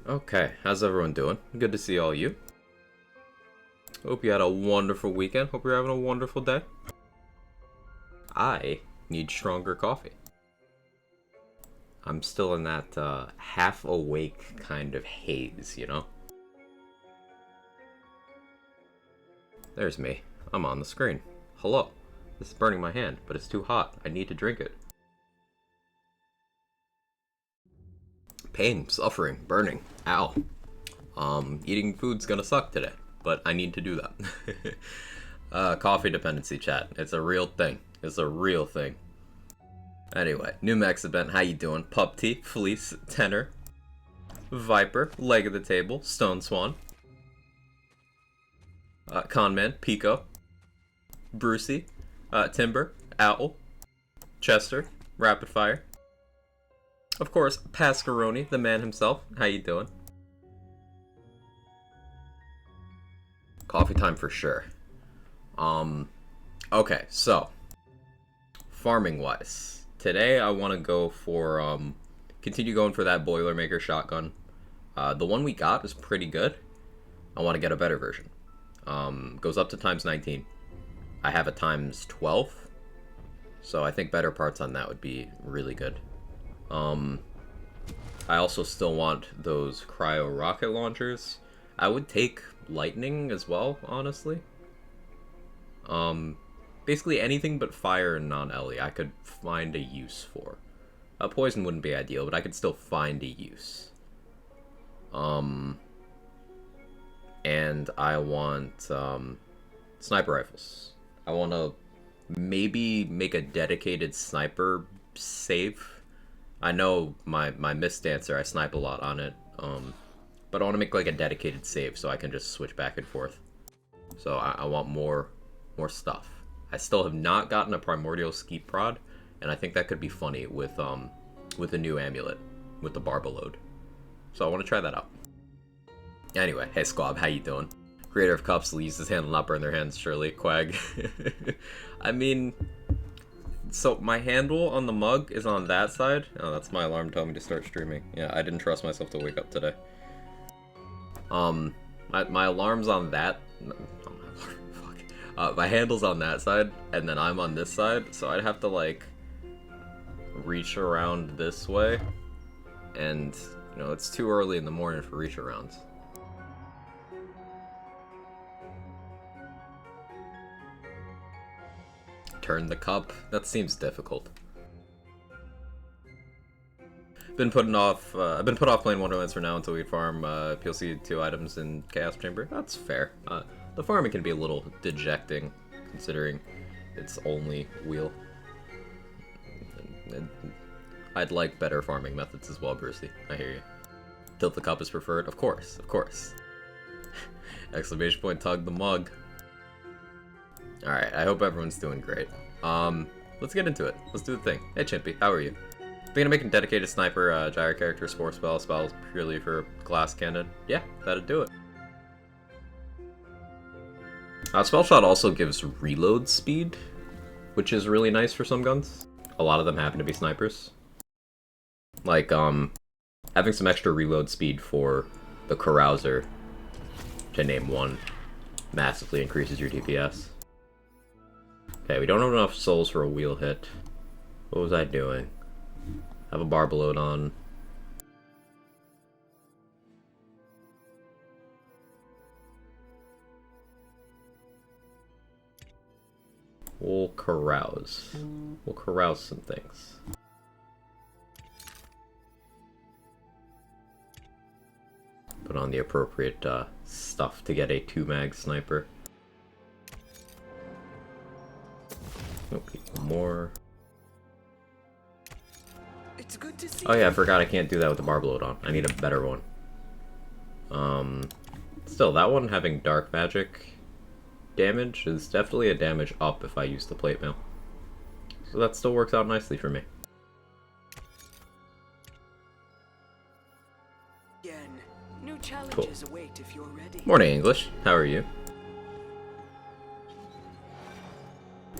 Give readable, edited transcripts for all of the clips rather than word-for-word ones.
Okay, how's everyone doing? Good to see all you. Hope you had a wonderful weekend. Hope you're having a wonderful day. I need stronger coffee. I'm still in that half awake kind of haze, you know? There's me. I'm on the screen. Hello. This is burning my hand, but it's too hot. I need to drink it. Pain, suffering, burning. Ow. Eating food's gonna suck today, but I need to do that. Coffee dependency chat. It's a real thing. It's a real thing. Anyway, new Max event. How you doing? Pup T, Fleece, Tenor, Viper, Leg of the Table, Stone Swan, Conman, Pico, Brucey, Timber, Owl, Chester, Rapid Fire. Of course, Pascaroni, the man himself. How you doing? Coffee time for sure. Okay, so farming wise, today I want to go for continue going for that Boilermaker shotgun. The one we got is pretty good. I want to get a better version. Goes up to times 19. I have a times 12, so I think better parts on that would be really good. I also still want those cryo rocket launchers. I would take lightning as well, honestly. Basically anything but fire and non-Ellie I could find a use for. Poison wouldn't be ideal, but I could still find a use. And I want sniper rifles. I want to maybe make a dedicated sniper save. I know my mist dancer, I snipe a lot on it, but I want to make like a dedicated save so I can just switch back and forth. So I want more stuff. I still have not gotten a primordial skeet prod, and I think that could be funny with a new amulet with the Barbalode. So I want to try that out. Anyway, hey Squab, how you doing? Creator of Cups will use his hand will not burn their hands, surely. Quag. I mean, so my handle on the mug is on that side. Oh, that's my alarm telling me to start streaming. Yeah, I didn't trust myself to wake up today. My alarm's on that. No, oh, my alarm, fuck. My handle's on that side, and then I'm on this side, so I'd have to like reach around this way, and you know it's too early in the morning for reach arounds. Turn the cup. That seems difficult. I've been put off playing Wonderlands for now until we farm PLC 2 items in Chaos Chamber. That's fair. The farming can be a little dejecting, considering it's only wheel. I'd like better farming methods as well, Brucey. I hear you. Tilt the cup is preferred? Of course, of course. Exclamation point, tug the mug. Alright, I hope everyone's doing great. Let's get into it. Let's do the thing. Hey Chimpy, how are you? Thinking of making a dedicated sniper, gyro character, spore spells purely for glass cannon. Yeah, that'd do it. Spell shot also gives reload speed, which is really nice for some guns. A lot of them happen to be snipers. Like, having some extra reload speed for the Carouser, to name one, massively increases your DPS. Okay, we don't have enough souls for a wheel hit. What was I doing? Have a Barbalode on. We'll carouse. We'll carouse some things. Put on the appropriate stuff to get a 2-mag sniper. Nope, more. It's good to see. Oh yeah, I forgot I can't do that with the Barbalode on. I need a better one. Still, that one having dark magic damage is definitely a damage up if I use the plate mail. So that still works out nicely for me. Again, new challenges await if you're ready. Morning, English. How are you?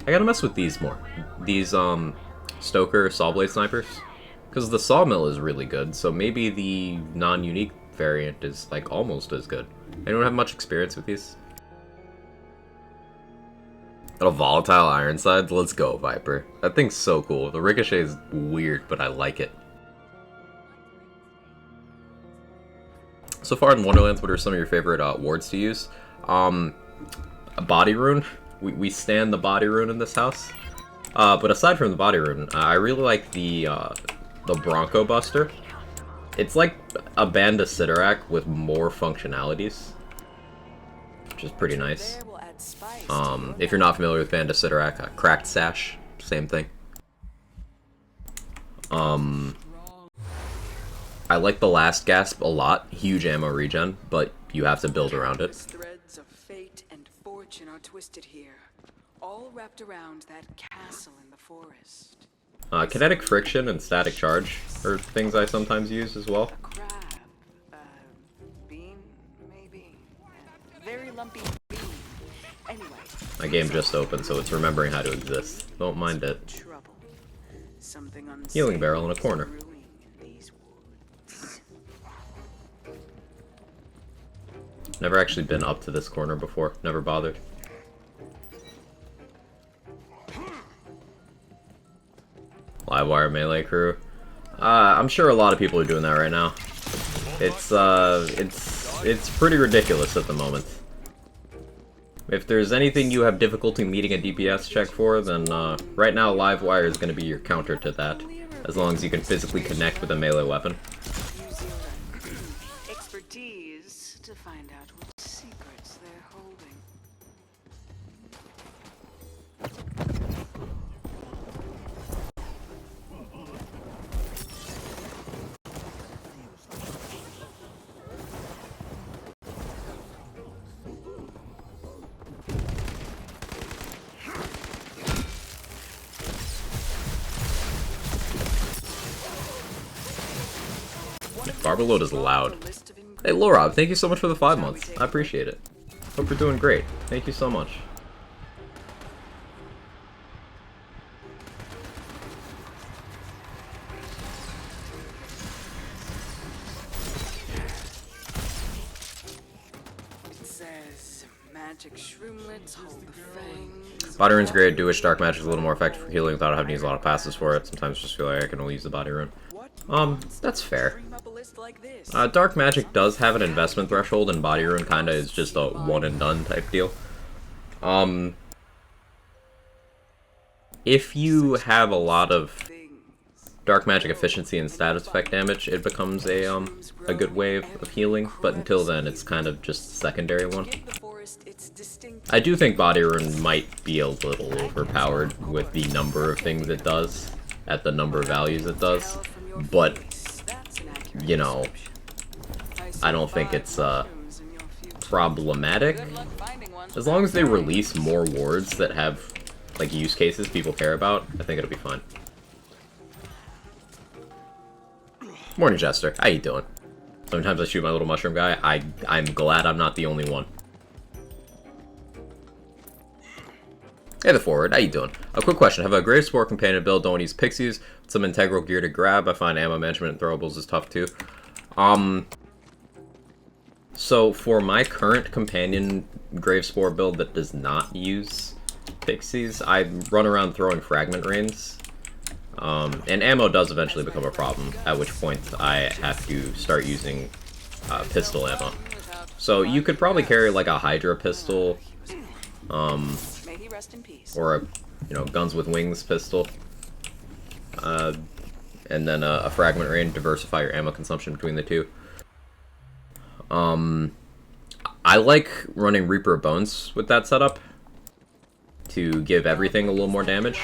I gotta mess with these more. These, Stoker Sawblade snipers. Because the Sawmill is really good, so maybe the non-unique variant is like almost as good. I don't have much experience with these. A volatile Ironside? Let's go, Viper. That thing's so cool. The ricochet is weird, but I like it. So far in Wonderlands, what are some of your favorite wards to use? A body rune. We stand the body rune in this house. But aside from the body rune, I really like the Bronco Buster. It's like a Band of Sidorak with more functionalities, which is pretty nice. If you're not familiar with Band of Sidorak, Cracked Sash, same thing. I like the Last Gasp a lot. Huge ammo regen, but you have to build around it. Threads of fate and fortune are twisted here, all wrapped around that castle in the forest. Kinetic Friction and Static Charge are things I sometimes use as well. A crab, bean, maybe. Very lumpy bean. Anyway. My game just opened, so it's remembering how to exist. Don't mind it. Trouble. Something unsafe Healing barrel in a corner. is brewing in these woods. Never actually been up to this corner before. Never bothered. Livewire melee crew. I'm sure a lot of people are doing that right now. It's pretty ridiculous at the moment. If there's anything you have difficulty meeting a DPS check for, then right now Livewire is going to be your counter to that, as long as you can physically connect with a melee weapon. Use your expertise to find out what secrets they're holding. Barberload is loud. Hey Lorob, thank you so much for the 5 months. I appreciate it. Hope you're doing great. Thank you so much. It says magic shroomlets hold the fangs. Body rune's great. Duish Dark Magic is a little more effective for healing without having to use a lot of passes for it. Sometimes I just feel like I can only use the body rune. That's fair. Dream up a list like this. Dark Magic does have an investment threshold, and Body Rune kinda is just a one and done type deal. If you have a lot of Dark Magic efficiency and status effect damage, it becomes a good way of healing, but until then, it's kind of just a secondary one. Give the forest its distinct I do think Body Rune might be a little overpowered with the number of things it does, at the number of values it does, but, That's an accurate you know, I don't think it's problematic. Good luck finding one. As long as they release more wards that have, like, use cases people care about, I think it'll be fine. Morning, Jester. How you doing? Sometimes I shoot my little mushroom guy. I'm glad I'm not the only one. Hey, the forward. How you doing? A quick question. Have a Grave Spore companion build. Don't use pixies. Some integral gear to grab. I find ammo management and throwables is tough too. So for my current companion Grave Spore build that does not use pixies, I run around throwing fragment rains. And ammo does eventually become a problem, at which point I have to start using pistol ammo. So you could probably carry like a Hydra pistol, May he rest in peace. or a, Guns with Wings pistol, and then a fragment rain, diversify your ammo consumption between the two. I like running Reaper of Bones with that setup to give everything a little more damage,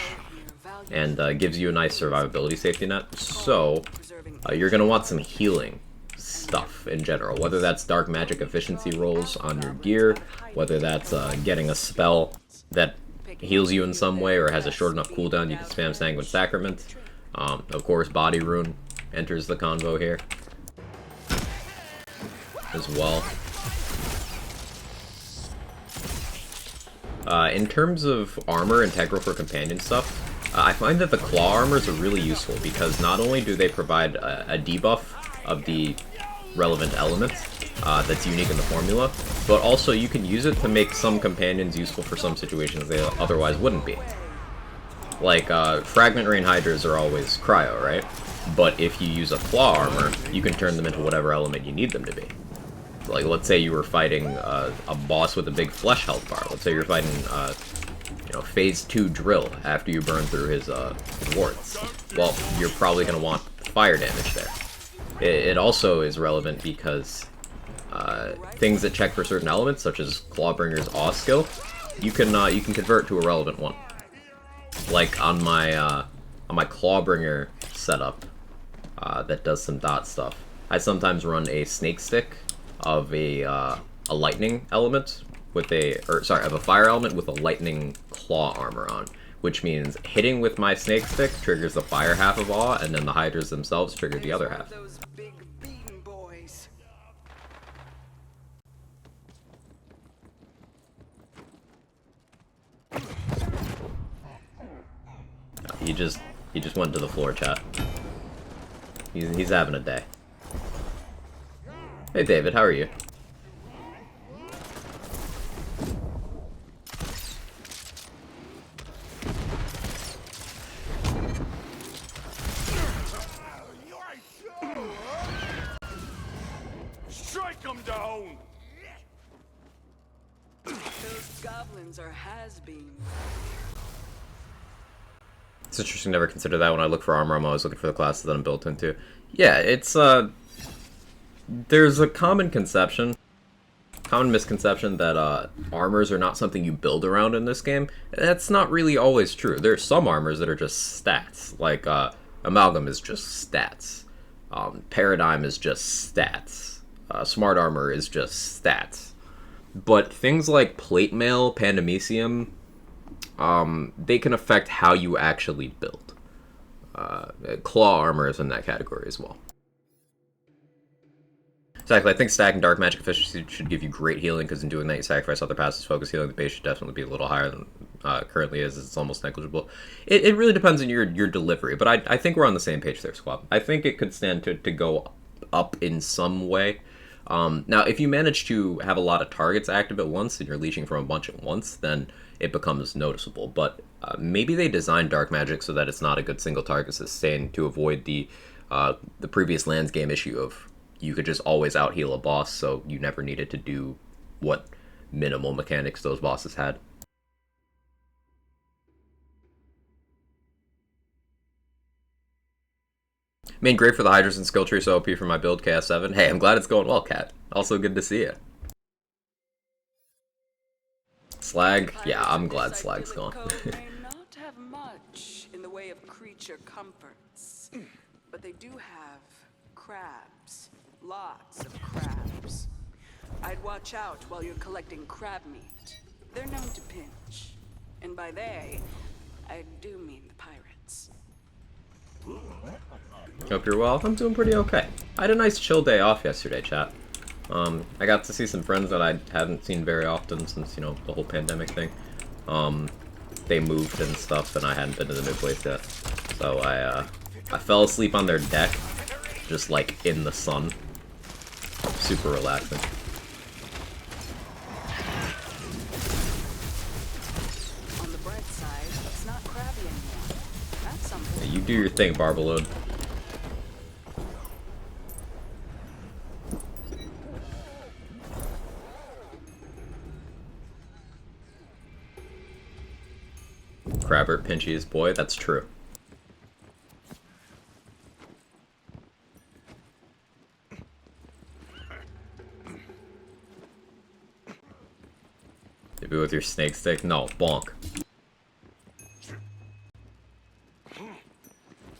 and gives you a nice survivability safety net. So you're going to want some healing stuff in general, whether that's dark magic efficiency rolls on your gear, whether that's getting a spell that heals you in some way or has a short enough cooldown you can spam Sanguine Sacrament. Of course, Body Rune enters the convo here as well. In terms of armor integral for companion stuff, I find that the claw armors are really useful because not only do they provide a debuff of the relevant element that's unique in the formula, but also you can use it to make some companions useful for some situations they otherwise wouldn't be. Like, Fragment Rain Hydras are always cryo, right? But if you use a claw armor, you can turn them into whatever element you need them to be. Like, let's say you were fighting a boss with a big flesh health bar. Let's say you're fighting, you know, phase 2 drill after you burn through his wards. Well, you're probably going to want fire damage there. It also is relevant because things that check for certain elements, such as Clawbringer's Awe skill, you can convert to a relevant one. Like on my Clawbringer setup that does some dot stuff, I sometimes run a snake stick of a lightning element with of a fire element with a lightning claw armor on, which means hitting with my snake stick triggers the fire half of Awe, and then the Hydras themselves trigger the other half. He just went to the floor, chat. He's having a day. Hey David, how are you? Strike him down. Those goblins are has-beens. It's interesting to never consider that when I look for armor. I'm always looking for the classes that I'm built into. Yeah, it's there's a common misconception that armors are not something you build around in this game. That's not really always true. There's some armors that are just stats, like Amalgam is just stats, Paradigm is just stats, Smart Armor is just stats. But things like Plate Mail, Pandemicium, they can affect how you actually build. Claw Armor is in that category as well. Exactly, I think stacking Dark Magic efficiency should give you great healing, because in doing that you sacrifice other passive focus healing. The base should definitely be a little higher than currently is. It's almost negligible. It really depends on your delivery, but I think we're on the same page there, Squab. I think it could stand to go up in some way. Now, if you manage to have a lot of targets active at once and you're leeching from a bunch at once, then it becomes noticeable. But maybe they designed Dark Magic so that it's not a good single target sustain to avoid the previous lands game issue of you could just always out-heal a boss, so you never needed to do what minimal mechanics those bosses had. Main great for the Hydras and skill tree, so OP for my build, KS7. Hey, I'm glad it's going well, Cat. Also good to see you. Slag? Yeah, I'm glad Slag's gone. May not have much in the way of creature comforts, but they do have crabs. Lots of crabs. I'd watch out while you're collecting crab meat. They're known to pinch. And by they, I do mean the pirates. Hope you're well. I'm doing pretty okay. I had a nice chill day off yesterday, chat. I got to see some friends that I haven't seen very often since, you know, the whole pandemic thing. They moved and stuff, and I hadn't been to the new place yet. So I fell asleep on their deck, just like in the sun. Super relaxing. On the bright side, it's not crabby anymore. That's something. Yeah, you do your thing, Barbalode. Crabbert Pinchy's boy, that's true. Maybe with your snake stick? No, bonk.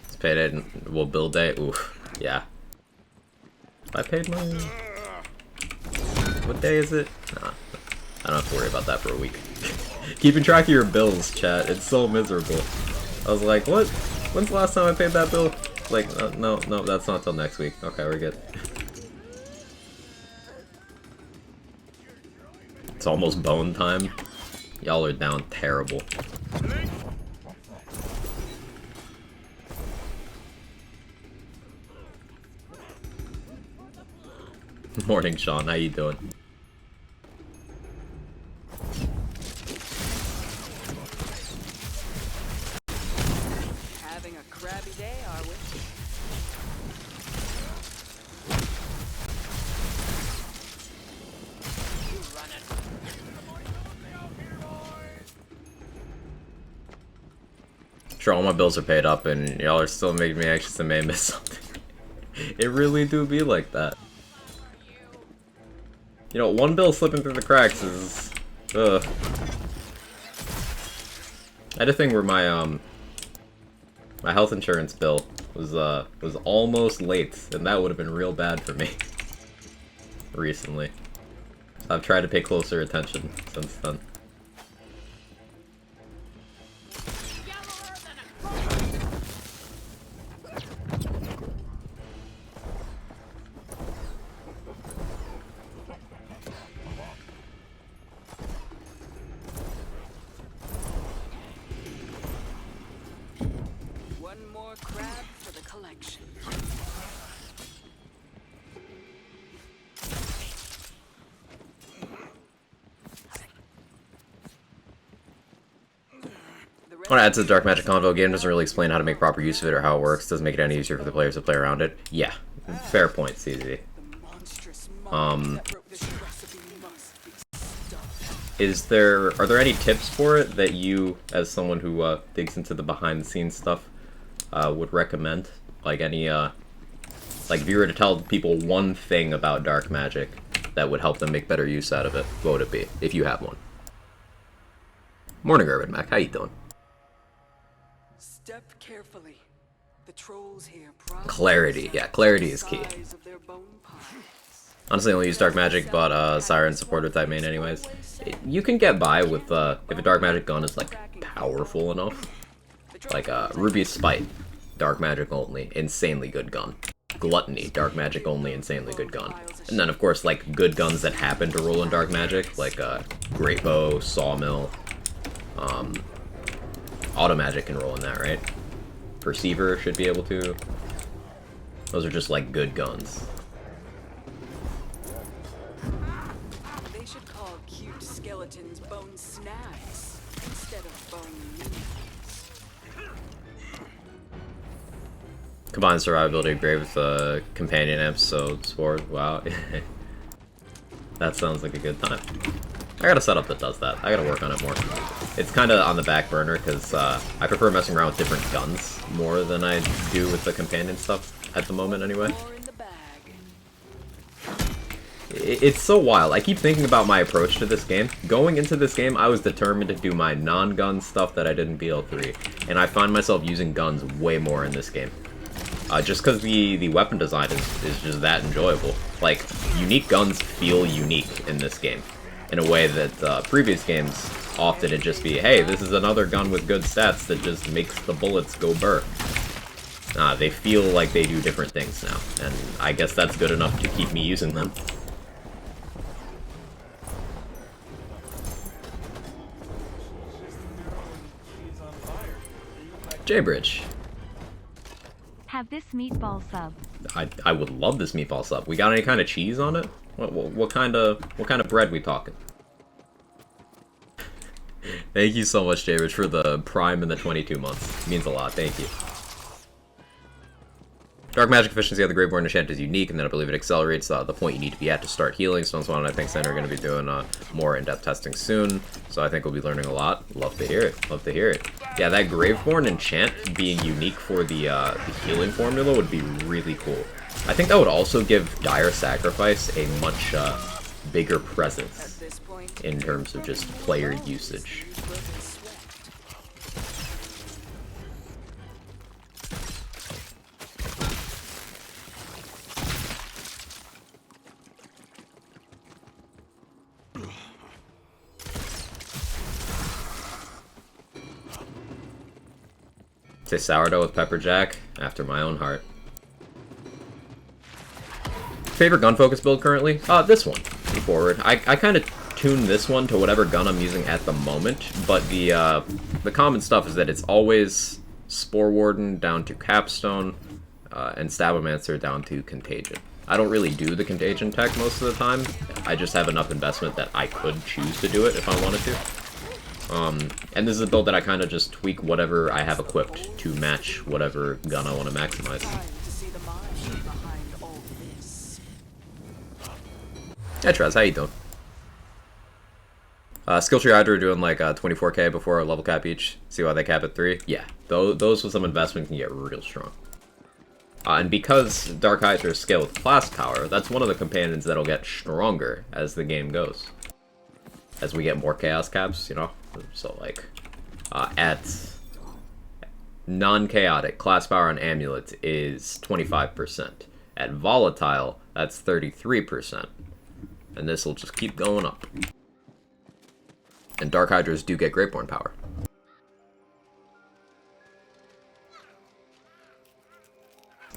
It's payday and we'll build day. Oof, yeah. I paid my... What day is it? Nah, I don't have to worry about that for a week. Keeping track of your bills, chat. It's so miserable. I was like, what? When's the last time I paid that bill? Like, no, that's not till next week. Okay, we're good. It's almost bone time. Y'all are down terrible. Morning, Sean. How you doing? Having a crabby day, are we? You run it. Sure, all my bills are paid up, and y'all are still making me anxious and may miss something. It really do be like that. You know, one bill slipping through the cracks is... ugh. I had a thing where my health insurance bill was almost late, and that would have been real bad for me recently. So I've tried to pay closer attention since then. One more crab for the collection. I want to add to the Dark Magic Convo. Game doesn't really explain how to make proper use of it or how it works. Doesn't make it any easier for the players to play around it. Yeah, fair point, CZ. The monstrous mind that wrote this recipe must be stopped. Are there any tips for it that you, as someone who digs into the behind-the-scenes stuff, would recommend? Like any, like if you were to tell people one thing about dark magic that would help them make better use out of it, what would it be, if you have one? Morning, Urban Mac. How you doing? Step carefully. The trolls here probably Clarity. Yeah, clarity is key. size of their bone piles. Honestly, I only use dark magic, but Siren supported type main anyways. You can get by with if a dark magic gun is like powerful enough. Like Ruby's Spite, dark magic only, insanely good gun. Gluttony, dark magic only, insanely good gun. And then of course like good guns that happen to roll in dark magic, like Great Bow, Sawmill, Auto Magic can roll in that, right? Perceiver should be able to. Those are just like good guns. They should call cute skeletons bone snacks instead of bone minions. Combined survivability great with companion episodes for wow. That sounds like a good time. I got a setup that does that. I gotta work on it more. It's kind of on the back burner because I prefer messing around with different guns more than I do with the companion stuff at the moment anyway. More in the bag. It's so wild. I keep thinking about my approach to this game. Going into this game, I was determined to do my non-gun stuff that I did in BL3, and I find myself using guns way more in this game. Just because the weapon design is just that enjoyable. Like, unique guns feel unique in this game, in a way that previous games often it'd just be, hey, this is another gun with good stats that just makes the bullets go burr. They feel like they do different things now, and I guess that's good enough to keep me using them. J-Bridge. Have this meatball sub. I would love this meatball sub. We got any kind of cheese on it? What kind of bread we talking? Thank you so much, J-Bridge, for the Prime in the 22 months. It means a lot. Thank you. Dark magic efficiency of the Graveborn enchant is unique, and then I believe it accelerates the point you need to be at to start healing. Stones Swan and I think Center are going to be doing more in-depth testing soon, so I think we'll be learning a lot. Love to hear it. Love to hear it. Yeah, that Graveborn enchant being unique for the healing formula would be really cool. I think that would also give Dire Sacrifice a much bigger presence At this point, in terms of just player usage. broken sweat. Say sourdough with pepper jack, after my own heart. Favorite gun focus build currently? This one. Move forward. I kind of tune this one to whatever gun I'm using at the moment, but the common stuff is that it's always Spore Warden down to Capstone, and Stabomancer down to Contagion. I don't really do the Contagion tech most of the time. I just have enough investment that I could choose to do it if I wanted to. And this is a build that I kind of just tweak whatever I have equipped to match whatever gun I want to maximize. Hey Trez, how you doing? Skilltree Hydra are doing like 24k before a level cap each. See why they cap at 3? Yeah, those with some investment can get real strong. And because Dark Hydra's scale with class power, that's one of the companions that'll get stronger as the game goes. As we get more chaos caps, you know? So like, at non-chaotic, class power on Amulet is 25%. At Volatile, that's 33%. And this will just keep going up. And Dark Hydras do get Greatborn power.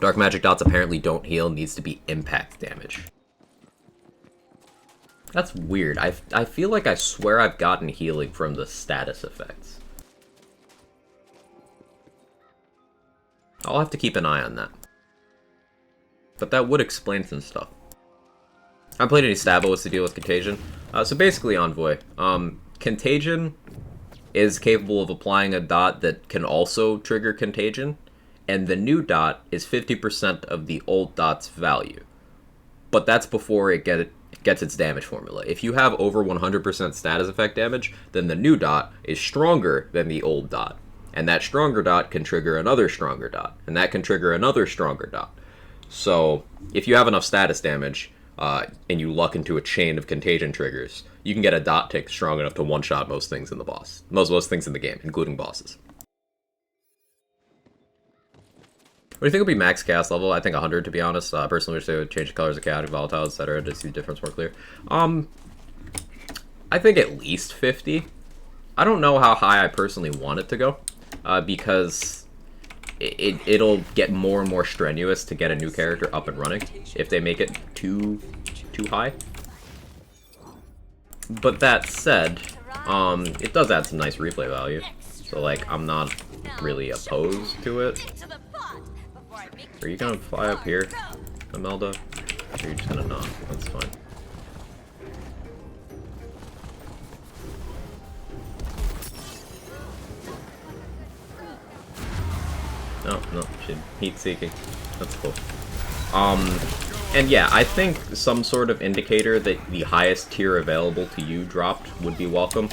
Dark magic dots apparently don't heal, needs to be impact damage. That's weird. I feel like I swear I've gotten healing from the status effects. I'll have to keep an eye on that. But that would explain some stuff. I haven't played any Stabos to deal with Contagion. So basically, Envoy. Contagion is capable of applying a dot that can also trigger Contagion, and the new dot is 50% of the old dot's value. But that's before it gets its damage formula. If you have over 100% status effect damage, then the new dot is stronger than the old dot. And that stronger dot can trigger another stronger dot, and that can trigger another stronger dot. So, if you have enough status damage, and you luck into a chain of Contagion triggers, you can get a dot tick strong enough to one-shot most things in the boss. Most things in the game, including bosses. What do you think will be max chaos level? I think 100, to be honest. Personally, wish they would change the colors of chaotic, volatile, etc. to see the difference more clear. I think at least 50. I don't know how high I personally want it to go, because it'll get more and more strenuous to get a new character up and running if they make it too high. But that said, it does add some nice replay value. So like, I'm not really opposed to it. Are you gonna fly up here, Imelda? Or are you just gonna not? That's fine. No, she's heat-seeking. That's cool. And yeah, I think some sort of indicator that the highest tier available to you dropped would be welcome.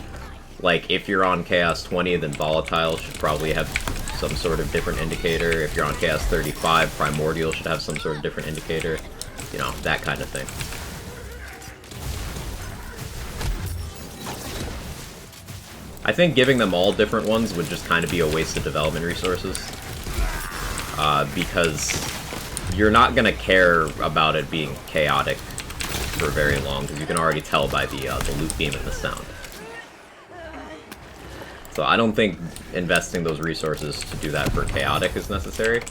Like, if you're on Chaos 20, then Volatile should probably have some sort of different indicator. If you're on Chaos 35, Primordial should have some sort of different indicator. You know, that kind of thing. I think giving them all different ones would just kind of be a waste of development resources. Because you're not going to care about it being chaotic for very long, because you can already tell by the loot beam and the sound. So I don't think investing those resources to do that for chaotic is necessary,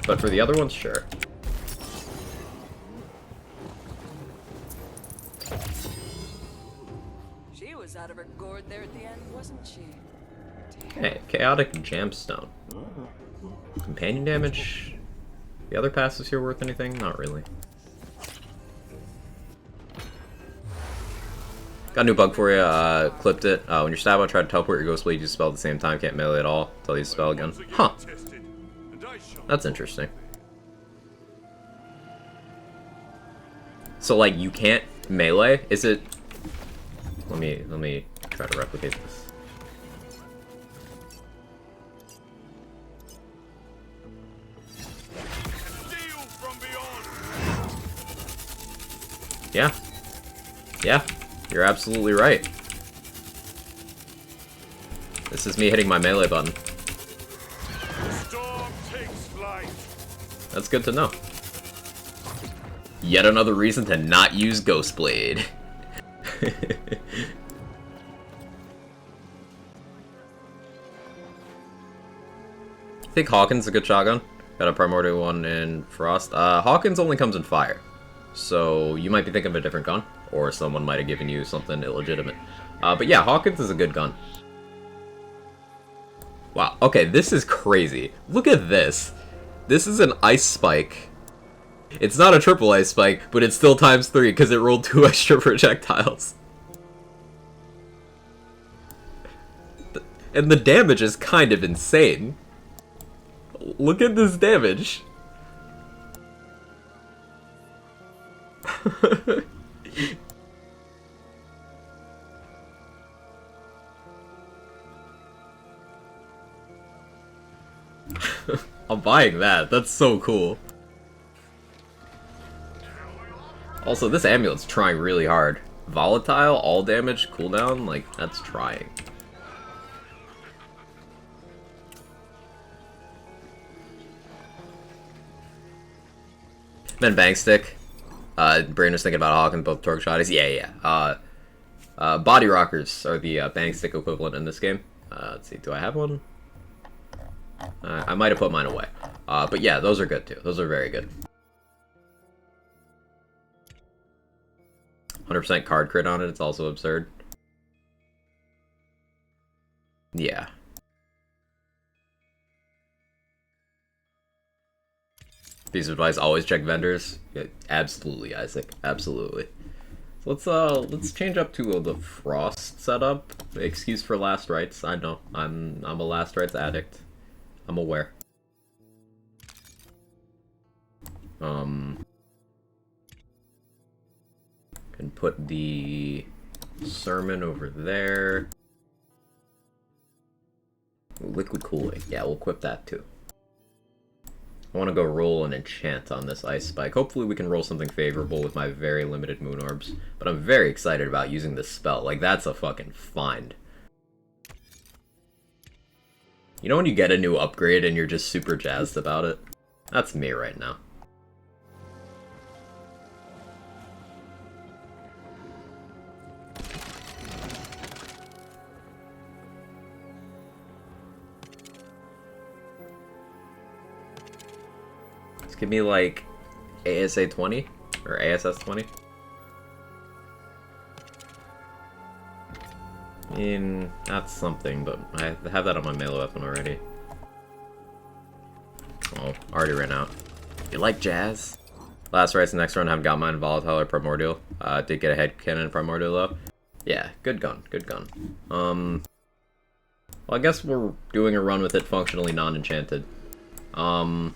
but for the other ones, sure. She was out of her gourd there at the end, wasn't she? Hey, chaotic gemstone. Companion damage? The other passives here worth anything? Not really. Got a new bug for you, clipped it. When you're Stabbo, try to teleport your Ghostblade, use spell at the same time, can't melee at all. Tell you to spell again. Huh. That's interesting. So like, you can't melee? Is it... Let me try to replicate this. Yeah. Yeah. You're absolutely right. This is me hitting my melee button. Storm takes flight. That's good to know. Yet another reason to not use Ghostblade. I think Hawkins is a good shotgun. Got a Primordial one in Frost. Hawkins only comes in fire. So you might be thinking of a different gun, or someone might have given you something illegitimate. But yeah, Hawkins is a good gun. Wow, okay, this is crazy. Look at this. This is an Ice Spike It's not a triple ice spike, but it's still times 3 because it rolled 2 extra projectiles. And the damage is kind of insane. Look at this damage. I'm buying that. That's so cool. Also, this amulet's trying really hard. Volatile, all damage, cooldown, like, that's trying. Then Bang Stick. Brain was thinking about Hawk and both Torque Shotties. Yeah. Body Rockers are the Bang Stick equivalent in this game. Let's see, do I have one? I might have put mine away. But yeah, those are good too. Those are very good. 100% card crit on it, it's also absurd. Yeah. Piece of advice, always check vendors. Yeah, absolutely, Isaac. Absolutely. So let's change up to the Frost setup. Excuse for last rites. I know. I'm a last rites addict. I'm aware. Can put the sermon over there. Liquid cooling. Yeah, we'll equip that too. I want to go roll an enchant on this ice spike. Hopefully we can roll something favorable with my very limited moon orbs. But I'm very excited about using this spell. Like, that's a fucking find. You know when you get a new upgrade and you're just super jazzed about it? That's me right now. Just give me like ASA 20 or ASS 20. I mean, that's something, but I have that on my melee weapon already. Oh, already ran out. You like jazz? Last rites, the next run, haven't got mine, Volatile or Primordial. Did get a head cannon Primordial though. Yeah, good gun, good gun. Well, I guess we're doing a run with it functionally non-enchanted. Let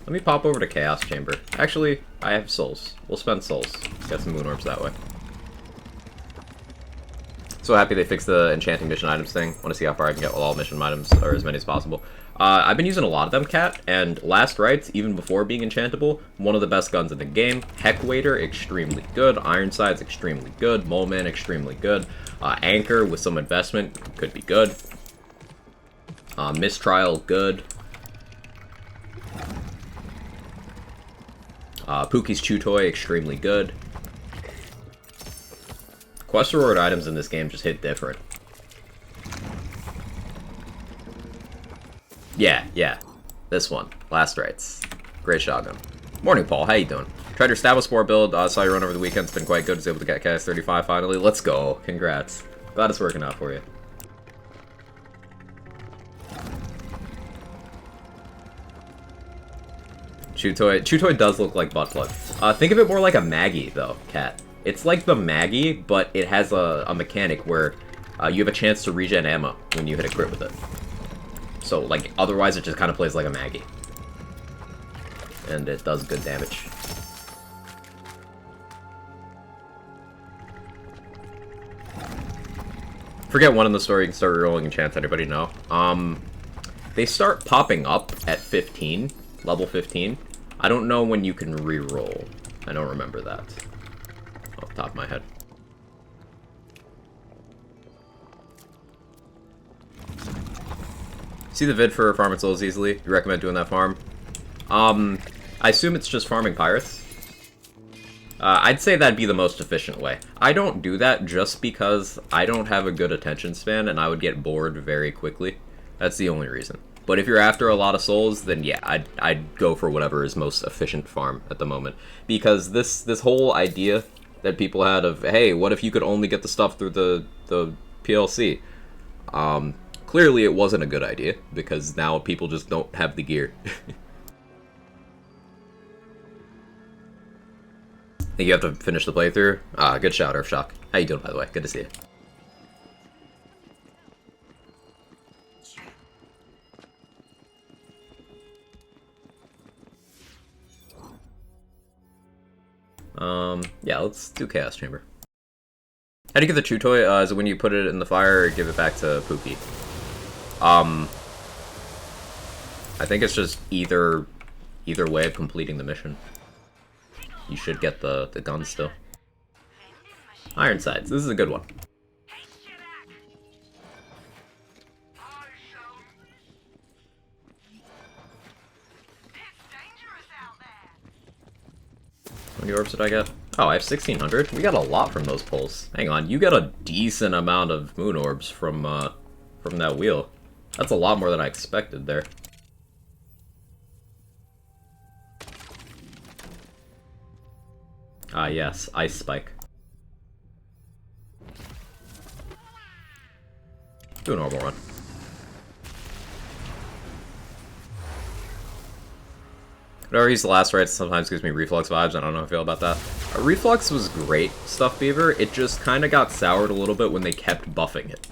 me pop over to Chaos Chamber. Actually, I have souls. We'll spend souls. Get some moon orbs that way. So happy they fixed the enchanting mission items thing. Want to see how far I can get with all mission items, or as many as possible. I've been using a lot of them, Cat, and Last Rites, even before being enchantable, one of the best guns in the game. Heck Waiter, extremely good. Ironsides, extremely good. Mole Man, extremely good. Anchor, with some investment, could be good. Mistrial, good. Pookie's Chew Toy, extremely good. Quest reward items in this game just hit different. Yeah. This one. Last Rites. Great shotgun. Morning, Paul. How you doing? Tried your Stabospore build. Saw you run over the weekend. It's been quite good. Was able to get KS 35 finally. Let's go. Congrats. Glad it's working out for you. Chew Toy. Chew Toy does look like butt plug. Think of it more like a Maggie, though, Cat. It's like the Maggie, but it has a mechanic where you have a chance to regen ammo when you hit a crit with it. So, like, otherwise it just kind of plays like a Maggie. And it does good damage. Forget one in the story, you can start rerolling enchants, anybody know? They start popping up at 15, level 15. I don't know when you can reroll. I don't remember that. Off the top of my head. See the vid for farming souls easily? You recommend doing that farm? I assume it's just farming pirates. I'd say that'd be the most efficient way. I don't do that just because I don't have a good attention span and I would get bored very quickly. That's the only reason. But if you're after a lot of souls, then yeah, I'd go for whatever is most efficient farm at the moment. Because this whole idea that people had of, hey, what if you could only get the stuff through the PLC? Clearly it wasn't a good idea, because now people just don't have the gear. Think you have to finish the playthrough? Ah, good shout, Earthshock. How you doing, by the way? Good to see you. Yeah, let's do Chaos Chamber. How do you get the chew toy? Is it when you put it in the fire or give it back to Pookie? I think it's just either way of completing the mission. You should get the gun still. Ironsides, this is a good one. How many orbs did I get? Oh, I have 1,600. We got a lot from those pulls. Hang on, you got a decent amount of moon orbs from that wheel. That's a lot more than I expected there. Ah, yes, Ice Spike. Do a normal run. Whenever he's the last right, sometimes gives me Reflux vibes. I don't know how I feel about that. Reflux was great, Stuff Beaver. It just kind of got soured a little bit when they kept buffing it.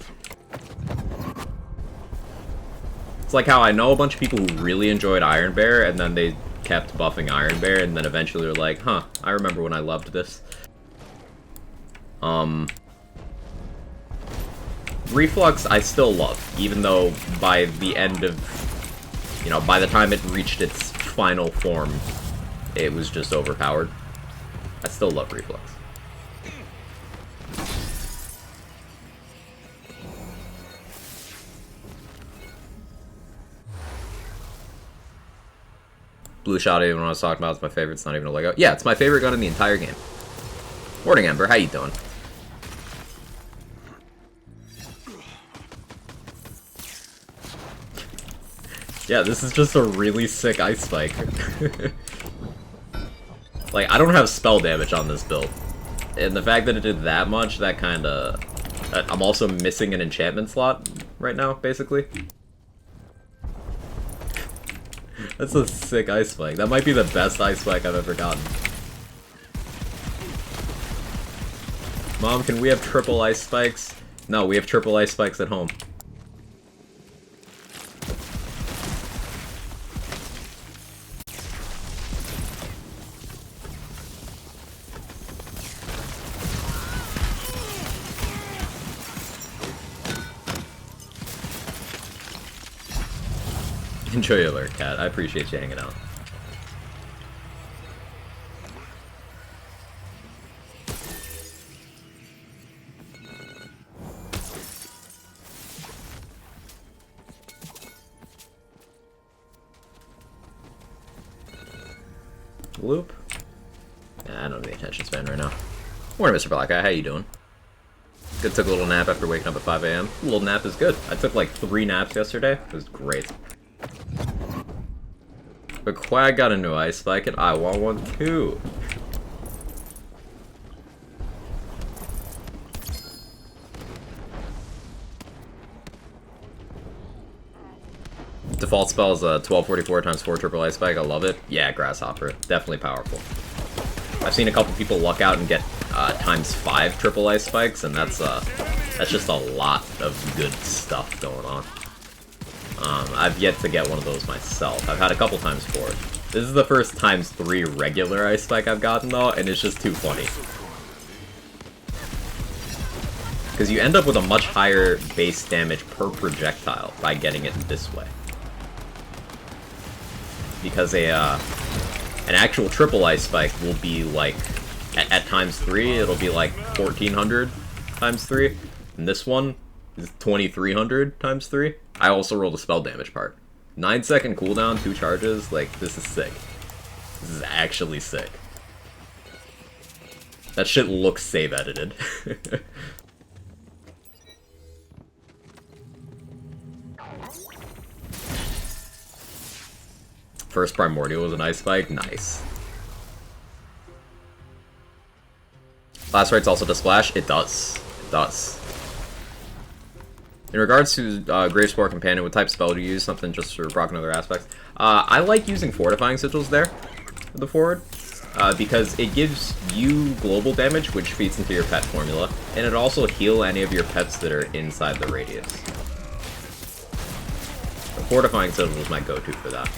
It's like how I know a bunch of people who really enjoyed Iron Bear, and then they kept buffing Iron Bear, and then eventually they're like, huh, I remember when I loved this. Reflux I still love, even though by the end of, by the time it reached its final form, it was just overpowered. I still love Reflux. Blue shot, even when I was talking about, it's my favorite. It's not even a Lego. Yeah, it's my favorite gun in the entire game. Morning, Ember. How you doing? Yeah, this is just a really sick Ice Spike. Like, I don't have spell damage on this build. And the fact that it did that much, that kinda... I'm also missing an enchantment slot right now, basically. That's a sick Ice Spike. That might be the best Ice Spike I've ever gotten. Mom, can we have triple Ice Spikes? No, we have triple Ice Spikes at home. Enjoy your alert, Cat. I appreciate you hanging out. Loop? Nah, I don't have the attention span right now. Morning, Mr. Black Eye. How you doing? Good, took a little nap after waking up at 5 a.m. A little nap is good. I took like 3 naps yesterday. It was great. But Quag got a new Ice Spike and I want one too. Default spell is a 1244 times 4 triple Ice Spike. I love it. Yeah, Grasshopper. Definitely powerful. I've seen a couple people luck out and get times 5 triple Ice Spikes, and that's just a lot of good stuff going on. I've yet to get one of those myself. I've had a couple times 4. This is the first times 3 regular Ice Spike I've gotten though, and it's just too funny. Because you end up with a much higher base damage per projectile by getting it this way. Because an actual triple Ice Spike will be like, at times 3, it'll be like 1400 times 3. And this one is 2300 times 3. I also rolled a spell damage part. 9-second cooldown, 2 charges, like, this is sick. This is actually sick. That shit looks save edited. First Primordial was an Ice Spike, nice. Last right's also to splash, it does. It does. In regards to Gravespore Companion, what type of spell do you use? Something just for proc and other aspects. I like using Fortifying Sigils there, for the forward. because it gives you global damage, which feeds into your pet formula, and it also heal any of your pets that are inside the radius. The Fortifying Citadel is my go-to for that.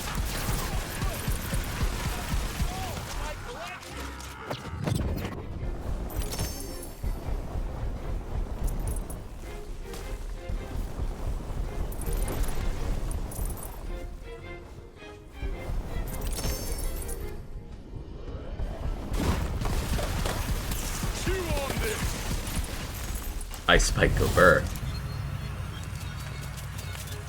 Ice Spike Gobert.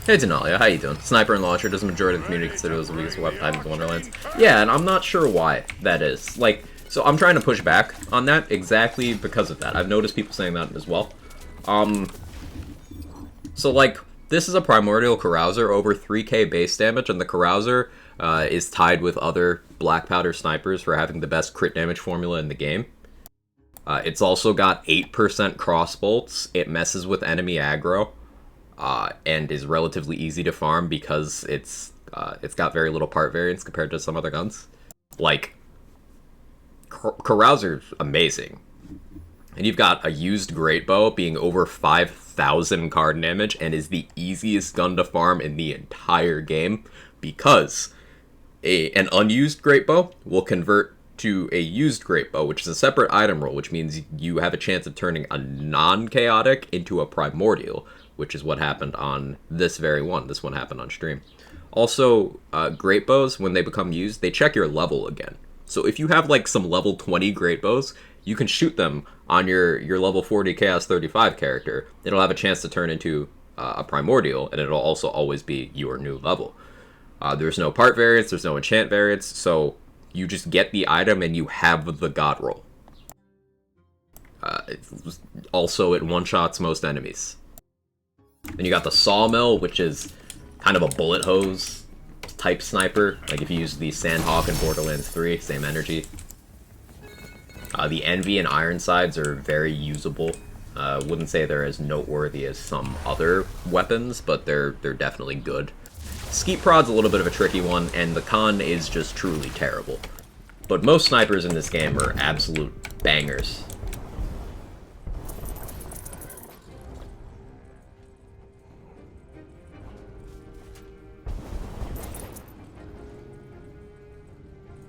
Hey Denalia, how you doing? Sniper and Launcher does the majority of the community consider those the weakest weapon type in Wonderlands? Yeah, and I'm not sure why that is. Like, so I'm trying to push back on that exactly because of that. I've noticed people saying that as well. So like, this is a Primordial Carouser, over 3k base damage, and the Carouser is tied with other Black Powder Snipers for having the best crit damage formula in the game. It's also got 8% crossbolts, it messes with enemy aggro, and is relatively easy to farm because it's got very little part variance compared to some other guns. Like, Carouser's amazing. And you've got a used Great Bow being over 5,000 card damage and is the easiest gun to farm in the entire game because an unused Great Bow will convert to a used Great Bow, which is a separate item roll, which means you have a chance of turning a non-chaotic into a primordial, which is what happened on this very one. This one happened on stream. Also, Great Bows, when they become used, they check your level again. So if you have like some level 20 Great Bows, you can shoot them on your level 40 Chaos 35 character. It'll have a chance to turn into a primordial, and it'll also always be your new level. There's no part variance, there's no enchant variance, so you just get the item and you have the god roll. Also, it one-shots most enemies. Then you got the Sawmill, which is kind of a bullet hose type sniper. Like if you use the Sandhawk in Borderlands 3, same energy. The Envy and Ironsides are very usable. Wouldn't say they're as noteworthy as some other weapons, but they're definitely good. Skeet Prod's a little bit of a tricky one, and the Con is just truly terrible. But most snipers in this game are absolute bangers.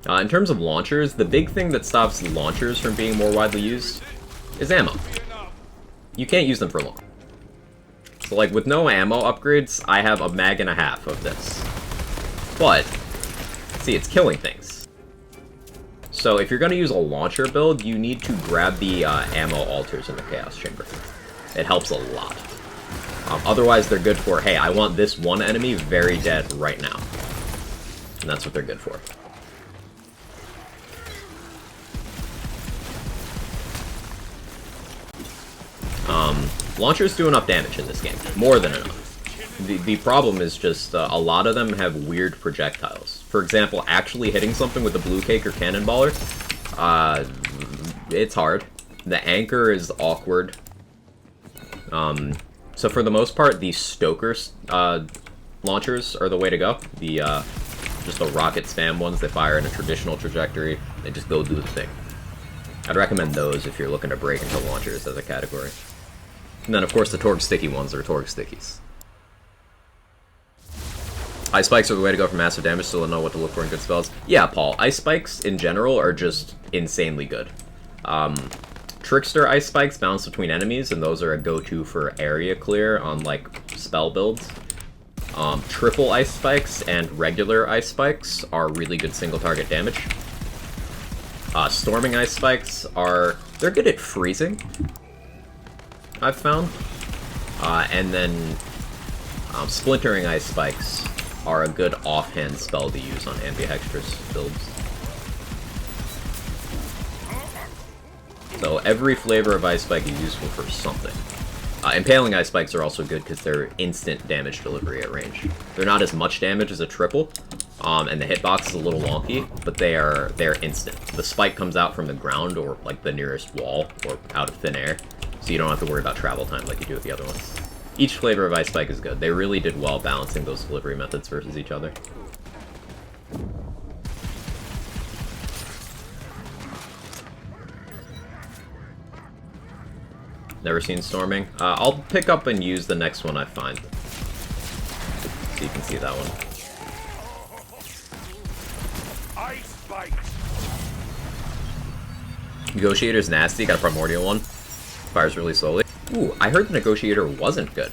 In terms of launchers, the big thing that stops launchers from being more widely used is ammo. You can't use them for long. So like with no ammo upgrades, I have a mag and a half of this. But, see, it's killing things. So if you're going to use a launcher build, you need to grab the ammo altars in the Chaos Chamber. It helps a lot. Otherwise, they're good for, hey, I want this one enemy very dead right now. And that's what they're good for. Launchers do enough damage in this game. More than enough. The problem is just a lot of them have weird projectiles. For example, actually hitting something with a Blue Cake or Cannonballer, it's hard. The anchor is awkward. So for the most part, the Stoker launchers are the way to go. Just the rocket spam ones that fire in a traditional trajectory. They just go do the thing. I'd recommend those if you're looking to break into launchers as a category. And then, of course, the Torgue Sticky ones are Torgue Stickies. Ice Spikes are the way to go for massive damage, so they'll know what to look for in good spells. Yeah, Paul, Ice Spikes, in general, are just insanely good. Trickster Ice Spikes bounce between enemies, and those are a go-to for area clear on, like, spell builds. Triple Ice Spikes and regular Ice Spikes are really good single-target damage. Storming Ice Spikes they're good at freezing, I've found. And then Splintering Ice Spikes are a good offhand spell to use on Ambihextrous builds. So every flavor of Ice Spike is useful for something. Impaling Ice Spikes are also good because they're instant damage delivery at range. They're not as much damage as a triple, and the hitbox is a little wonky, but they're instant. The spike comes out from the ground or like the nearest wall or out of thin air, so you don't have to worry about travel time like you do with the other ones. Each flavor of Ice Spike is good. They really did well balancing those delivery methods versus each other. Never seen Storming. I'll pick up and use the next one I find. So you can see that one. Ice bite. Negotiator's nasty, got a Primordial one. Fires really slowly. Ooh, I heard the Negotiator wasn't good.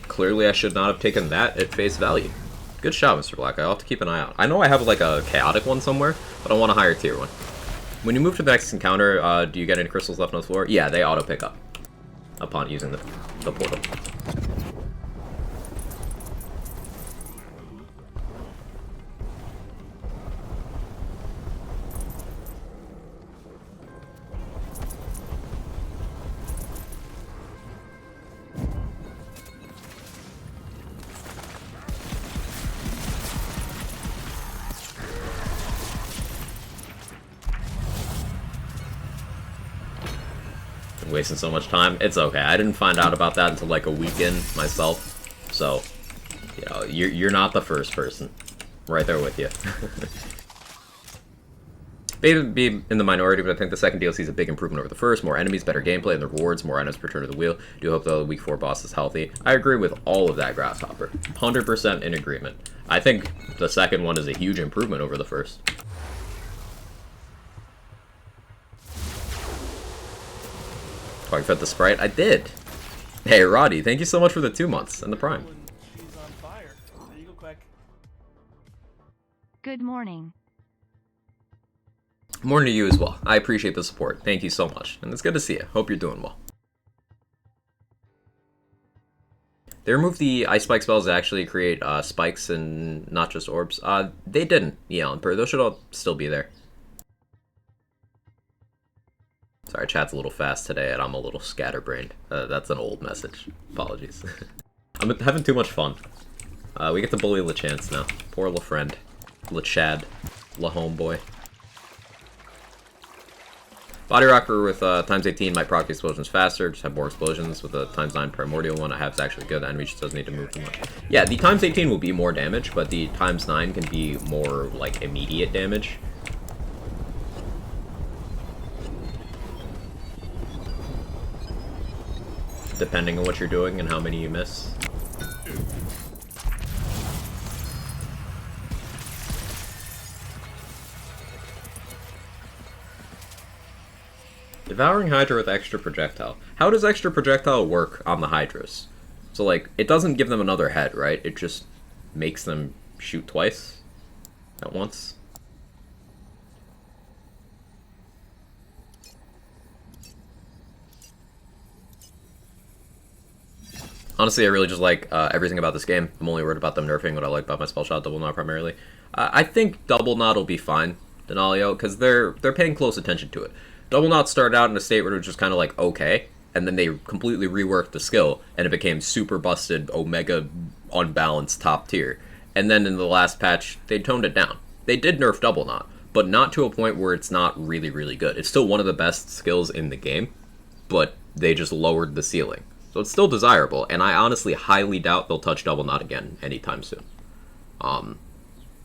Clearly I should not have taken that at face value. Good shot, Mr. Black. I'll have to keep an eye out. I know I have like a chaotic one somewhere, but I want a higher tier one. When you move to the next encounter, do you get any crystals left on the floor? Yeah, they auto pick up upon using the portal. Wasting so much time. It's okay. I didn't find out about that until like a weekend myself. So, you know, you're not the first person. I'm right there with you. Maybe be in the minority, but I think the second DLC is a big improvement over the first. More enemies, better gameplay, and the rewards, more items per turn of the wheel. Do hope the week 4 boss is healthy. I agree with all of that, Grasshopper. 100% in agreement. I think the second one is a huge improvement over the first. Oh, I fed the Sprite? I did! Hey, Roddy, thank you so much for the 2 months and the Prime. She's on fire. There you go, Quack. Good morning. Morning to you as well. I appreciate the support. Thank you so much. And it's good to see you. Hope you're doing well. They removed the ice spike spells that actually create spikes and not just orbs. They didn't, Yell Per. Those should all still be there. Sorry, chat's a little fast today and I'm a little scatterbrained. That's an old message. Apologies. I'm having too much fun. We get to bully LeChance now. Poor LaFriend. LeChad. LaHomeboy. Body Rocker with times 18 might proc the explosions faster, just have more explosions. With a times 9 Primordial one, I have is actually good. The enemy just doesn't need to move too much. Yeah, the times 18 will be more damage, but the times 9 can be more, like, immediate damage. Depending on what you're doing and how many you miss. Devouring Hydra with extra projectile. How does extra projectile work on the Hydras? So, like, it doesn't give them another head, right? It just makes them shoot twice at once. Honestly, I really just like everything about this game. I'm only worried about them nerfing what I like about my spell shot Double Knot primarily. I think Double Knot will be fine, Denalio, because they're paying close attention to it. Double Knot started out in a state where it was just kind of like, okay, and then they completely reworked the skill, and it became super busted, omega, unbalanced, top tier. And then in the last patch, they toned it down. They did nerf Double Knot, but not to a point where it's not really, really good. It's still one of the best skills in the game, but they just lowered the ceiling. So it's still desirable, and I honestly highly doubt they'll touch Double Knot again anytime soon.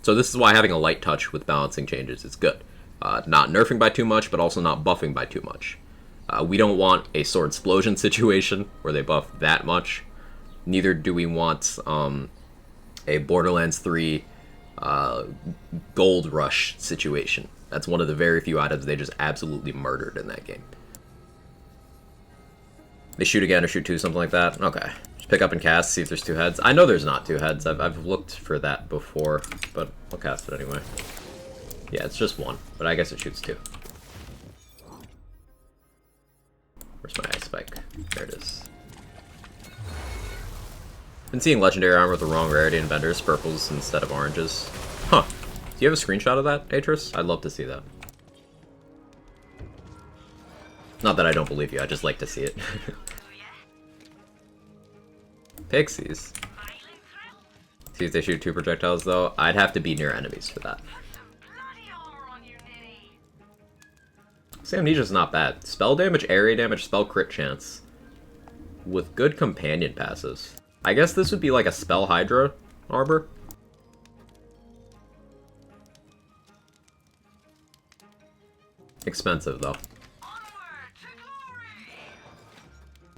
So this is why having a light touch with balancing changes is good. Not nerfing by too much, but also not buffing by too much. We don't want a Sword Explosion situation where they buff that much. Neither do we want a Borderlands 3 Gold Rush situation. That's one of the very few items they just absolutely murdered in that game. They shoot again or shoot two, something like that? Okay. Just pick up and cast, see if there's two heads. I know there's not two heads. I've looked for that before, but I'll cast it anyway. Yeah, it's just one, but I guess it shoots two. Where's my ice spike? There it is. Been seeing legendary armor with the wrong rarity in vendors, purples instead of oranges. Huh. Do you have a screenshot of that, Atris? I'd love to see that. Not that I don't believe you, I just like to see it. Pixies. See if they shoot two projectiles, though. I'd have to be near enemies for that. See, Amnesia's not bad. Spell damage, area damage, spell crit chance. With good companion passives. I guess this would be like a Spell Hydra Arbor. Expensive, though.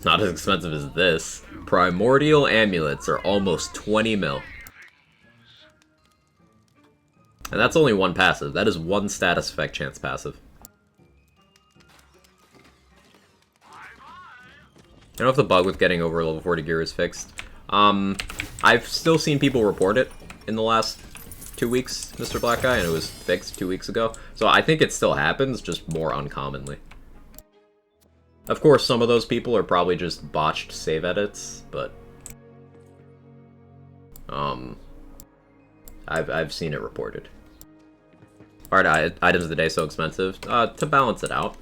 Not as expensive as this. Primordial amulets are almost 20 mil. And that's only one passive. That is one status effect chance passive. I don't know if the bug with getting over level 40 gear is fixed. I've still seen people report it in the last 2 weeks, Mr. Black Guy, and it was fixed 2 weeks ago. So I think it still happens, just more uncommonly. Of course, some of those people are probably just botched save edits, but I've seen it reported. Alright, items of the day so expensive. To balance it out.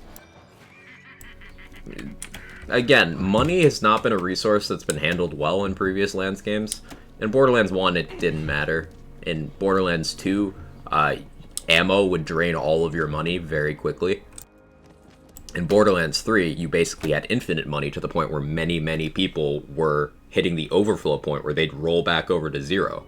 Again, money has not been a resource that's been handled well in previous Lands games. In Borderlands 1, it didn't matter. In Borderlands 2, ammo would drain all of your money very quickly. In Borderlands 3, you basically had infinite money to the point where many, many people were hitting the overflow point where they'd roll back over to 0.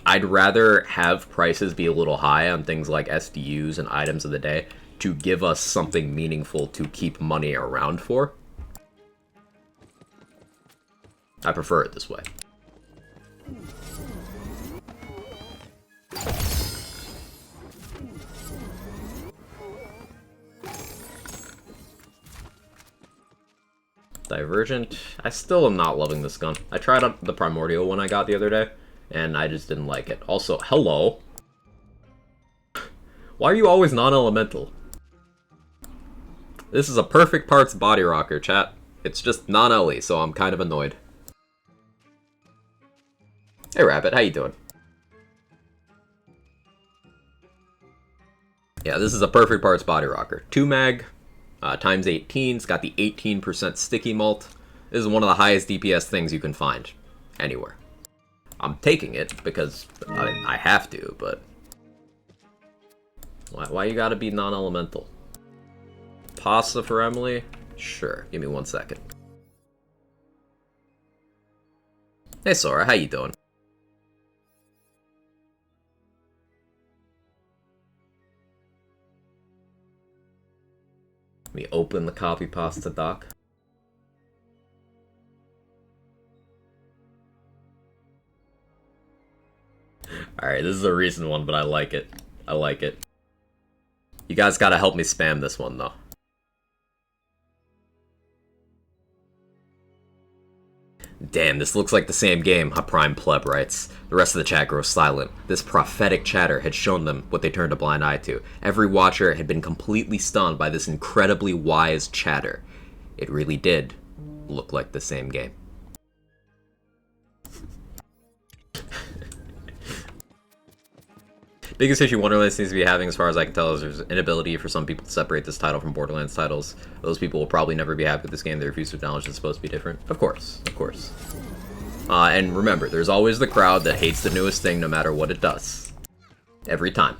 I'd rather have prices be a little high on things like SDUs and items of the day to give us something meaningful to keep money around for. I prefer it this way. Divergent. I still am not loving this gun. I tried out the Primordial one I got the other day, and I just didn't like it. Also, hello? Why are you always non-elemental? This is a perfect parts body rocker, chat. It's just non-LE, so I'm kind of annoyed. Hey Rabbit, how you doing? Yeah, this is a perfect parts body rocker. 2 mag, times 18, it's got the 18% sticky mult. This is one of the highest DPS things you can find anywhere. I'm taking it because I have to, but why you gotta be non-elemental? Pasta for Emily? Sure, give me 1 second. Hey Sora, how you doing? Let me open the copy pasta doc. Alright, this is a recent one, but I like it. I like it. You guys gotta help me spam this one, though. Damn, this looks like the same game, a Prime Pleb writes. The rest of the chat grows silent. This prophetic chatter had shown them what they turned a blind eye to. Every watcher had been completely stunned by this incredibly wise chatter. It really did look like the same game. Biggest issue Wonderlands seems to be having, as far as I can tell, is there's an inability for some people to separate this title from Borderlands titles. Those people will probably never be happy with this game. They refuse to acknowledge it's supposed to be different. Of course, of course. And remember, there's always the crowd that hates the newest thing no matter what it does. Every time.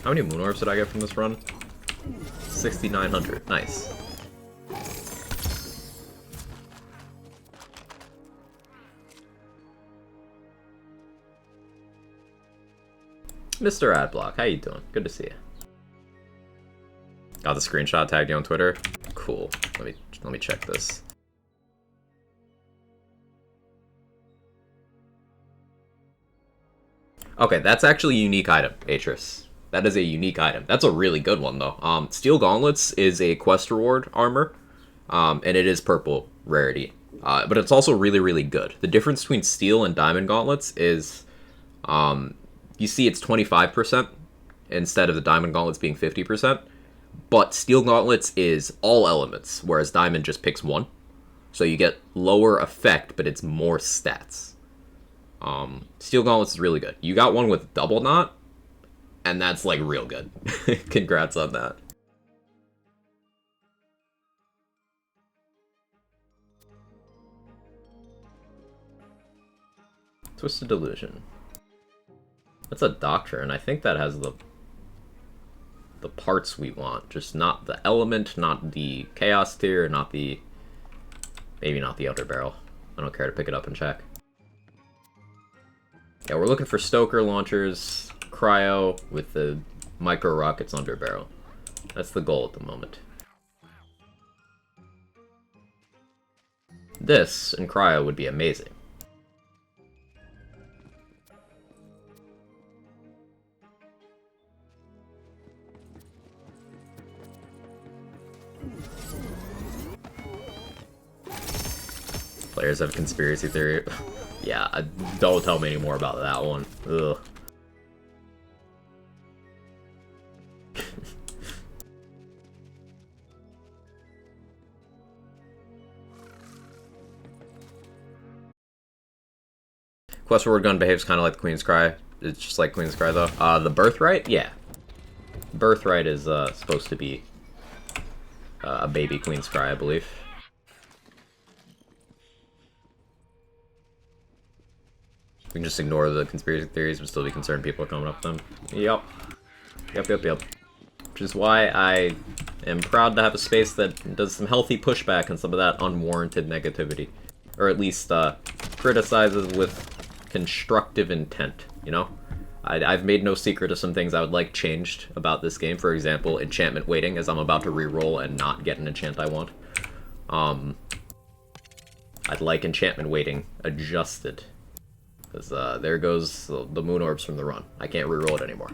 How many moon orbs did I get from this run? 6,900. Nice. Mr. Adblock, how you doing? Good to see you. Got the screenshot, tagged you on Twitter. Cool. Let me check this. Okay, that's actually a unique item, Atris. That is a unique item. That's a really good one, though. Steel Gauntlets is a quest reward armor, and it is purple rarity. But it's also really, really good. The difference between Steel and Diamond Gauntlets is, you see it's 25% instead of the Diamond Gauntlets being 50%. But Steel Gauntlets is all elements, whereas Diamond just picks one. So you get lower effect, but it's more stats. Steel Gauntlets is really good. You got one with Double Knot, and that's, like, real good. Congrats on that. Twisted Delusion. That's a Doctrine. I think that has the parts we want. Just not the element, not the Chaos tier, not the... Maybe not the Elder Barrel. I don't care to pick it up and check. Yeah, we're looking for Stoker launchers, Cryo, with the micro rockets under barrel. That's the goal at the moment. This and Cryo would be amazing. Players have a conspiracy theory. Yeah, don't tell me any more about that one. Ugh. Quest Reward Gun behaves kind of like the Queen's Cry. It's just like Queen's Cry, though. The Birthright? Yeah. Birthright is supposed to be a baby Queen's Cry, I believe. We can just ignore the conspiracy theories, but still be concerned people are coming up with them. Yep. Yep. Which is why I am proud to have a space that does some healthy pushback on some of that unwarranted negativity. Or at least, criticizes with constructive intent, you know? I've made no secret of some things I would like changed about this game. For example, enchantment waiting, as I'm about to reroll and not get an enchant I want. I'd like enchantment waiting adjusted. Because there goes the moon orbs from the run. I can't reroll it anymore.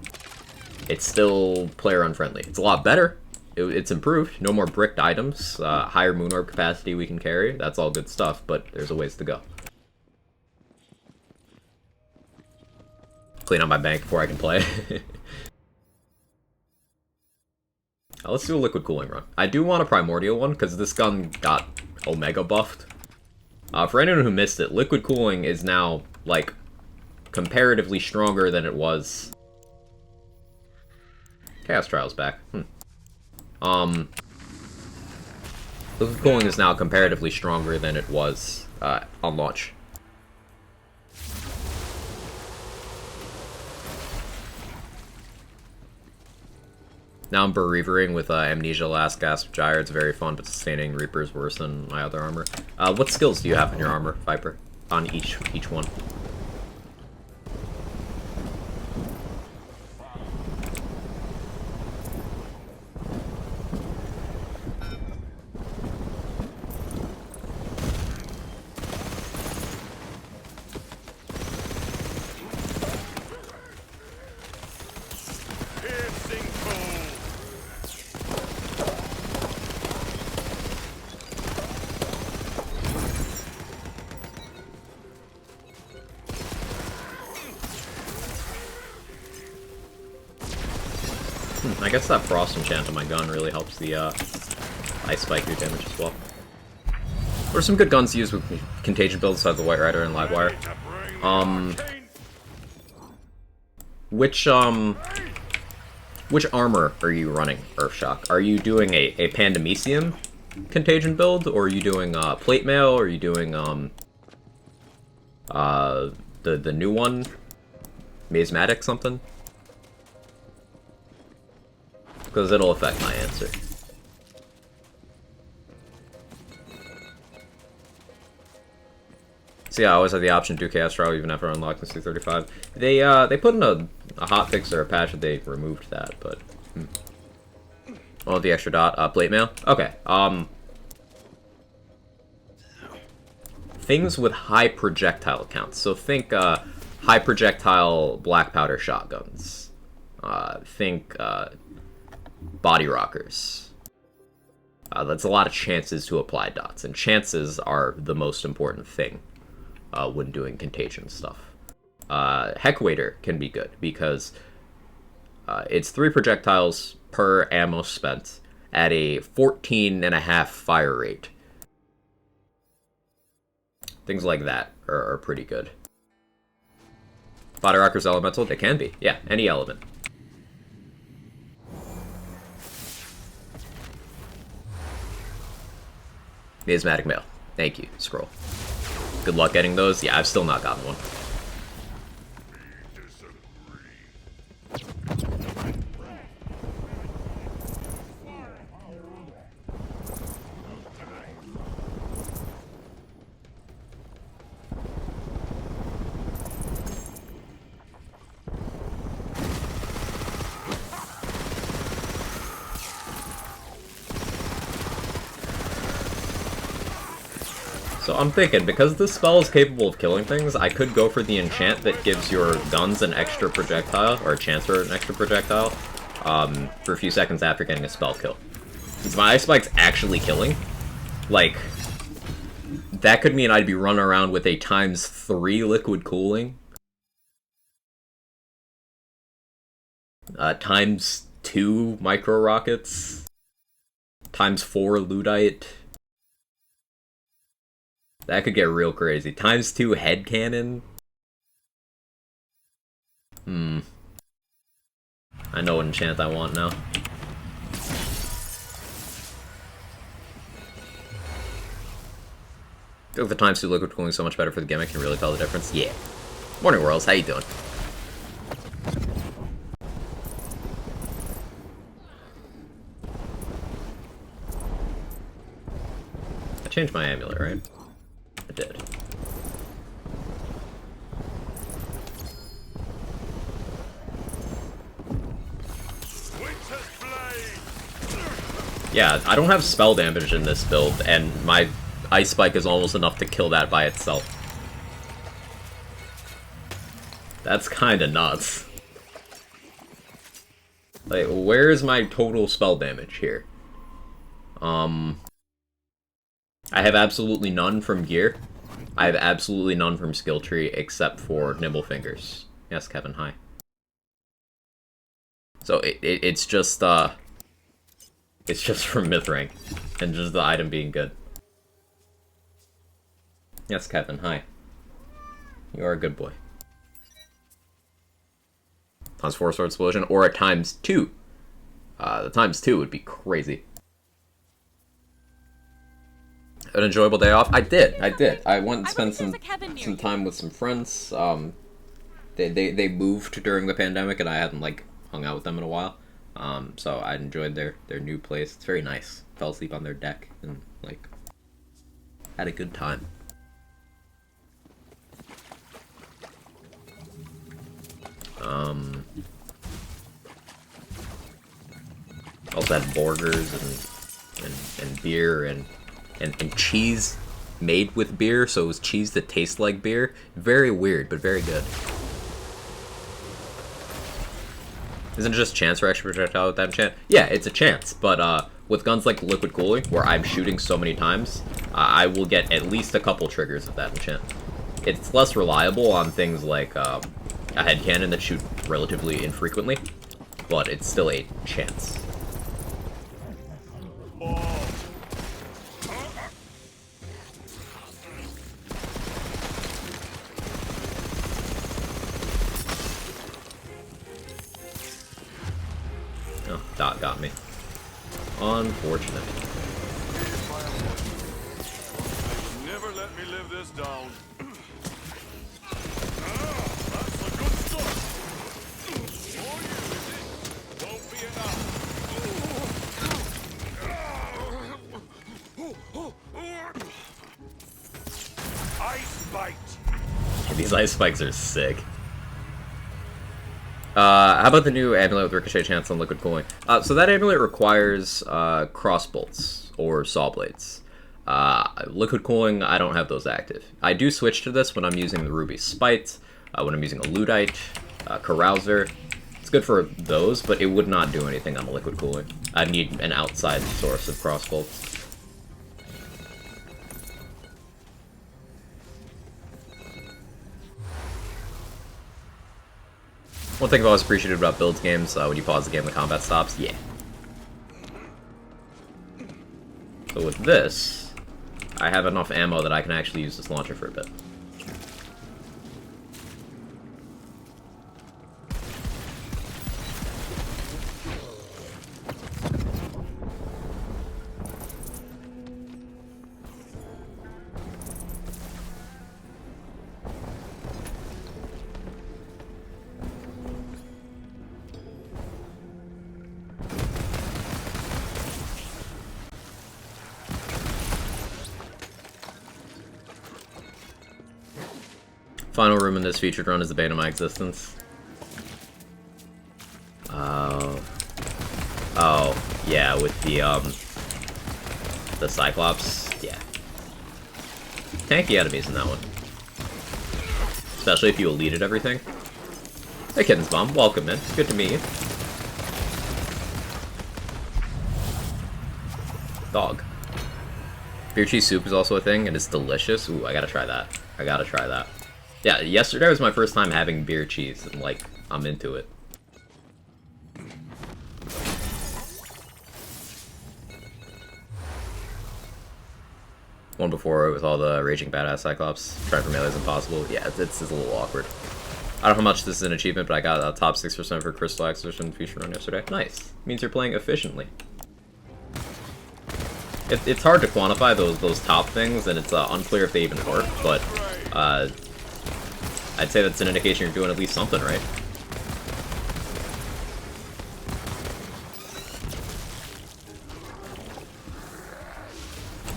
It's still player unfriendly. It's a lot better. It's improved. No more bricked items. Higher moon orb capacity we can carry. That's all good stuff, but there's a ways to go. Clean out my bank before I can play. Let's do a liquid cooling run. I do want a primordial one, because this gun got Omega buffed. For anyone who missed it, liquid cooling is now, like, comparatively stronger than it was. Chaos Trial's back. Liquid cooling is now comparatively stronger than it was on launch. Now I'm Bereavering with Amnesia, Last Gasp, Gyre. It's very fun, but sustaining Reaper's worse than my other armor. What skills do you have in your armor, Viper? On each one. I guess that Frost enchant on my gun really helps the Ice Spike do damage as well. There's some good guns to use with Contagion builds besides the White Rider and Livewire. Which armor are you running, Earthshock? Are you doing a Pandemicium Contagion build, or are you doing Plate Mail, or are you doing the new one? Maze-matic something? Because it'll affect my answer. So yeah, I always have the option to do Chaos Trial even after unlocking C35. They put in a hotfix or a patch that they removed that, but well, the extra dot, plate mail. Okay. Things with high projectile counts. So think high projectile black powder shotguns. Think body rockers. That's a lot of chances to apply dots, and chances are the most important thing when doing contagion stuff. Heckwaiter can be good because it's 3 projectiles per ammo spent at a 14.5 fire rate. Things like that are pretty good. Body rockers elemental? They can be. Yeah, any element. Maze-matic mail. Thank you, Scroll. Good luck getting those. Yeah, I've still not gotten one. So I'm thinking, because this spell is capable of killing things, I could go for the enchant that gives your guns an extra projectile, or a chance for an extra projectile, for a few seconds after getting a spell kill. Since my Ice Spike's actually killing, like, that could mean I'd be running around with a ×3 liquid cooling, ×2 micro rockets, ×4 Ludite. That could get real crazy. ×2 head cannon. I know what enchant I want now. I feel like the ×2 liquid cooling is so much better for the gimmick. Can really tell the difference. Yeah. Morning, Worlds. How you doing? I changed my amulet, right? I did. Yeah, I don't have spell damage in this build, and my Ice Spike is almost enough to kill that by itself. That's kinda nuts. Like, where's my total spell damage here? I have absolutely none from gear. I have absolutely none from skill tree except for Nimble Fingers. Yes, Kevin, hi. So it's just from myth rank and just the item being good. Yes, Kevin, hi. You are a good boy. ×4 Sword Explosion or a ×2. The ×2 would be crazy. An enjoyable day off? I did. I went and spent some time with some friends. They moved during the pandemic, and I hadn't like hung out with them in a while. So I enjoyed their new place. It's very nice. Fell asleep on their deck and like had a good time. Also had burgers and beer and cheese made with beer, so it was cheese that tastes like beer. Very weird, but very good. Isn't it just chance for extra projectile with that enchant? Yeah, it's a chance, but with guns like Liquid Cooling, where I'm shooting so many times, I will get at least a couple triggers of that enchant. It's less reliable on things like a head cannon that shoot relatively infrequently, but it's still a chance. Oh, Dot got me. Unfortunate. Never let me live this down. That's a good start. For you, is it? Won't be enough. Ice Bite. These Ice Spikes are sick. How about the new amulet with ricochet chance on liquid cooling? So that amulet requires crossbolts or saw blades. Liquid cooling, I don't have those active. I do switch to this when I'm using the Ruby Spite, when I'm using a Ludite, Carouser. It's good for those, but it would not do anything on the liquid cooling. I'd need an outside source of crossbolts. One thing I've always appreciated about builds games, when you pause the game, the combat stops. Yeah. So with this, I have enough ammo that I can actually use this launcher for a bit. Final room in this featured run is the bane of my existence. Oh, yeah, with the Cyclops, yeah. tanky enemies in that one. Especially if you eluded everything. Hey, Kitten's Bomb. Welcome, man. It's good to meet you. Dog. Beer cheese soup is also a thing, and it's delicious. Ooh, I gotta try that. I gotta try that. Yeah, yesterday was my first time having beer cheese, and, like, I'm into it. One before with all the Raging Badass Cyclops. Trying for melee is impossible. Yeah, it's a little awkward. I don't know how much this is an achievement, but I got a top 6% for Crystal Acquisition feature run yesterday. Nice. Means you're playing efficiently. It's hard to quantify those top things, and it's unclear if they even work, but I'd say that's an indication you're doing at least something right.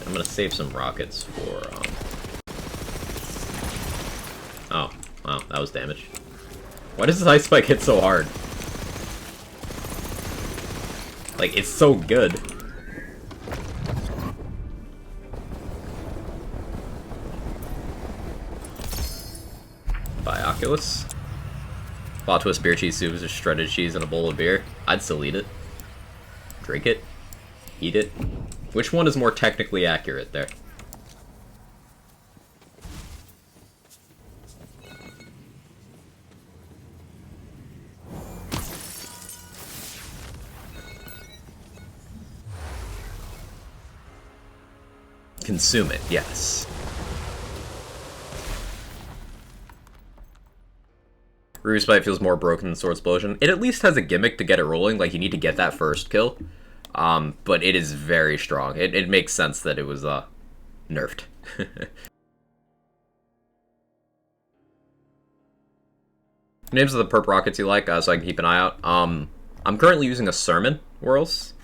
I'm gonna save some rockets for, Oh, wow, that was damage. Why does this Ice Spike hit so hard? Like, it's so good. Bioculus. Plot twist beer cheese soup is just shredded cheese and a bowl of beer. I'd still eat it. Drink it. Eat it. Which one is more technically accurate there? Consume it, yes. Ruby's Bite feels more broken than Sword Explosion. It at least has a gimmick to get it rolling, like you need to get that first kill. But it is very strong. It makes sense that it was, nerfed. Names of the perp rockets you like, so I can keep an eye out. I'm currently using a Sermon Whirls.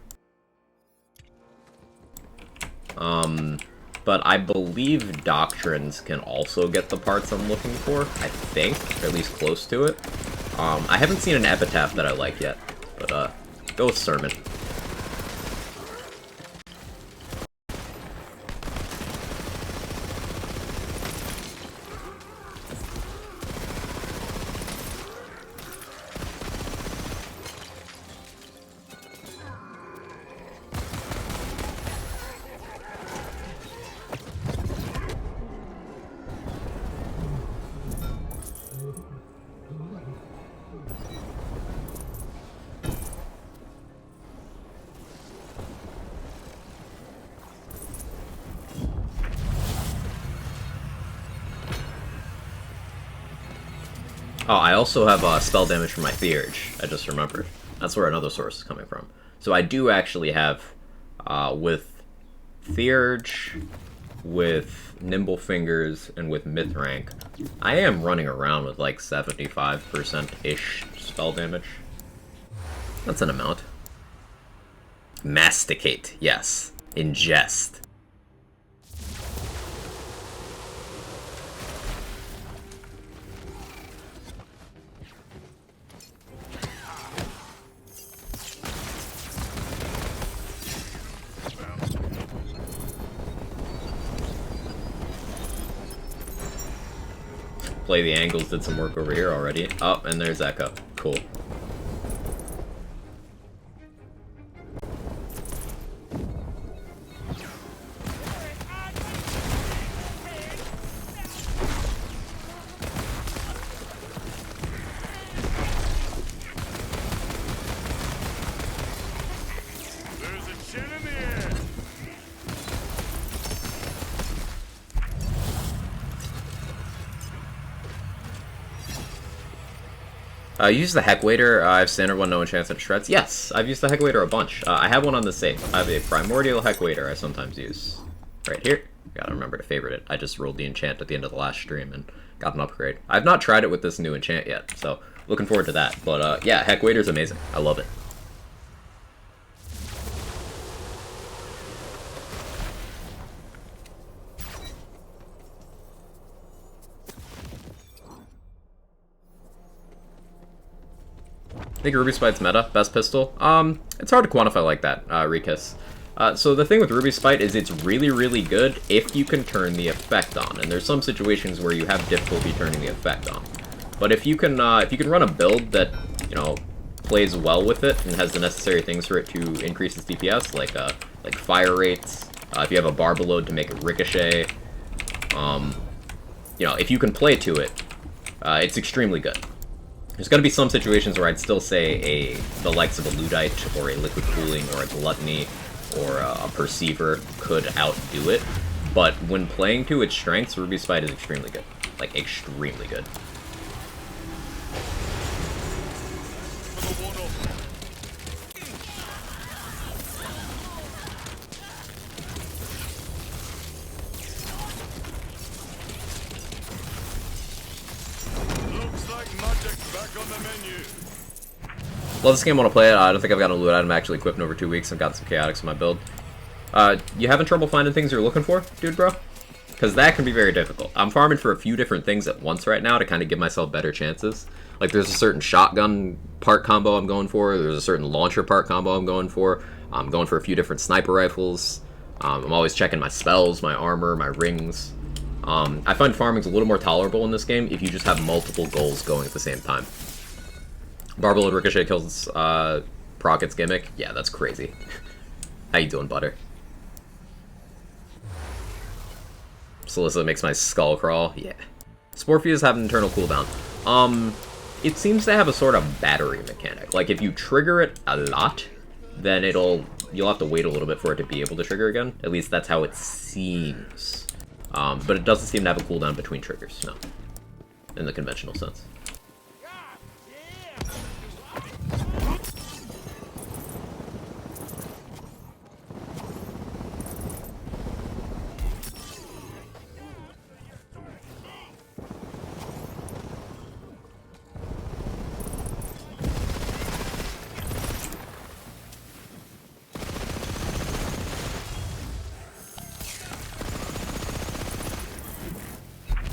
But I believe Doctrines can also get the parts I'm looking for, I think, or at least close to it. I haven't seen an Epitaph that I like yet, but, go with Sermon. Oh, I also have spell damage from my Theurge, I just remembered. That's where another source is coming from. So I do actually have, with Theurge, with Nimble Fingers, and with Myth Rank, I am running around with like 75%-ish spell damage. That's an amount. Masticate, yes. Ingest. Play the angles did some work over here already. Oh, and there's Echo. Cool. There's a chin in the air. Use the Heck Waiter. I have standard one, no enchants and shreds. Yes, I've used the Heck Waiter a bunch. I have one on the safe. I have a Primordial Heck Waiter I sometimes use. Right here. Gotta remember to favorite it. I just rolled the enchant at the end of the last stream and got an upgrade. I've not tried it with this new enchant yet, so looking forward to that. But yeah, Heck Waiter's amazing. I love it. I think Ruby Spite's meta, best pistol. It's hard to quantify like that, Rekiss. So the thing with Ruby Spite is it's really, really good if you can turn the effect on, and there's some situations where you have difficulty turning the effect on. But if you can run a build that, you know, plays well with it and has the necessary things for it to increase its DPS, like fire rates, if you have a barba load to make it ricochet, you know, if you can play to it, it's extremely good. There's going to be some situations where I'd still say the likes of a Ludite or a Liquid Cooling or a Gluttony or a Perceiver could outdo it, but when playing to its strengths, Ruby Spite is extremely good. Like, extremely good. Looks like magic's back on the menu. Love this game, want to play it. I don't think I've gotten a loot item actually equipped in over 2 weeks. I've got some chaotics in my build. You having trouble finding things you're looking for, dude, bro? Because that can be very difficult. I'm farming for a few different things at once right now to kind of give myself better chances. Like, there's a certain shotgun part combo I'm going for. There's a certain launcher part combo I'm going for. I'm going for a few different sniper rifles. I'm always checking my spells, my armor, my rings. I find farming's a little more tolerable in this game if you just have multiple goals going at the same time. Barba Load Ricochet kills Procket's gimmick. Yeah, that's crazy. How you doing, Butter? Solissa makes my skull crawl. Yeah. Spore Fuse have an internal cooldown. It seems to have a sort of battery mechanic. Like, if you trigger it a lot, then you'll have to wait a little bit for it to be able to trigger again. At least that's how it seems. But it doesn't seem to have a cooldown between triggers, no. In the conventional sense.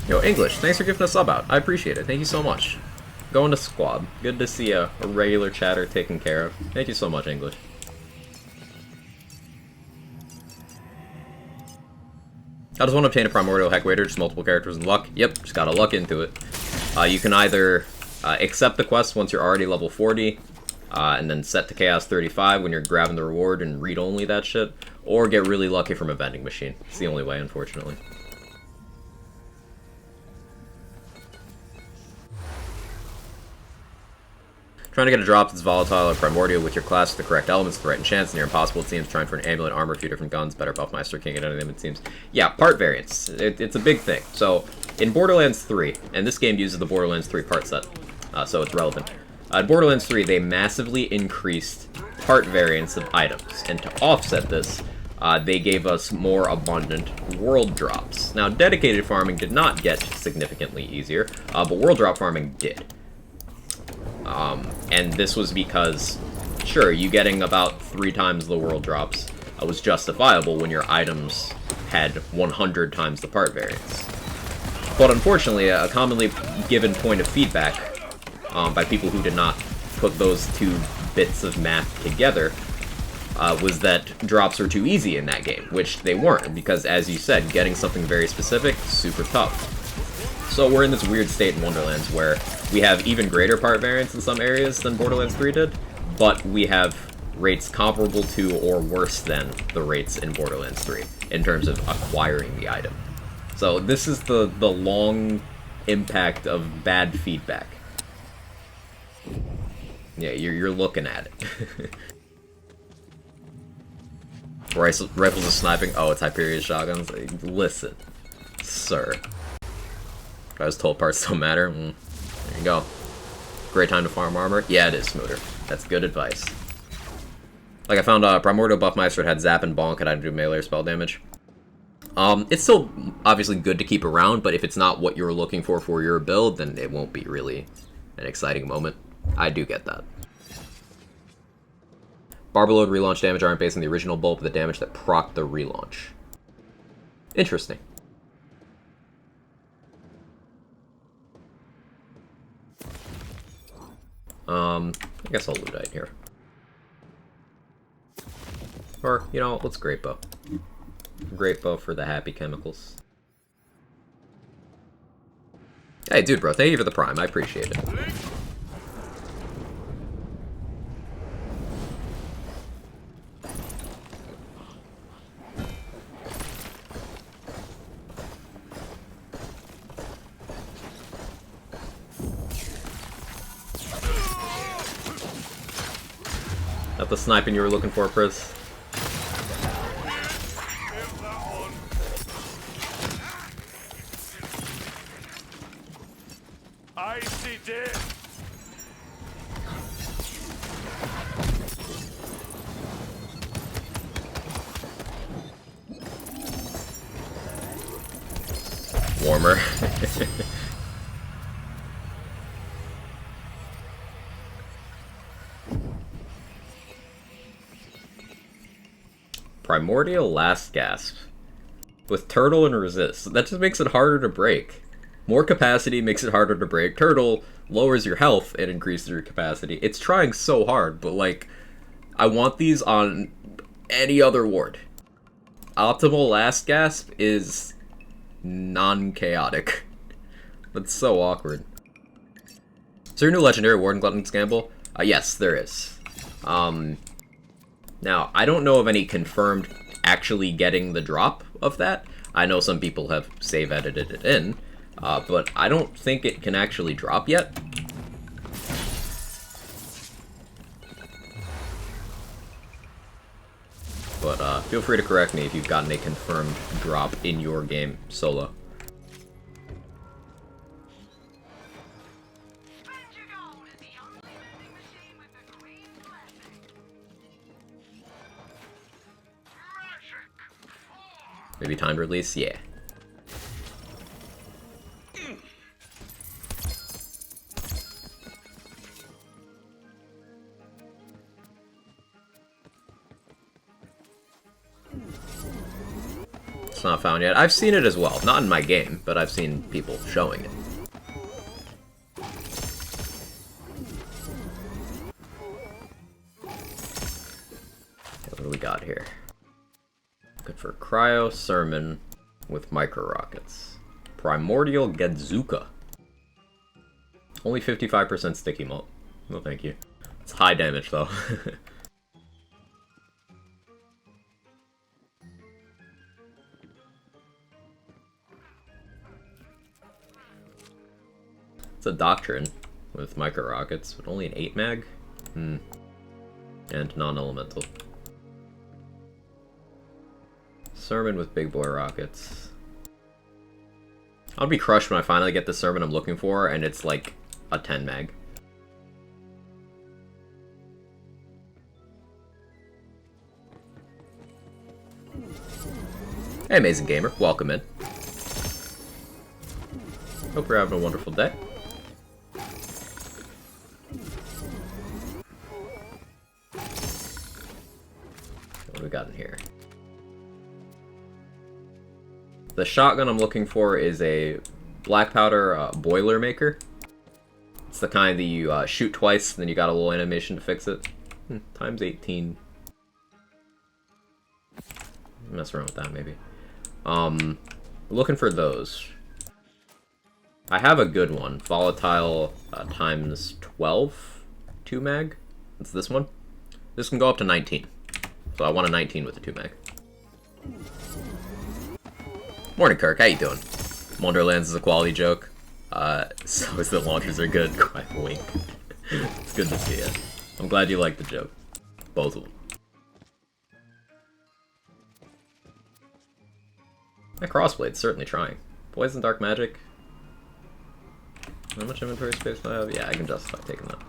Yo, English, thanks for giving a sub out. I appreciate it. Thank you so much. Going to squad. Good to see a regular chatter taken care of. Thank you so much, English. I just want to obtain a Primordial Heckwaiter, just multiple characters and luck. Yep, just gotta luck into it. You can either accept the quest once you're already level 40, and then set to Chaos 35 when you're grabbing the reward and read only that shit, or get really lucky from a vending machine. It's the only way, unfortunately. Trying to get a drop that's volatile or primordial with your class with the correct elements, the right enchants, near impossible it seems. Trying for an amulet, armor, a few different guns, better Buffmeister, can't get any of them it seems. Yeah, part variants. It's a big thing. So, in Borderlands 3, and this game uses the Borderlands 3 part set, so it's relevant. In Borderlands 3, they massively increased part variants of items, and to offset this, they gave us more abundant world drops. Now, dedicated farming did not get significantly easier, but world drop farming did. And this was because, sure, you getting about 3 times the world drops was justifiable when your items had 100 times the part variance. But unfortunately, a commonly given point of feedback by people who did not put those 2 bits of math together was that drops were too easy in that game, which they weren't, because as you said, getting something very specific, super tough. So we're in this weird state in Wonderlands where we have even greater part variance in some areas than Borderlands 3 did, but we have rates comparable to or worse than the rates in Borderlands 3 in terms of acquiring the item. So this is the long impact of bad feedback. Yeah, you're looking at it. Rifles of sniping. Oh, it's Hyperion shotguns. Listen, sir. I was told parts don't matter. There you go. Great time to farm armor. Yeah, it is, Smooter. That's good advice. Like, I found Primordial Buffmeister had Zap and Bonk and I do melee spell damage. It's still obviously good to keep around, but if it's not what you're looking for your build, then it won't be really an exciting moment. I do get that. Barba Load relaunch damage aren't based on the original bulb, but the damage that procced the relaunch. Interesting. I guess I'll Ludite here. Or, you know, let's Great Bow. Great Bow for the happy chemicals. Hey, dude, bro, thank you for the Prime. I appreciate it. Not the sniping you were looking for, Pris. I see death. Warmer. Primordial Last Gasp. With Turtle and Resist. That just makes it harder to break. More capacity makes it harder to break. Turtle lowers your health and increases your capacity. It's trying so hard, but like, I want these on any other ward. Optimal Last Gasp is non-chaotic. That's so awkward. Is there a new legendary ward in Glutton's Gamble? Yes, there is. Now, I don't know of any confirmed actually getting the drop of that. I know some people have save edited it in, but I don't think it can actually drop yet. But feel free to correct me if you've gotten a confirmed drop in your game solo. Maybe timed release? Yeah. It's not found yet. I've seen it as well. Not in my game, but I've seen people showing it. What do we got here? Good for Cryo Sermon with Micro Rockets. Primordial Gadzuka. Only 55% sticky mult. No thank you. It's high damage though. It's a Doctrine with Micro Rockets, but only an 8 mag? And non-elemental. Sermon with Big Boy Rockets. I'll be crushed when I finally get the Sermon I'm looking for, and it's like a 10 mag. Hey, Amazing Gamer, welcome in. Hope you're having a wonderful day. What do we got in here? The shotgun I'm looking for is a Black Powder Boilermaker. It's the kind that you shoot twice, then you got a little animation to fix it. Times 18. Mess around with that, maybe. Looking for those. I have a good one. Volatile times 12. 2 mag. It's this one. This can go up to 19. So I want a 19 with a 2 mag. Morning, Kirk. How you doing? Wonderlands is a quality joke. So is that launchers are good. Quite wink. It's good to see it. I'm glad you like the joke. Both of them. My Crossblade's certainly trying. Poison Dark Magic. How much inventory space do I have? Yeah, I can justify taking that.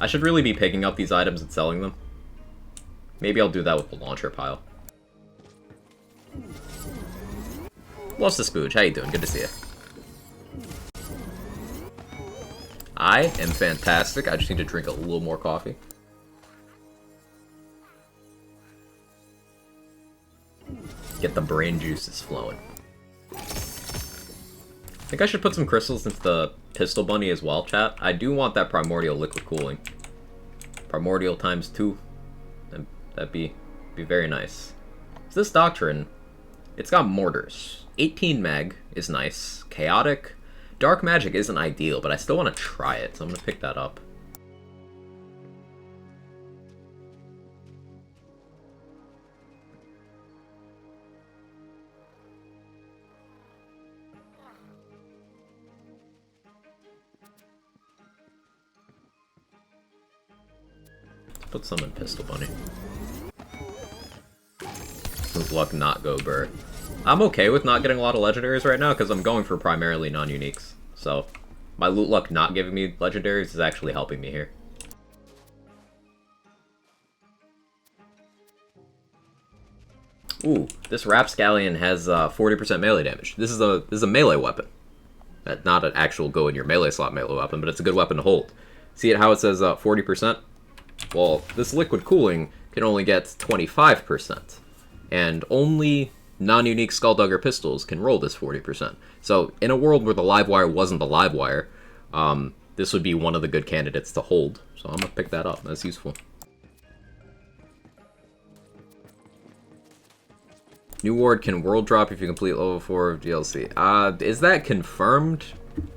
I should really be picking up these items and selling them. Maybe I'll do that with the launcher pile. Lost the Spooge, how you doing? Good to see you. I am fantastic. I just need to drink a little more coffee. Get the brain juices flowing. I think I should put some crystals into the Pistol Bunny as well, chat. I do want that Primordial Liquid Cooling. Primordial times 2. That'd be very nice. So this Doctrine, it's got mortars. 18 mag is nice. Chaotic. Dark magic isn't ideal, but I still want to try it, so I'm gonna pick that up. Put some in Pistol Bunny. With luck, not go Burr. I'm okay with not getting a lot of legendaries right now because I'm going for primarily non-uniques. So my loot luck not giving me legendaries is actually helping me here. Ooh, this Rapscallion has 40% melee damage. This is a melee weapon. Not an actual go in your melee slot melee weapon, but it's a good weapon to hold. See how it says 40%? Well, this liquid cooling can only get 25%, and only non-unique Skulldugger pistols can roll this 40%. So, in a world where the Livewire wasn't the Livewire, this would be one of the good candidates to hold. So I'm gonna pick that up. That's useful. New ward can world drop if you complete level 4 of DLC. Is that confirmed?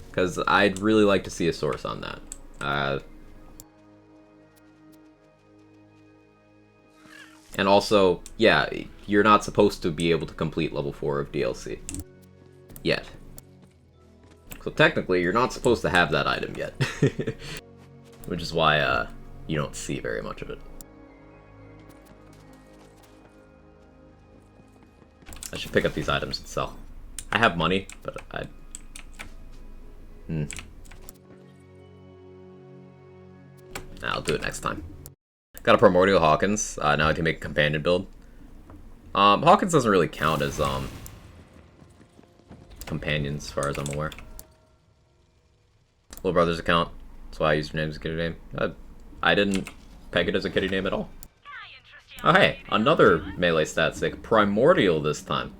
Because I'd really like to see a source on that. And also, yeah, you're not supposed to be able to complete level 4 of DLC. Yet. So technically, you're not supposed to have that item yet. Which is why, you don't see very much of it. I should pick up these items and sell. I have money, but I'll do it next time. Got a Primordial Hawkins. Now I can make a companion build. Hawkins doesn't really count as companions, as far as I'm aware. Little brother's account. That's why I used your name as a kitty name. I didn't peg it as a kitty name at all. Oh hey, another melee stat stick. Primordial this time.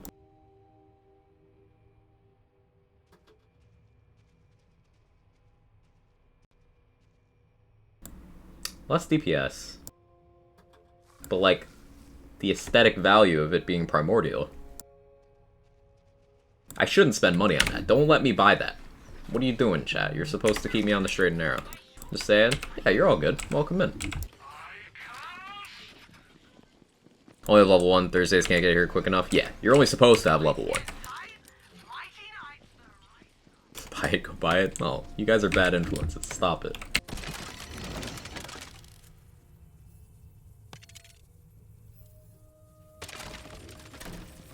Less DPS. But like, the aesthetic value of it being primordial. I shouldn't spend money on that. Don't let me buy that. What are you doing, chat? You're supposed to keep me on the straight and narrow. Just saying. Yeah, you're all good. Welcome in. Only have level 1. Thursdays can't get here quick enough. Yeah, you're only supposed to have level 1. Buy it, go buy it. No, you guys are bad influences. Stop it.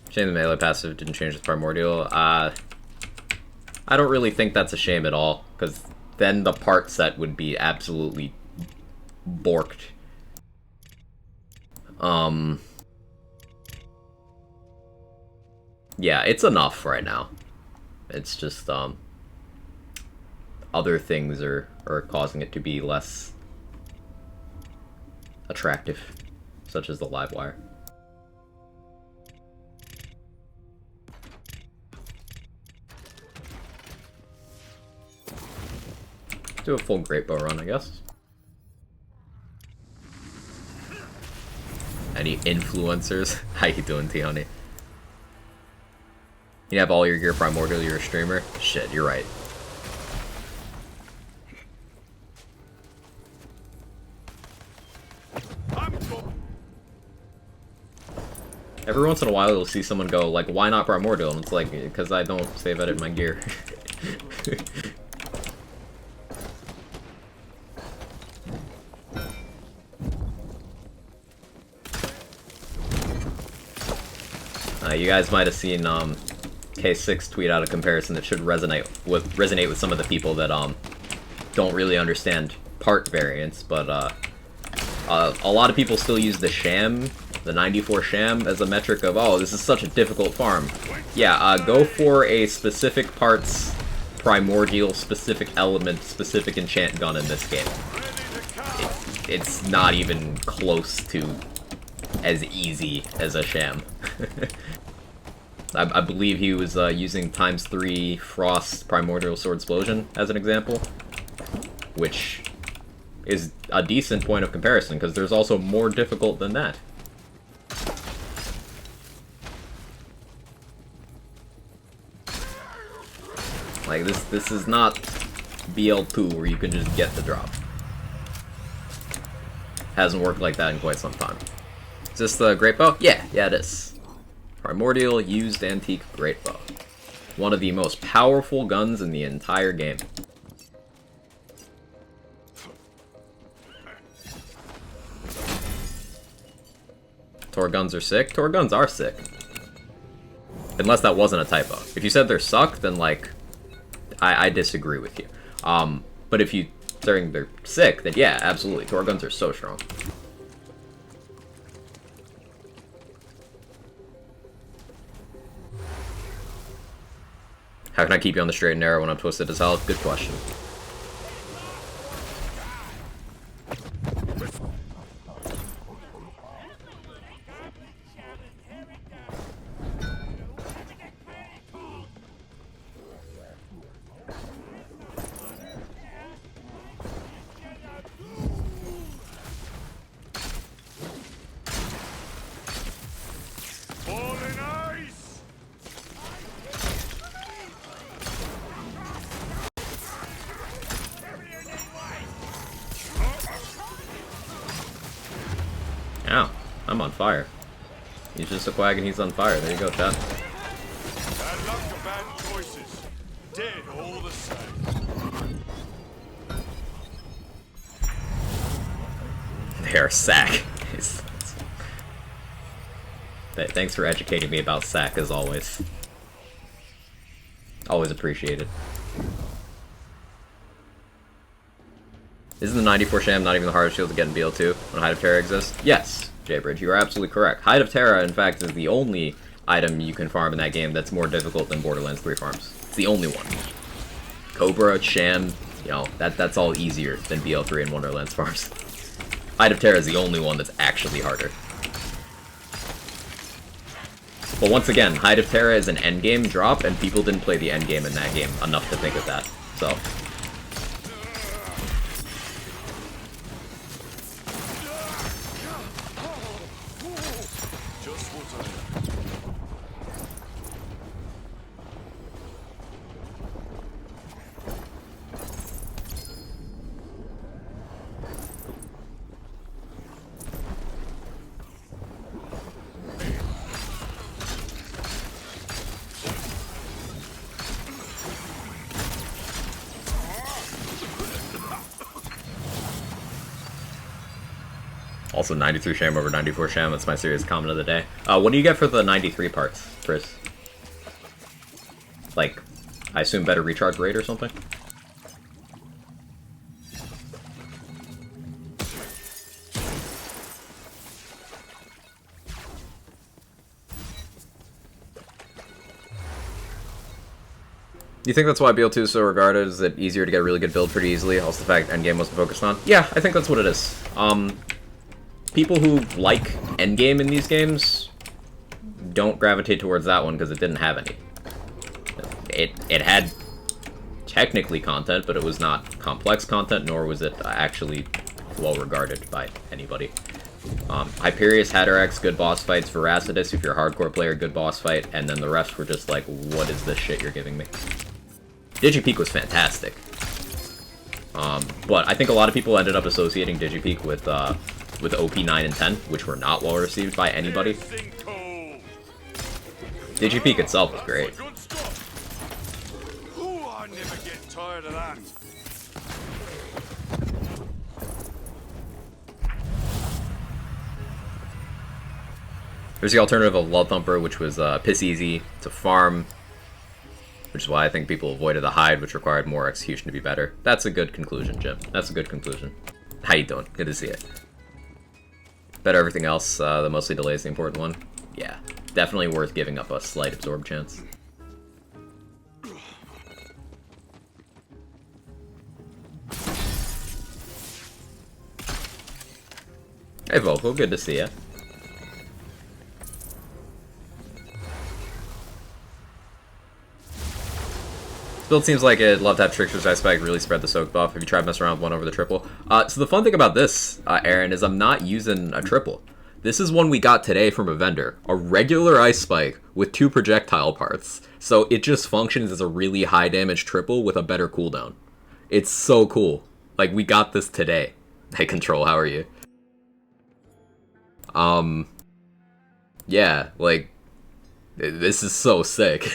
Shame the melee passive didn't change with Primordial. I don't really think that's a shame at all, because then the part set would be absolutely borked. Yeah, it's enough right now. It's just, other things are causing it to be less attractive, such as the Livewire. Do a full Great Bow run, I guess. Any influencers? How you doing, Tioni? You have all your gear Primordial, you're a streamer? Shit, you're right. Every once in a while you'll see someone go, like, why not Primordial? And it's like, because I don't save edit my gear. You guys might have seen K6 tweet out a comparison that should resonate with some of the people that don't really understand part variants, but a lot of people still use the sham, the 94 sham, as a metric of, oh, this is such a difficult farm. Yeah, go for a specific parts, primordial, specific element, specific enchant gun in this game. It's not even close to as easy as a sham. I believe he was using ×3 Frost Primordial Sword Explosion as an example, which is a decent point of comparison, because there's also more difficult than that. Like, this is not BL2 where you can just get the drop. Hasn't worked like that in quite some time. Is this the Great Bow? Yeah, it is. Primordial Used Antique Great Bow. One of the most powerful guns in the entire game. Tor guns are sick? Tor guns are sick. Unless that wasn't a typo. If you said they're suck, then, like, I disagree with you. But if you saying they're sick, then yeah, absolutely. Tor guns are so strong. How can I keep you on the straight and narrow when I'm twisted as hell? Good question. Falling ice! Ow, I'm on fire. He's just a quag and he's on fire. There you go, chat. Bad luck and bad choices. Dead all the same. There, sack. Thanks for educating me about sack, as always. Always appreciated. Isn't the 94 Sham not even the hardest shield to get in BL2 when Hide of Terra exists? Yes, Jaybridge, you are absolutely correct. Hide of Terra, in fact, is the only item you can farm in that game that's more difficult than Borderlands 3 farms. It's the only one. Cobra, Sham, you know, that's all easier than BL3 and Wonderlands farms. Hide of Terra is the only one that's actually harder. But once again, Hide of Terra is an endgame drop, and people didn't play the endgame in that game enough to think of that, so... Just what I need. Also, 93 Sham over 94 Sham, that's my serious comment of the day. What do you get for the 93 parts, Chris? Like, I assume better recharge rate or something? You think that's why BL2 is so regarded? Is it easier to get a really good build pretty easily? Also the fact endgame wasn't focused on? Yeah, I think that's what it is. People who like endgame in these games don't gravitate towards that one because it didn't have any. It had technically content, but it was not complex content, nor was it actually well regarded by anybody. Hyperius, Hatterax, good boss fights. Veracitus, if you're a hardcore player, good boss fight. And then the rest were just like, what is this shit you're giving me? DigiPeak was fantastic. But I think a lot of people ended up associating DigiPeak with OP 9 and 10, which were not well received by anybody. DigiPeak itself was great. Good stuff. Ooh, I never get tired of that. There's the alternative of Blood Thumper, which was piss easy to farm, which is why I think people avoided the Hide, which required more execution to be better. That's a good conclusion, Jim. That's a good conclusion. How you doing? Good to see you. Better everything else, the mostly delay is the important one. Yeah, definitely worth giving up a slight absorb chance. Hey Vocal, good to see ya. Build seems like it'd love to have Trickster's Ice Spike really spread the soak buff. Have you tried messing around with one over the triple? So the fun thing about this, Aaron, is I'm not using a triple. This is one we got today from a vendor. A regular Ice Spike with 2 projectile parts. So it just functions as a really high damage triple with a better cooldown. It's so cool. Like, we got this today. Hey, Control, how are you? Yeah, like, this is so sick.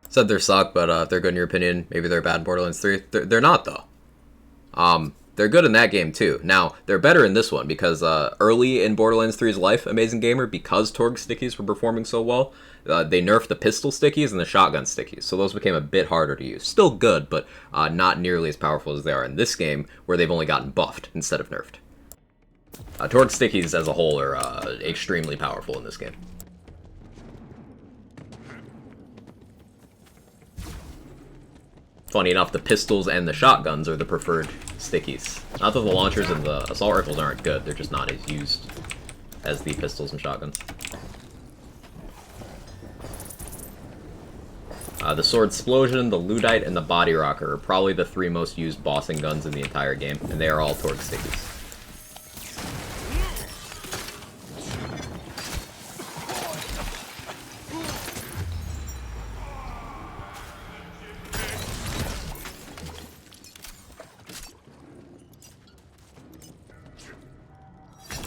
Said they suck, but if they're good in your opinion, maybe they're bad in Borderlands 3. They're not, though. They're good in that game, too. Now, they're better in this one, because early in Borderlands 3's life, Amazing Gamer, because Torgue stickies were performing so well, they nerfed the pistol stickies and the shotgun stickies, so those became a bit harder to use. Still good, but not nearly as powerful as they are in this game, where they've only gotten buffed instead of nerfed. Torgue stickies as a whole are extremely powerful in this game. Funny enough, the pistols and the shotguns are the preferred stickies. Not that the launchers and the assault rifles aren't good, they're just not as used as the pistols and shotguns. The Sword Explosion, the Ludite, and the Body Rocker are probably the 3 most used bossing guns in the entire game, and they are all Torgue stickies.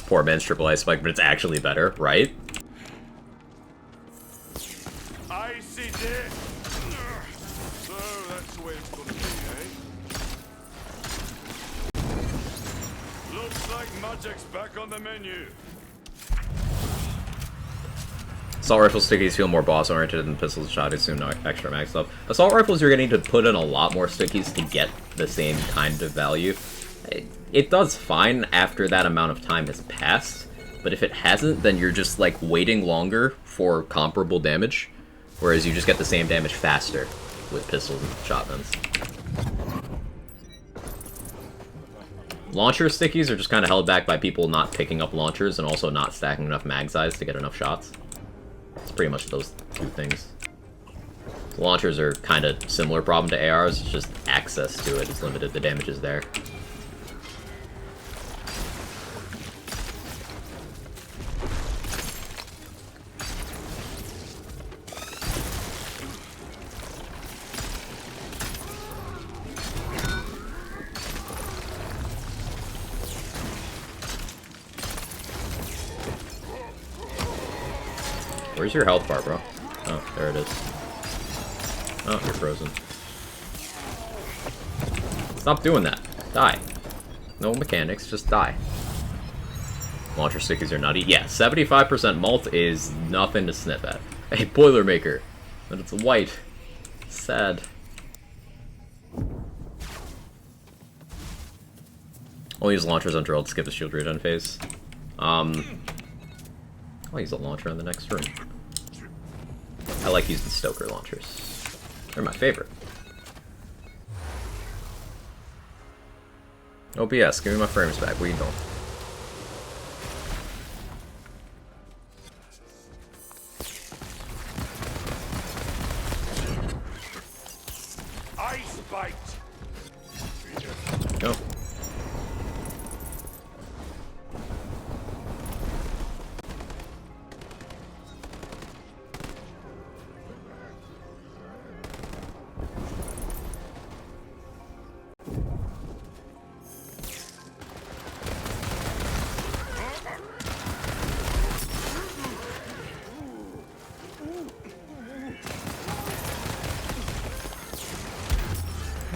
Poor man's triple ice spike, but it's actually better, right? I see death. So that's the way it's gonna be, eh? Looks like magic's back on the menu. Assault rifle stickies feel more boss oriented than pistols and shotguns, soon no extra mag stuff. Assault rifles, you're getting to put in a lot more stickies to get the same kind of value. It does fine after that amount of time has passed, but if it hasn't, then you're just like waiting longer for comparable damage, whereas you just get the same damage faster with pistols and shotguns. Launcher stickies are just kind of held back by people not picking up launchers and also not stacking enough mag size to get enough shots. It's pretty much those 2 things. The launchers are kind of similar problem to ARs, it's just access to it is limited, the damage is there. Where's your health bar, bro? Oh, there it is. Oh, you're frozen. Stop doing that. Die. No mechanics, just die. Launcher stickies are nutty. Yeah, 75% malt is nothing to sniff at. Hey, Boilermaker. But it's white. Sad. I'll use launchers on drill to skip the shield regen phase. I'll use a launcher in the next room. I like using Stoker launchers. They're my favorite. OBS, give me my frames back. What are you doing? Ice bite. Go.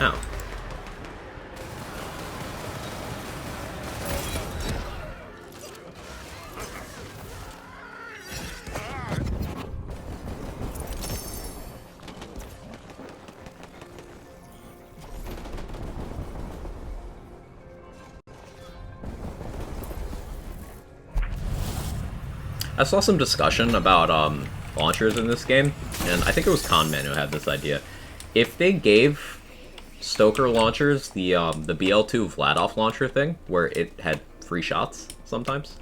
Ow. I saw some discussion about launchers in this game, and I think it was Conman who had this idea. If they gave Stoker launchers the BL2 Vladoff launcher thing, where it had free shots sometimes,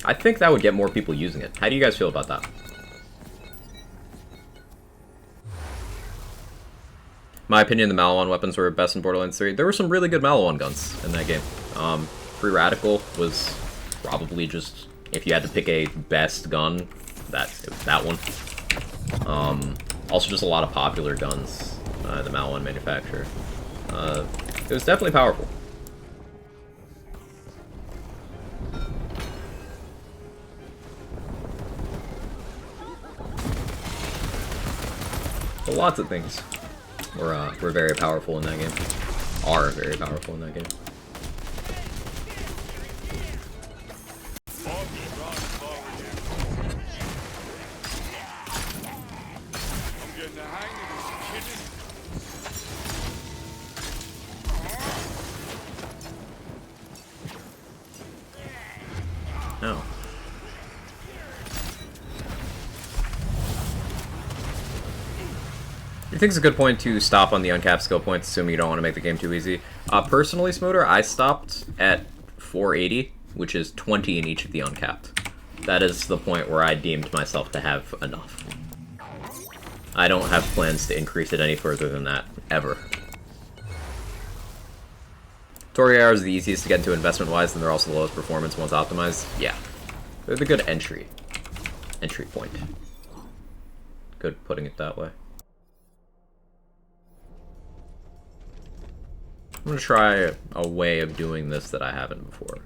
I think that would get more people using it. How do you guys feel about that? My opinion, the Maliwan weapons were best in Borderlands 3. There were some really good Maliwan guns in that game. Free Radical was probably just, if you had to pick a best gun, it was that one. Also just a lot of popular guns, the Maliwan manufacturer. It was definitely powerful. But lots of things were very powerful in that game. Are very powerful in that game. No. I think it's a good point to stop on the uncapped skill points, assuming you don't want to make the game too easy. Personally, Smooter, I stopped at 480, which is 20 in each of the uncapped. That is the point where I deemed myself to have enough. I don't have plans to increase it any further than that, ever. Torii is the easiest to get into investment-wise, and they're also the lowest performance once optimized. Yeah. They're the good entry point. Good putting it that way. I'm gonna try a way of doing this that I haven't before.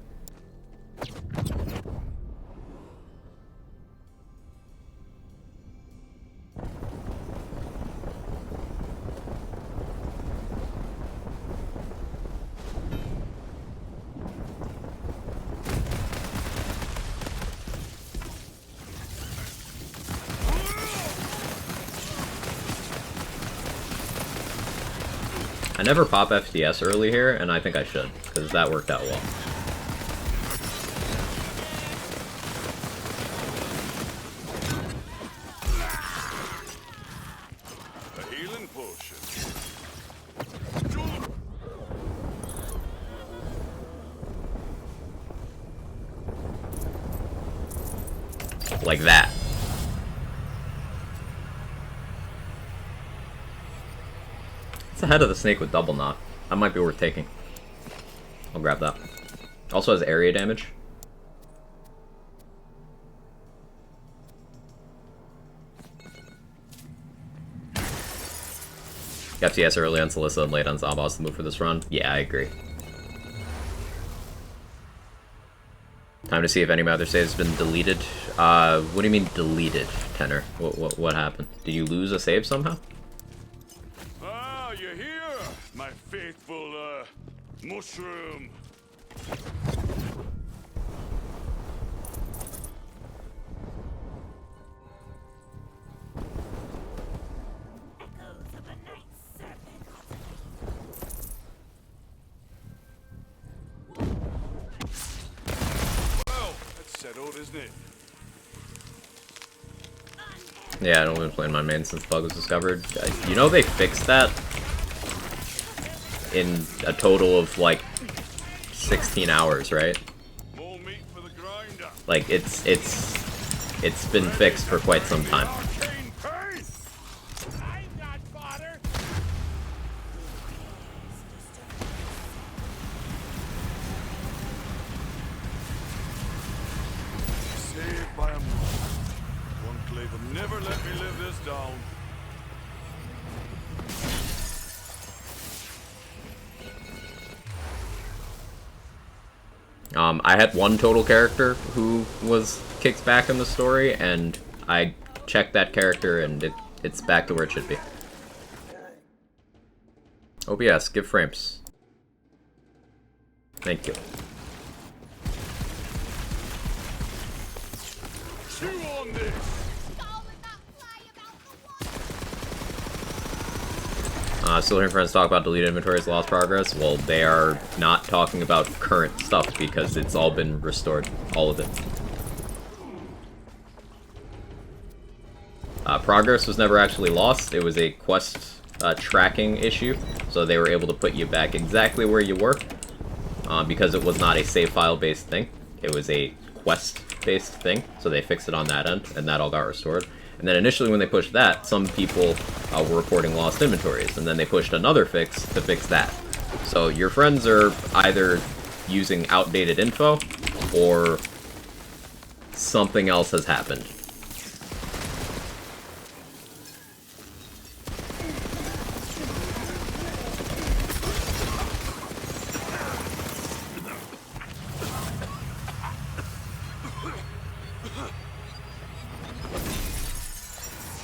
I never pop FDS early here, and I think I should, because that worked out well. A healing potion. Like that. It's ahead of the snake with double knot. That might be worth taking. I'll grab that. Also has area damage. FTS early on Celissa and late on Zabos to move for this run. Yeah, I agree. Time to see if any of my other saves have been deleted. What do you mean deleted, Tenor? What happened? Did you lose a save somehow? Ah, you're here, my faithful, mushroom. Well, that's settled, isn't it? Yeah, I don't been playing my main since the bug was discovered. You know they fixed that in a total of like 16 hours, right? More meat for the grinder. Like it's been fixed for quite some time. Arcane pain. I'm not fodder. Saved by a one clave will never let me live this down. I had one total character who was kicked back in the story, and I checked that character, and it's back to where it should be. OBS, give frames. Thank you. Chew on this. Still hearing friends talk about deleted inventories, lost progress. Well, they are not talking about current stuff because it's all been restored. All of it. Progress was never actually lost. It was a quest tracking issue, so they were able to put you back exactly where you were because it was not a save file based thing. It was a quest based thing, so they fixed it on that end, and that all got restored. And then initially when they pushed that, some people were reporting lost inventories, and then they pushed another fix to fix that. So your friends are either using outdated info, or something else has happened.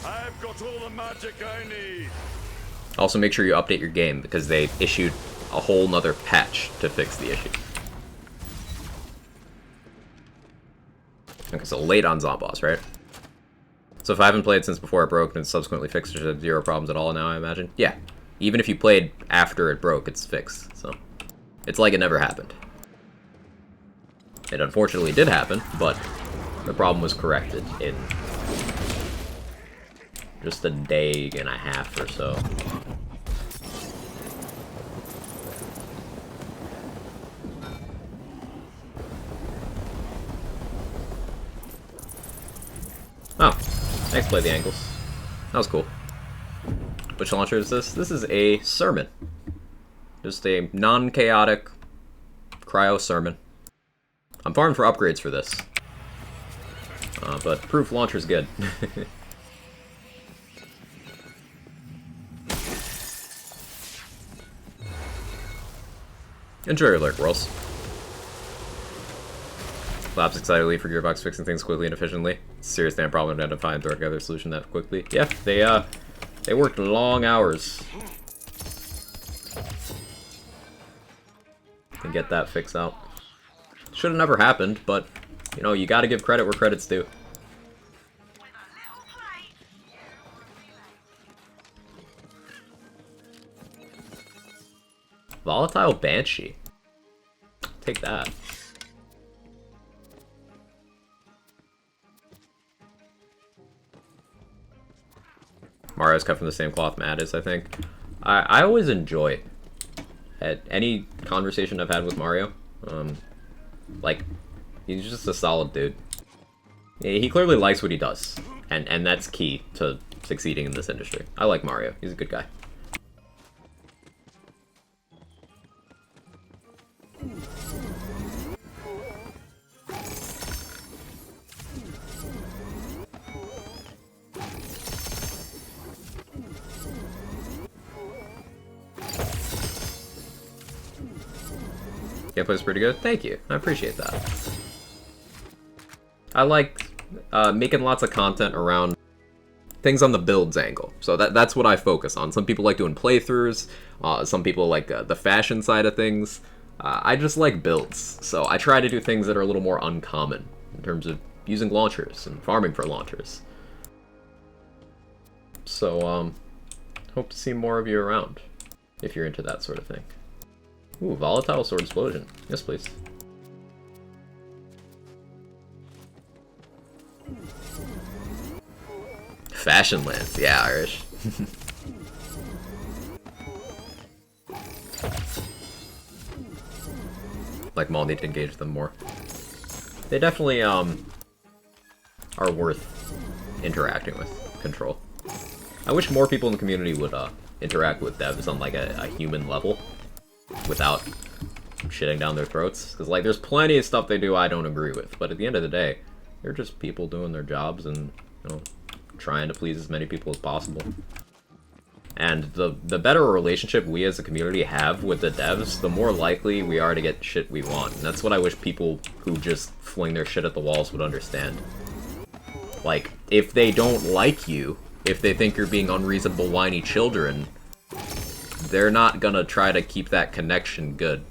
I've got all the magic I need. Also, make sure you update your game, because they issued a whole nother patch to fix the issue. Okay, so late on Zomboss, right? So if I haven't played since before it broke and it's subsequently fixed, there's zero problems at all now, I imagine? Yeah. Even if you played after it broke, it's fixed, so... It's like it never happened. It unfortunately did happen, but the problem was corrected in just a day and a half or so. Oh, thanks, play the angles. That was cool. Which launcher is this? This is a Sermon. Just a non-chaotic cryo Sermon. I'm farming for upgrades for this. But proof launcher's good. Enjoy your lurk, Rolls. Labs excitedly for Gearbox fixing things quickly and efficiently. It's a serious damn problem to identify and throw together a solution that quickly. Yeah, they worked long hours to get that fix out. Should have never happened, but, you know, you gotta give credit where credit's due. Volatile Banshee. Take that. Mario's cut from the same cloth Matt is, I think. I always enjoy at any conversation I've had with Mario. Like, he's just a solid dude. He clearly likes what he does, and that's key to succeeding in this industry. I like Mario. He's a good guy. Gameplay's pretty good. Thank you. I appreciate that. I like making lots of content around things on the builds angle. So that's what I focus on. Some people like doing playthroughs. Some people like the fashion side of things. I just like builds. So I try to do things that are a little more uncommon in terms of using launchers and farming for launchers. So hope to see more of you around if you're into that sort of thing. Ooh, volatile sword explosion. Yes, please. Fashion lands. Yeah, Irish. Like, Maul need to engage them more. They definitely, are worth interacting with. Control. I wish more people in the community would, interact with devs on, like, a human level. Without shitting down their throats. Because, like, there's plenty of stuff they do I don't agree with. But at the end of the day, they're just people doing their jobs and, you know, trying to please as many people as possible. And the better relationship we as a community have with the devs, the more likely we are to get shit we want. And that's what I wish people who just fling their shit at the walls would understand. Like, if they don't like you, if they think you're being unreasonable whiny children, they're not gonna try to keep that connection good.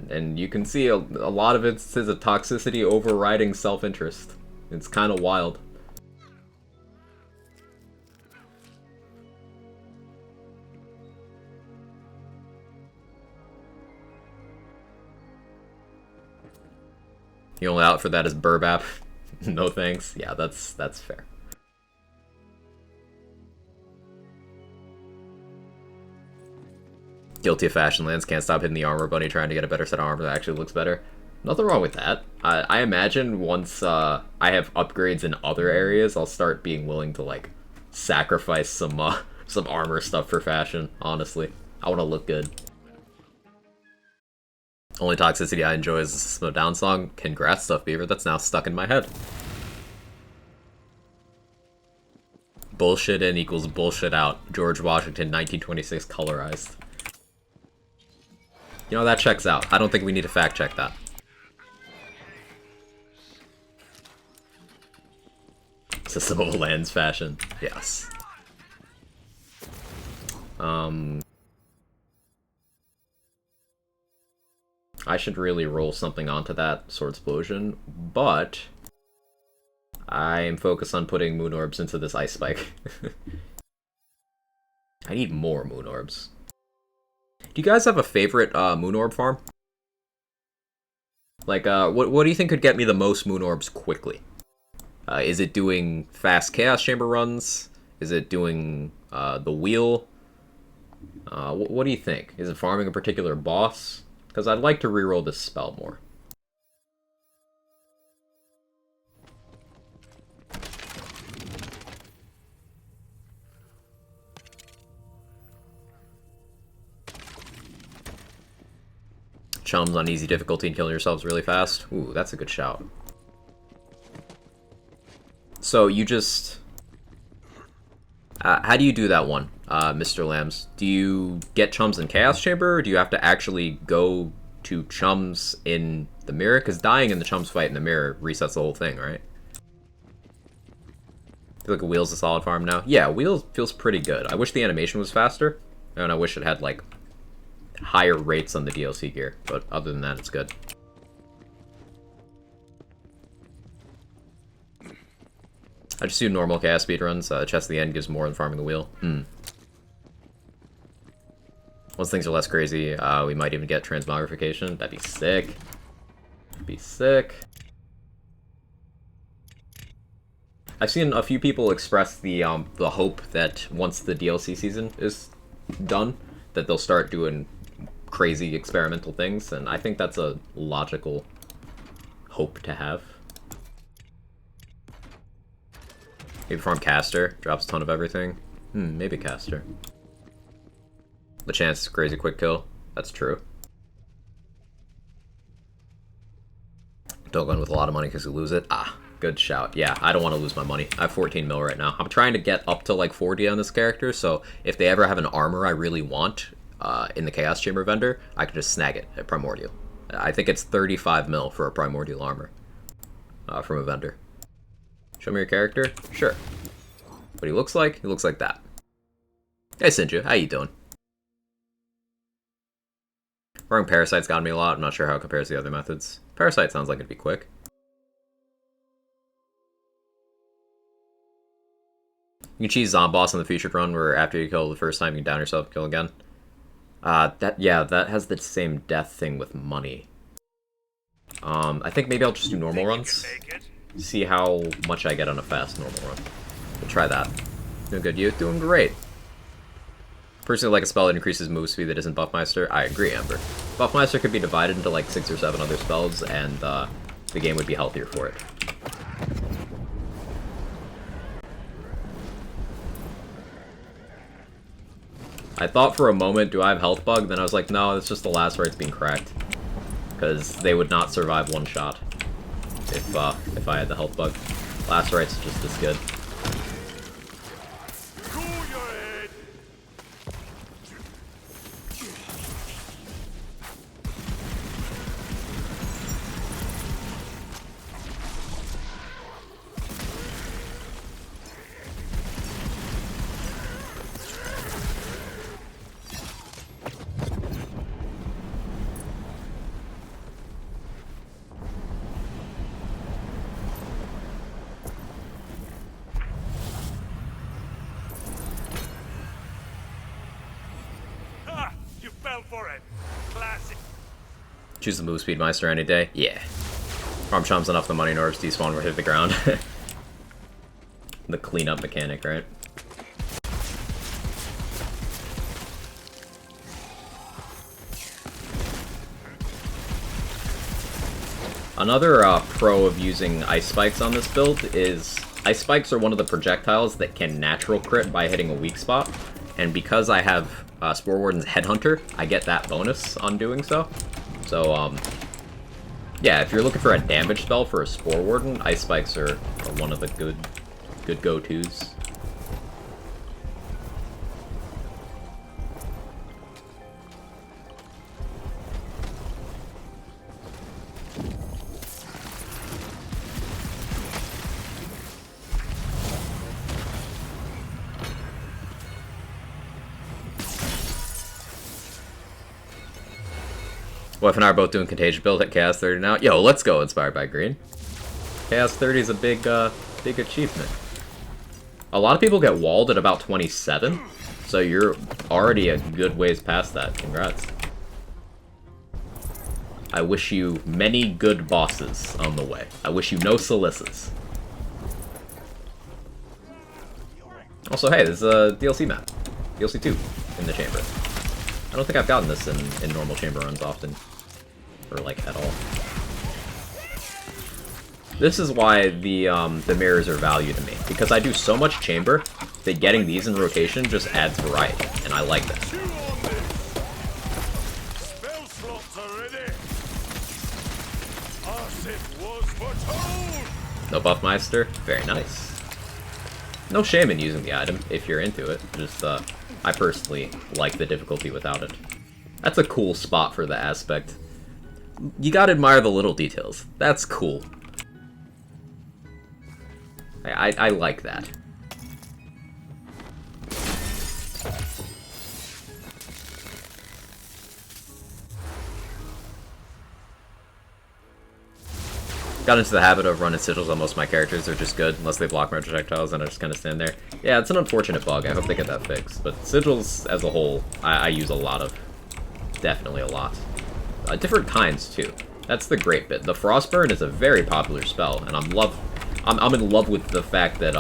And you can see a lot of it is a toxicity overriding self-interest. It's kind of wild. The only out for that is Burbap. No thanks. Yeah, that's fair. Guilty of Fashion Lands. Can't stop hitting the armor bunny trying to get a better set of armor that actually looks better. Nothing wrong with that. I imagine once I have upgrades in other areas, I'll start being willing to like sacrifice some armor stuff for fashion. Honestly, I want to look good. Only toxicity I enjoy is the System of Down song. Congrats, Stuff Beaver. That's now stuck in my head. Bullshit in equals bullshit out. George Washington, 1926, colorized. You know, that checks out. I don't think we need to fact check that. System of Lands fashion. Yes. I should really roll something onto that Sword Explosion, but I am focused on putting Moon Orbs into this Ice Spike. I need more Moon Orbs. Do you guys have a favorite Moon Orb farm? Like, what do you think could get me the most Moon Orbs quickly? Is it doing fast Chaos Chamber runs? Is it doing the wheel? What do you think? Is it farming a particular boss? Because I'd like to reroll this spell more. Chums on easy difficulty and killing yourselves really fast. Ooh, that's a good shout. So you just... how do you do that one, Mr. Lambs? Do you get Chums in Chaos Chamber, or do you have to actually go to Chums in the mirror? Because dying in the Chums fight in the mirror resets the whole thing, right? I feel like a Wheel's a solid farm now. Yeah, Wheels feels pretty good. I wish the animation was faster, and I wish it had, like, higher rates on the DLC gear, but other than that, it's good. I just do normal chaos speedruns. Chest at the end gives more than farming the wheel. Once things are less crazy, we might even get transmogrification. That'd be sick. That'd be sick. I've seen a few people express the hope that once the DLC season is done, that they'll start doing crazy experimental things, and I think that's a logical hope to have. Maybe farm Caster, drops a ton of everything. Maybe Caster. The chance is crazy quick kill. That's true. Don't go in with a lot of money because you lose it. Ah, good shout. Yeah, I don't want to lose my money. I have 14 mil right now. I'm trying to get up to like 40 on this character, so if they ever have an armor I really want in the Chaos Chamber vendor, I can just snag it at Primordial. I think it's 35 mil for a Primordial armor from a vendor. Show me your character? Sure. What he looks like that. Hey Sinja, how you doing? Farming Parasite's gotten me a lot. I'm not sure how it compares to the other methods. Parasite sounds like it'd be quick. You can cheese Zomboss in the featured run where after you kill the first time you can down yourself and kill again. That has the same death thing with money. I think maybe I'll just do normal runs. See how much I get on a fast normal run. We'll try that. Doing good, you? Doing great. Personally, like a spell that increases move speed that isn't Buffmeister. I agree, Amber. Buffmeister could be divided into like 6 or 7 other spells, and the game would be healthier for it. I thought for a moment, do I have health bug? Then I was like, no, it's just the last rites being cracked. Because they would not survive one shot if I had the health bug. Last rites just as good. Choose the Move Speed Meister any day? Yeah. Chom's enough the money in order to despawn or hit the ground. The cleanup mechanic, right? Another pro of using ice spikes on this build is ice spikes are one of the projectiles that can natural crit by hitting a weak spot, and because I have Spore Warden's Headhunter, I get that bonus on doing so. So, yeah, if you're looking for a damage spell for a Spore Warden, ice spikes are one of the good go-tos. Wife and I are both doing Contagion build at Chaos 30 now. Yo, let's go, Inspired by Green. Chaos 30 is a big achievement. A lot of people get walled at about 27, so you're already a good ways past that. Congrats. I wish you many good bosses on the way. I wish you no Solisas. Also, hey, there's a DLC map. DLC 2 in the chamber. I don't think I've gotten this in normal chamber runs often. Or, like, at all. This is why the mirrors are value to me. Because I do so much chamber that getting these in rotation just adds variety. And I like that. Spell slots are ready. As it was foretold. No Buffmeister? Very nice. No shame in using the item if you're into it. Just, I personally like the difficulty without it. That's a cool spot for the aspect. You gotta admire the little details. That's cool. I like that. Got into the habit of running sigils on most of my characters. They're just good, unless they block my projectiles, and I just kind of stand there. Yeah, it's an unfortunate bug. I hope they get that fixed. But sigils, as a whole, I use a lot of. Definitely a lot. Different kinds, too. That's the great bit. The Frostburn is a very popular spell, and I'm in love with the fact that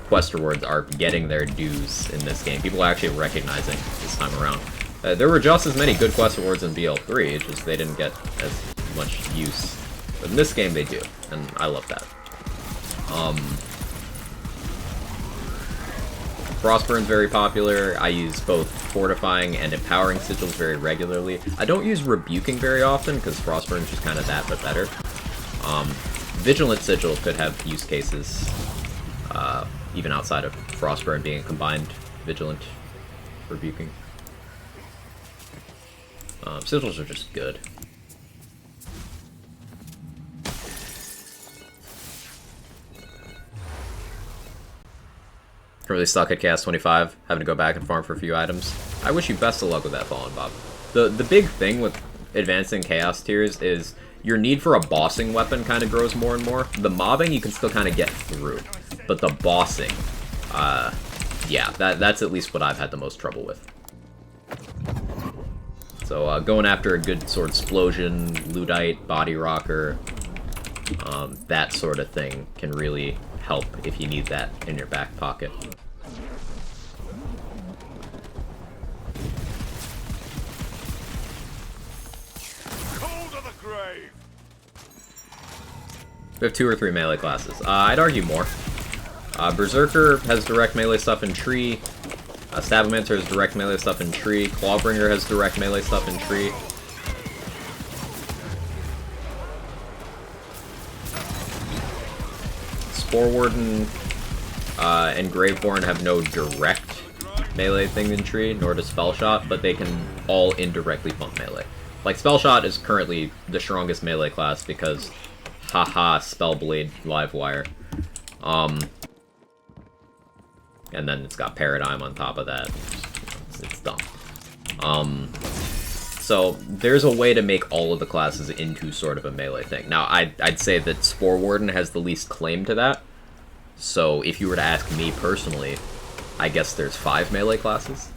quest rewards are getting their dues in this game. People are actually recognizing this time around. There were just as many good quest rewards in BL3, it's just they didn't get as much use. But in this game, they do, and I love that. Frostburn's very popular. I use both fortifying and empowering sigils very regularly. I don't use rebuking very often, because Frostburn's just kind of that, but better. Vigilant sigil could have use cases, even outside of Frostburn being a combined vigilant rebuking. Sigils are just good. Really stuck at Chaos 25, having to go back and farm for a few items. I wish you best of luck with that, Fallen Bob. The big thing with advancing Chaos tiers is your need for a bossing weapon kind of grows more and more. The mobbing you can still kind of get through, but the bossing, yeah, that's at least what I've had the most trouble with. So going after a good sword explosion, Ludite, body rocker, that sort of thing can really help if you need that in your back pocket. Cold to the grave. We have 2 or 3 melee classes. I'd argue more. Berserker has direct melee stuff in tree. Stabbomancer has direct melee stuff in tree. Clawbringer has direct melee stuff in tree. Spore Warden and Graveborn have no direct melee thing in tree, nor does Spellshot, but they can all indirectly pump melee. Like, Spellshot is currently the strongest melee class because, haha, Spellblade Livewire. And then it's got Paradigm on top of that. It's dumb. So there's a way to make all of the classes into sort of a melee thing. Now, I'd say that Spore Warden has the least claim to that. So if you were to ask me personally, I guess there's 5 melee classes.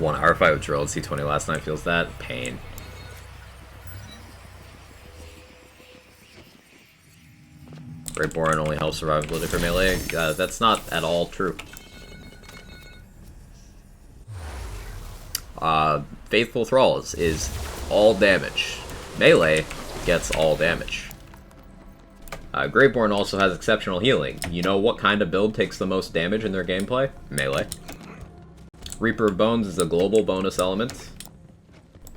1 hour fight with Drill at C20 last night feels that pain. Greatborn only helps survivability for melee. That's not at all true. Faithful Thralls is all damage. Melee gets all damage. Greatborn also has exceptional healing. You know what kind of build takes the most damage in their gameplay? Melee. Reaper of Bones is a global bonus element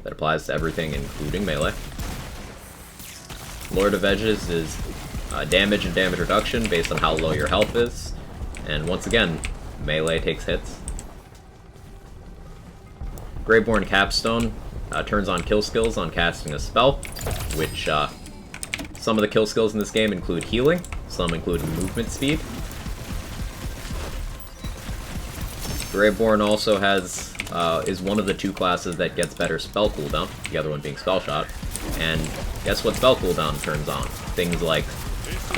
that applies to everything, including melee. Lord of Edges is damage and damage reduction based on how low your health is. And once again, melee takes hits. Greatborn Capstone turns on kill skills on casting a spell, which some of the kill skills in this game include healing, some include movement speed. Greatborn also has is one of the 2 classes that gets better spell cooldown, the other one being Spell Shot. And guess what spell cooldown turns on? Things like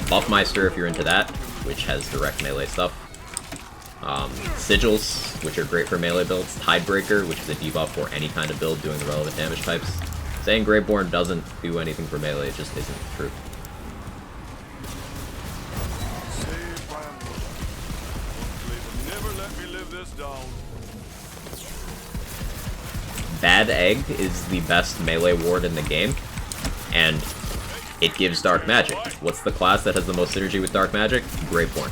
Buffmeister, if you're into that, which has direct melee stuff. Sigils, which are great for melee builds. Tidebreaker, which is a debuff for any kind of build doing the relevant damage types. Saying Greatborn doesn't do anything for melee just isn't true. Bad Egg is the best melee ward in the game, and it gives dark magic. What's the class that has the most synergy with dark magic? Greatborn.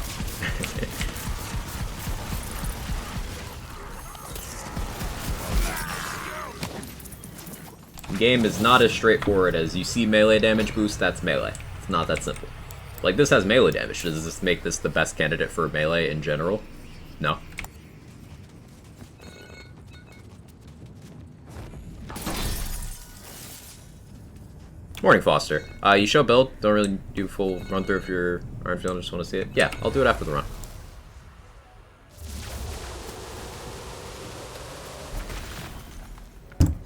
The game is not as straightforward as you see melee damage boost, that's melee. It's not that simple. Like, this has melee damage. Does this make this the best candidate for melee in general? No. Morning, Foster. You show build. Don't really do full run through if you're aren't feeling, just want to see it. Yeah, I'll do it after the run.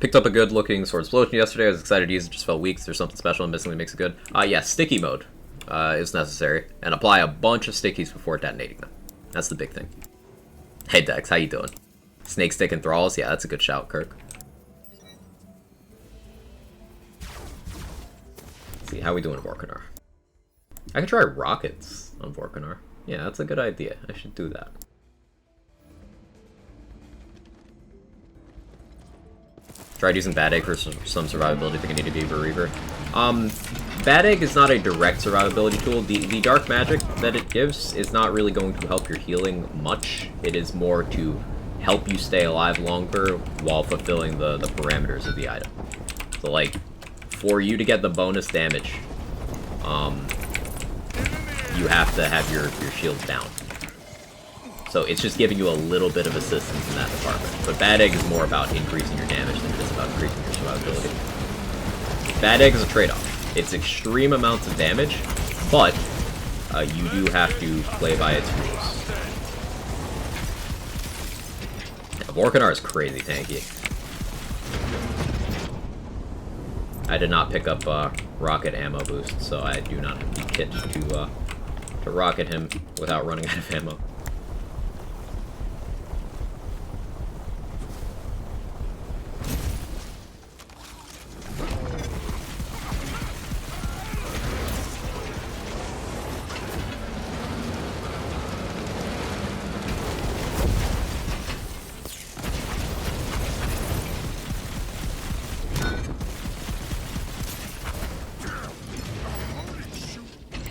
Picked up a good looking Sword Explosion yesterday. I was excited to use it, just felt weak. There's something special and missing that makes it good. Yeah, sticky mode is necessary. And apply a bunch of stickies before detonating them. That's the big thing. Hey Dex, how you doing? Snake Stick and Thralls? Yeah, that's a good shout, Kirk. Let's see, how we doing in Vorkanar? I could try rockets on Vorkanar. Yeah, that's a good idea. I should do that. Tried using Bad Egg for some survivability, thinking I need to be a Reaver. Bad Egg is not a direct survivability tool. The dark magic that it gives is not really going to help your healing much. It is more to help you stay alive longer while fulfilling the parameters of the item. So, like, for you to get the bonus damage, you have to have your shield down. So it's just giving you a little bit of assistance in that department. But Bad Egg is more about increasing your damage than it is about increasing your survivability. Bad Egg is a trade-off. It's extreme amounts of damage, but you do have to play by its rules. Yeah, Vorkanar is crazy tanky. I did not pick up rocket ammo boost, so I do not have the kit to rocket him without running out of ammo.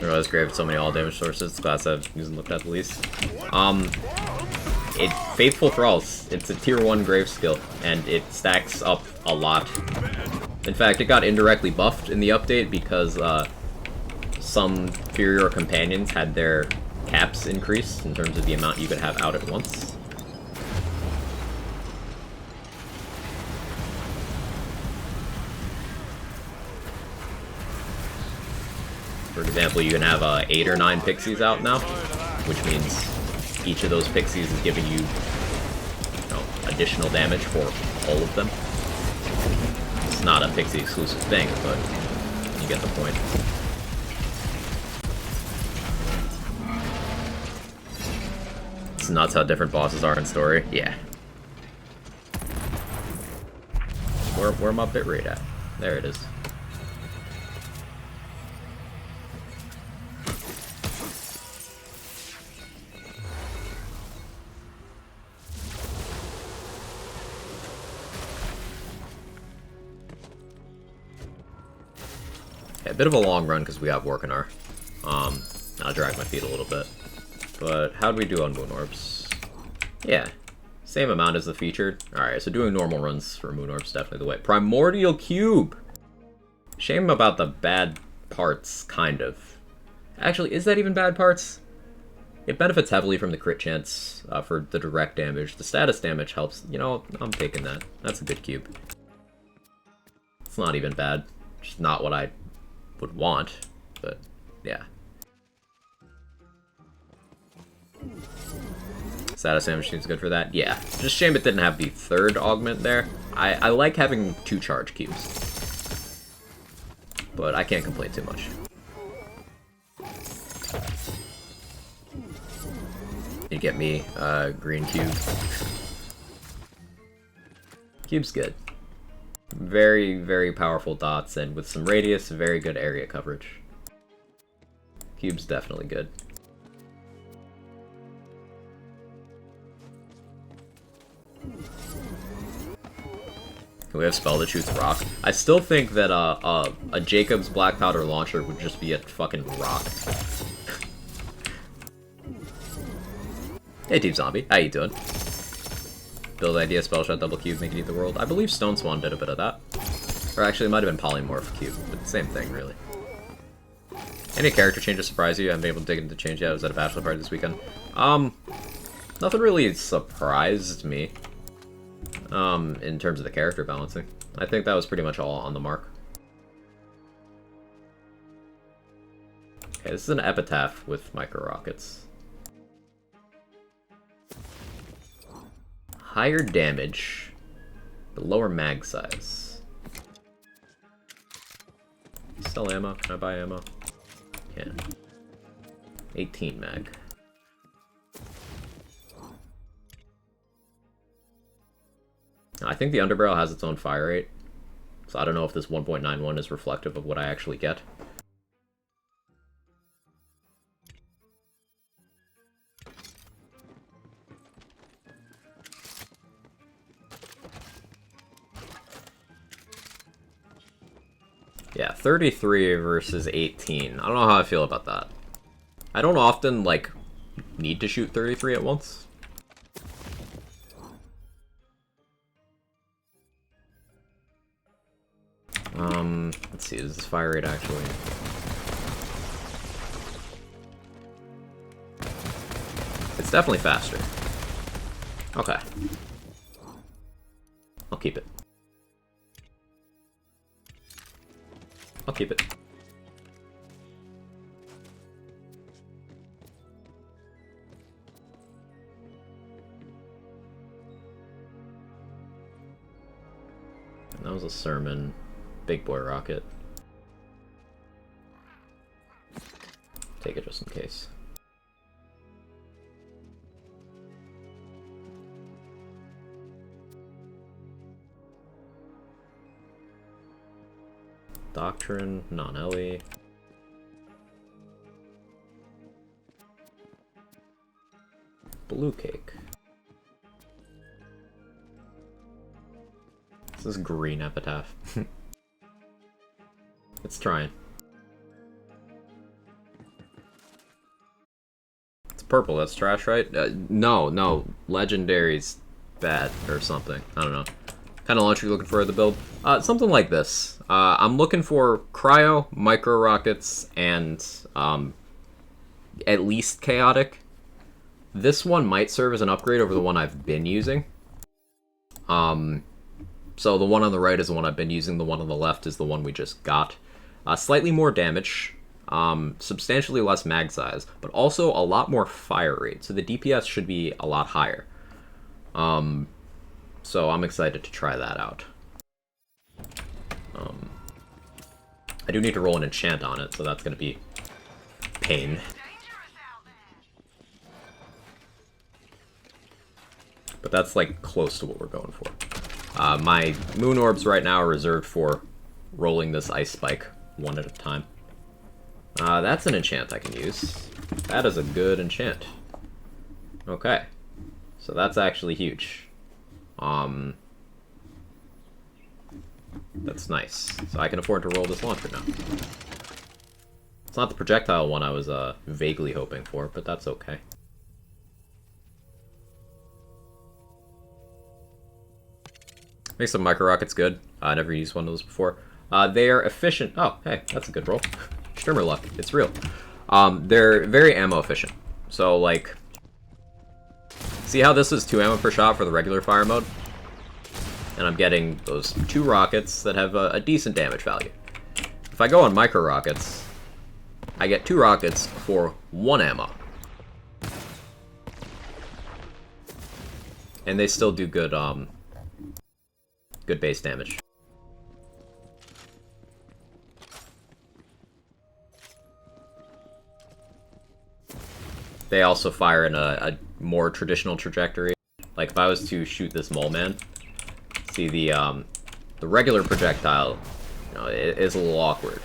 That's great with so many all damage sources. The class I've used and looked at the least. Faithful Thralls. It's a tier 1 grave skill, and it stacks up a lot. In fact, it got indirectly buffed in the update because some inferior companions had their caps increased in terms of the amount you could have out at once. For example, you can have 8 or 9 pixies out now, which means each of those pixies is giving you, additional damage for all of them. It's not a pixie exclusive thing, but you get the point. It's nuts how different bosses are in story. Yeah. Where my bitrate at? There it is. Okay, a bit of a long run because we have Workanar. I'll drag my feet a little bit. But how'd we do on Moon Orbs? Yeah, same amount as the featured. Alright, so doing normal runs for Moon Orbs definitely the way. Primordial Cube! Shame about the bad parts, kind of. Actually, is that even bad parts? It benefits heavily from the crit chance for the direct damage. The status damage helps. You know, I'm taking that. That's a good cube. It's not even bad. Just not what I would want, but yeah. Status damage seems good for that. Yeah, just shame it didn't have the third augment there. I like having 2 charge cubes, but I can't complain too much. You get me, green cube. Cube's good. Very, very powerful dots, and with some radius, very good area coverage. Cube's definitely good. We have spell that shoots rock. I still think that a Jacob's Black Powder Launcher would just be a fucking rock. Hey Team Zombie, how you doing? Build idea, spell shot, double cube, make it eat the world. I believe Stone Swan did a bit of that. Or actually it might have been Polymorph Cube, but same thing really. Any character changes surprise you? I haven't been able to dig into change yet. I was at a bachelor party this weekend. Nothing really surprised me. In terms of the character balancing. I think that was pretty much all on the mark. Okay, this is an Epitaph with micro rockets. Higher damage, but lower mag size. Sell ammo? Can I buy ammo? Can. 18 mag. I think the underbarrel has its own fire rate, so I don't know if this 1.91 is reflective of what I actually get. Yeah, 33 versus 18. I don't know how I feel about that. I don't often, like, need to shoot 33 at once. Let's see, is this fire rate actually? It's definitely faster. Okay. I'll keep it. I'll keep it. And that was a sermon. Big boy rocket. Take it just in case. Doctrine, non-Ellie. Blue cake. This is green epitaph. It's trying. It's purple, that's trash, right? No. Legendary's bad or something. I don't know. Kind of launcher you looking for the build? Something like this. I'm looking for cryo, micro rockets, and at least chaotic. This one might serve as an upgrade over the one I've been using. So the one on the right is the one I've been using. The one on the left is the one we just got. Slightly more damage, substantially less mag size, but also a lot more fire rate. So the DPS should be a lot higher. So I'm excited to try that out. I do need to roll an enchant on it, so that's going to be pain. But that's like close to what we're going for. My moon orbs right now are reserved for rolling this ice spike one at a time. That's an enchant I can use. That is a good enchant. Okay. So that's actually huge. That's nice. So I can afford to roll this launcher now. It's not the projectile one I was vaguely hoping for, but that's okay. Makes some micro rockets good. I never used one of those before. They are efficient. Oh, hey, that's a good roll. Strimmer luck. It's real. They're very ammo efficient. So, like, see how this is 2 ammo per shot for the regular fire mode? And I'm getting those 2 rockets that have a decent damage value. If I go on micro rockets, I get 2 rockets for 1 ammo. And they still do good, good base damage. They also fire in a more traditional trajectory. Like if I was to shoot this mole man, see the regular projectile, you know, it is a little awkward.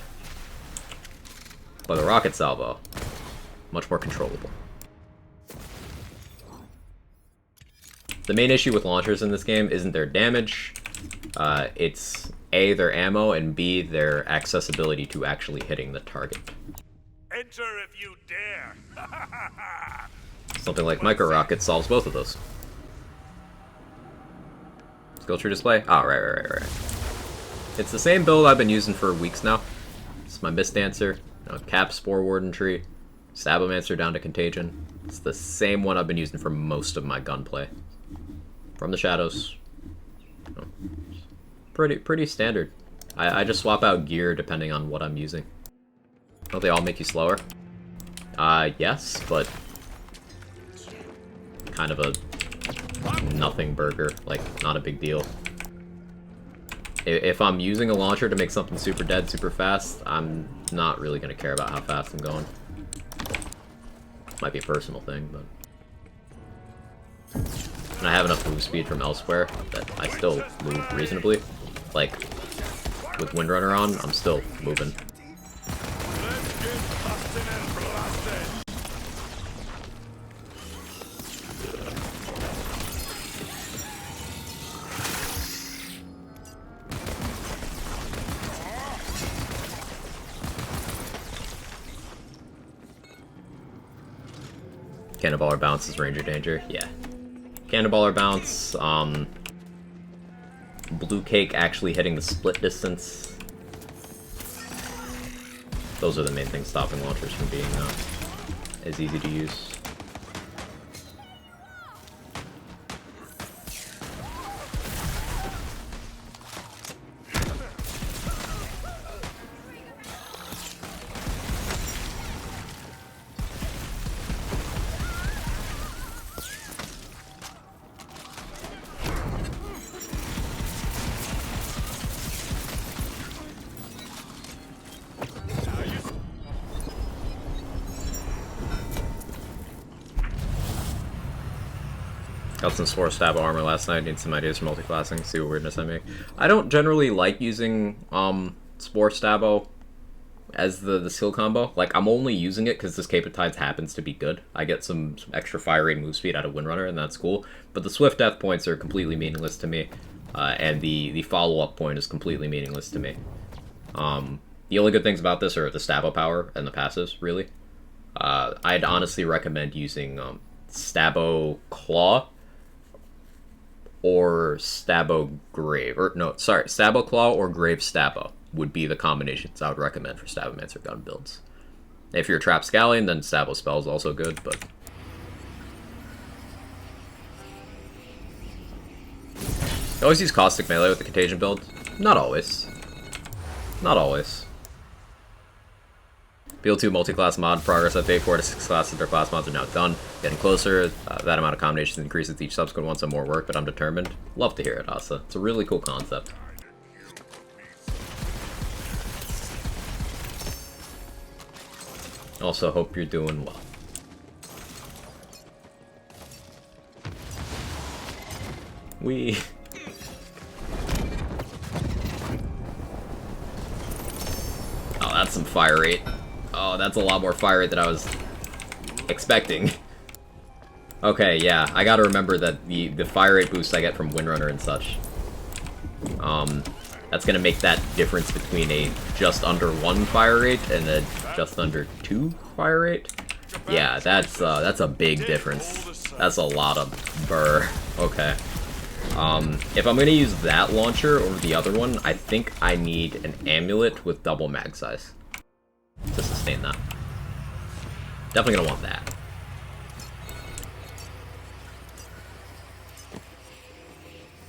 But the rocket salvo, much more controllable. The main issue with launchers in this game isn't their damage. It's A, their ammo, and B, their accessibility to actually hitting the target. Enter if you dare. Something like micro rocket solves both of those. Skill tree display? Oh, right. It's the same build I've been using for weeks now. It's my Mist Dancer, Cap Spore Warden tree, Sabomancer down to Contagion. It's the same one I've been using for most of my gunplay. From the shadows. Pretty standard. I just swap out gear depending on what I'm using. Don't they all make you slower? Yes, but kind of a nothing burger, like not a big deal. If I'm using a launcher to make something super dead super fast, I'm not really gonna care about how fast I'm going. Might be a personal thing, but and I have enough move speed from elsewhere that I still move reasonably. Like with Windrunner on, I'm still moving. Cannonballer bounce is Ranger Danger, yeah. Cannonballer bounce, Blue Cake actually hitting the split distance. Those are the main things stopping launchers from being as easy to use. Got some Spore Stab armor last night, need some ideas for multi-classing, see what weirdness I make. I don't generally like using Spore Stabo as the skill combo. Like, I'm only using it because this Capetides happens to be good. I get some extra fire rate and move speed out of Windrunner, and that's cool. But the Swift Death points are completely meaningless to me, and the follow-up point is completely meaningless to me. The only good things about this are the Stabo power and the passives, really. I'd honestly recommend using Stabo Claw, or Stabo Grave, or no, sorry, Stabo Claw or Grave Stabo would be the combinations I would recommend for Stabomancer gun builds. If you're a Trap Scallion, then Stabo Spell is also good, but I always use Caustic Melee with the Contagion build. Not always. Not always. BL2 multi-class mod progress update, 4 to 6 classes of their class mods are now done. Getting closer, that amount of combinations increases each subsequent one, so more work, but I'm determined. Love to hear it, Asa. It's a really cool concept. Also, hope you're doing well. that's some fire rate. Oh, that's a lot more fire rate than I was expecting. Okay, yeah, I gotta remember that the fire rate boost I get from Windrunner and such. That's gonna make that difference between a just under 1 fire rate and a just under 2 fire rate. Yeah, that's a big difference. That's a lot of burr. Okay. If I'm gonna use that launcher over the other one, I think I need an amulet with double mag size to sustain that. Definitely gonna want that.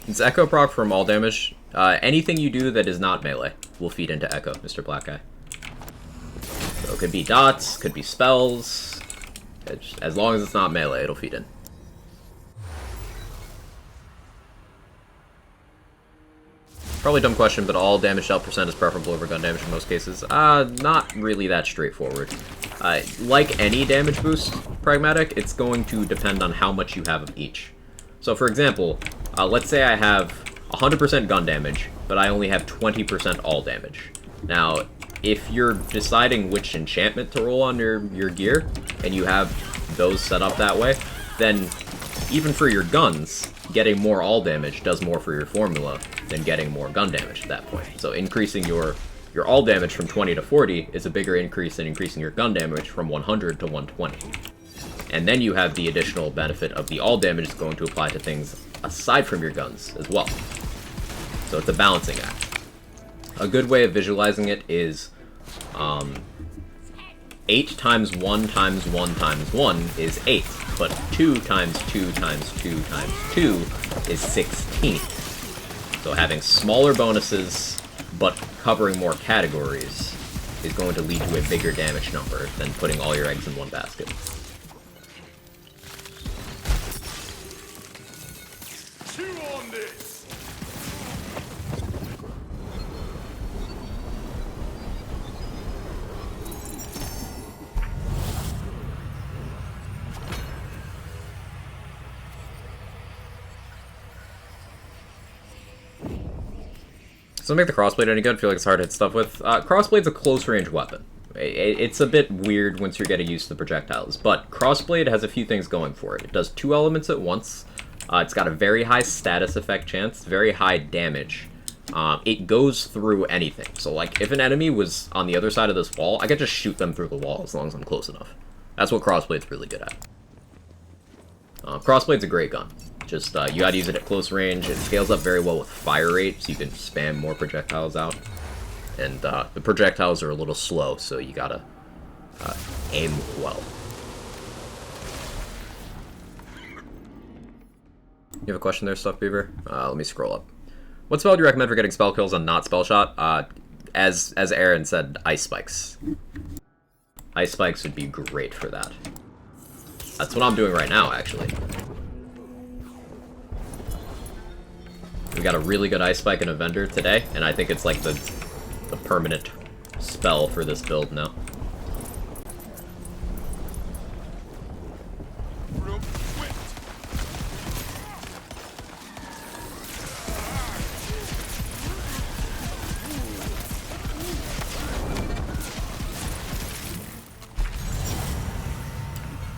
It's Echo proc from all damage. Anything you do that is not melee will feed into Echo, Mr. Black Guy. So it could be dots, could be spells. As long as it's not melee, it'll feed in. Probably a dumb question, but all damage dealt percent is preferable over gun damage in most cases. Not really that straightforward. Like any damage boost, Pragmatic, it's going to depend on how much you have of each. So for example, let's say I have 100% gun damage, but I only have 20% all damage. Now, if you're deciding which enchantment to roll on your gear, and you have those set up that way, then even for your guns, getting more all damage does more for your formula than getting more gun damage at that point. So increasing your all damage from 20 to 40 is a bigger increase than increasing your gun damage from 100 to 120. And then you have the additional benefit of the all damage is going to apply to things aside from your guns as well. So it's a balancing act. A good way of visualizing it is 8 times 1 times 1 times 1 is 8, but 2 times 2 times 2 times 2 is 16. So having smaller bonuses, but covering more categories, is going to lead to a bigger damage number than putting all your eggs in one basket. Chew on this! Does it make the crossblade any good? I feel like it's hard to hit stuff with. Crossblade's a close-range weapon. It's a bit weird once you're getting used to the projectiles, but crossblade has a few things going for it. It does 2 elements at once. It's got a very high status effect chance, very high damage. It goes through anything. So, like, if an enemy was on the other side of this wall, I could just shoot them through the wall as long as I'm close enough. That's what crossblade's really good at. Crossblade's a great gun. Just, you gotta use it at close range. It scales up very well with fire rate, so you can spam more projectiles out. And, the projectiles are a little slow, so you gotta, aim well. You have a question there, Stuff Beaver? Let me scroll up. What spell do you recommend for getting spell kills on not spell shot? As Aaron said, Ice Spikes. Ice Spikes would be great for that. That's what I'm doing right now, actually. We got a really good Ice Spike and a Vendor today, and I think it's like the permanent spell for this build now.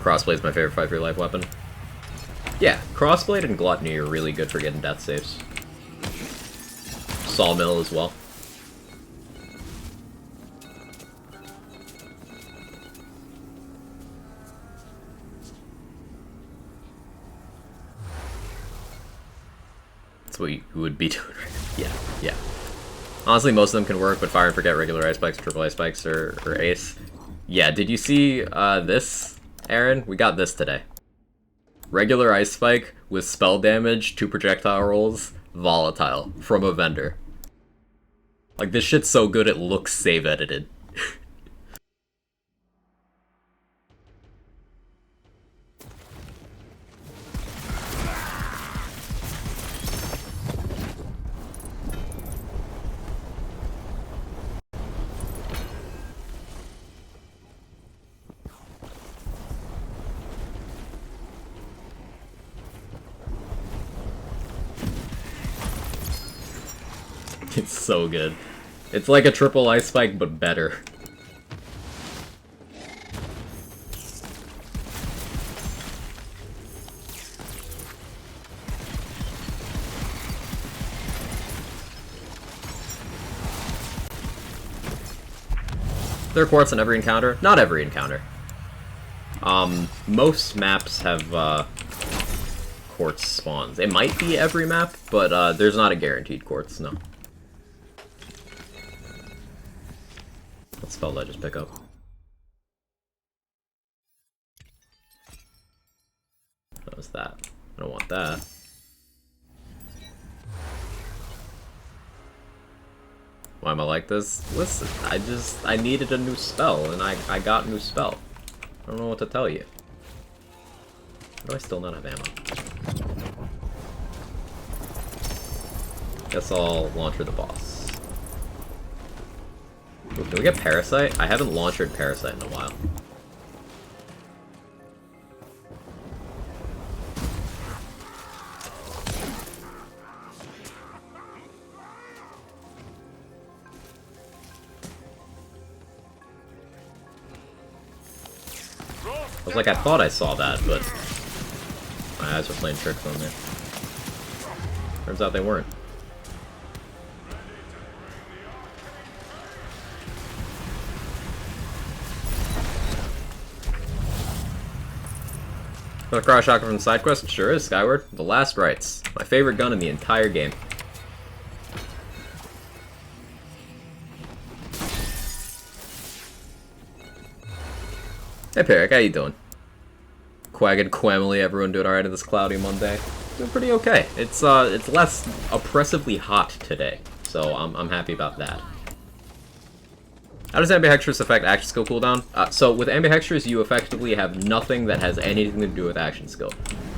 Crossblade's my favorite fight for your life weapon. Yeah, Crossblade and Gluttony are really good for getting death saves. Sawmill as well. That's what you would be doing right now. Yeah. Honestly, most of them can work, but Fire and Forget, regular Ice Spikes, triple Ice Spikes, or Ace. Yeah, did you see this, Aaron? We got this today. Regular Ice Spike with spell damage, 2 projectile rolls, volatile, from a Vendor. Like, this shit's so good it looks save edited. It's so good. It's like a triple Ice Spike, but better. There are quartz on every encounter. Not every encounter. Most maps have quartz spawns. It might be every map, but there's not a guaranteed quartz, no. What spell did I just pick up? What was that? I don't want that. Why am I like this? Listen, I needed a new spell, and I got a new spell. I don't know what to tell you. Why do I still not have ammo? Guess I'll launcher the boss. Ooh, can we get Parasite? I haven't launchered Parasite in a while. I was like, I thought I saw that, but my eyes were playing tricks on me. Turns out they weren't. The cross shotgun from the side quest? Sure is, Skyward. The Last Rites. My favorite gun in the entire game. Hey Peric, how you doing? Quaggin' Quamily, everyone doing alright on this cloudy Monday? Doing pretty okay. It's less oppressively hot today, so I'm happy about that. How does Ambihextrous affect action skill cooldown? So with Ambihextrous, you effectively have nothing that has anything to do with action skill.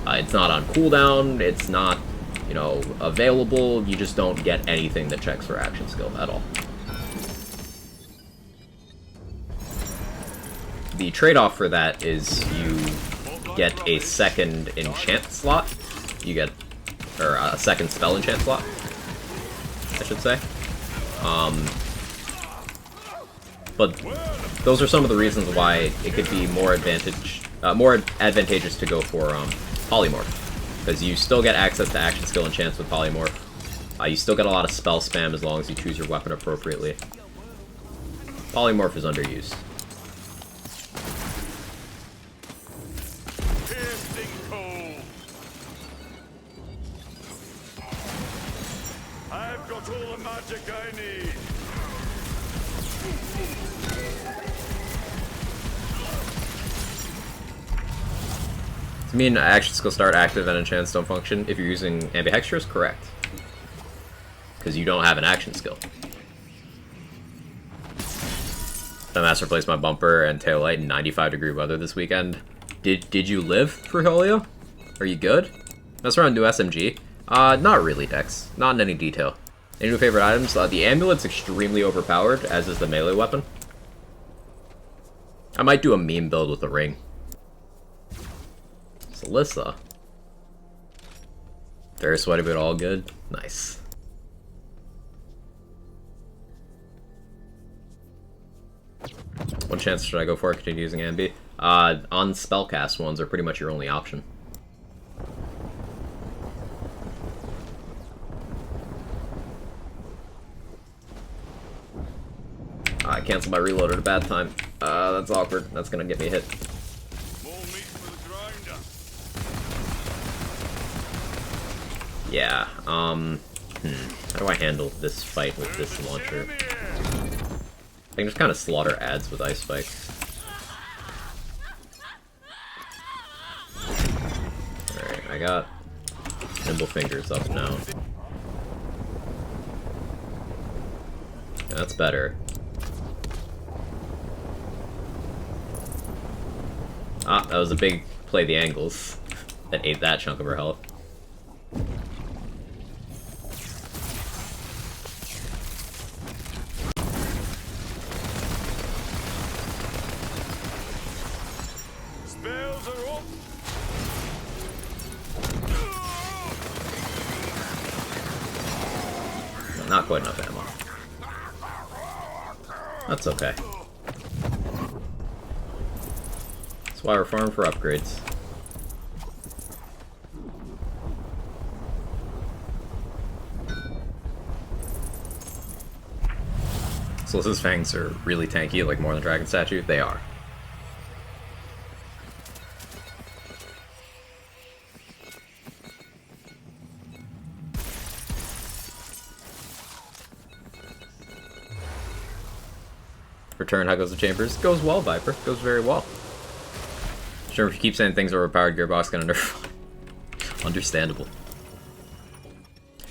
It's not on cooldown, it's not, you know, available, you just don't get anything that checks for action skill at all. The trade-off for that is you get a second enchant slot. You get, or a second spell enchant slot, I should say. But those are some of the reasons why it could be more advantageous to go for Polymorph, because you still get access to action skill enchants with Polymorph. You still get a lot of spell spam as long as you choose your weapon appropriately. Polymorph is underused. I've got all the magic I need. Does it mean action skill start active and enchants don't function if you're using Ambihextrous? Correct. Because you don't have an action skill. The Master replaced my bumper and tail light in 95-degree weather this weekend. Did you live through Helio? Are you good? That's around new SMG. Not really, Dex. Not in any detail. Any new favorite items? The amulet's extremely overpowered, as is the melee weapon. I might do a meme build with the ring. Alyssa. Very sweaty, but all good. Nice. What chance should I go for? Continue using Ambi? On spellcast ones are pretty much your only option. I canceled my reload at a bad time. That's awkward. That's gonna get me hit. Yeah, how do I handle this fight with this launcher? I can just kind of slaughter ads with ice spikes. Alright, I got nimble fingers up now. That's better. Ah, that was a big play the angles that ate that chunk of her health. Not quite enough ammo. That's okay. That's why we're farming for upgrades. Solstice's Fangs are really tanky, like more than Dragon Statue. They are. Return, how goes the Chambers? Goes well, Viper. Goes very well. Sure, if you keep saying things are overpowered, Gearbox gonna nerf. Understandable.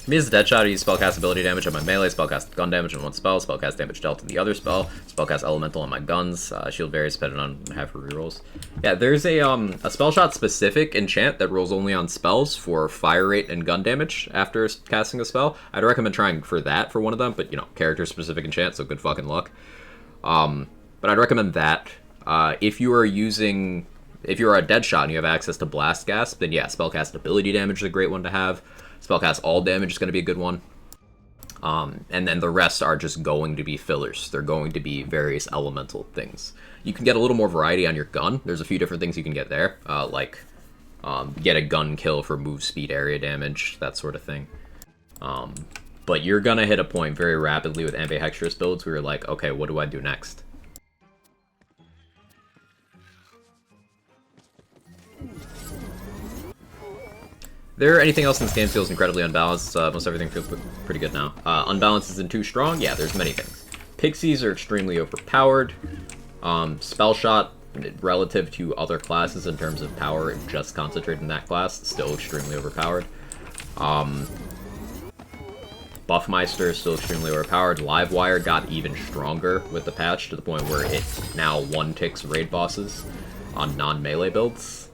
Me as a Deadshot, I use spellcast ability damage on my melee, spellcast gun damage on one spell, spellcast damage dealt in the other spell, spellcast elemental on my guns, shield varies depending on half rerolls. Yeah, there's a spell shot specific enchant that rolls only on spells for fire rate and gun damage after casting a spell. I'd recommend trying for that for one of them, but you know, character specific enchant, so good fucking luck. But I'd recommend that. If you are a Deadshot and you have access to Blast Gasp, then yeah, spellcast ability damage is a great one to have. Spellcast all damage is going to be a good one. And then the rest are just going to be fillers. They're going to be various elemental things. You can get a little more variety on your gun. There's a few different things you can get there, like get a gun kill for move speed area damage, that sort of thing. But you're going to hit a point very rapidly with ambidextrous builds where you're like, okay, what do I do next? There anything else in this game feels incredibly unbalanced. Most everything feels pretty good now. Unbalanced isn't too strong? Yeah, there's many things. Pixies are extremely overpowered. Spell Shot, relative to other classes in terms of power, just concentrated in that class, still extremely overpowered. Buffmeister is still extremely overpowered. Livewire got even stronger with the patch to the point where it now one-ticks raid bosses on non-melee builds.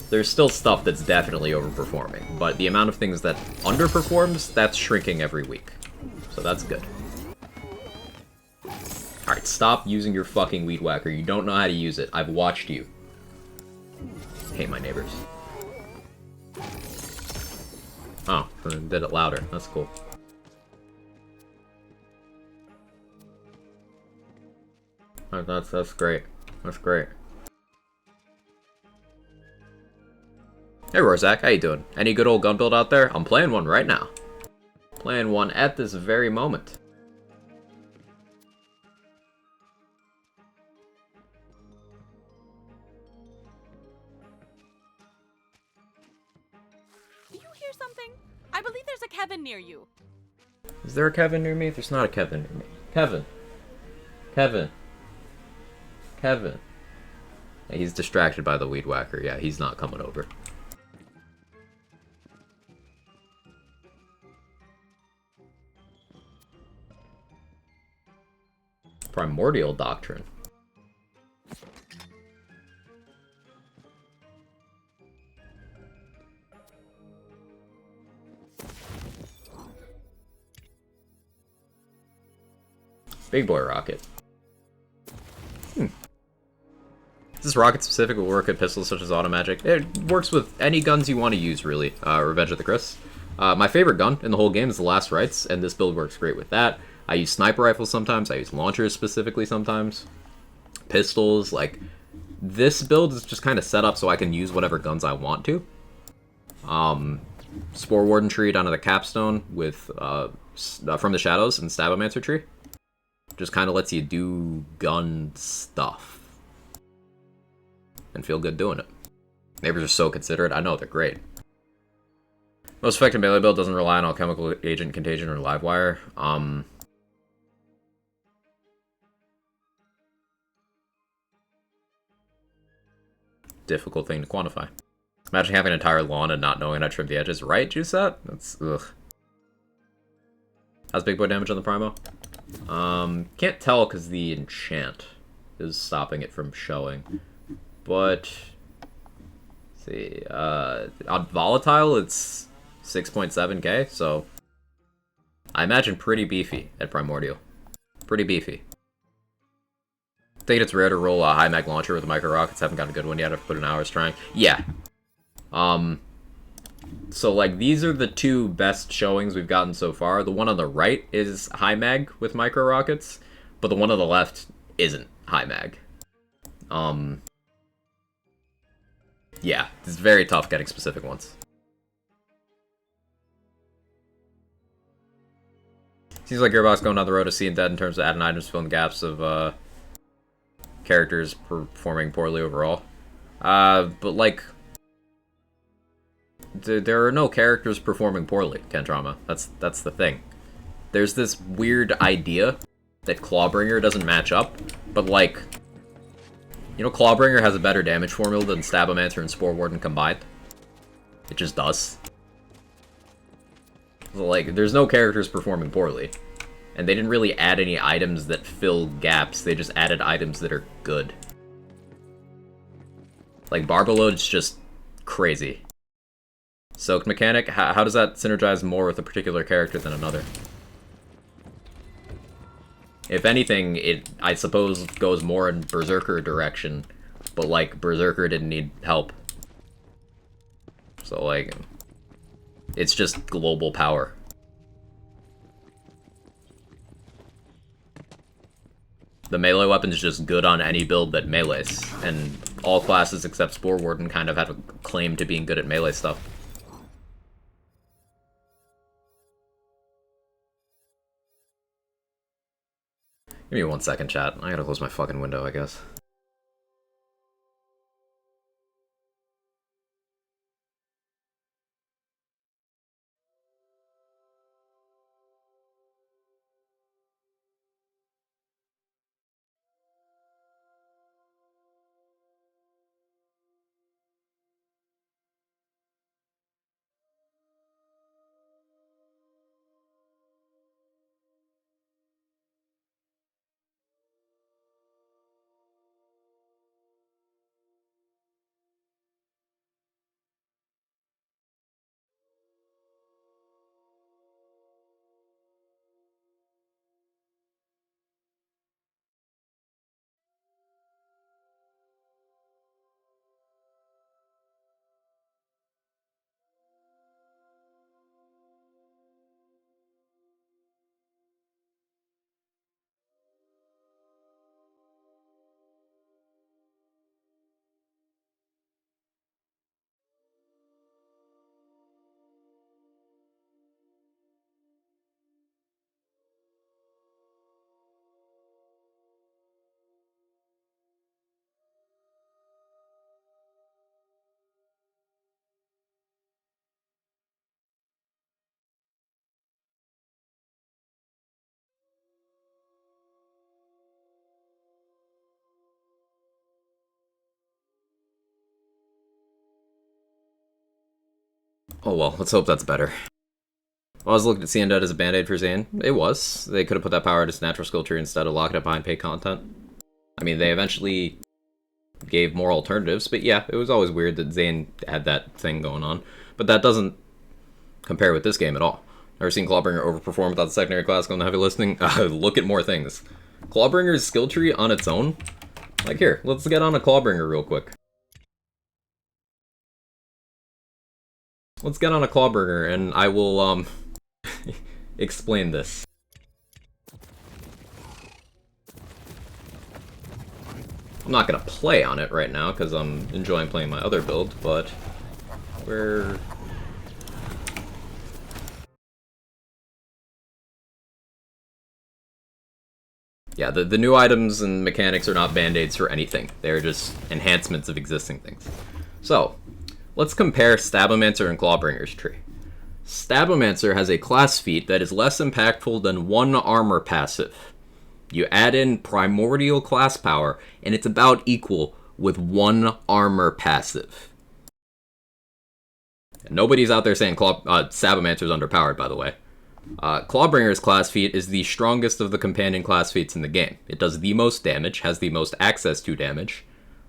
There's still stuff that's definitely overperforming, but the amount of things that underperforms, that's shrinking every week. So that's good. Alright, stop using your fucking Weed Whacker. You don't know how to use it. I've watched you. I hate my neighbors. Oh, I did it louder. That's cool. That's great. That's great. Hey Rorzak, how you doing? Any good old gun build out there? I'm playing one right now. Playing one at this very moment. Do you hear something? I believe there's a Kevin near you. Is there a Kevin near me? There's not a Kevin near me. Kevin. Kevin. Kevin. Yeah, he's distracted by the Weed Whacker. Yeah, he's not coming over. Primordial Doctrine. Big Boy Rocket. This rocket specific will work at pistols such as Automagic. It works with any guns you want to use, really. Revenge of the Chris. My favorite gun in the whole game is the Last Rites, and this build works great with that. I use sniper rifles sometimes, I use launchers specifically sometimes. Pistols, like, this build is just kind of set up so I can use whatever guns I want to. Spore Warden Tree down to the Capstone with, From the Shadows and Stabomancer Tree. Just kind of lets you do gun stuff. And feel good doing it. Neighbors are so considerate, I know they're great. Most effective melee build doesn't rely on alchemical agent, contagion, or livewire. Difficult thing to quantify. Imagine having an entire lawn and not knowing how to trim the edges, right, Juicet? That's ugh. How's big boy damage on the Primo? Can't tell because the enchant is stopping it from showing. But let's see, on volatile it's 6.7k, so I imagine pretty beefy at Primordial. Pretty beefy. I think it's rare to roll a high mag launcher with a micro rockets. Haven't got a good one yet. I've put an hour's trying. Yeah. So like these are the two best showings we've gotten so far. The one on the right is high mag with micro rockets, but the one on the left isn't high mag. Yeah, it's very tough getting specific ones. Seems like Gearbox going down the road of seeing that in terms of adding items, filling gaps of characters performing poorly overall. But like, there are no characters performing poorly, Kentrama. That's the thing. There's this weird idea that Clawbringer doesn't match up, but like, you know, Clawbringer has a better damage formula than Stabomancer and Spore Warden combined. It just does. So, like, there's no characters performing poorly. And they didn't really add any items that fill gaps, they just added items that are good. Like, Barbaload's just crazy. Soaked mechanic, how does that synergize more with a particular character than another? If anything, it, I suppose, goes more in Berserker direction, but, like, Berserker didn't need help. So, like, it's just global power. The melee weapon's just good on any build that melees, and all classes except Spore Warden kind of have a claim to being good at melee stuff. Give me 1 second, chat. I gotta close my fucking window, I guess. Oh well, let's hope that's better. Well, I was looking at seeing that as a band-aid for Zane. It was. They could have put that power into natural skill tree instead of locking it behind paid content. I mean, they eventually gave more alternatives, but yeah, it was always weird that Zane had that thing going on. But that doesn't compare with this game at all. Never seen Clawbringer overperform without the secondary class on the heavy listening. Look at more things. Clawbringer's skill tree on its own? Like here, let's get on a Clawbringer real quick. Let's get on a Clawbringer and I will, explain this. I'm not gonna play on it right now because I'm enjoying playing my other build, but we're... Yeah, the new items and mechanics are not band-aids for anything. They're just enhancements of existing things. So, let's compare Stabomancer and Clawbringer's tree. Stabomancer has a class feat that is less impactful than one armor passive. You add in primordial class power, and it's about equal with one armor passive. And nobody's out there saying Stabomancer's underpowered, by the way. Clawbringer's class feat is the strongest of the companion class feats in the game. It does the most damage, has the most access to damage,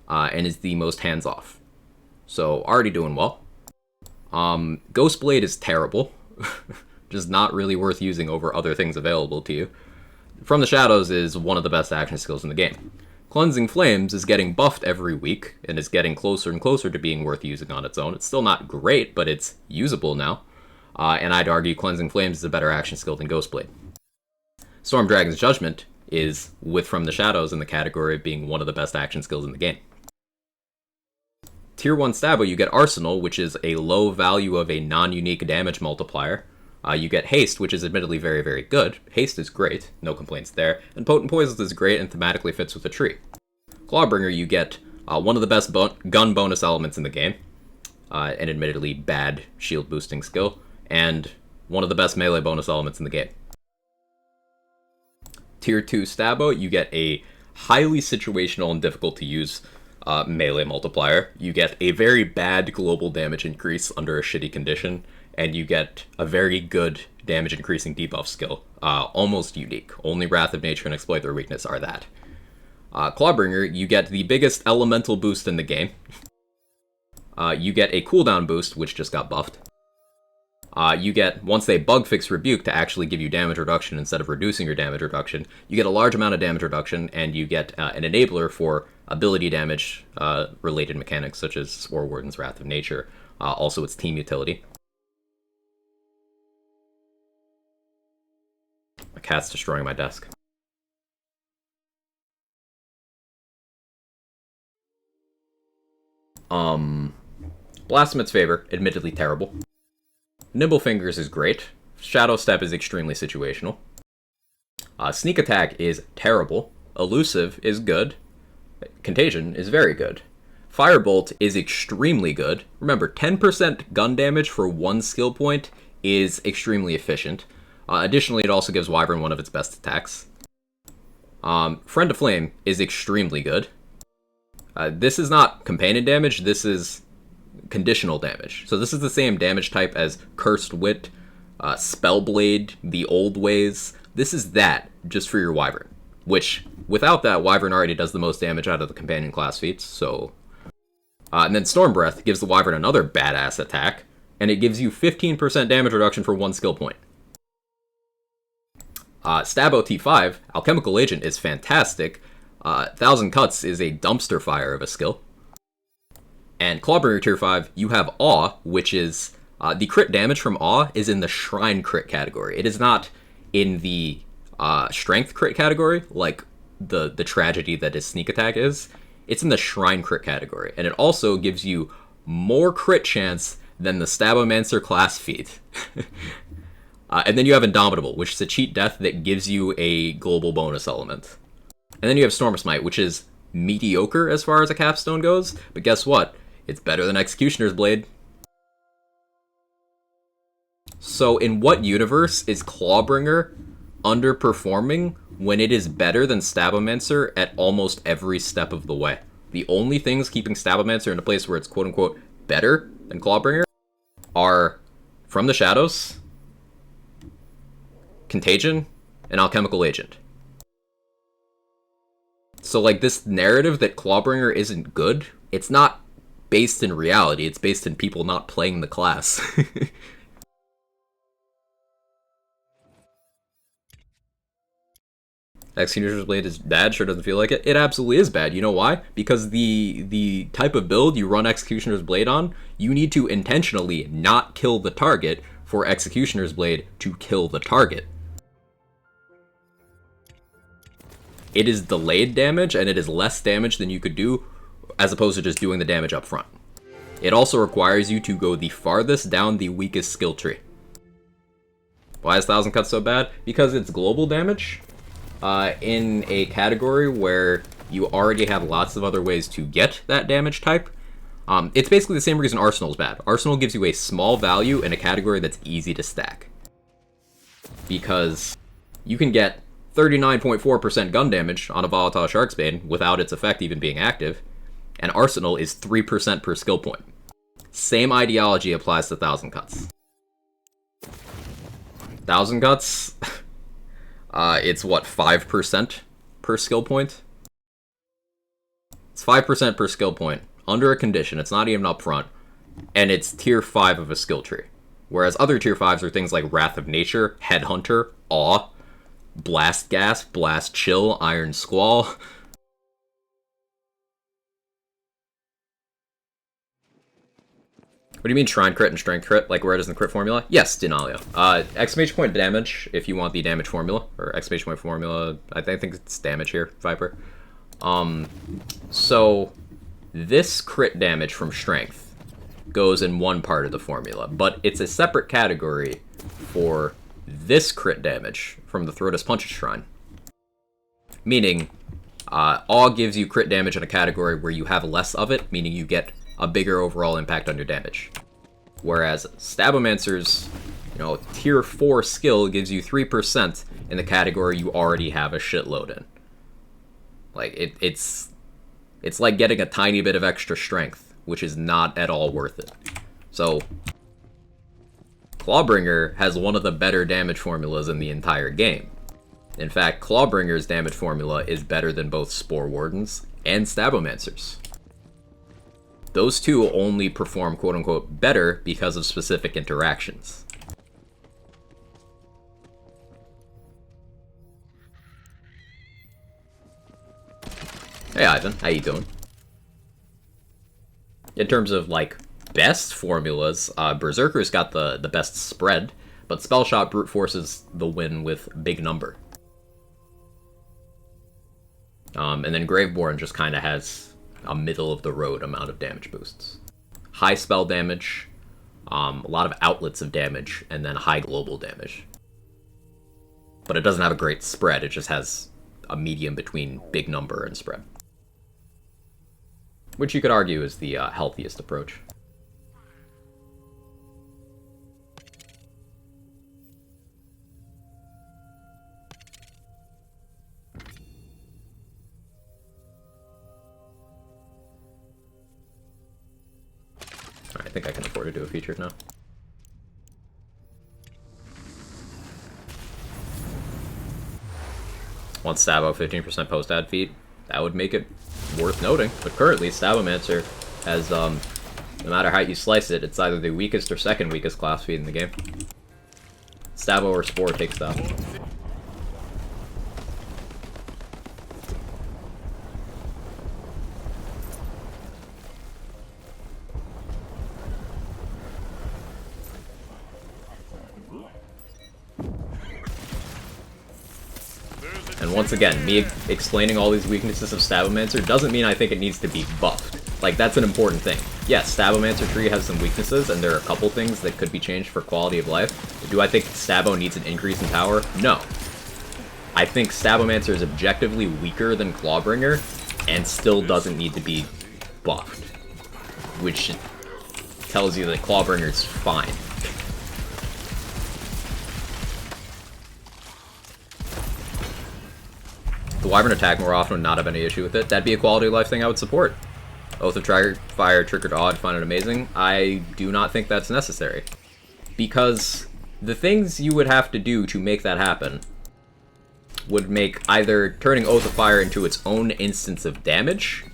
and is the most hands-off. So, already doing well. Ghostblade is terrible. Just not really worth using over other things available to you. From the Shadows is one of the best action skills in the game. Cleansing Flames is getting buffed every week, and is getting closer and closer to being worth using on its own. It's still not great, but it's usable now. And I'd argue Cleansing Flames is a better action skill than Ghostblade. Storm Dragon's Judgment is, with From the Shadows, in the category of being one of the best action skills in the game. Tier 1 Stabo, you get Arsenal, which is a low value of a non-unique damage multiplier. You get Haste, which is admittedly very, very good. Haste is great, no complaints there. And Potent Poisons is great and thematically fits with the tree. Clawbringer, you get one of the best gun bonus elements in the game, an admittedly bad shield boosting skill, and one of the best melee bonus elements in the game. Tier 2 Stabo, you get a highly situational and difficult to use melee multiplier. You get a very bad global damage increase under a shitty condition, and you get a very good damage increasing debuff skill. Almost unique. Only Wrath of Nature and Exploit Their Weakness are that. Clawbringer, you get the biggest elemental boost in the game. You get a cooldown boost, which just got buffed. You get, once they bug fix Rebuke to actually give you damage reduction instead of reducing your damage reduction, you get a large amount of damage reduction, and you get an enabler for ability damage related mechanics such as Spore Warden's Wrath of Nature. Also its team utility. My cat's destroying my desk. Blasphemet's Favor, admittedly terrible. Nimble Fingers is great. Shadow Step is extremely situational. Sneak Attack is terrible. Elusive is good. Contagion is very good. Firebolt is extremely good. Remember, 10% gun damage for one skill point is extremely efficient. Additionally, it also gives Wyvern one of its best attacks. Friend of Flame is extremely good. This is not companion damage, this is conditional damage. So this is the same damage type as Cursed Wit, Spellblade, The Old Ways. This is that, just for your Wyvern. Which, without that, Wyvern already does the most damage out of the companion class feats, so... and then Storm Breath gives the Wyvern another badass attack, and it gives you 15% damage reduction for one skill point. Stabo T5, Alchemical Agent, is fantastic. 1000 Cuts is a dumpster fire of a skill. And Clawbringer Tier 5, you have Awe, which is... the crit damage from Awe is in the Shrine crit category. It is not in the Strength crit category, like the tragedy that is Sneak Attack is. It's in the Shrine crit category. And it also gives you more crit chance than the Stabomancer class feat. And then you have Indomitable, which is a cheat death that gives you a global bonus element. And then you have Storm Smite, which is mediocre as far as a capstone goes, but guess what? It's better than Executioner's Blade. So in what universe is Clawbringer underperforming when it is better than Stabomancer at almost every step of the way? The only things keeping Stabomancer in a place where it's quote-unquote better than Clawbringer are From the Shadows, Contagion, and Alchemical Agent. So, like, this narrative that Clawbringer isn't good, it's not based in reality, it's based in people not playing the class. Executioner's Blade is bad, sure doesn't feel like it. It absolutely is bad. You know why? Because the type of build you run Executioner's Blade on, you need to intentionally not kill the target for Executioner's Blade to kill the target. It is delayed damage, and it is less damage than you could do, as opposed to just doing the damage up front. It also requires you to go the farthest down the weakest skill tree. Why is 1000 Cuts so bad? Because it's global damage, in a category where you already have lots of other ways to get that damage type. It's basically the same reason Arsenal is bad. Arsenal gives you a small value in a category that's easy to stack. Because you can get 39.4% gun damage on a Volatile Sharksbane without its effect even being active, and Arsenal is 3% per skill point. Same ideology applies to 1000 Cuts. 1000 Cuts, it's what, 5% per skill point? It's 5% per skill point, under a condition, it's not even up front, and it's tier 5 of a skill tree. Whereas other tier 5s are things like Wrath of Nature, Headhunter, Awe, Blast Gas, Blast Chill, Iron Squall. What do you mean Shrine crit and Strength crit? Like where it is in the crit formula? Yes, Denalia. Exclamation point damage, if you want the damage formula. Or exclamation point formula, I think it's damage here, Viper. So, this crit damage from Strength goes in one part of the formula, but it's a separate category for this crit damage from the Throtus Punches Shrine. Meaning, Awe gives you crit damage in a category where you have less of it, meaning you get a bigger overall impact on your damage. Whereas Stabomancer's, tier 4 skill gives you 3% in the category you already have a shitload in. Like, it's like getting a tiny bit of extra strength, which is not at all worth it. So, Clawbringer has one of the better damage formulas in the entire game. In fact, Clawbringer's damage formula is better than both Spore Wardens and Stabomancer's. Those two only perform quote-unquote better because of specific interactions. Hey Ivan, how you doing? In terms of, like, best formulas, Berserker's got the best spread, but Spellshot brute forces the win with big number. And then Graveborn just kind of has a middle-of-the-road amount of damage boosts. High spell damage, a lot of outlets of damage, and then high global damage. But it doesn't have a great spread, it just has a medium between big number and spread. Which you could argue is the healthiest approach. I think I can afford to do a feature now. Once Stabo 15% post-ad feat, that would make it worth noting. But currently, Stabomancer has, no matter how you slice it, it's either the weakest or second weakest class feat in the game. Stabo or Spore takes that. And once again, me explaining all these weaknesses of Stabomancer doesn't mean I think it needs to be buffed. Like, that's an important thing. Yes, Stabomancer tree has some weaknesses, and there are a couple things that could be changed for quality of life. But do I think Stabo needs an increase in power? No. I think Stabomancer is objectively weaker than Clawbringer, and still doesn't need to be buffed. Which tells you that Clawbringer's fine. The Wyvern attack more often would not have any issue with it. That'd be a quality of life thing I would support. Oath of Fire, Triggered Odd, find it amazing. I do not think that's necessary. Because the things you would have to do to make that happen would make either turning Oath of Fire into its own instance of damage,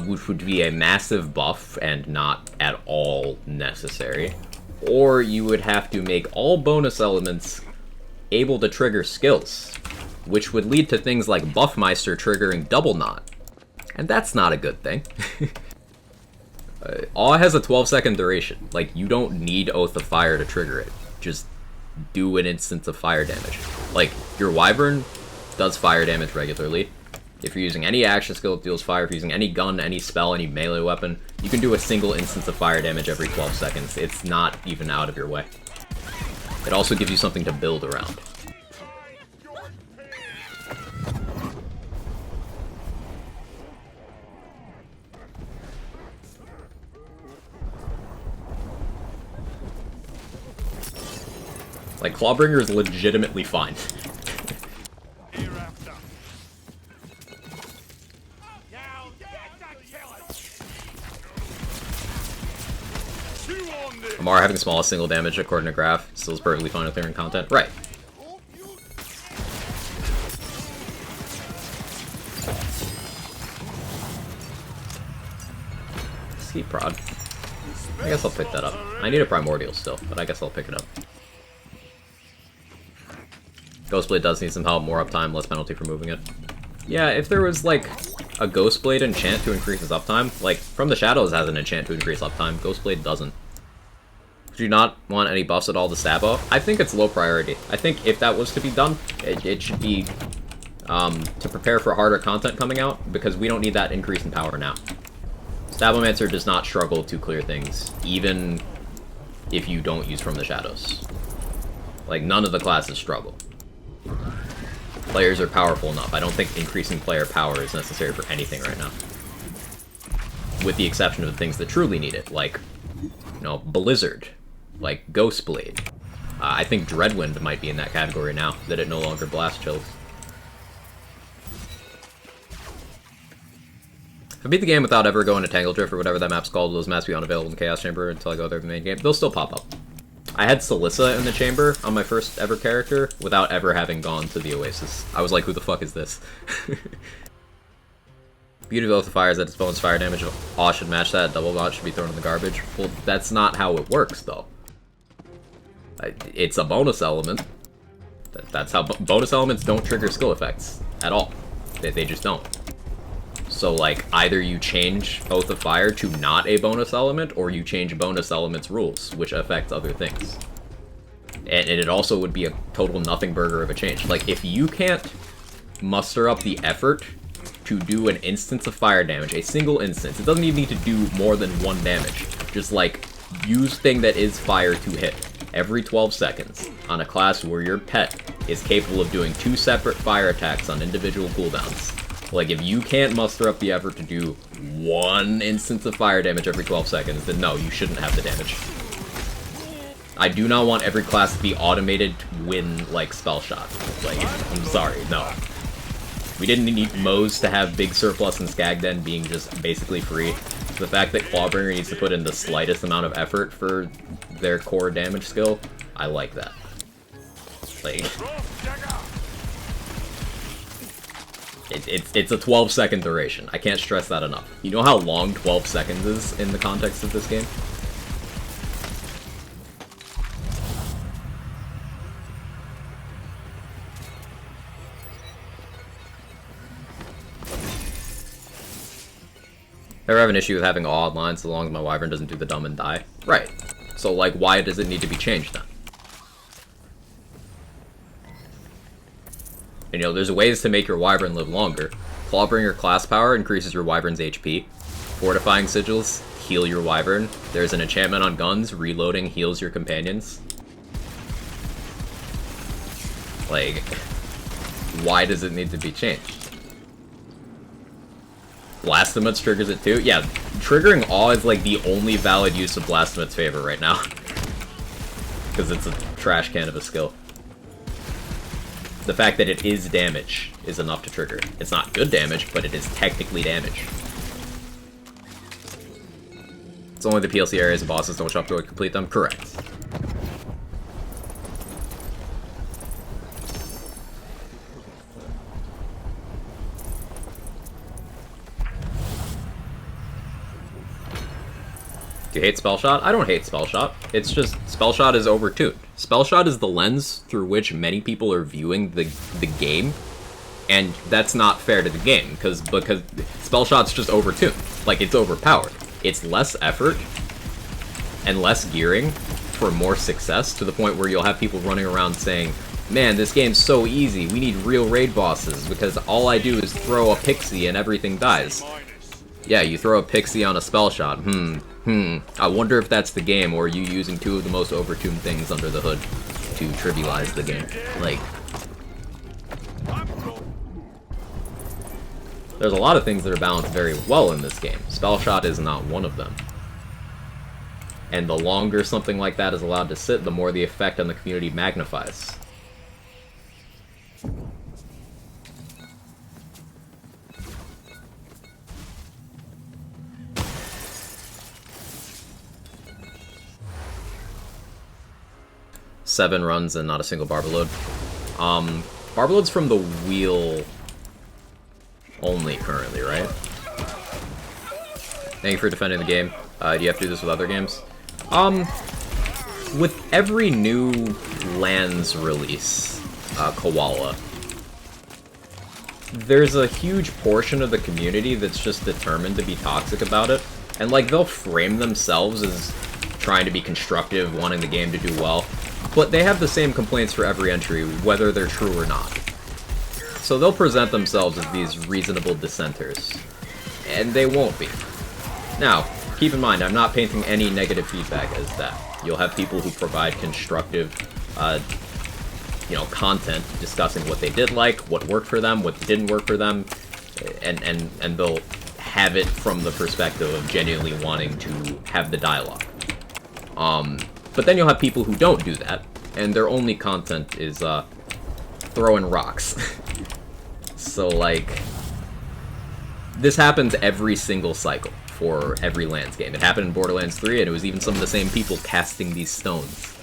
which would be a massive buff and not at all necessary, or you would have to make all bonus elements able to trigger skills, which would lead to things like Buffmeister triggering Double Knot. And that's not a good thing. Awe has a 12-second duration. Like, you don't need Oath of Fire to trigger it. Just do an instance of fire damage. Like, your Wyvern does fire damage regularly. If you're using any action skill that deals fire, if you're using any gun, any spell, any melee weapon, you can do a single instance of fire damage every 12 seconds. It's not even out of your way. It also gives you something to build around. Like, Clawbringer is legitimately fine. Amara having smallest single damage according to Graph still is perfectly fine with clearing content. Right. Ski prod. I guess I'll pick that up. I need a Primordial still, but I guess I'll pick it up. Ghostblade does need some help, more uptime, less penalty for moving it. Yeah, if there was, like, a Ghostblade enchant to increase its uptime, like, From the Shadows has an enchant to increase uptime, Ghostblade doesn't. Do you not want any buffs at all to Stabo? I think it's low priority. I think if that was to be done, it should be to prepare for harder content coming out, because we don't need that increase in power now. Stablomancer does not struggle to clear things, even if you don't use From the Shadows. Like, none of the classes struggle. Players are powerful enough. I don't think increasing player power is necessary for anything right now. With the exception of the things that truly need it, like, you know, Blizzard, like Ghostblade. I think Dreadwind might be in that category now, that it no longer blast chills. If I beat the game without ever going to Tangle Drift or whatever that map's called, those maps be unavailable in the Chaos Chamber until I go there in the main game. They'll still pop up. I had Celissa in the chamber on my first ever character without ever having gone to the Oasis. I was like, who the fuck is this? Beauty of Oath of Fire is that its bonus fire damage all should match that. Double bot should be thrown in the garbage. Well, that's not how it works, though. It's a bonus element. That's how bonus elements don't trigger skill effects at all. They just don't. So, like, either you change Oath of Fire to not a bonus element, or you change bonus elements rules, which affect other things. And it also would be a total nothing burger of a change. Like, if you can't muster up the effort to do an instance of fire damage, a single instance, it doesn't even need to do more than 1 damage. Just, like, use thing that is fire to hit every 12 seconds on a class where your pet is capable of doing 2 separate fire attacks on individual cooldowns. Like, if you can't muster up the effort to do 1 instance of fire damage every 12 seconds, then no, you shouldn't have the damage. I do not want every class to be automated to win, like, spell shot. Like, I'm sorry, no. We didn't need Moze to have big surplus and Skagden being just basically free. The fact that Clawbringer needs to put in the slightest amount of effort for their core damage skill, I like that. Like... It's a 12-second duration. I can't stress that enough. You know how long 12 seconds is in the context of this game? Never have an issue with having odd lines so long as my Wyvern doesn't do the dumb and die. Right. So, like, why does it need to be changed then? And, you know, there's ways to make your Wyvern live longer. Clawbringer class power increases your Wyvern's HP. Fortifying Sigils heal your Wyvern. There's an enchantment on guns. Reloading heals your companions. Like, why does it need to be changed? Blasphemous triggers it too? Yeah, triggering Awe is like the only valid use of Blasphemous Favor right now. Because it's a trash can of a skill. The fact that it is damage is enough to trigger. It's not good damage, but it is technically damage. It's only the PLC areas the bosses don't show up to complete them? Correct. Do you hate Spell Shot? I don't hate Spell Shot. It's just, Spell Shot is overtuned. Spell Shot is the lens through which many people are viewing the game, and that's not fair to the game, because Spell Shot's just overtuned. Like, it's overpowered. It's less effort and less gearing for more success, to the point where you'll have people running around saying, man, this game's so easy, we need real raid bosses, because all I do is throw a pixie and everything dies. Yeah, you throw a pixie on a Spell Shot. I wonder if that's the game, or are you using 2 of the most overtuned things under the hood to trivialize the game. Like, there's a lot of things that are balanced very well in this game. Spell Shot is not one of them. And the longer something like that is allowed to sit, the more the effect on the community magnifies. Seven runs and not a single Barberload. Barberload's from the wheel only currently, right? Thank you for defending the game. Do you have to do this with other games? With every new lands release, Koala, there's a huge portion of the community that's just determined to be toxic about it. And, like, they'll frame themselves as trying to be constructive, wanting the game to do well. But they have the same complaints for every entry, whether they're true or not. So they'll present themselves as these reasonable dissenters. And they won't be. Now, keep in mind, I'm not painting any negative feedback as that. You'll have people who provide constructive, content discussing what they did like, what worked for them, what didn't work for them, and they'll have it from the perspective of genuinely wanting to have the dialogue. But then you'll have people who don't do that, and their only content is throwing rocks. So, like, this happens every single cycle for every Lands game. It happened in Borderlands 3, and it was even some of the same people casting these stones.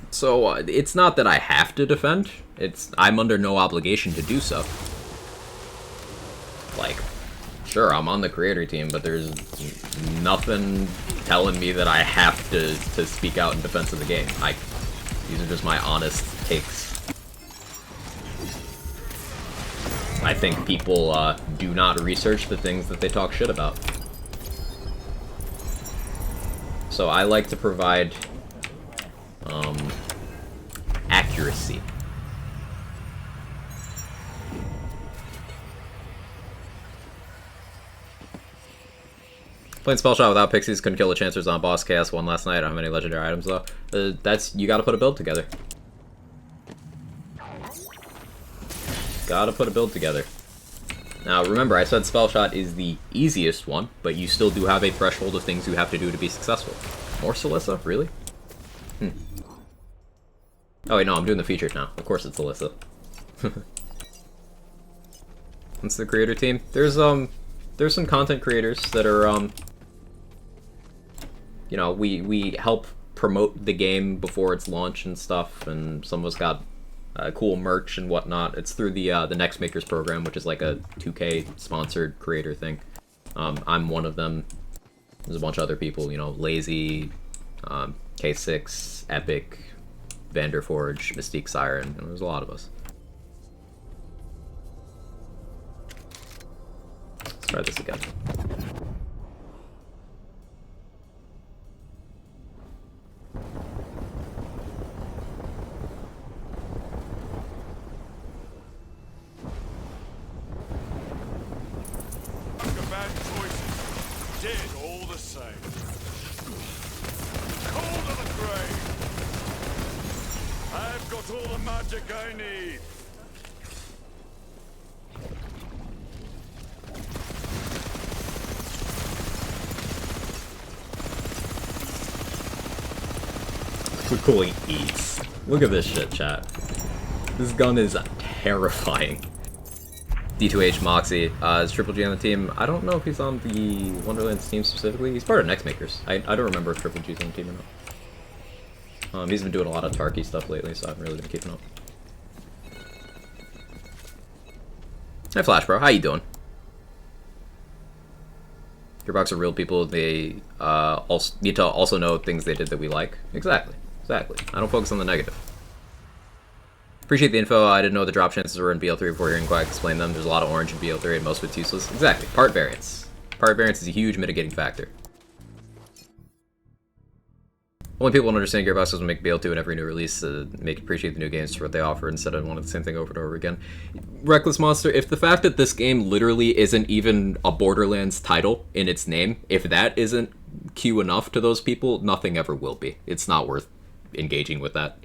So, it's not that I have to defend. I'm under no obligation to do so. Like, sure, I'm on the creator team, but there's nothing telling me that I have to speak out in defense of the game. These are just my honest takes. I think people do not research the things that they talk shit about. So I like to provide accuracy. Playing Spell Shot without pixies, couldn't kill the Chancers on boss chaos one last night. I don't have any legendary items though. You gotta put a build together. Gotta put a build together. Now remember, I said Spell Shot is the easiest one, but you still do have a threshold of things you have to do to be successful. More Celissa? Really? Oh wait, no, I'm doing the featured now. Of course it's Alyssa. What's the creator team? There's some content creators that are we help promote the game before its launch and stuff, and some of us got cool merch and whatnot. It's through the Next Makers program, which is like a 2K sponsored creator thing. I'm one of them. There's a bunch of other people, Lazy, K6, Epic, Vanderforge, Mystique Siren, there's a lot of us. Let's try this again. Bad choices. Dead all the same. Cold to the grave. I've got all the magic I need. Look how he eats. Look at this shit, chat. This gun is terrifying. D2H Moxie is Triple G on the team. I don't know if he's on the Wonderlands team specifically. He's part of Next Makers. I don't remember if Triple G's on the team or not. He's been doing a lot of Tarky stuff lately, so I haven't really been keeping up. Hey Flash Bro, how you doing? Gearbox are real people. They also need to also know things they did that we like. Exactly. I don't focus on the negative. Appreciate the info. I didn't know the drop chances were in BL3 before hearing Quack explain them. There's a lot of orange in BL3 and most of it's useless. Exactly. Part variance. Part variance is a huge mitigating factor. Only people won't understand Gearbox doesn't make BL2 in every new release to make appreciate the new games for what they offer instead of wanting the same thing over and over again. Reckless Monster, if the fact that this game literally isn't even a Borderlands title in its name, if that isn't cue enough to those people, nothing ever will be. It's not worth engaging with that.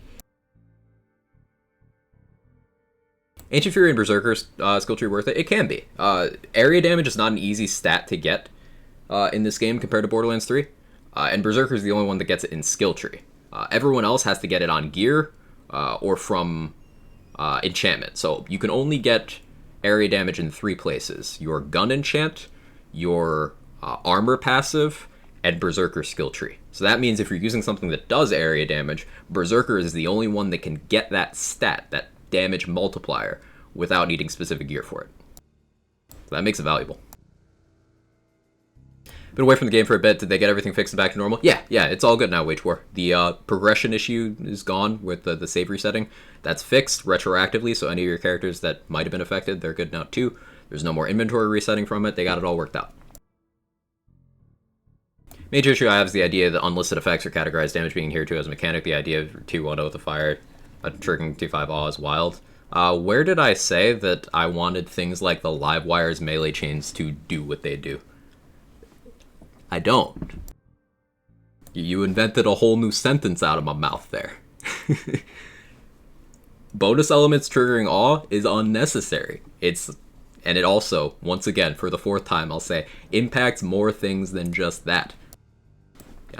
Ancient Fury and Berserker skill tree worth it? It can be. Area damage is not an easy stat to get in this game compared to Borderlands 3. And Berserker is the only one that gets it in skill tree. Everyone else has to get it on gear or from enchantment. So you can only get area damage in 3 places. Your gun enchant, your armor passive, and Berserker skill tree. So that means if you're using something that does area damage, Berserker is the only one that can get that stat, that damage multiplier, without needing specific gear for it. So that makes it valuable. Been away from the game for a bit. Did they get everything fixed and back to normal? Yeah, it's all good now, Wage War. The progression issue is gone with the save resetting. That's fixed retroactively, so any of your characters that might have been affected, they're good now too. There's no more inventory resetting from it. They got it all worked out. Major issue I have is the idea that unlisted effects are categorized damage being adhered to as a mechanic. The idea of 2-1-0 with the fire, triggering 2-5 awe is wild. Where did I say that I wanted things like the Livewire's melee chains to do what they do? I don't. You invented a whole new sentence out of my mouth there. Bonus elements triggering awe is unnecessary. And it also, once again, for the 4th time, I'll say, impacts more things than just that.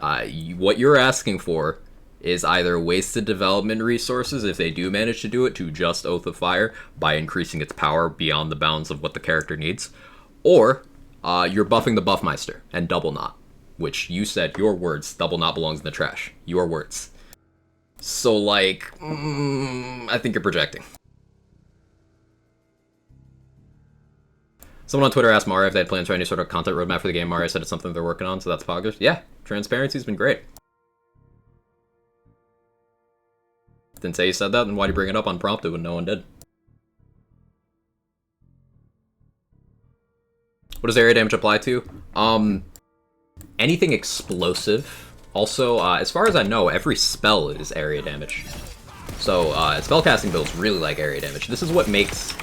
What you're asking for is either wasted development resources, if they do manage to do it, to just Oath of Fire by increasing its power beyond the bounds of what the character needs, or you're buffing the Buffmeister and Double Knot, which you said, your words, Double Knot belongs in the trash. Your words. So, like, I think you're projecting. Someone on Twitter asked Mario if they had plans for any sort of content roadmap for the game. Mario said it's something they're working on, so that's progress. Yeah, transparency's been great. Didn't say you said that, then why'd you bring it up unprompted when no one did? What does area damage apply to? Anything explosive. Also, as far as I know, every spell is area damage. So, spellcasting builds really like area damage. This is what makes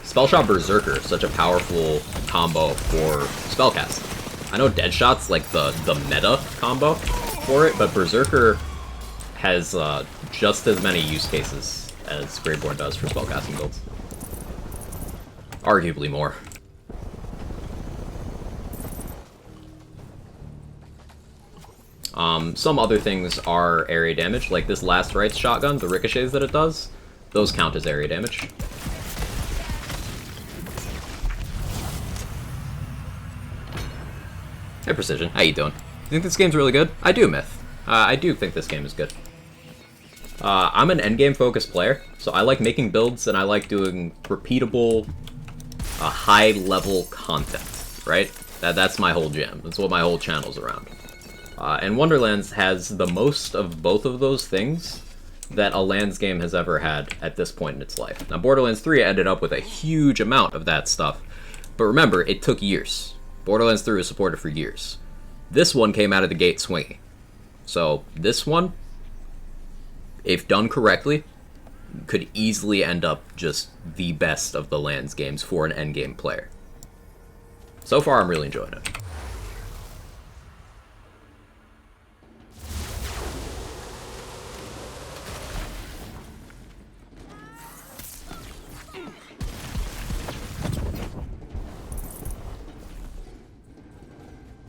Spellshot Berserker such a powerful combo for spellcasting. I know Deadshot's like the meta combo for it, but Berserker has just as many use cases as Graveborn does for spellcasting builds. Arguably more. Some other things are area damage, like this Last Rites shotgun, the ricochets that it does, those count as area damage. Hey Precision, how you doing? You think this game's really good? I do, Myth. I do think this game is good. I'm an endgame focused player, so I like making builds and I like doing repeatable, high level content, right? That's my whole jam. That's what my whole channel's around. And Wonderlands has the most of both of those things that a Lands game has ever had at this point in its life. Now, Borderlands 3 ended up with a huge amount of that stuff, but remember, it took years. Borderlands 3 was supported for years. This one came out of the gate swinging. So, this one, if done correctly, could easily end up just the best of the Lands games for an endgame player. So far, I'm really enjoying it.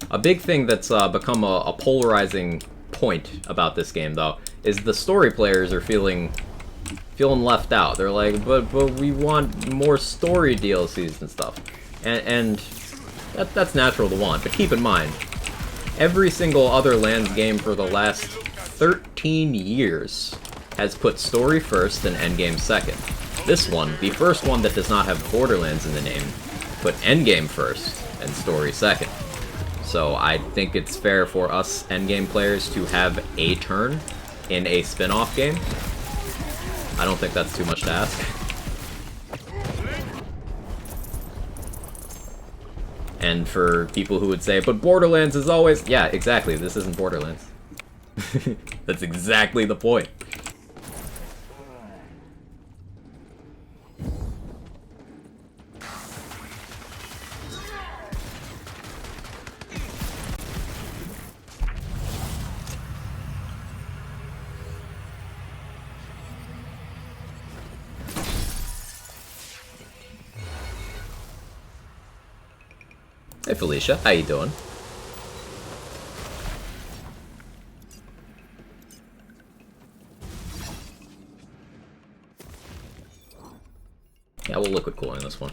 A big thing that's become a polarizing point about this game, though, is the story players are feeling left out. They're like, but we want more story DLCs and stuff, and that's natural to want. But keep in mind, every single other Lands game for the last 13 years has put story first and endgame second. This one, the first one that does not have Borderlands in the name, put endgame first and story second. So I think it's fair for us endgame players to have a turn in a spin-off game. I don't think that's too much to ask. And for people who would say, but Borderlands is always... Yeah, exactly, this isn't Borderlands. That's exactly the point. Hey Felicia, how you doing? Yeah, we'll liquid cooling this one.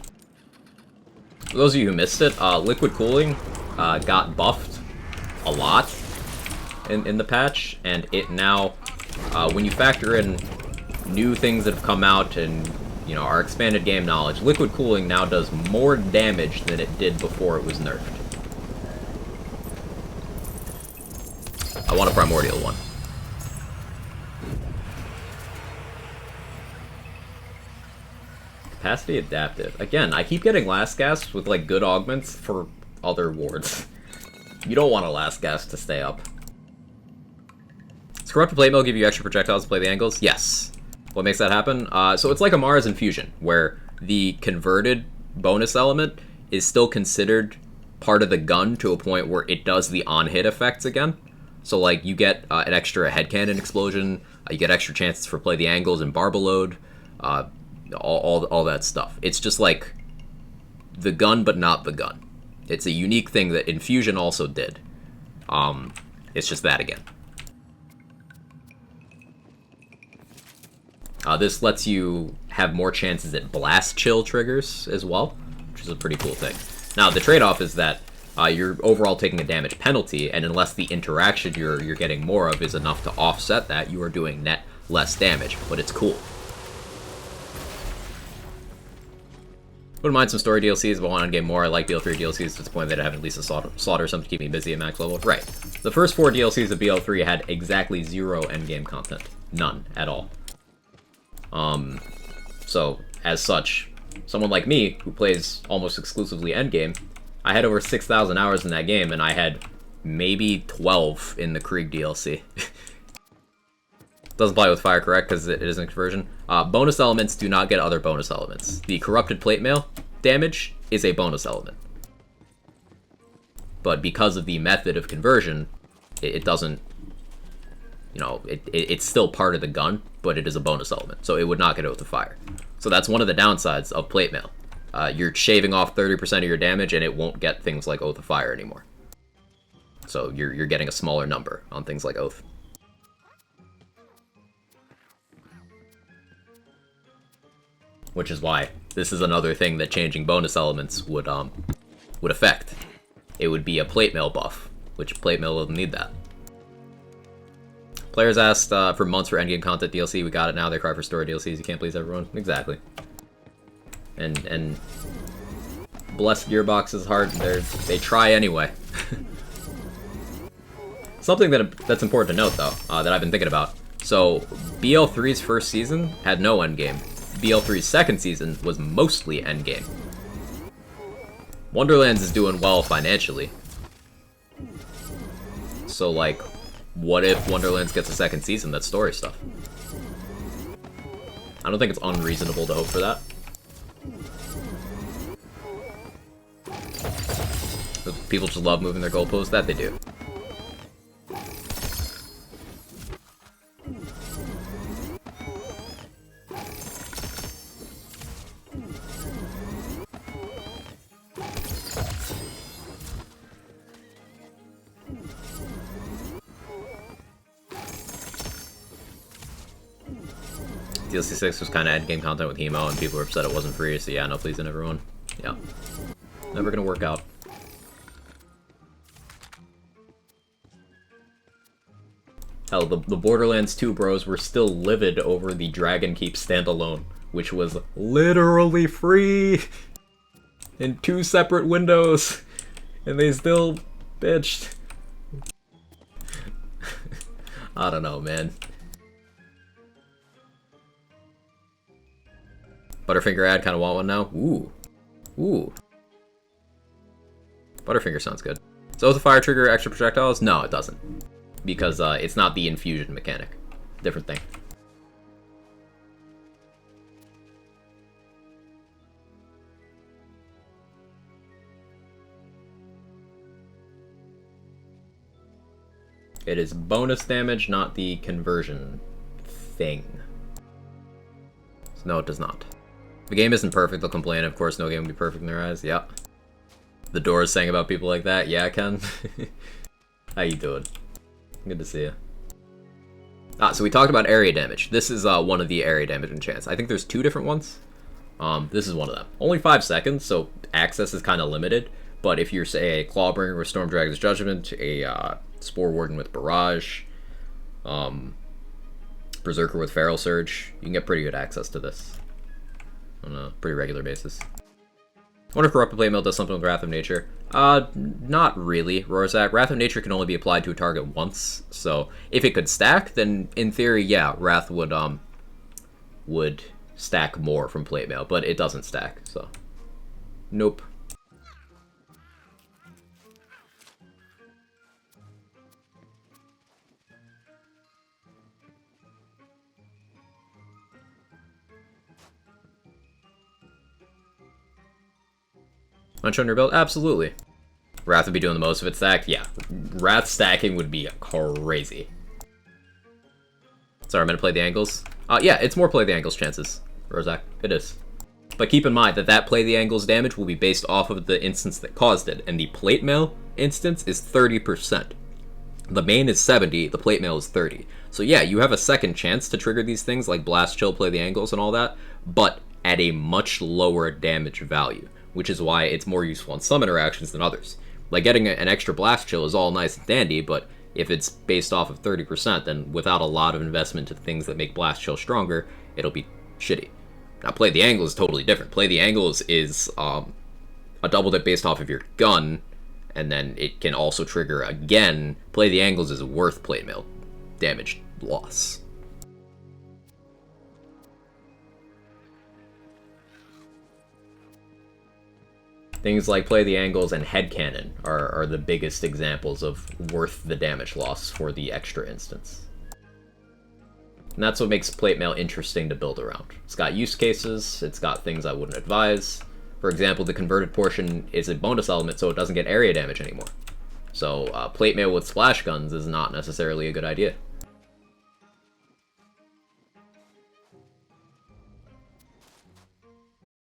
For those of you who missed it, liquid cooling got buffed a lot in the patch, and it now, when you factor in new things that have come out and our expanded game knowledge, liquid cooling now does more damage than it did before it was nerfed. I want a primordial one. Capacity adaptive. Again, I keep getting last gasp with like good augments for other wards. You don't want a last gasp to stay up. Does corrupted plate mail give you extra projectiles to play the angles? Yes. What makes that happen? So it's like a Mars Infusion, where the converted bonus element is still considered part of the gun to a point where it does the on-hit effects again. So, like, you get an extra headcannon explosion, you get extra chances for play the angles and Barbaload, all that stuff. It's just like the gun, but not the gun. It's a unique thing that Infusion also did. It's just that again. This lets you have more chances at blast chill triggers as well, which is a pretty cool thing. Now, the trade-off is that you're overall taking a damage penalty, and unless the interaction you're getting more of is enough to offset that, you are doing net less damage, but it's cool. Wouldn't mind some story DLCs, but I want to get more. I like BL3 DLCs to the point that I have at least a slaughter something to keep me busy at max level. Right. The first 4 DLCs of BL3 had exactly 0 endgame content. None at all. So, as such, someone like me, who plays almost exclusively endgame, I had over 6,000 hours in that game, and I had maybe 12 in the Krieg DLC. Doesn't apply with Fire, correct, because it isn't a conversion. Bonus elements do not get other bonus elements. The Corrupted Plate Mail damage is a bonus element. But because of the method of conversion, it doesn't, you know, it's still part of the gun, but it is a bonus element, so it would not get Oath of Fire. So that's one of the downsides of Plate Mail. You're shaving off 30% of your damage, and it won't get things like Oath of Fire anymore. So you're getting a smaller number on things like Oath. Which is why this is another thing that changing bonus elements would affect. It would be a Plate Mail buff, which Plate Mail doesn't need that. Players asked for months for endgame content DLC. We got it now. They cry for story DLCs. You can't please everyone. Exactly. And bless Gearbox's heart. They try anyway. Something that's important to note, though, that I've been thinking about. So, BL3's first season had no endgame. BL3's second season was mostly endgame. Wonderlands is doing well financially. So, like, what if Wonderlands gets a second season that's story stuff? I don't think it's unreasonable to hope for that. People just love moving their goalposts. That they do. DLC 6 was kind of endgame content with Hemo, and people were upset it wasn't free, so yeah, no pleasing everyone. Yeah. Never gonna work out. Hell, the Borderlands 2 bros were still livid over the Dragon Keep standalone, which was literally free in 2 separate windows, and they still bitched. I don't know, man. Butterfinger ad, kind of want one now? Ooh. Ooh. Butterfinger sounds good. So does the fire trigger extra projectiles? No, it doesn't. Because it's not the infusion mechanic. Different thing. It is bonus damage, not the conversion thing. So no, it does not. The game isn't perfect, they'll complain. Of course, no game will be perfect in their eyes. Yep. The door is saying about people like that. Yeah, Ken. How you doing? Good to see you. So we talked about area damage. This is one of the area damage enchants. I think there's 2 different ones. This is one of them. Only 5 seconds, so access is kind of limited. But if you're, say, a Clawbringer with Stormdragon's Judgment, a Spore Warden with Barrage, Berserker with Feral Surge, you can get pretty good access to this on a pretty regular basis. I wonder if Corrupted Plate Mail does something with Wrath of Nature. Not really, Rorzak. Wrath of Nature can only be applied to a target once, so if it could stack, then in theory, yeah, Wrath would stack more from Plate Mail, but it doesn't stack, so nope. Munch on your build? Absolutely. Wrath would be doing the most of it stacked? Yeah. Wrath stacking would be crazy. Sorry, I'm gonna play the angles. Yeah, it's more play the angles chances, Rozak. It is. But keep in mind that that play the angles damage will be based off of the instance that caused it, and the plate mail instance is 30%. The main is 70, the plate mail is 30. So yeah, you have a second chance to trigger these things like Blast Chill, play the angles, and all that, but at a much lower damage value, which is why it's more useful on some interactions than others. Like getting an extra Blast Chill is all nice and dandy, but if it's based off of 30%, then without a lot of investment to things that make Blast Chill stronger, it'll be shitty. Now, Play the Angle is totally different. Play the Angles is a double dip based off of your gun, and then it can also trigger again. Play the Angles is worth plate mail damage loss. Things like Play the Angles and Headcannon are the biggest examples of worth the damage loss for the extra instance. And that's what makes plate mail interesting to build around. It's got use cases, it's got things I wouldn't advise. For example, the converted portion is a bonus element, so it doesn't get area damage anymore. So plate mail with splash guns is not necessarily a good idea.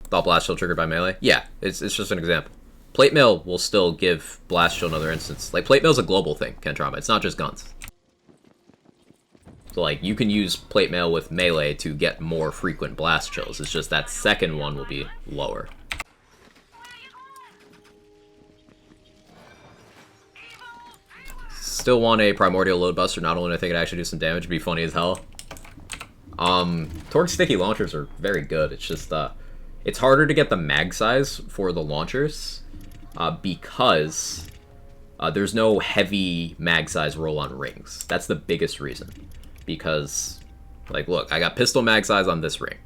Thought Blast Shield triggered by melee? Yeah, it's just an example. Plate mail will still give Blast Shield another instance. Like, plate mail's a global thing, Kentrama. It's not just guns. So, like, you can use plate mail with melee to get more frequent Blast Chills. It's just that second one will be lower. Still want a Primordial Load Buster, not only do I think it actually do some damage, it'd be funny as hell. Torque Sticky Launchers are very good. It's just, it's harder to get the mag size for the launchers because there's no heavy mag size roll on rings. That's the biggest reason. Because, like, look, I got pistol mag size on this ring.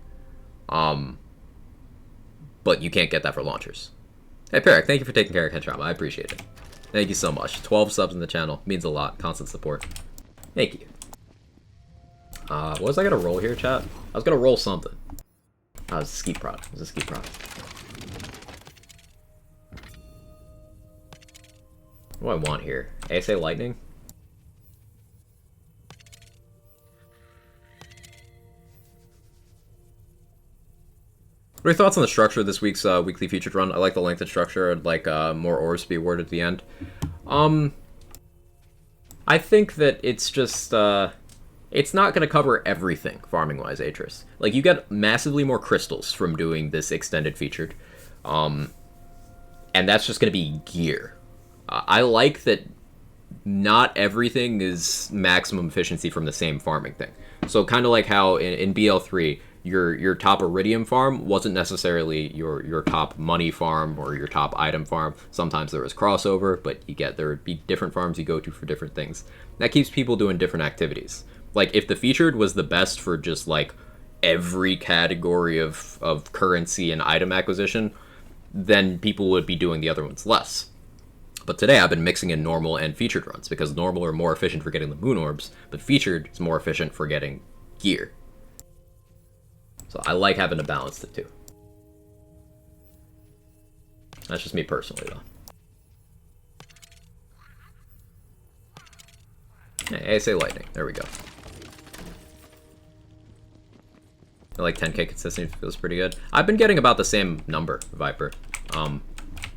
But you can't get that for launchers. Hey, Perek, thank you for taking care of Kentrama. I appreciate it. Thank you so much. 12 subs in the channel. Means a lot. Constant support. Thank you. What was I gonna roll here, chat? I was gonna roll something. Oh, it was a ski prod. It was a ski prod. What do I want here? ASA Lightning? What are your thoughts on the structure of this week's weekly featured run? I like the length and structure. I'd like more orbs to be awarded at the end. I think that it's just... it's not going to cover everything, farming-wise, Atris. Like, you get massively more crystals from doing this extended featured. And that's just going to be gear. I like that not everything is maximum efficiency from the same farming thing. So kind of like how in BL3, your top Iridium farm wasn't necessarily your top money farm or your top item farm. Sometimes there was crossover, but there would be different farms you go to for different things. That keeps people doing different activities. Like, if the featured was the best for just, like, every category of currency and item acquisition, then people would be doing the other ones less. But today I've been mixing in normal and featured runs, because normal are more efficient for getting the moon orbs, but featured is more efficient for getting gear. So I like having to balance the two. That's just me personally, though. Hey, ASA Lightning. There we go. I like 10k consistency, feels pretty good. I've been getting about the same number, Viper. I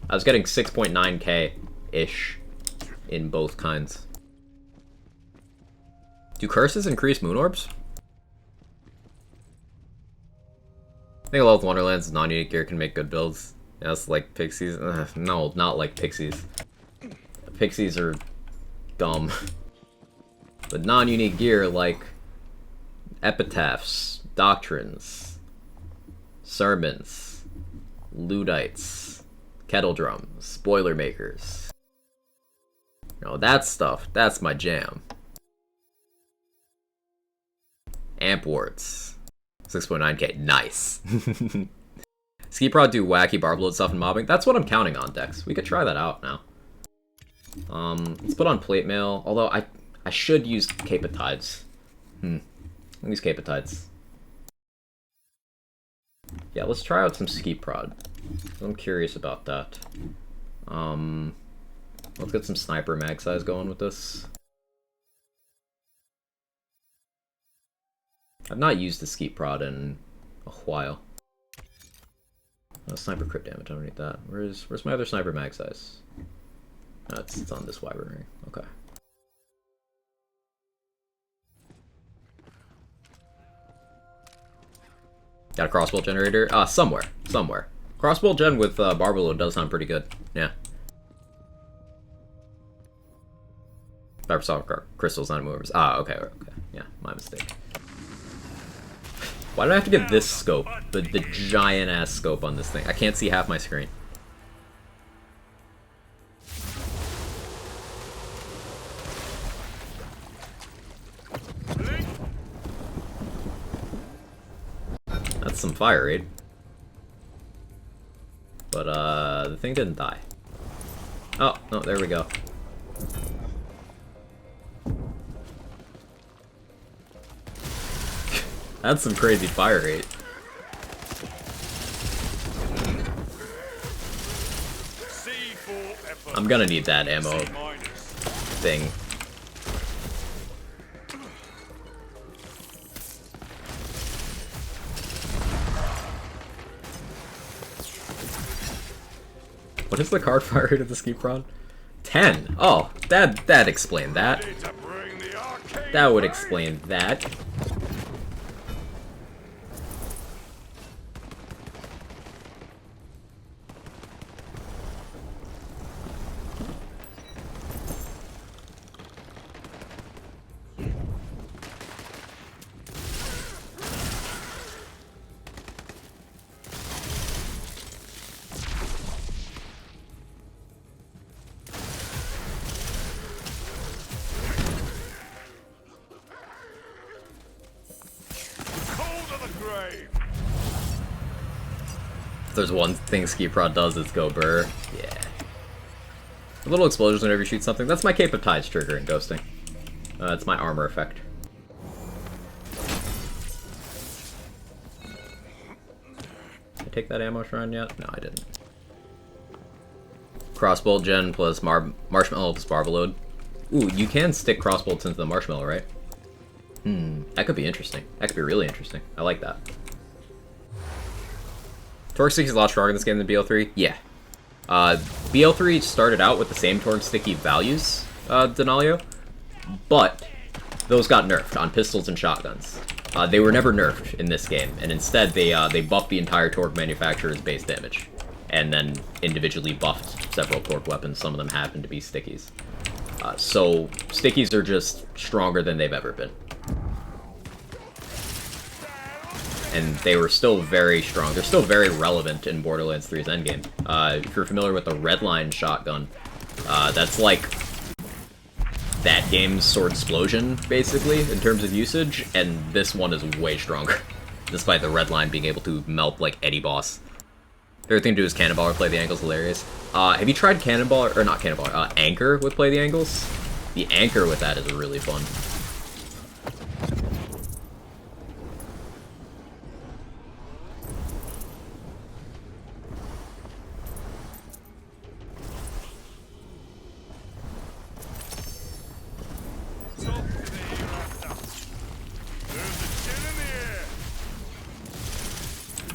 was getting 6.9k-ish in both kinds. Do curses increase moon orbs? I think a lot of Wonderland's non-unique gear can make good builds. Yes, like Pixies. No, not like Pixies. Pixies are dumb. But non-unique gear like Epitaphs, Doctrines, Sermons, Ludites, Kettle Drums, Boilermakers. You know, that stuff, that's my jam. Amp Wards. 6.9k, nice. Ski Prod do wacky barbload stuff and mobbing. That's what I'm counting on, Dex. We could try that out now. Let's put on plate mail. Although I should use Capetides. I'll use Capetides. Yeah, let's try out some ski prod. I'm curious about that. Let's get some sniper mag size going with this. I've not used the ski prod in a while. Sniper crit damage, I don't need that. Where's my other sniper mag size? Oh, it's on this wyvern. Okay. Got a crossbow generator? Somewhere. Crossbow gen with Barbalo does sound pretty good. Yeah. Cybersoft crystals, not movers. Okay. Yeah, my mistake. Why do I have to get this scope? The giant ass scope on this thing. I can't see half my screen. That's some fire raid. But the thing didn't die. Oh, no, there we go. That's some crazy fire rate. I'm gonna need that ammo thing. What is the card fire rate of the ski prod? 10. Oh, that explained that. That would explain that. If there's one thing Ski Prod does, it's go burr. Yeah. A little explosions whenever you shoot something. That's my Cape of Tides trigger in ghosting. It's my armor effect. Did I take that ammo shrine yet? No, I didn't. Crossbow gen plus marshmallow plus barbaload. Ooh, you can stick crossbolts into the marshmallow, right? That could be interesting. That could be really interesting. I like that. Torque Sticky is a lot stronger in this game than BL3? Yeah. BL3 started out with the same Torque Sticky values, Denalio, but those got nerfed on pistols and shotguns. They were never nerfed in this game, and instead they buffed the entire Torque manufacturer's base damage, and then individually buffed several Torque weapons. Some of them happen to be Stickies. So Stickies are just stronger than they've ever been. And they were still very strong. They're still very relevant in Borderlands 3's endgame. If you're familiar with the Redline shotgun, that's like that game's Sword Explosion, basically, in terms of usage, and this one is way stronger, despite the Redline being able to melt like any boss. Favorite thing to do is Cannonball or Play the Angles, hilarious. Have you tried Cannonball, or not Cannonball, Anchor with Play the Angles? The Anchor with that is really fun.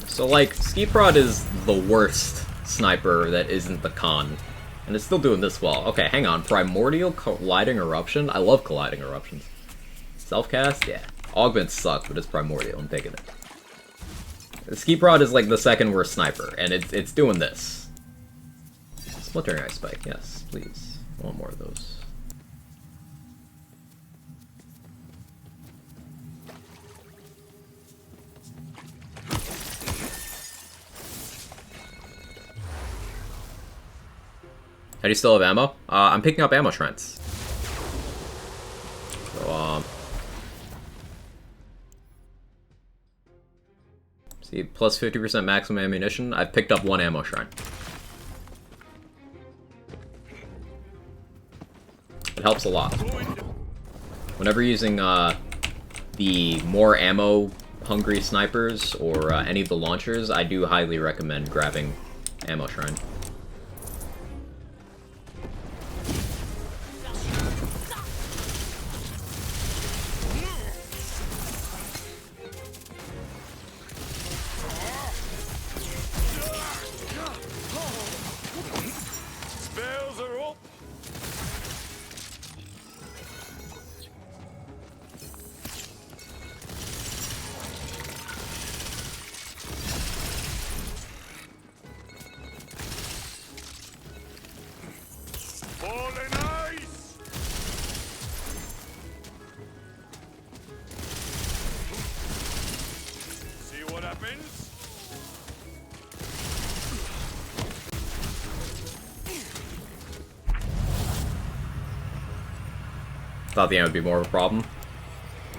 So, like, Ski Prod is the worst sniper that isn't the con, and it's still doing this well. Okay, hang on. Primordial Colliding Eruption? I love Colliding Eruptions. Self-cast? Yeah. Augments suck, but it's Primordial. I'm taking it. Ski Prod is, like, the second worst sniper, and it's doing this. Splintering Ice Spike, yes, please. I want more of those. How do you still have ammo? I'm picking up ammo shrines. So, see, plus 50% maximum ammunition. I've picked up one ammo shrine. It helps a lot. Whenever using the more ammo hungry snipers or any of the launchers, I do highly recommend grabbing Ammo Shrine. Spells are up. Falling ice. See what happens? Thought the ammo would be more of a problem.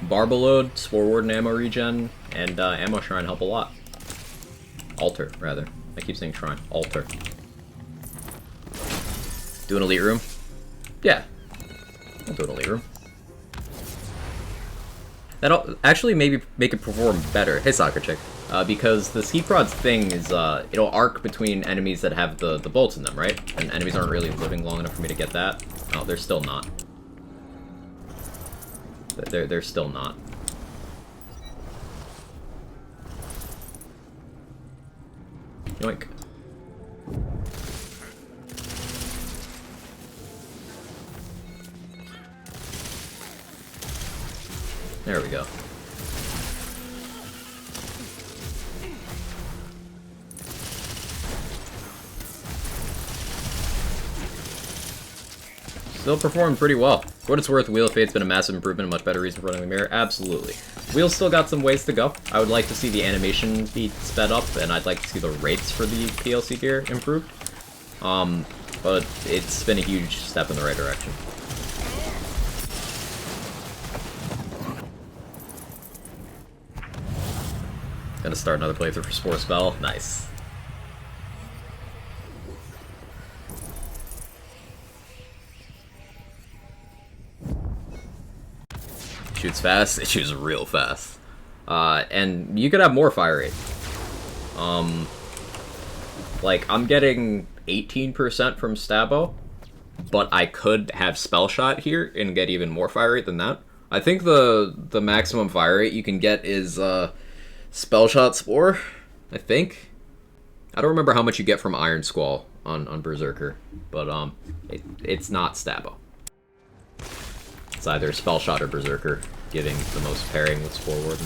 Barbaload, Spore Warden ammo regen, and Ammo Shrine help a lot. Altar, rather. I keep saying Shrine. Altar. Do an Elite Room? Yeah. I'll do an Elite Room. That'll actually maybe make it perform better. Hey, Soccer Chick. Because the Ski Prod's thing is, it'll arc between enemies that have the bolts in them, right? And enemies aren't really living long enough for me to get that. Oh, they're still not. They're still not. Yoink. There we go. Still performed pretty well. For what it's worth, Wheel of Fate's been a massive improvement, a much better reason for running the mirror. Absolutely. Wheel's still got some ways to go. I would like to see the animation be sped up, and I'd like to see the rates for the PLC gear improved. But it's been a huge step in the right direction. Gonna start another playthrough for Spore Spell. Nice. Shoots fast. It shoots real fast. And you could have more fire rate. Like, I'm getting 18% from Stabbo, but I could have Spell Shot here and get even more fire rate than that. I think the maximum fire rate you can get is Spell Shot Spore, I think. I don't remember how much you get from Iron Squall on Berserker, but it's not Stabbo. It's either Spell Shot or Berserker, giving the most pairing with Spore Warden.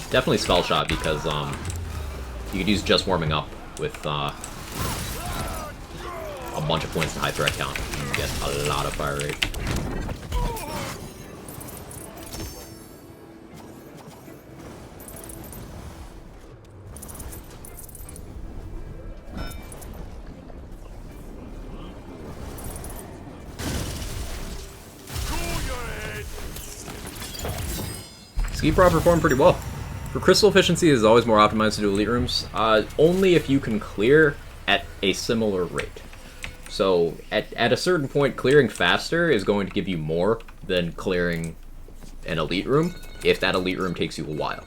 Definitely Spell Shot because you could use Just Warming Up with a bunch of points in high threat count and get a lot of fire rate. Ski Prod performed pretty well. For crystal efficiency, it is always more optimized to do elite rooms, only if you can clear at a similar rate. So, at a certain point, clearing faster is going to give you more than clearing an elite room, if that elite room takes you a while.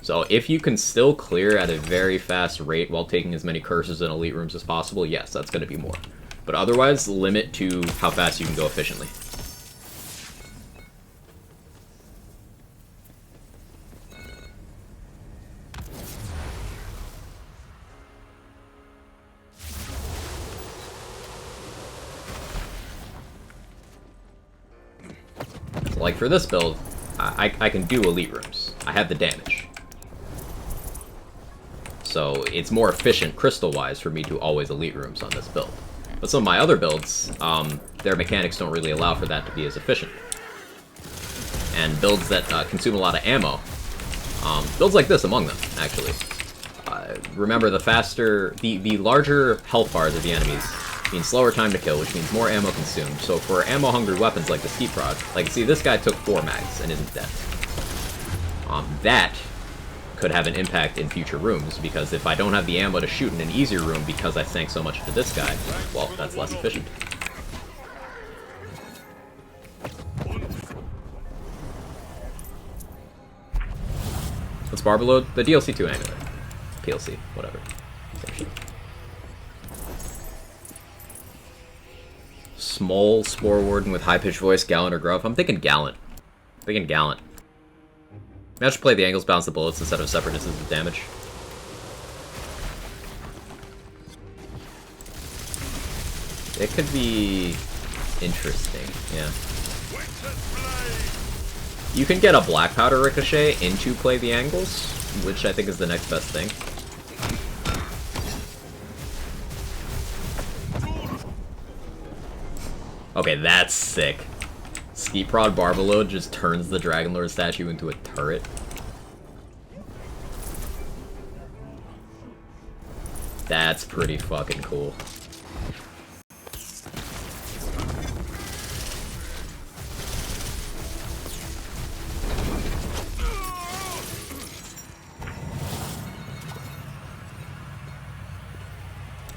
So, if you can still clear at a very fast rate while taking as many curses in elite rooms as possible, yes, that's going to be more. But otherwise, limit to how fast you can go efficiently. Like for this build, I can do elite rooms. I have the damage. So it's more efficient crystal-wise for me to always elite rooms on this build. But some of my other builds, their mechanics don't really allow for that to be as efficient. And builds that consume a lot of ammo, builds like this among them, actually. Remember, the larger health bars of the enemies means slower time to kill, which means more ammo consumed. So for ammo-hungry weapons like the Ski Prod, like, see, this guy took 4 mags and isn't dead. That could have an impact in future rooms, because if I don't have the ammo to shoot in an easier room because I sank so much to this guy, well, that's less efficient. What's Barbalode? The DLC 2 amulet. PLC, whatever. Same shit. Small Spore Warden with high-pitched voice, Gallant or Gruff. I'm thinking Gallant. Gallant. Maybe I should play the angles, bounce the bullets instead of separate instances of damage. It could be interesting, yeah. You can get a Black Powder Ricochet into play the angles, which I think is the next best thing. Okay, that's sick. Skeet Prod Barbalode just turns the Dragonlord statue into a turret. That's pretty fucking cool.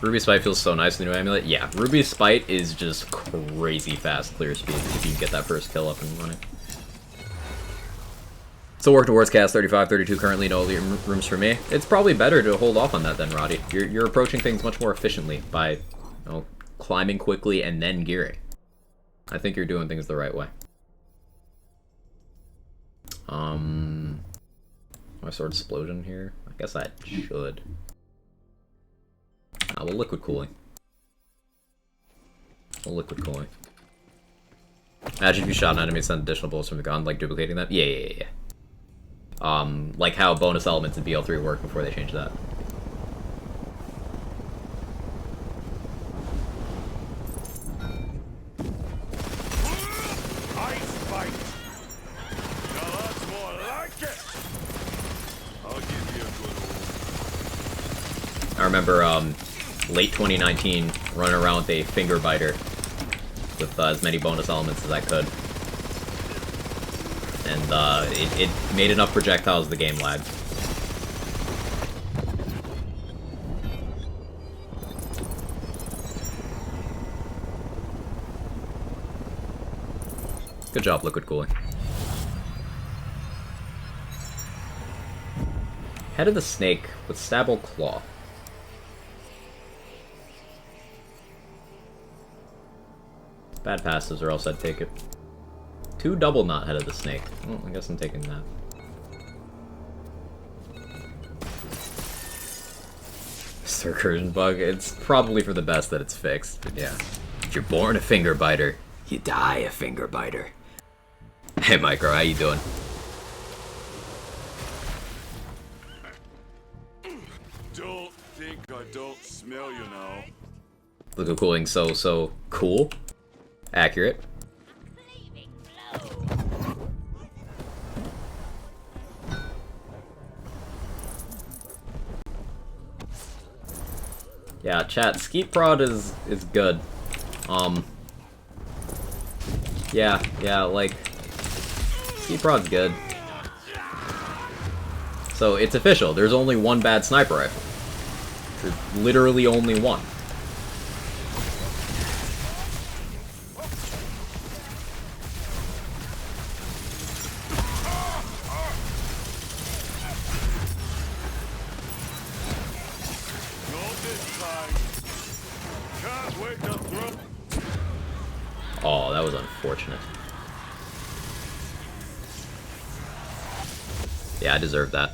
Ruby Spite feels so nice in the new amulet. Yeah, Ruby Spite is just crazy fast clear speed if you can get that first kill up and running. So work towards cast 35, 32 currently, no elite rooms for me. It's probably better to hold off on that then, Roddy. You're approaching things much more efficiently by, you know, climbing quickly and then gearing. I think you're doing things the right way. My sword explosion here? I guess I should. Well, liquid cooling. Liquid cooling. Imagine if you shot an enemy and sent additional bullets from the gun, like duplicating them. Yeah. Like how bonus elements in BL3 work before they changed that. Ice fight. Now that's more like it. I'll give you a good I remember, late 2019, running around with a finger biter with as many bonus elements as I could. And it made enough projectiles the game lagged. Good job, liquid cooling. Head of the Snake with Stable Claw. Bad passes or else I'd take it. 2 double knot Head of the Snake. Well, I guess I'm taking that. Recursion bug. It's probably for the best that it's fixed, but yeah. If you're born a finger biter, you die a finger biter. Hey Micro, how you doing? Don't think I don't smell you now. Liquid cooling so cool. Accurate. Yeah, chat, Skeet Prod is good. Yeah, like, Skeet Prod's good. So, it's official, there's only one bad sniper rifle. There's literally only one. Oh, that was unfortunate. Yeah, I deserve that.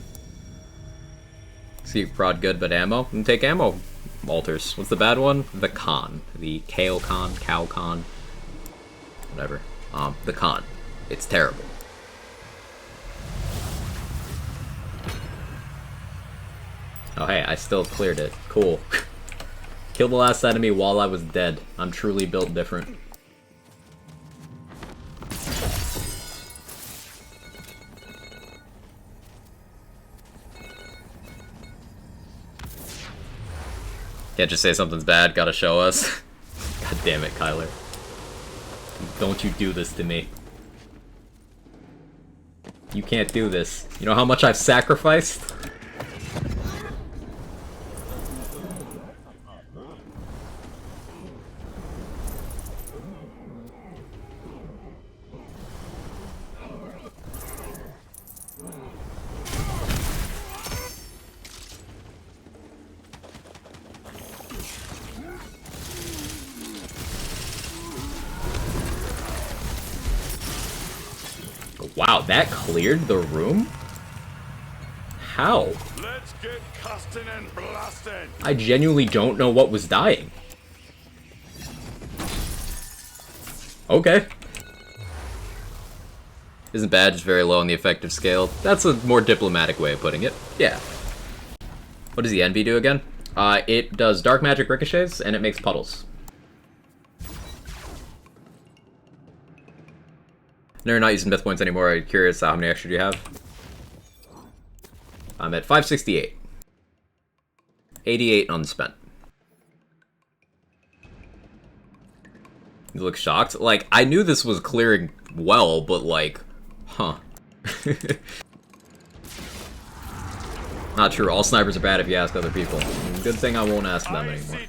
Skeet Prod good, but ammo? And take ammo, Walters. What's the bad one? The Con. The Kale Con, Cow Con. Whatever. The Con. It's terrible. Oh hey, I still cleared it. Cool. Killed the last enemy while I was dead. I'm truly built different. Can't just say something's bad, gotta show us. God damn it, Kyler. Don't you do this to me. You can't do this. You know how much I've sacrificed? Wow, that cleared the room? How? Let's get casting and blasting. I genuinely don't know what was dying. Okay. Isn't bad, just very low on the effective scale. That's a more diplomatic way of putting it. Yeah. What does the Envy do again? It does dark magic ricochets, and it makes puddles. No, you're not using myth points anymore. I'm curious how many extra do you have? I'm at 568. 88 unspent. You look shocked? Like, I knew this was clearing well, but like, huh. Not true. All snipers are bad if you ask other people. Good thing I won't ask them anymore.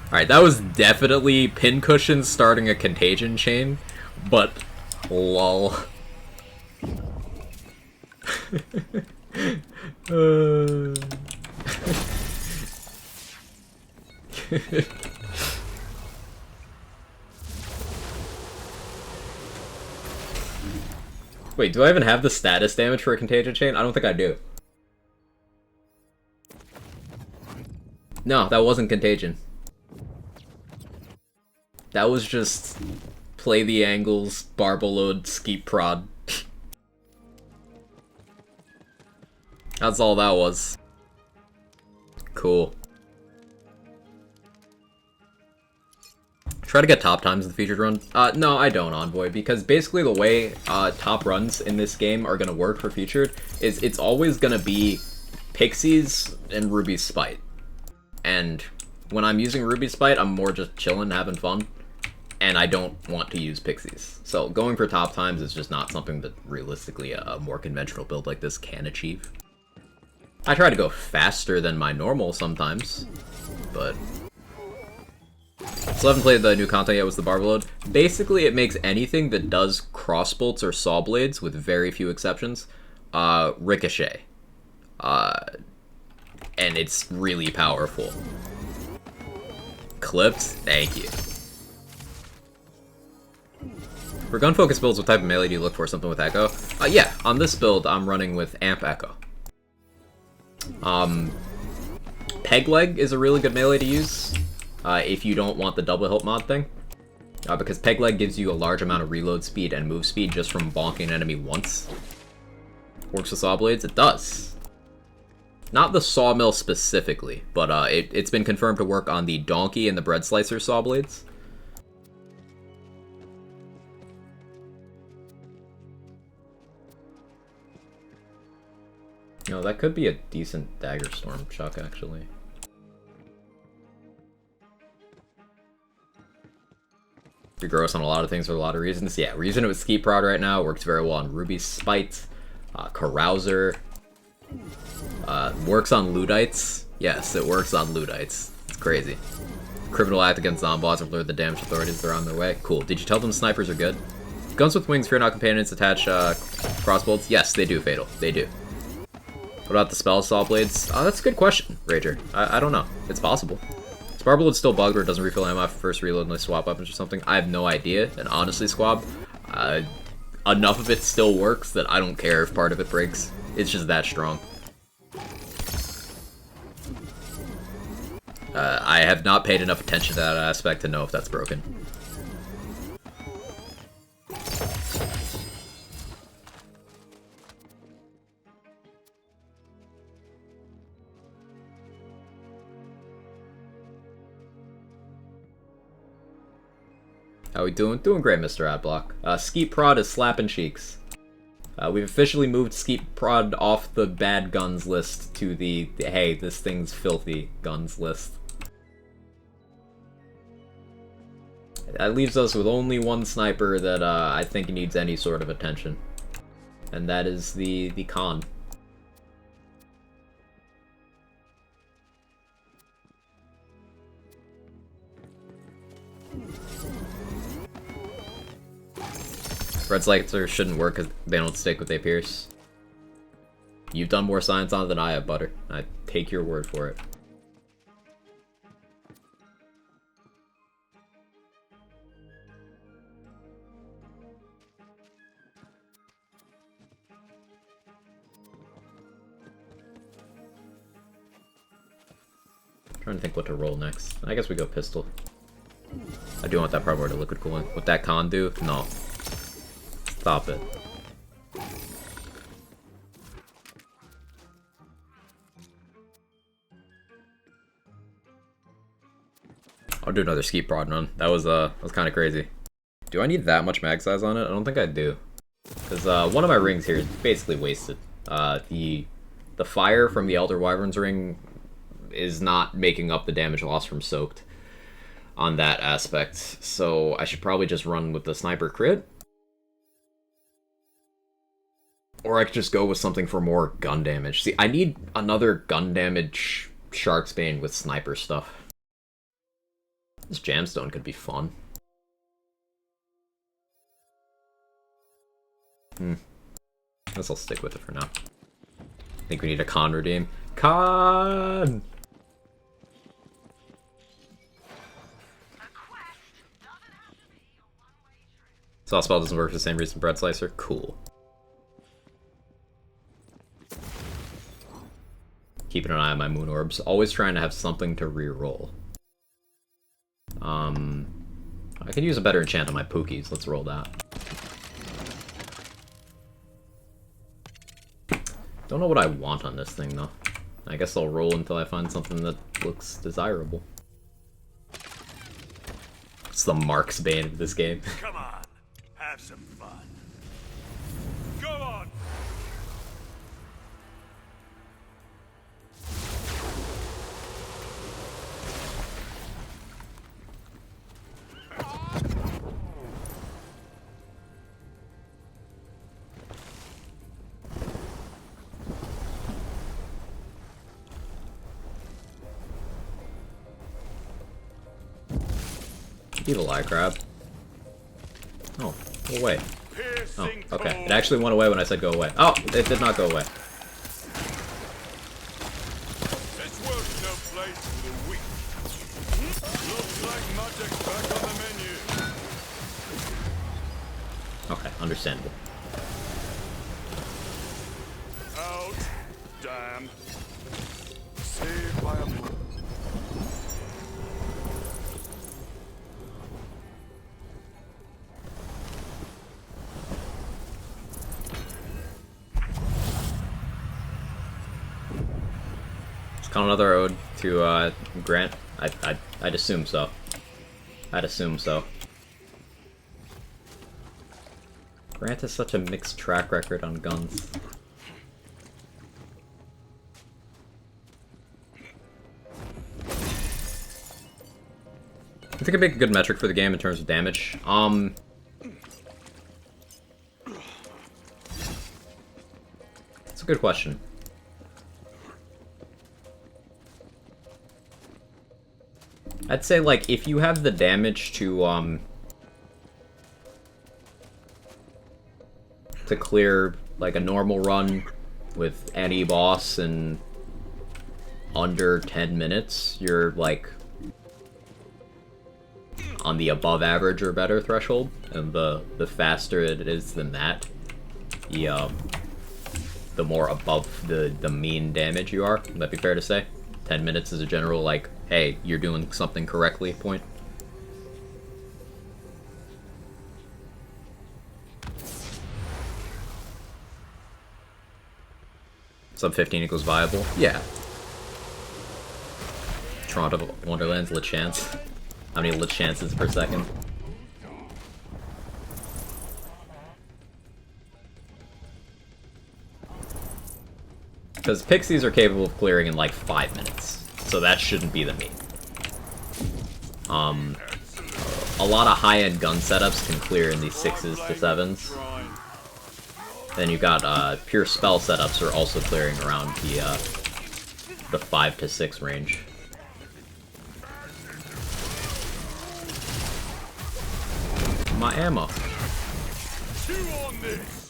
Alright, that was definitely Pincushion starting a contagion chain, but lol. Wait, do I even have the status damage for a contagion chain? I don't think I do. No, that wasn't contagion. That was just play the angles, Barbaload, Skeep Prod. That's all that was. Cool. Try to get top times in the featured run? No, I don't, Envoy, because basically the way top runs in this game are gonna work for featured is it's always gonna be Pixies and Ruby's Spite. And when I'm using Ruby's Spite, I'm more just chilling, having fun, and I don't want to use Pixies. So going for top times is just not something that realistically a more conventional build like this can achieve. I try to go faster than my normal sometimes, but... Still haven't played the new content yet, was the Barbaload. Basically, it makes anything that does crossbolts or saw blades, with very few exceptions, ricochet. And it's really powerful. Clipped? Thank you. For gun focus builds, what type of melee do you look for? Something with Echo? Yeah, on this build, I'm running with Amp Echo. Peg Leg is a really good melee to use. If you don't want the double hilt mod thing. Because Peg Leg gives you a large amount of reload speed and move speed just from bonking an enemy once. Works with saw blades? It does. Not the sawmill specifically, but it's been confirmed to work on the donkey and the bread slicer saw blades. No, that could be a decent Dagger Storm chuck, actually. You're gross on a lot of things for a lot of reasons. Yeah, reason it with Skeep Prod right now works very well on Ruby's Spite, Carouser, works on Luddites. Yes, it works on Luddites. It's crazy. Criminal act against Zombots and lure the damage authorities that are on their way. Cool. Did you tell them snipers are good? Guns with wings, fear not companions, attach crossbolts? Yes, they do, Fatal. They do. What about the spell saw blades? That's a good question, Rager. I don't know. It's possible. Barbaload's still bugged where it doesn't refill ammo after first reload and they swap weapons or something. I have no idea, and honestly, Squab, enough of it still works that I don't care if part of it breaks. It's just that strong. I have not paid enough attention to that aspect to know if that's broken. How we doing? Doing great, Mr. Adblock. Skeep Prod is slapping cheeks. We've officially moved Skeep Prod off the bad guns list to the hey, this thing's filthy guns list. That leaves us with only one sniper that I think needs any sort of attention. And that is the Khan. Red Slicer shouldn't work because they don't stick with they pierce. You've done more science on it than I have, Butter. I take your word for it. Trying to think what to roll next. I guess we go pistol. I do want that part where the liquid coolant. What that con do? No. Stop it. I'll do another Skeet Prod run. That was kind of crazy. Do I need that much mag size on it? I don't think I do. Because one of my rings here is basically wasted. The fire from the Elder Wyvern's ring is not making up the damage loss from Soaked on that aspect. So I should probably just run with the Sniper Crit. Or I could just go with something for more gun damage. See, I need another gun damage Shark's Bane with sniper stuff. This Jamstone could be fun. Guess I'll stick with it for now. I think we need a con redeem. Con! Saw spell doesn't work for the same reason Bread Slicer? Cool. Keeping an eye on my moon orbs. Always trying to have something to reroll. I could use a better enchant on my Pookies. Let's roll that. Don't know what I want on this thing, though. I guess I'll roll until I find something that looks desirable. It's the Mark's Bane of this game. Come on, have some fun. Go on. Evil Eye Crab. Oh, go away. Oh, Piercing okay. cold. It actually went away when I said go away. Oh, it did not go away. This world's no place for the weak. Looks like magic's back on the menu. Okay, understandable. Out. Damn. Saved by a bullet. Count another ode to Grant. I'd assume so. I'd assume so. Grant has such a mixed track record on guns. I think it'd make a good metric for the game in terms of damage. It's a good question. I'd say, like, if you have the damage to clear, like, a normal run with any boss in under 10 minutes, you're, like, on the above average or better threshold, and the faster it is than that, the more above the mean damage you are. Would that be fair to say? 10 minutes is a general, like, hey, you're doing something correctly point. Sub 15 equals viable? Yeah. Toronto Wonderland's lit chance. How many lit chances per second? Because pixies are capable of clearing in like 5 minutes, so that shouldn't be the mean. A lot of high-end gun setups can clear in these 6s to 7s. Then you've got pure spell setups are also clearing around the 5 to 6 range. My ammo. Chew on this.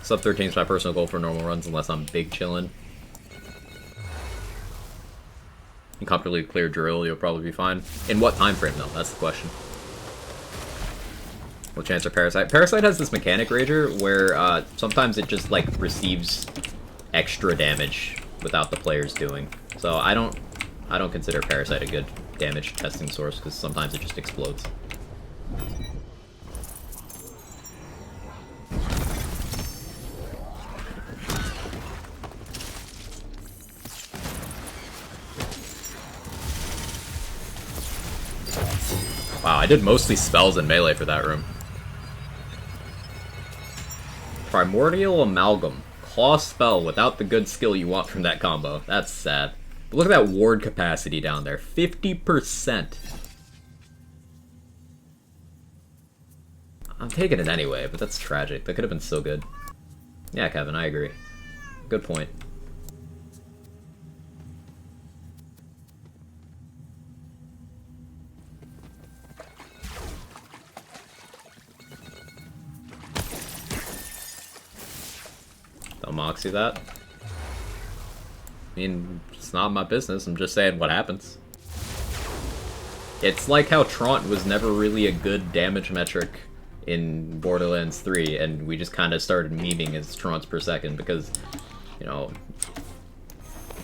Sub 13 is my personal goal for normal runs unless I'm big chillin'. You comfortably clear drill, you'll probably be fine. In what time frame though? That's the question. What chance are Parasite? Parasite has this mechanic, Rager, where sometimes it just like receives extra damage without the players doing. So I don't consider Parasite a good damage testing source because sometimes it just explodes. Wow, I did mostly spells and melee for that room. Primordial Amalgam. Claw spell without the good skill you want from that combo. That's sad. But look at that ward capacity down there. 50%. I'm taking it anyway, but that's tragic. That could have been so good. Yeah, Kevin, I agree. Good point. Don't Moxie that. I mean, it's not my business, I'm just saying what happens. It's like how Traunt was never really a good damage metric in Borderlands 3, and we just kind of started memeing as Traunts per second because, you know,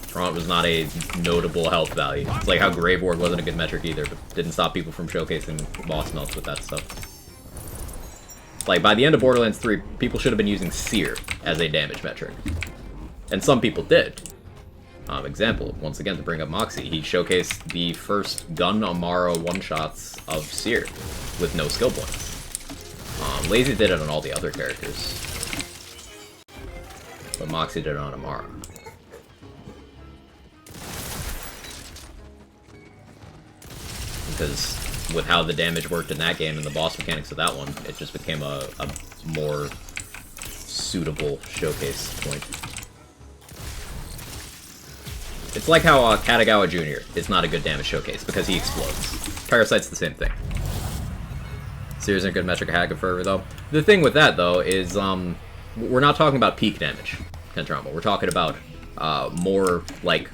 Traunt was not a notable health value. It's like how Grave Ward wasn't a good metric either, but didn't stop people from showcasing boss melts with that stuff. Like, by the end of Borderlands 3, people should have been using Seer as a damage metric. And some people did. Example, once again, to bring up Moxie, he showcased the first gun Amara one-shots of Seer with no skill points. Lazy did it on all the other characters. But Moxie did it on Amara. Because with how the damage worked in that game and the boss mechanics of that one, it just became a more suitable showcase point. It's like how Katagawa Jr. is not a good damage showcase because he explodes. Parasite's the same thing. Seer isn't a good metric of Hag of Fervor, though. The thing with that, though, is we're not talking about peak damage, Kentrama. We're talking about more, like,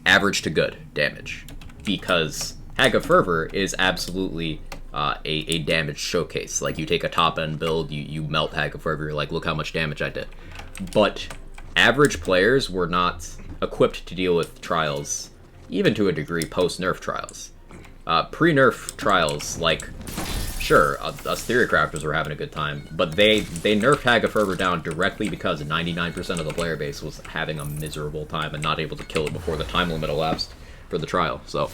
average to good damage. Because Hag of Fervor is absolutely a damage showcase. Like, you take a top-end build, you melt Hag of Fervor, you're like, look how much damage I did. But average players were not equipped to deal with trials, even to a degree, post-nerf trials. Pre-nerf trials, like, sure, us Theory Crafters were having a good time, but they nerfed Hag of Fervor down directly because 99% of the player base was having a miserable time and not able to kill it before the time limit elapsed for the trial. So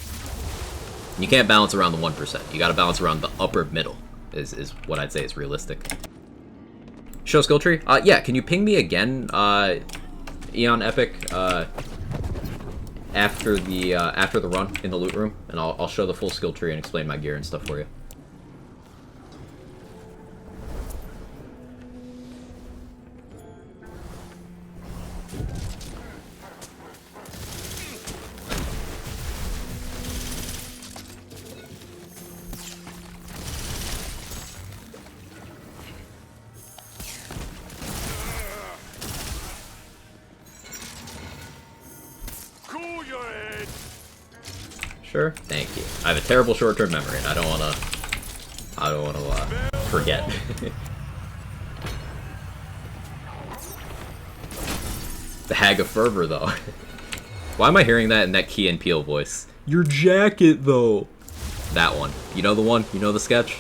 you can't balance around the 1%. You gotta balance around the upper middle, is what I'd say is realistic. Show skill tree? Yeah, can you ping me again, Eon Epic, after the run in the loot room, and I'll show the full skill tree and explain my gear and stuff for you. Sure, thank you. I have a terrible short-term memory, and I don't wanna forget. The Hag of Fervor, though. Why am I hearing that in that Key and Peele voice? Your jacket, though. That one. You know the one? You know the sketch?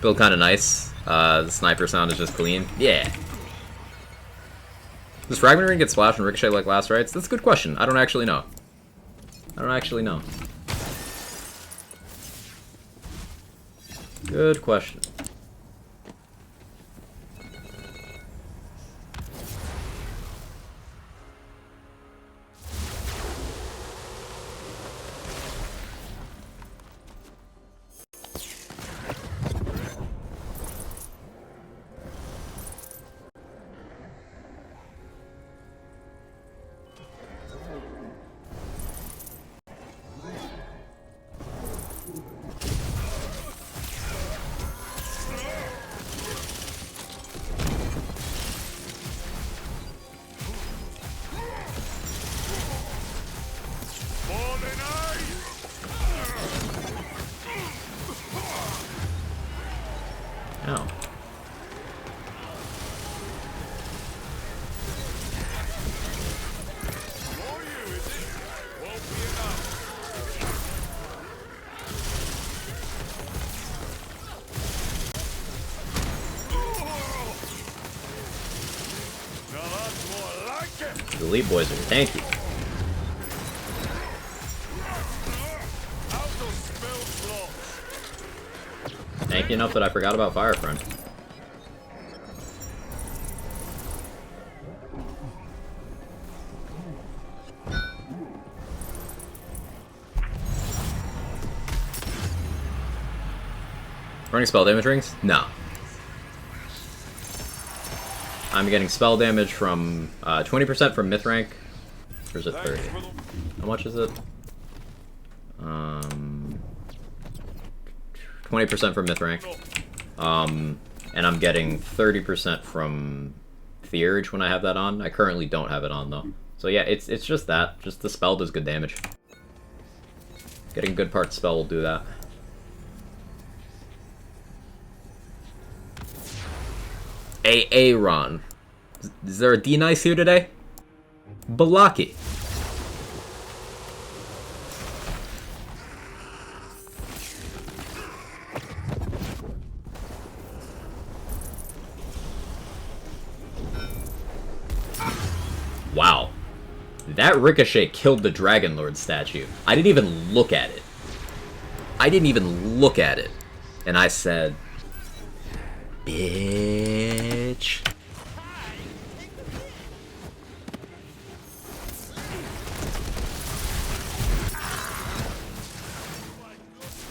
Build kind of nice. The sniper sound is just clean. Yeah. Does Fragment Ring get splashed and ricochet like last rights? That's a good question. I don't actually know. Good question. elite boys are tanky. Tanky enough that I forgot about Fire Friend. Running spell damage rings? No. I'm getting spell damage from 20% from myth rank. Or is it 30? How much is it? 20% from myth rank. And I'm getting 30% from Theurge when I have that on. I currently don't have it on though. So yeah, it's just that. Just the spell does good damage. Getting good part spell will do that. Ron. Is there a D-Nice here today? Balaki. Wow. That ricochet killed the Dragon Lord statue. I didn't even look at it. And I said, bitch.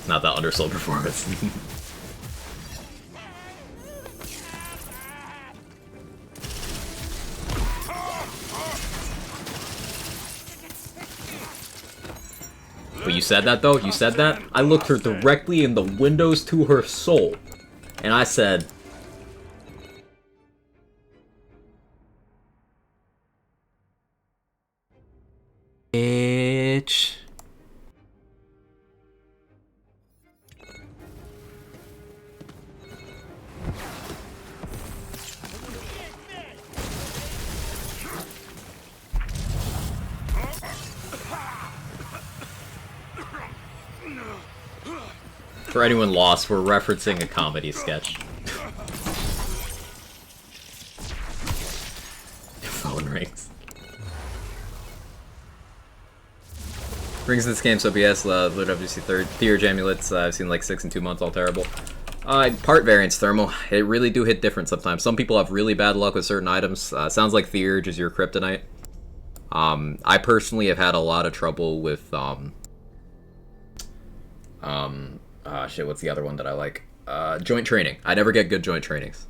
Not that undersold performance. But you said that though? You said that? I looked her directly in the windows to her soul. And I said, bitch. For anyone lost, we're referencing a comedy sketch. Phone rings. Rings in this game, so BS, Lord WC 3rd. Theurge amulets, I've seen like 6 in 2 months, all terrible. Part variance, Thermal. It really do hit different sometimes. Some people have really bad luck with certain items. Sounds like Theurge is your kryptonite. I personally have had a lot of trouble with, shit, what's the other one that I like? Joint training. I never get good joint trainings.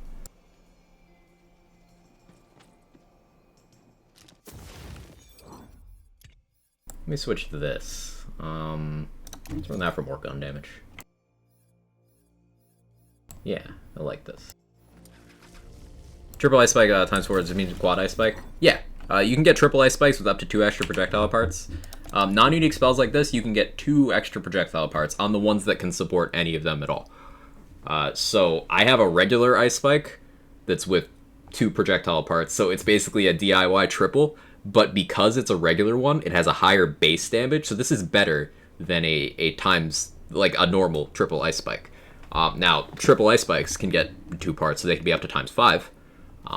Let me switch to this. Let's run that for more gun damage. Yeah, I like this. Triple ice spike times 4 does it mean quad ice spike? Yeah, you can get triple ice spikes with up to 2 extra projectile parts. Non-unique spells like this, you can get 2 extra projectile parts on the ones that can support any of them at all. So I have a regular ice spike that's with 2 projectile parts, so it's basically a DIY triple, but because it's a regular one, it has a higher base damage, so this is better than a times, like a normal triple ice spike. Now, triple ice spikes can get 2 parts, so they can be up to times 5,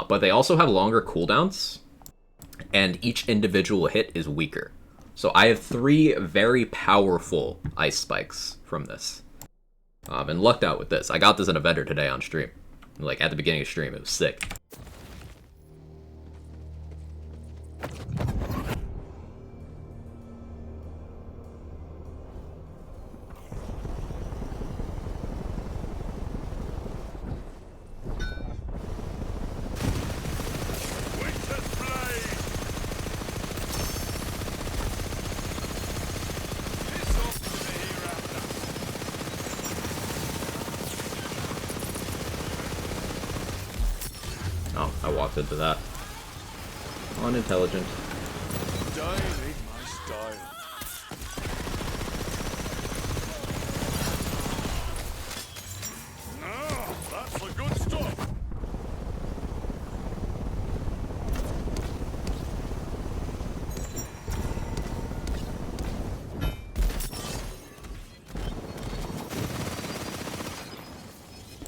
but they also have longer cooldowns, and each individual hit is weaker. So I have 3 very powerful ice spikes from this. And lucked out with this. I got this in a vendor today on stream. Like, at the beginning of stream, it was sick. Oh, I walked into that. Unintelligent. Style ain't my style. Ah, that's the good stuff.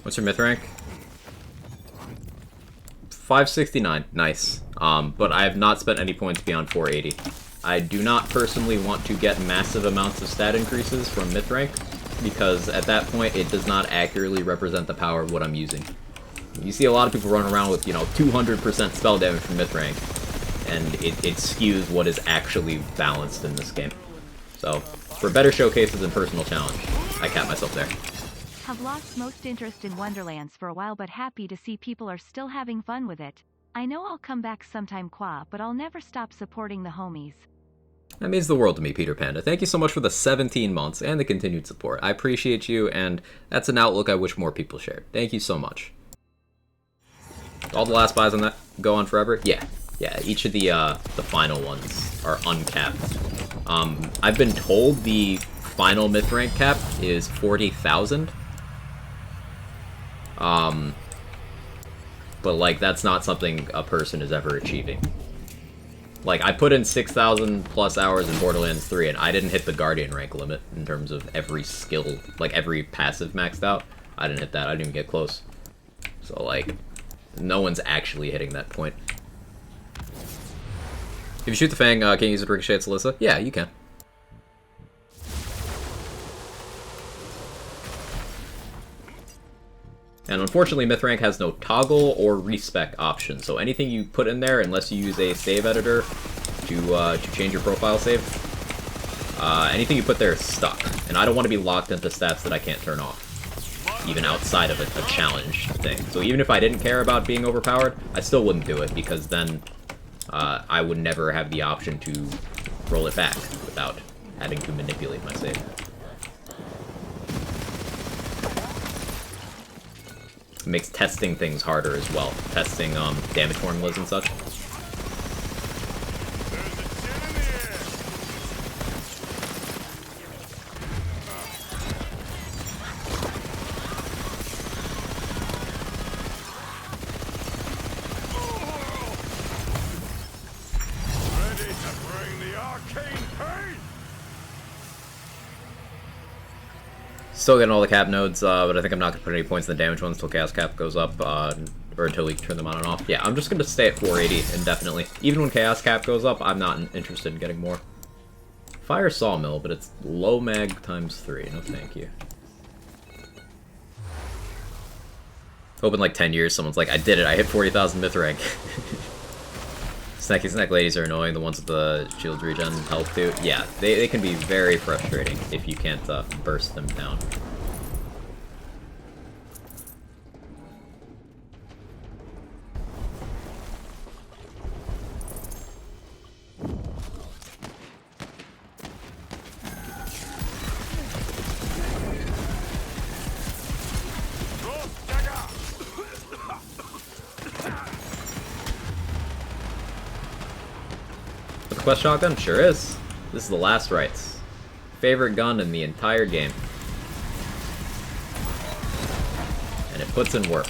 What's your myth rank? 569. Nice. but I have not spent any points beyond 480. I do not personally want to get massive amounts of stat increases from myth rank, because at that point it does not accurately represent the power of what I'm using. You see a lot of people running around with, 200% spell damage from myth rank, and it skews what is actually balanced in this game. So, for better showcases and personal challenge, I cap myself there. Have lost most interest in Wonderlands for a while, but happy to see people are still having fun with it. I know I'll come back sometime, but I'll never stop supporting the homies. That means the world to me, Peter Panda. Thank you so much for the 17 months and the continued support. I appreciate you, and that's an outlook I wish more people shared. Thank you so much. All the last buys on that go on forever? Yeah. Yeah, each of the final ones are uncapped. I've been told the final myth rank cap is 40,000. But, like, that's not something a person is ever achieving. Like, I put in 6,000 plus hours in Borderlands 3, and I didn't hit the Guardian rank limit in terms of every skill, like, every passive maxed out. I didn't hit that. I didn't even get close. So, like, no one's actually hitting that point. If you shoot the Fang, can you use it to ricochet at Celissa? Yeah, you can. And unfortunately, myth rank has no toggle or respec option, so anything you put in there, unless you use a save editor to change your profile save, anything you put there is stuck. And I don't want to be locked into stats that I can't turn off, even outside of a challenge thing. So even if I didn't care about being overpowered, I still wouldn't do it, because then I would never have the option to roll it back without having to manipulate my save. It makes testing things harder as well. Testing damage formulas and such. Still getting all the cap nodes, but I think I'm not going to put any points in the damage ones until Chaos Cap goes up, or until we turn them on and off. Yeah, I'm just going to stay at 480 indefinitely. Even when Chaos Cap goes up, I'm not interested in getting more. Fire Sawmill, but it's low mag times 3. No thank you. Hope in like 10 years someone's like, I did it, I hit 40,000 myth rank. Snacky Snack ladies are annoying, the ones with the shield regen health too. Yeah, they can be very frustrating if you can't burst them down. Quest shotgun? Sure is. This is the last rites. Favorite gun in the entire game. And it puts in work.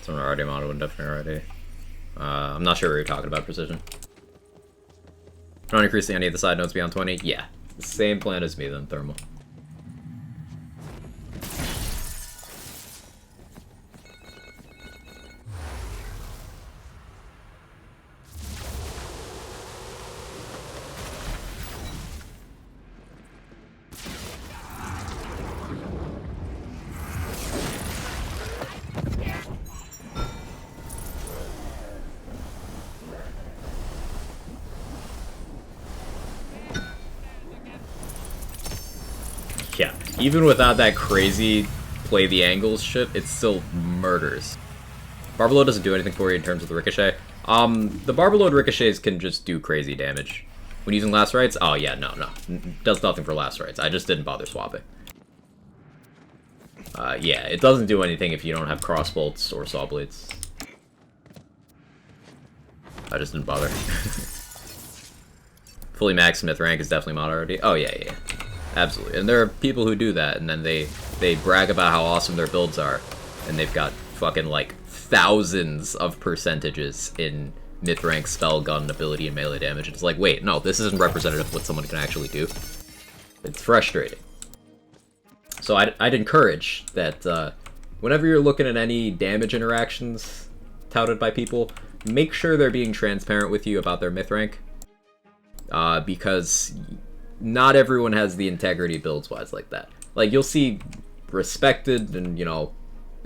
Someone already mono indefinite already. I'm not sure what you're talking about, Precision. Not increasing any of the side nodes beyond 20? Yeah. The same plan as me then, Thermal. Yeah, even without that crazy play the angles shit, it still murders. Barbalo doesn't do anything for you in terms of the ricochet. The Barberload ricochets can just do crazy damage. When using Last Rites? Oh yeah, no. Does nothing for Last Rites. I just didn't bother swapping. Yeah, it doesn't do anything if you don't have crossbolts or saw blades. I just didn't bother. Fully maxed Myth rank is definitely mod already. Oh yeah. Absolutely. And there are people who do that, and then they brag about how awesome their builds are, and they've got fucking, like, thousands of percentages in Myth rank spell, gun, ability, and melee damage. It's like, wait, no, this isn't representative of what someone can actually do. It's frustrating. So I'd encourage that whenever you're looking at any damage interactions touted by people, make sure they're being transparent with you about their Myth rank. Because not everyone has the integrity builds-wise like that. Like, you'll see respected and, you know,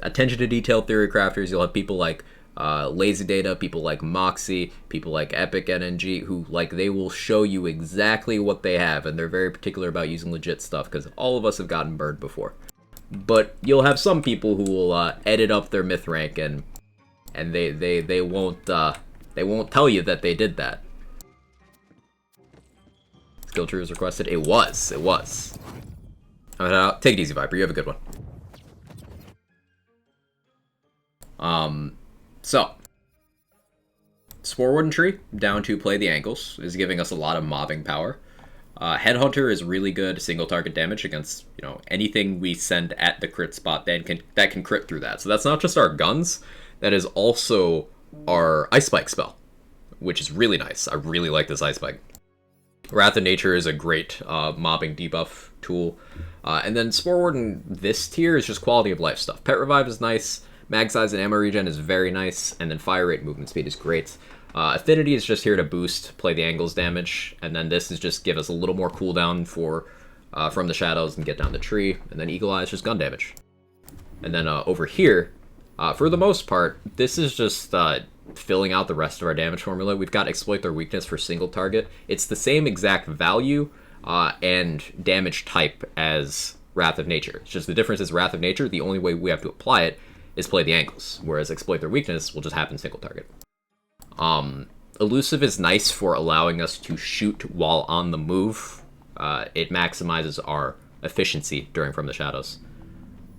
attention to detail theory crafters. You'll have people like Lazy Data, people like Moxie, people like Epic NNG, who, like, they will show you exactly what they have, and they're very particular about using legit stuff, because all of us have gotten burned before. But you'll have some people who will edit up their Myth rank, and they won't tell you that they did that. Skill tree was requested. It was. Take it easy, Viper. You have a good one. So, Spore Warden Tree, down to play the ankles, is giving us a lot of mobbing power. Headhunter is really good single target damage against, you know, anything we send at the crit spot that can crit through that. So that's not just our guns, that is also our Ice Spike spell, which is really nice. I really like this Ice Spike. Wrath of Nature is a great mobbing debuff tool. And then Spore Warden, this tier is just quality of life stuff. Pet Revive is nice. Mag size and ammo regen is very nice. And then Fire Rate movement speed is great. Affinity is just here to boost, play the angles damage. And then this is just give us a little more cooldown for from the shadows and get down the tree. And then Eagle Eye is just gun damage. And then over here, for the most part, this is just filling out the rest of our damage formula. We've got Exploit Their Weakness for single target. It's the same exact value and damage type as Wrath of Nature. It's just the difference is Wrath of Nature, the only way we have to apply it is play the angles, whereas Exploit Their Weakness will just happen single target. Elusive is nice for allowing us to shoot while on the move. It maximizes our efficiency during From the Shadows.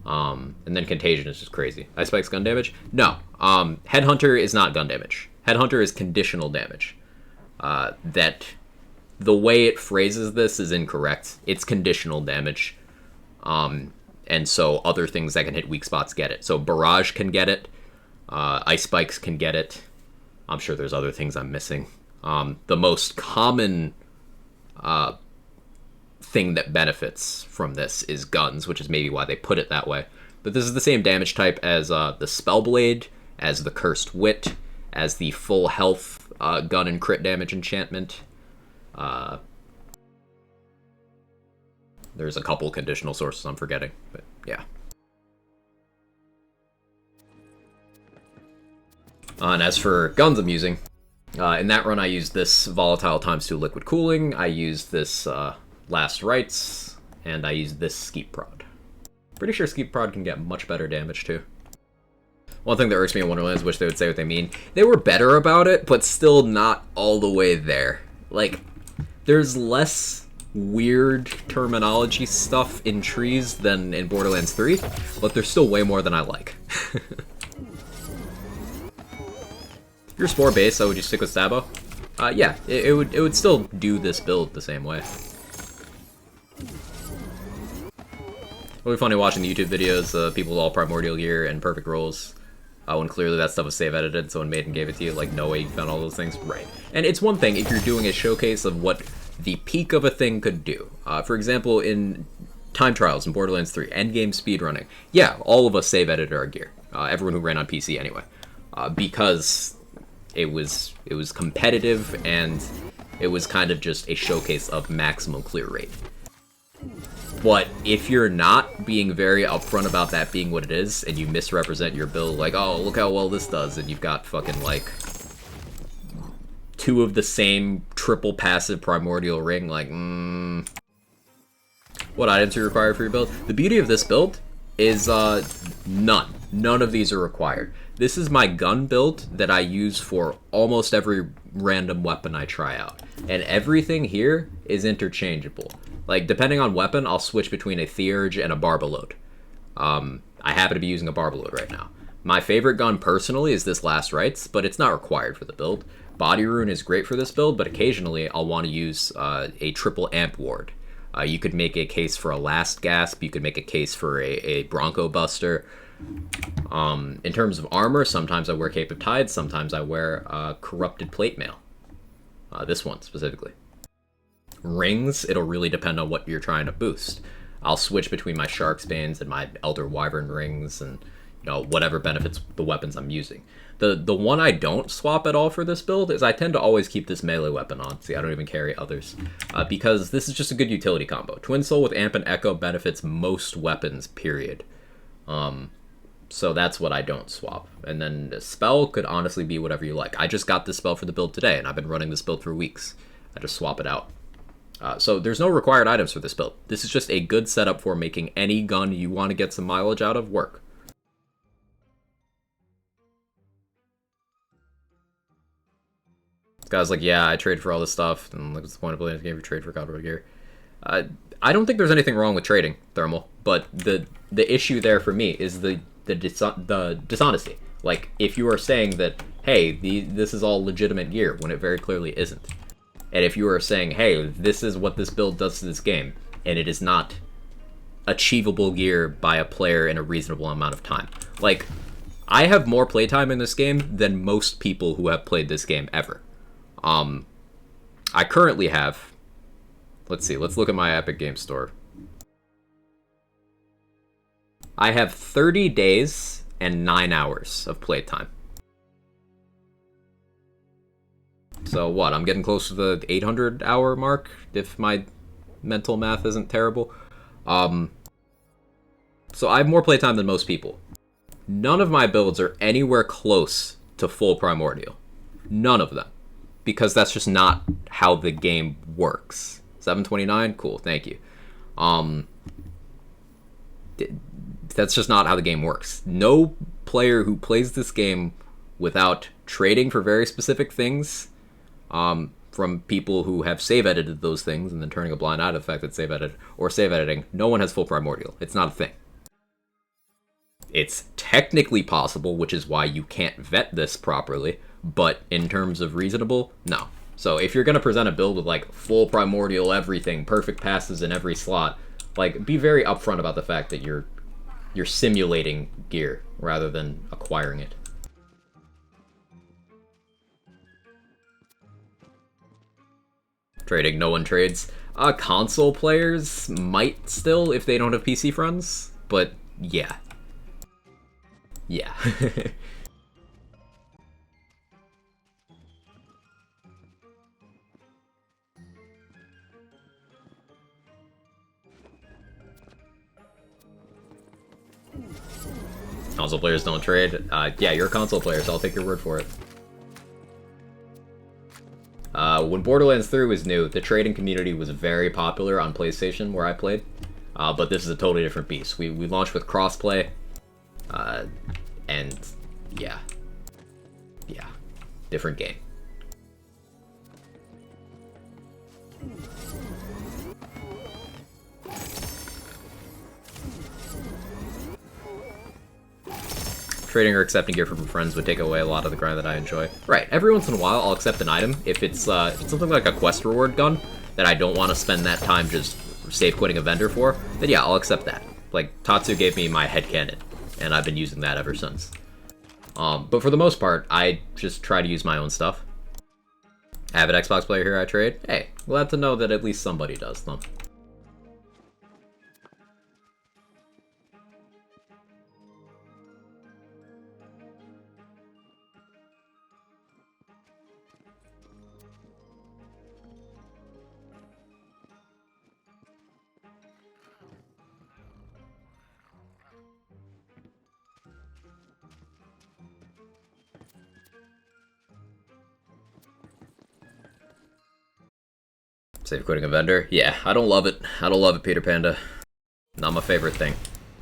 And then Contagion is just crazy. Ice Spike's gun damage? No. Headhunter is not gun damage. Headhunter is conditional damage. That the way it phrases this is incorrect. It's conditional damage. And so other things that can hit weak spots get it. So Barrage can get it. Ice Spikes can get it. I'm sure there's other things I'm missing. The most common thing that benefits from this is guns, which is maybe why they put it that way. But this is the same damage type as the Spellblade, as the Cursed Wit, as the full health gun and crit damage enchantment. There's a couple conditional sources I'm forgetting, but yeah. And as for guns I'm using, in that run I used this Volatile ×2 Liquid Cooling, I used this Last Rites, and I used this Skeep Prod. Pretty sure Skeep Prod can get much better damage too. One thing that irks me in Wonderlands, wish they would say what they mean. They were better about it, but still not all the way there. Like, there's less weird terminology stuff in trees than in Borderlands 3, but there's still way more than I like. If you're Spore base, so would you stick with Sabo? Yeah, it would still do this build the same way. It'll be funny watching the YouTube videos of people with all Primordial gear and perfect rolls. When clearly that stuff was save edited, so when Maiden gave it to you, like, no way you found all those things. Right. And it's one thing if you're doing a showcase of what the peak of a thing could do. For example, in Time Trials in Borderlands 3, endgame speedrunning. Yeah, all of us save edited our gear. Everyone who ran on PC anyway. Because it was competitive and it was kind of just a showcase of maximum clear rate. But if you're not being very upfront about that being what it is, and you misrepresent your build, like, oh, look how well this does, and you've got fucking, like, 2 of the same triple passive Primordial Ring, like, What items are required for your build? The beauty of this build is, none. None of these are required. This is my gun build that I use for almost every random weapon I try out. And everything here is interchangeable. Like, depending on weapon, I'll switch between a Theurge and a Barbaload. I happen to be using a Barbaload right now. My favorite gun personally is this Last Rites, but it's not required for the build. Body Rune is great for this build, but occasionally I'll want to use a triple amp ward. You could make a case for a Last Gasp, you could make a case for a Bronco Buster. In terms of armor, sometimes I wear Cape of Tides, sometimes I wear Corrupted Plate Mail. This one specifically. Rings, it'll really depend on what you're trying to boost. I'll switch between my Shark's Banes and my Elder Wyvern rings and, you know, whatever benefits the weapons I'm using. The one I don't swap at all for this build is I tend to always keep this melee weapon on. See, I don't even carry others. Because this is just a good utility combo. Twin Soul with Amp and Echo benefits most weapons, period. So that's what I don't swap. And then the spell could honestly be whatever you like. I just got this spell for the build today, and I've been running this build for weeks. I just swap it out. So there's no required items for this build. This is just a good setup for making any gun you want to get some mileage out of work. This guy's like, yeah, I trade for all this stuff, and what's the point of playing this game if you trade for Godroad gear? I don't think there's anything wrong with trading, Thermal, but the issue there for me is the dishonesty. Like, if you are saying that, hey, this is all legitimate gear, when it very clearly isn't. And if you are saying, hey, this is what this build does to this game, and it is not achievable gear by a player in a reasonable amount of time. Like, I have more playtime in this game than most people who have played this game ever. I currently have... Let's see, let's look at my Epic Games Store. I have 30 days and 9 hours of playtime. So what, I'm getting close to the 800 hour mark, if my mental math isn't terrible. So I have more playtime than most people. None of my builds are anywhere close to full Primordial. None of them. Because that's just not how the game works. 729? Cool, thank you. That's just not how the game works. No player who plays this game without trading for very specific things, from people who have save edited those things and then turning a blind eye to the fact that save edit or save editing, no one has full Primordial. It's not a thing. It's technically possible, which is why you can't vet this properly, but in terms of reasonable, no. So if you're going to present a build with like full Primordial everything, perfect passes in every slot, like be very upfront about the fact that you're simulating gear rather than acquiring it. Trading, no one trades. Console players might still if they don't have PC friends, but yeah. Yeah. Console players don't trade. Yeah, you're a console player, so I'll take your word for it. When Borderlands 3 was new, the trading community was very popular on PlayStation, where I played. But this is a totally different beast. We launched with crossplay. And yeah. Yeah. Different game. Trading or accepting gear from friends would take away a lot of the grind that I enjoy. Right, every once in a while I'll accept an item if it's something like a quest reward gun that I don't want to spend that time just safe quitting a vendor for, then yeah, I'll accept that. Like, Tatsu gave me my headcanon, and I've been using that ever since. But for the most part, I just try to use my own stuff. Avid Xbox player here I trade? Hey, glad to know that at least somebody does them. Safe quitting a vendor? Yeah, I don't love it. I don't love it, Peter Panda. Not my favorite thing.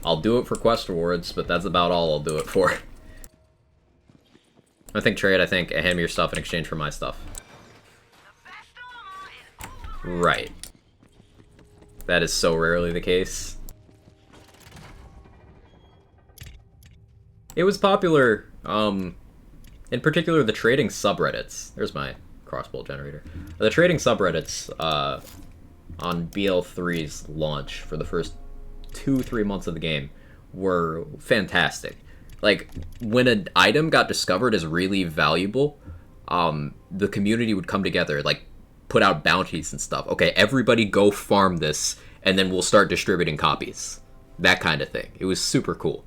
I'll do it for quest rewards, but that's about all I'll do it for. I think trade, I think hand me your stuff in exchange for my stuff. Right. That is so rarely the case. It was popular, in particular the trading subreddits. There's my crossbow generator. The trading subreddits, on BL3's launch for the first 2-3 months of the game were fantastic. Like, when an item got discovered as really valuable, the community would come together, like, put out bounties and stuff. Okay, everybody go farm this, and then we'll start distributing copies. That kind of thing. It was super cool.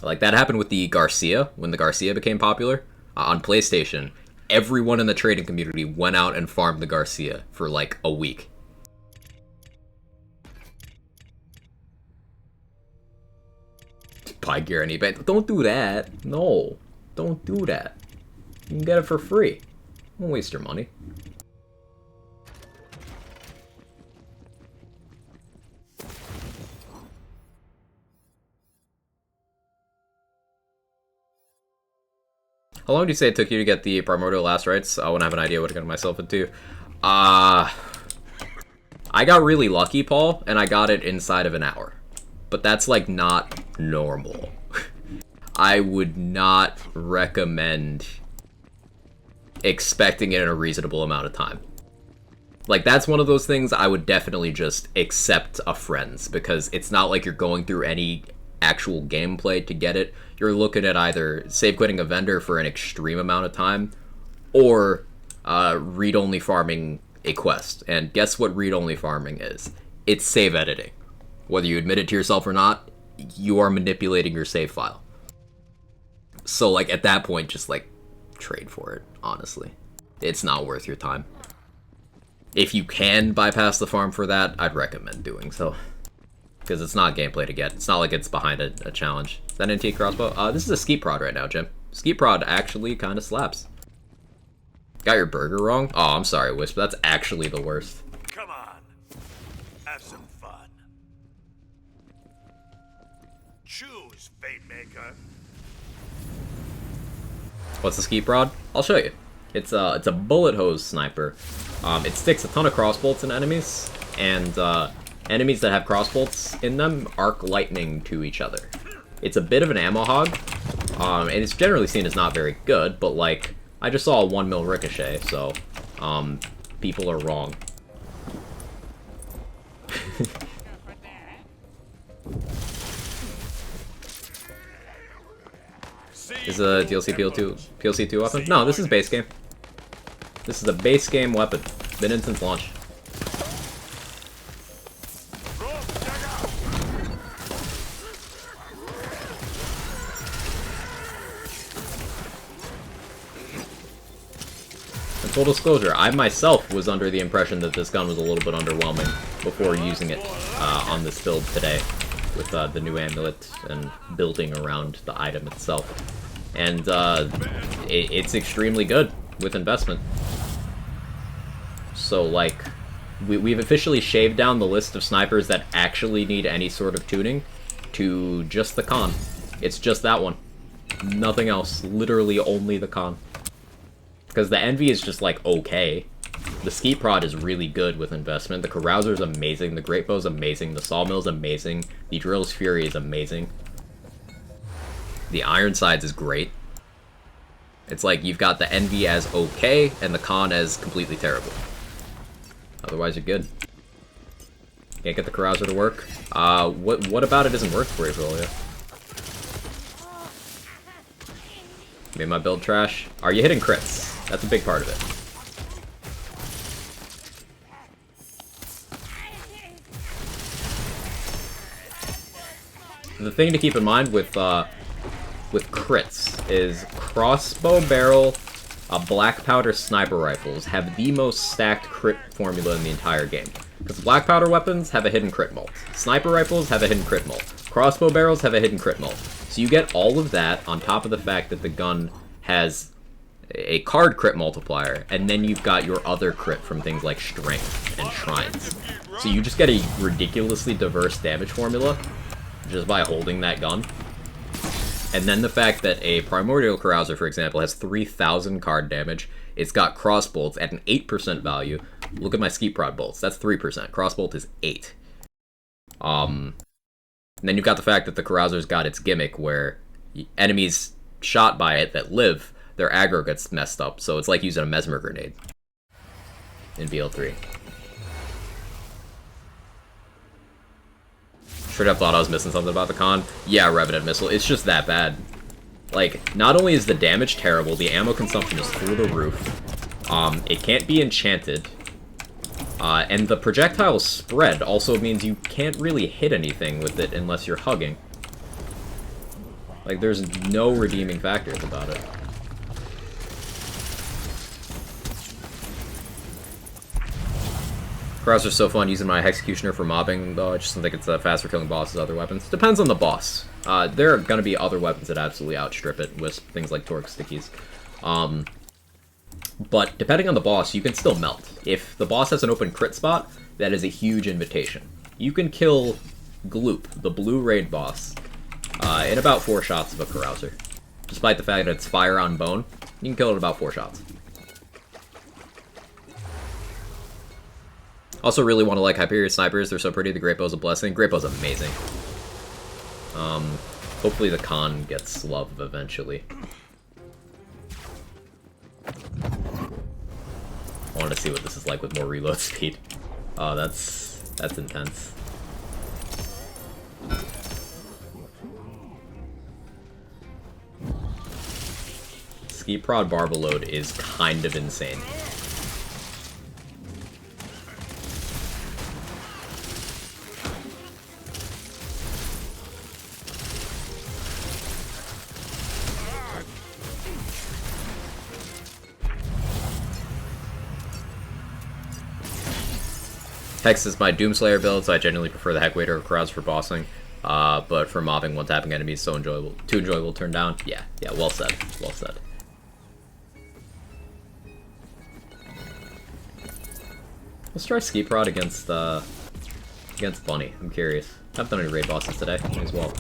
Like, that happened with the Garcia, when the Garcia became popular, on PlayStation. Everyone in the trading community went out and farmed the Garcia for, like, a week. Buy gear on eBay. Don't do that. No. Don't do that. You can get it for free. Don't waste your money. How long do you say it took you to get the Primordial Last Rites? I want to have an idea what I got myself into. I got really lucky, Paul, and I got it inside of an hour. But that's, like, not normal. I would not recommend expecting it in a reasonable amount of time. Like, that's one of those things I would definitely just accept a friend's, because it's not like you're going through any actual gameplay to get it. You're looking at either save quitting a vendor for an extreme amount of time, or read-only farming a quest. And guess what read-only farming is? It's save editing. Whether you admit it to yourself or not, you are manipulating your save file. So, like, at that point, just, like, trade for it, honestly. It's not worth your time. If you can bypass the farm for that, I'd recommend doing so. Because it's not gameplay to get. It's not like it's behind a challenge. Is that an antique crossbow? This is a Skeet Prod right now, Jim. Skeet Prod actually kind of slaps. Got your burger wrong? Oh, I'm sorry, Wisp. That's actually the worst. Come on. Have some fun. Choose, Fate Maker. What's the Skeet Prod? I'll show you. It's a bullet hose sniper. It sticks a ton of crossbolts in enemies, and enemies that have crossbolts in them arc lightning to each other. It's a bit of an ammo hog, and it's generally seen as not very good, but, like, I just saw a 1 mil ricochet, so people are wrong. Is a DLC PLC2 weapon? No, this is base game. This is a base game weapon. Been in since launch. And full disclosure, I myself was under the impression that this gun was a little bit underwhelming before using it on this build today with the new amulet and building around the item itself. And it's extremely good with investment. So, like, we've officially shaved down the list of snipers that actually need any sort of tuning to just the Khan. It's just that one. Nothing else. Literally only the Khan. Because the Envy is just, like, okay. The Skeet Prod is really good with investment. The Carouser's amazing. The Great Bow's amazing. The Sawmill's amazing. The Drill's Fury is amazing. The Ironsides is great. It's like you've got the Envy as okay and the Khan as completely terrible. Otherwise, you're good. Can't get the Carouser to work. What about it isn't working for you, Julia? Made my build trash. Are you hitting crits? That's a big part of it. The thing to keep in mind with crits is crossbow barrel, black powder sniper rifles have the most stacked crit formula in the entire game. Because black powder weapons have a hidden crit mult. Sniper rifles have a hidden crit mult. Crossbow barrels have a hidden crit mult. So you get all of that on top of the fact that the gun has a card crit multiplier, and then you've got your other crit from things like strength and shrines. So you just get a ridiculously diverse damage formula just by holding that gun. And then the fact that a Primordial Carouser, for example, has 3,000 card damage. It's got crossbolts at an 8% value. Look at my Skeet Prod bolts. That's 3%. Crossbolt is 8. And then you've got the fact that the Carouser's got its gimmick where enemies shot by it that live, their aggro gets messed up. So it's like using a Mesmer Grenade in BL3. Straight up thought I was missing something about the con. Yeah, Revenant Missile. It's just that bad. Like, not only is the damage terrible, the ammo consumption is through the roof. It can't be enchanted. And the projectile spread also means you can't really hit anything with it unless you're hugging. Like, there's no redeeming factors about it. Carouser's so fun using my Executioner for mobbing, though I just don't think it's fast for killing bosses other weapons. Depends on the boss. There are going to be other weapons that absolutely outstrip it, with things like Torque Stickies. But depending on the boss, you can still melt. If the boss has an open crit spot, that is a huge invitation. You can kill Gloop, the blue raid boss, in about 4 shots of a Carouser. Despite the fact that it's fire on bone, you can kill it in about 4 shots. Also really want to like Hyperion Snipers, they're so pretty. The Great Bow's a blessing. Great Bow's amazing. Hopefully the con gets love eventually. I want to see what this is like with more reload speed. Oh, that's intense. Skeet Prod Barbaload is kind of insane. Hex is my Doomslayer build, so I generally prefer the Heckwaiter or Carouser for bossing. But for mobbing, one-tapping enemies, so enjoyable. Too enjoyable to turn down. Yeah, well said. Well said. Let's try Skeet Prod against Bunny. I'm curious. I haven't done any raid bosses today as well.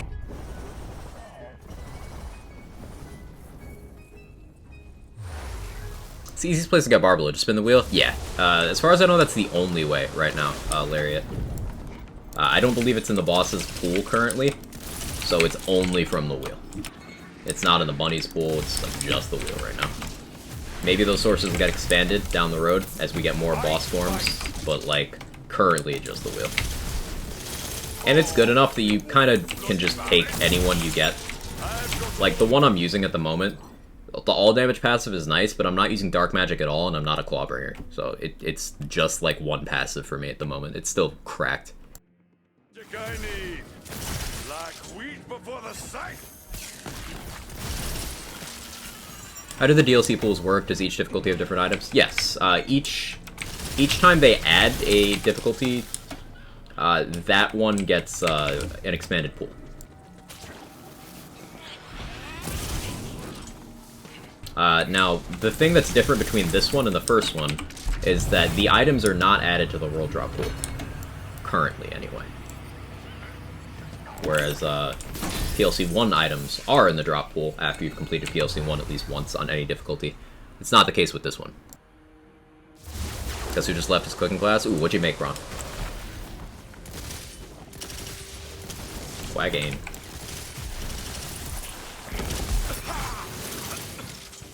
It's the easiest place to get Barbaload. Just spin the wheel? Yeah. As far as I know, that's the only way right now, Lariat. I don't believe it's in the boss's pool currently, so it's only from the wheel. It's not in the bunny's pool, it's like just the wheel right now. Maybe those sources get expanded down the road as we get more boss forms, but like, currently just the wheel. And it's good enough that you kind of can just take anyone you get. Like, the one I'm using at the moment, the all damage passive is nice, but I'm not using dark magic at all, and I'm not a Clawbringer. So it's just like one passive for me at the moment. It's still cracked. I need, like wheat before the scythe. How do the DLC pools work? Does each difficulty have different items? Yes. Each time they add a difficulty, that one gets an expanded pool. Now, the thing that's different between this one and the first one is that the items are not added to the World Drop pool. Currently, anyway. Whereas, PLC 1 items are in the drop pool after you've completed PLC 1 at least once on any difficulty. It's not the case with this one. Guess who just left his cooking class? Ooh, what'd you make, Ron? Waggane.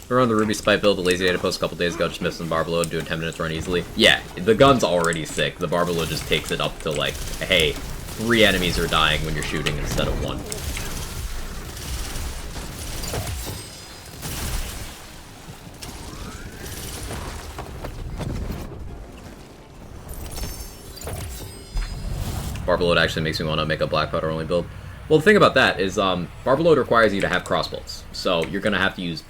We're on the Ruby Spite build, the lazy data post a couple days ago, just missed some Barbaload, doing 10 minutes run easily. Yeah, the gun's already sick. The Barbaload just takes it up to like, hey, 3 enemies are dying when you're shooting instead of 1. Barbaload actually makes me want to make a Black Powder only build. Well, the thing about that is, Barbaload requires you to have crossbolts, so you're going to have to use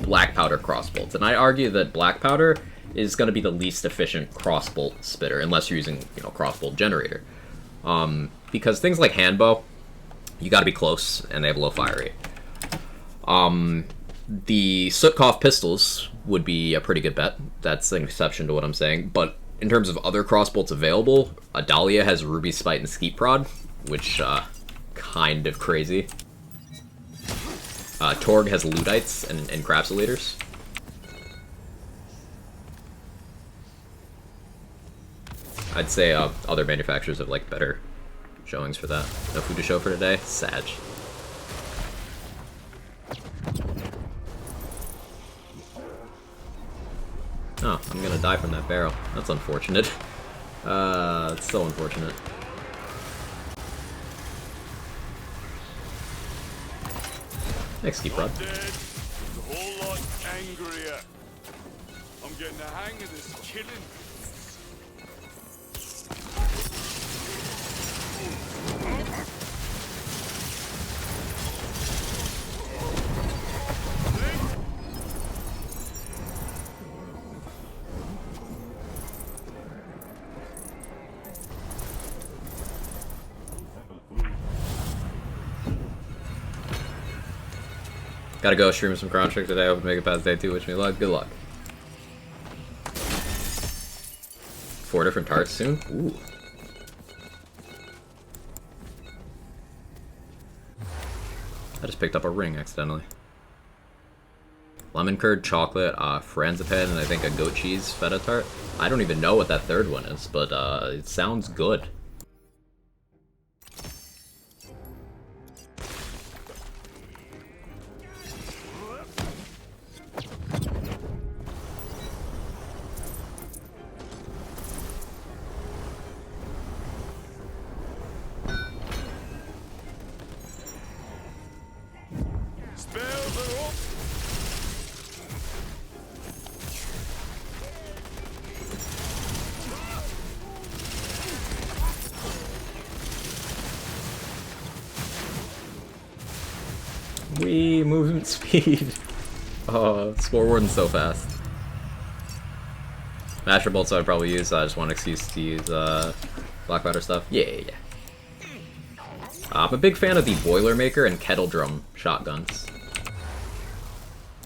Black Powder crossbolts, and I argue that Black Powder is going to be the least efficient crossbolt spitter, unless you're using, crossbolt generator. Because things like Handbow, you got to be close, and they have low fire rate. The Sutkov pistols would be a pretty good bet. That's an exception to what I'm saying, but in terms of other crossbolts available, Adalia has Ruby Spite and Skeet Prod, which, kind of crazy. Torg has Ludites and Crapsulators. I'd say other manufacturers have like better showings for that. No food to show for today? Sag. Oh, I'm gonna die from that barrel. That's unfortunate. It's so unfortunate. Thanks, Keep Rod. Dead. A whole lot angrier. I'm getting the hang of this killing. Gotta go stream some Chrono Trigger today. Hope to make it past day 2. Wish me luck. Good luck. 4 different tarts soon? Ooh. I just picked up a ring accidentally. Lemon curd, chocolate, franzipane, and I think a goat cheese feta tart. I don't even know what that third one is, but it sounds good. Spells are up. Wee, movement speed. Oh, Spore Warden's so fast. Master Bolts I'd probably use, I just want an excuse to use Black Powder stuff. Yeah. I'm a big fan of the Boilermaker and Kettle Drum shotguns.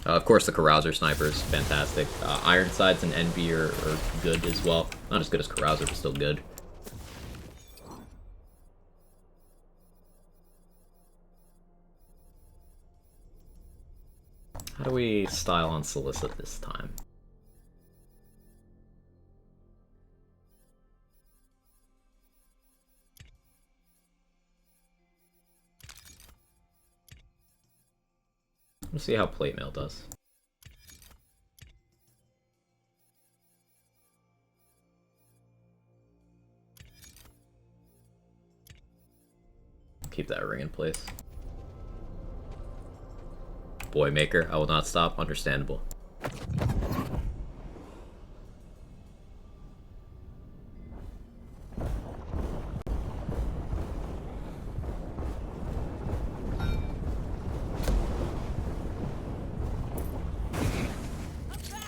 Of course, the Carouser Sniper is fantastic. Ironsides and Envy are good as well. Not as good as Carouser, but still good. How do we style on Solicit this time? Let's see how Plate Mail does. Keep that ring in place. Boy Maker, I will not stop. Understandable.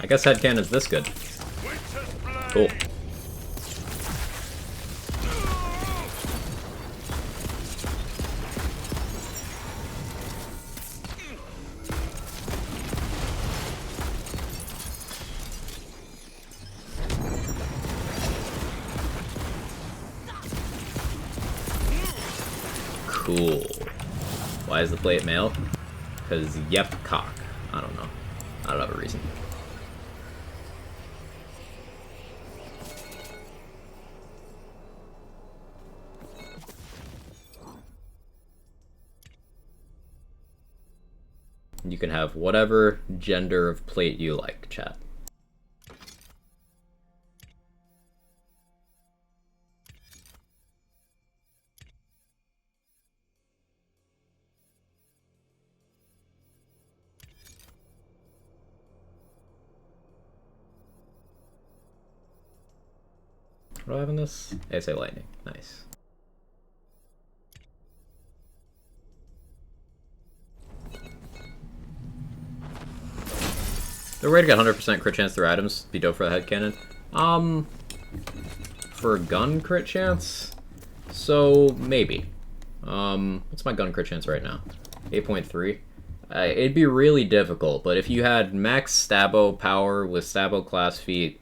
I guess headcanon's this good. Cool. Cool. Why is the plate mail? Because yep, cock. I don't know. I don't have a reason. You can have whatever gender of plate you like, chat. What do I have in this? ASA Lightning. Nice. The way to get 100% crit chance through items be dope for the headcanon. For gun crit chance? So, maybe. What's my gun crit chance right now? 8.3? It'd be really difficult, but if you had max Stabo power with Stabo class feat,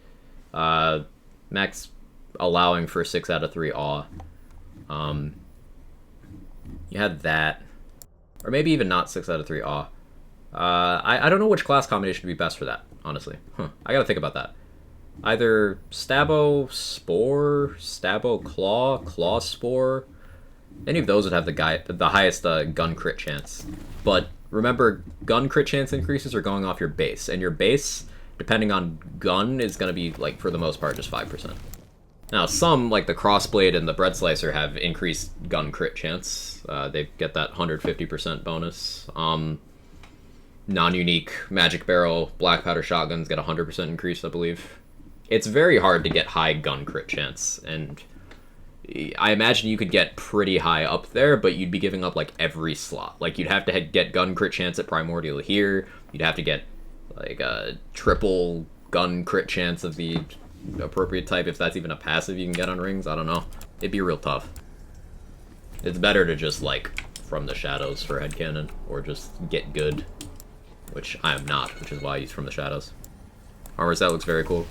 max allowing for 6 out of 3 awe, you had that, or maybe even not 6 out of 3 awe, I don't know which class combination would be best for that, honestly. I gotta think about that. Either Stabo Spore, Stabo Claw, Claw Spore. Any of those would have the highest gun crit chance. But remember, gun crit chance increases are going off your base, and your base, depending on gun, is going to be, like, for the most part, just 5%. Now, some, like the Crossblade and the Bread Slicer, have increased gun crit chance. They get that 150% bonus. Non-unique Magic Barrel, Black Powder Shotguns get 100% increase, I believe. It's very hard to get high gun crit chance, and I imagine you could get pretty high up there, but you'd be giving up, like, every slot. Like, you'd have to get gun crit chance at Primordial here, you'd have to get, like, a triple gun crit chance of the appropriate type, if that's even a passive you can get on rings, I don't know. It'd be real tough. It's better to just, like, From the Shadows for headcanon, or just get good, which I am not, which is why I use From the Shadows. Armor set looks very cool.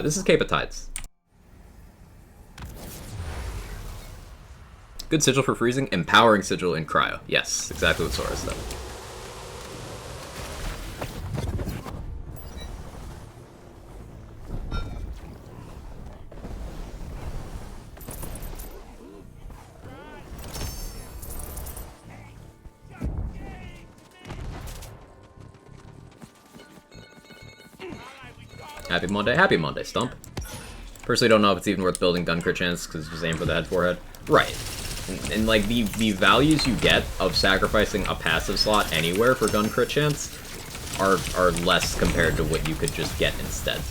This is Cape of Tides. Good sigil for freezing, empowering sigil in cryo. Yes, exactly what Sora said. Happy Monday, Stump. Personally don't know if it's even worth building gun crit chance, because just aim for the head forehead. Right. And like, the values you get of sacrificing a passive slot anywhere for gun crit chance are less compared to what you could just get instead.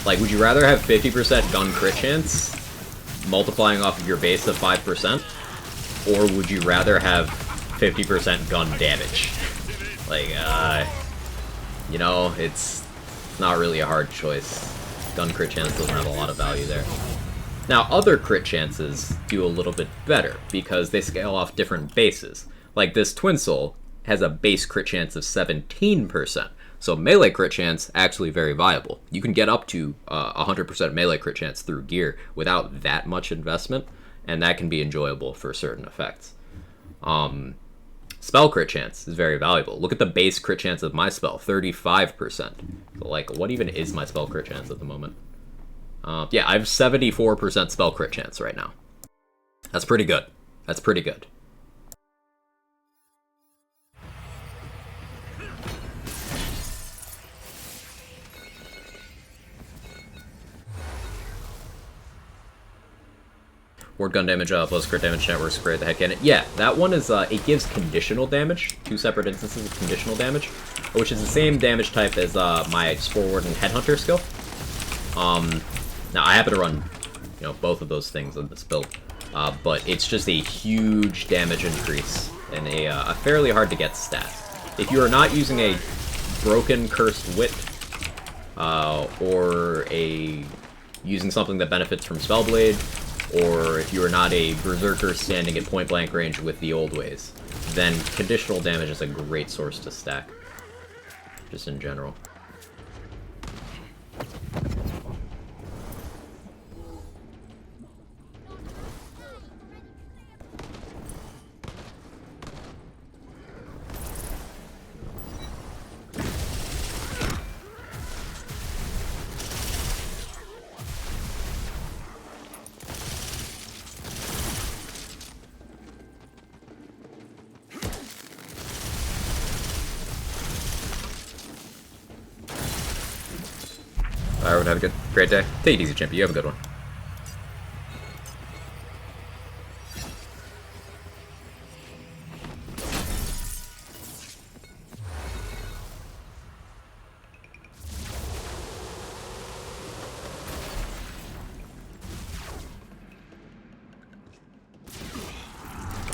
Like, would you rather have 50% gun crit chance, multiplying off of your base of 5%, or would you rather have 50% gun damage? Like, you know, it's not really a hard choice. Gun crit chance doesn't have a lot of value there. Now, other crit chances do a little bit better, because they scale off different bases. Like this Twin Soul has a base crit chance of 17%, so melee crit chance actually very viable. You can get up to 100% melee crit chance through gear without that much investment, and that can be enjoyable for certain effects. Spell crit chance is very valuable. Look at the base crit chance of my spell, 35%. So, like, what even is my spell crit chance at the moment? Yeah, I have 74% spell crit chance right now. That's pretty good. That's pretty good. Ward gun damage plus crit damage networks create the head cannon. Yeah, that one is, it gives conditional damage, 2 separate instances of conditional damage, which is the same damage type as my Spore Ward and Headhunter skill. Now I happen to run, you know, both of those things in this build, but it's just a huge damage increase and a fairly hard to get stat. If you are not using a Broken Cursed Wit, or using something that benefits from Spellblade, or if you are not a Berserker standing at point blank range with the old ways, then conditional damage is a great source to stack, just in general. Everyone have a great day. Take it easy, champion. You have a good one.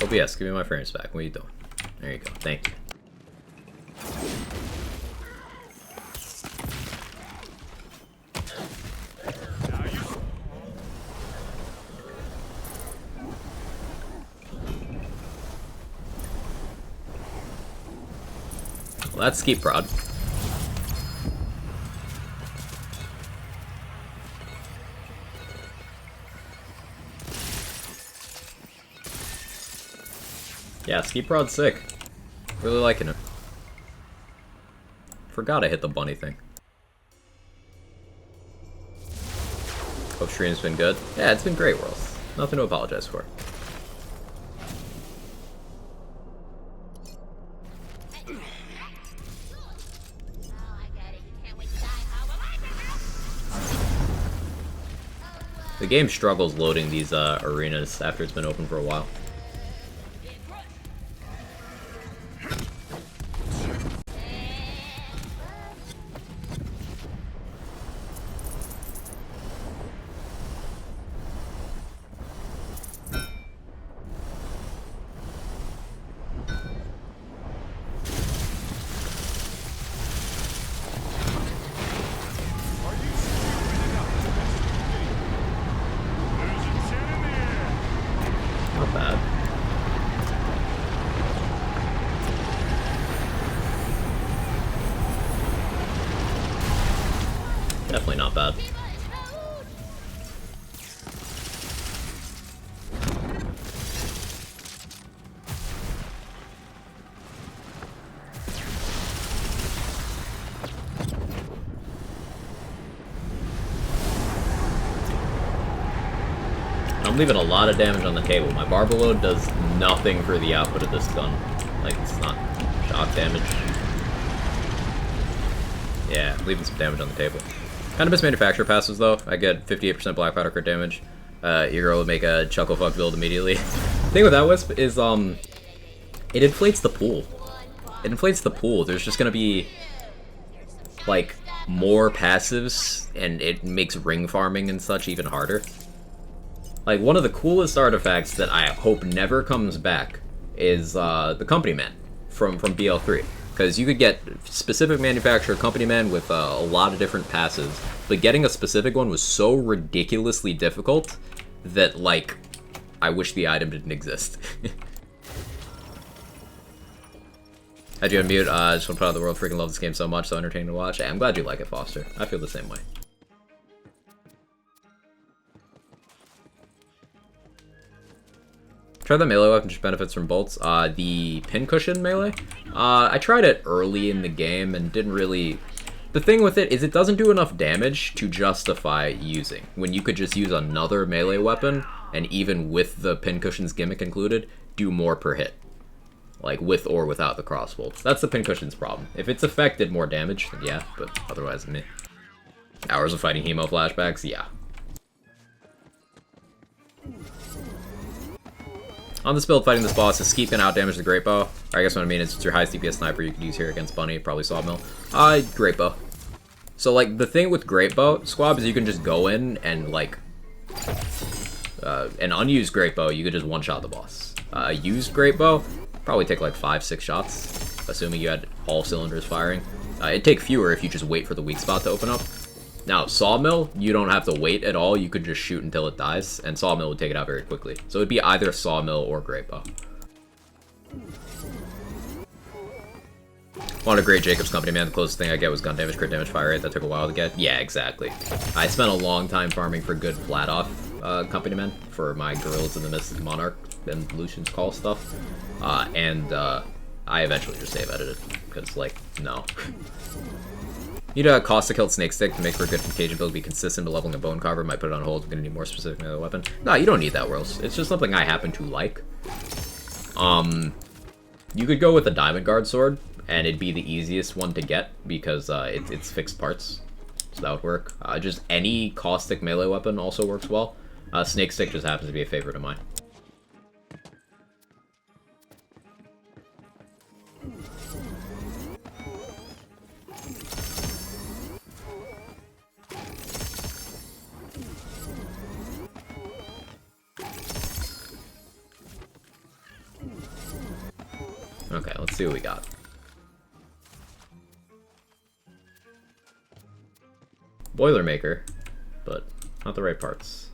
OBS, give me my frames back. What are you doing? There you go. Thank you. Well, that's Skeet Prod. Yeah, Skeet Prod's sick. Really liking it. Forgot I hit the bunny thing. Hope stream's been good. Yeah, it's been great, Worlds. Nothing to apologize for. The game struggles loading these arenas after it's been open for a while. Not bad. Definitely not bad. I'm leaving a lot of damage on the table. My barber load does nothing for the output of this gun. Like, it's not shock damage. Yeah, I'm leaving some damage on the table. Kind of miss manufacturer passes, though. I get 58% black powder crit damage. Your girl would make a chuckle fuck build immediately. The thing with that Wisp is, it inflates the pool. It inflates the pool. There's just gonna be, like, more passives, and it makes ring farming and such even harder. Like, one of the coolest artifacts that I hope never comes back is the Company Man from BL3. Because you could get specific manufacturer Company Man with a lot of different passes, but getting a specific one was so ridiculously difficult that, like, I wish the item didn't exist. How'd you unmute? I just want to put out the world freaking love this game so much, so entertaining to watch. Hey, I'm glad you like it, Foster. I feel the same way. Try the melee weapon, which benefits from bolts. The pincushion melee. I tried it early in the game and didn't really... The thing with it is it doesn't do enough damage to justify using, when you could just use another melee weapon, and even with the pincushion's gimmick included, do more per hit. Like, with or without the crossbolts. That's the pincushion's problem. If it's affected more damage, then yeah, but otherwise, meh. Hours of fighting hemo flashbacks, yeah. On this build, fighting this boss, is Skeet gonna outdamage the Great Bow? Or I guess what I mean is it's your highest DPS sniper you could use here against Bunny, probably Sawmill. Great Bow. So, like, the thing with Great Bow, Squab, is you can just go in and, like, an unused Great Bow, you could just one-shot the boss. Used Great Bow, probably take, like, 5-6 shots, assuming you had all cylinders firing. It'd take fewer if you just wait for the weak spot to open up. Now, Sawmill, you don't have to wait at all, you could just shoot until it dies, and Sawmill would take it out very quickly. So it'd be either Sawmill or Great Bow. Want a great Jacob's Company Man, the closest thing I get was gun damage, crit damage, fire rate, that took a while to get. Yeah, exactly. I spent a long time farming for good flat-off Company Men, for my Gorillas in the Mystic Monarch and Lucian's Call stuff, I eventually just save edited, because, like, no. Need a Caustic Hilt Snake Stick to make for a good Contagion build, be consistent, but leveling a Bone Carver might put it on hold. We're gonna need more specific melee weapon. No, you don't need that, Worlds. It's just something I happen to like. You could go with a Diamond Guard Sword, and it'd be the easiest one to get, because it's fixed parts. So that would work. Just any Caustic melee weapon also works well. Snake Stick just happens to be a favorite of mine. Okay, let's see what we got. Boilermaker, but not the right parts.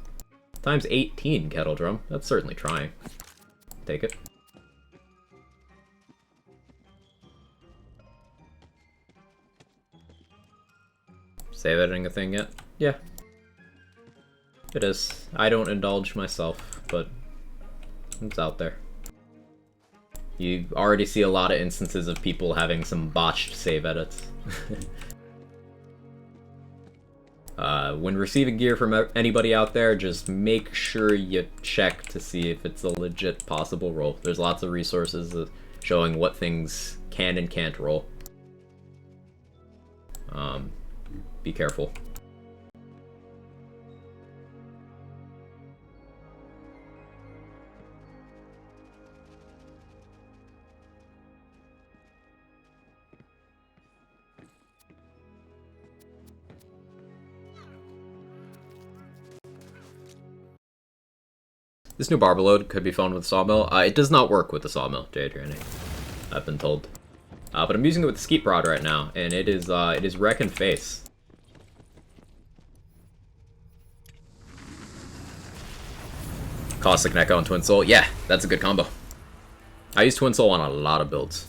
Times 18 Kettle Drum. That's certainly trying. Take it. Save editing a thing yet? Yeah. It is. I don't indulge myself, but it's out there. You already see a lot of instances of people having some botched save edits. When receiving gear from anybody out there, just make sure you check to see if it's a legit possible roll. There's lots of resources showing what things can and can't roll. Be careful. This new barber load could be fun with Sawmill. It does not work with the Sawmill, Jade Granny, I've been told. But I'm using it with the Skeet Prod right now, and it is Wreck and Face. Caustic Neko and Twin Soul. Yeah, that's a good combo. I use Twin Soul on a lot of builds.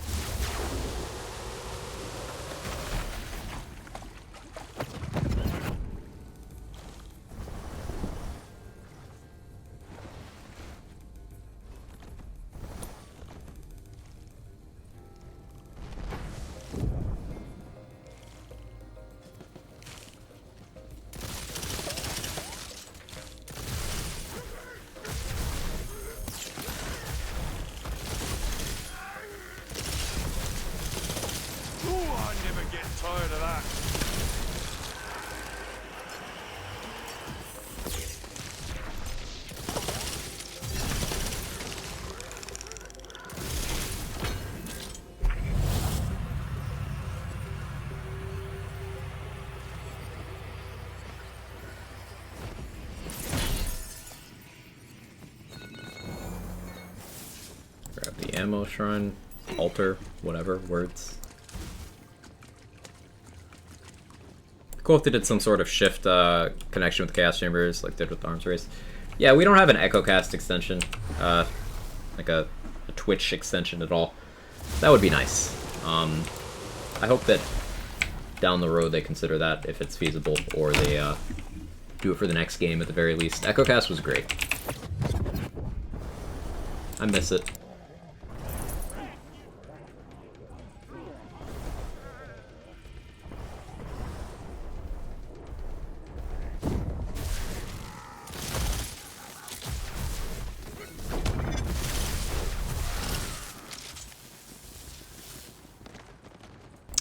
Tired of that. Grab the ammo shrine, altar, whatever, words. Cool if they did some sort of shift connection with Chaos Chambers, like they did with Arms Race. Yeah, we don't have an EchoCast extension, like a Twitch extension at all. That would be nice. I hope that down the road they consider that if it's feasible, or they do it for the next game at the very least. EchoCast was great. I miss it.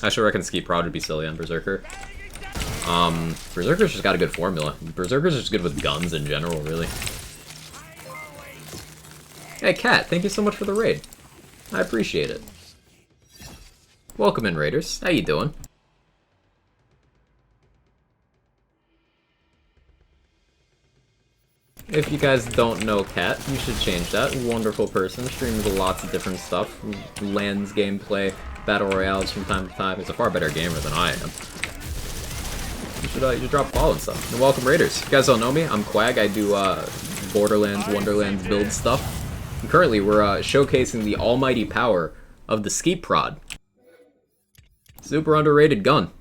I should reckon Skeet Prod would be silly on Berserker. Berserker's just got a good formula. Berserker's just good with guns in general, really. Hey, Cat, thank you so much for the raid. I appreciate it. Welcome in, Raiders. How you doing? If you guys don't know Cat, you should change that. Wonderful person, streams lots of different stuff. Lands gameplay, battle royales from time to time. He's a far better gamer than I am. You should drop a follow and stuff. And welcome, Raiders. If you guys don't know me, I'm Quag. I do Borderlands, Wonderlands build stuff. And currently, we're showcasing the almighty power of the Skeet Prod. Super underrated gun.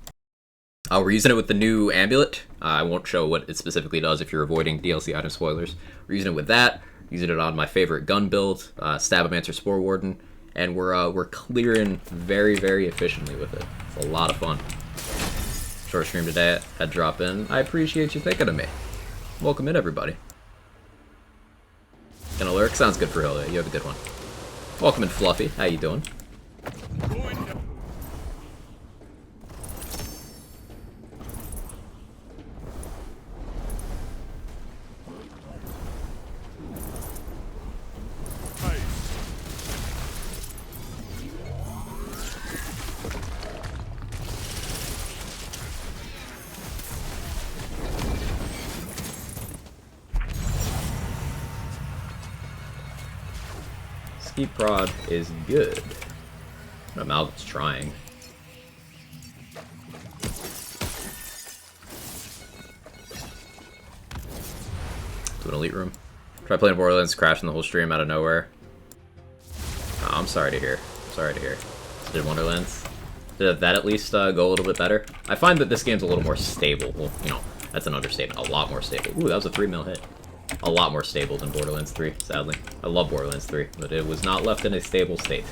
We're using it with the new Amulet. I won't show what it specifically does if you're avoiding DLC item spoilers. We're using it with that. Using it on my favorite gun build, Stabomancer Spore Warden. And we're clearing very, very efficiently with it. It's a lot of fun. Short stream today, had drop in. I appreciate you thinking of me. Welcome in, everybody. Gonna lurk? Sounds good for Hilda. You have a good one. Welcome in, Fluffy. How you doing? Skeet Prod is good. Amalgam's trying. To an elite room. Try playing Borderlands, crashing the whole stream out of nowhere. Oh, I'm sorry to hear. Sorry to hear. Did Wonderlands? Did that at least go a little bit better? I find that this game's a little more stable. Well, you know, that's an understatement. A lot more stable. Ooh, that was a 3 mil hit. A lot more stable than Borderlands 3, sadly. I love Borderlands 3, but it was not left in a stable state.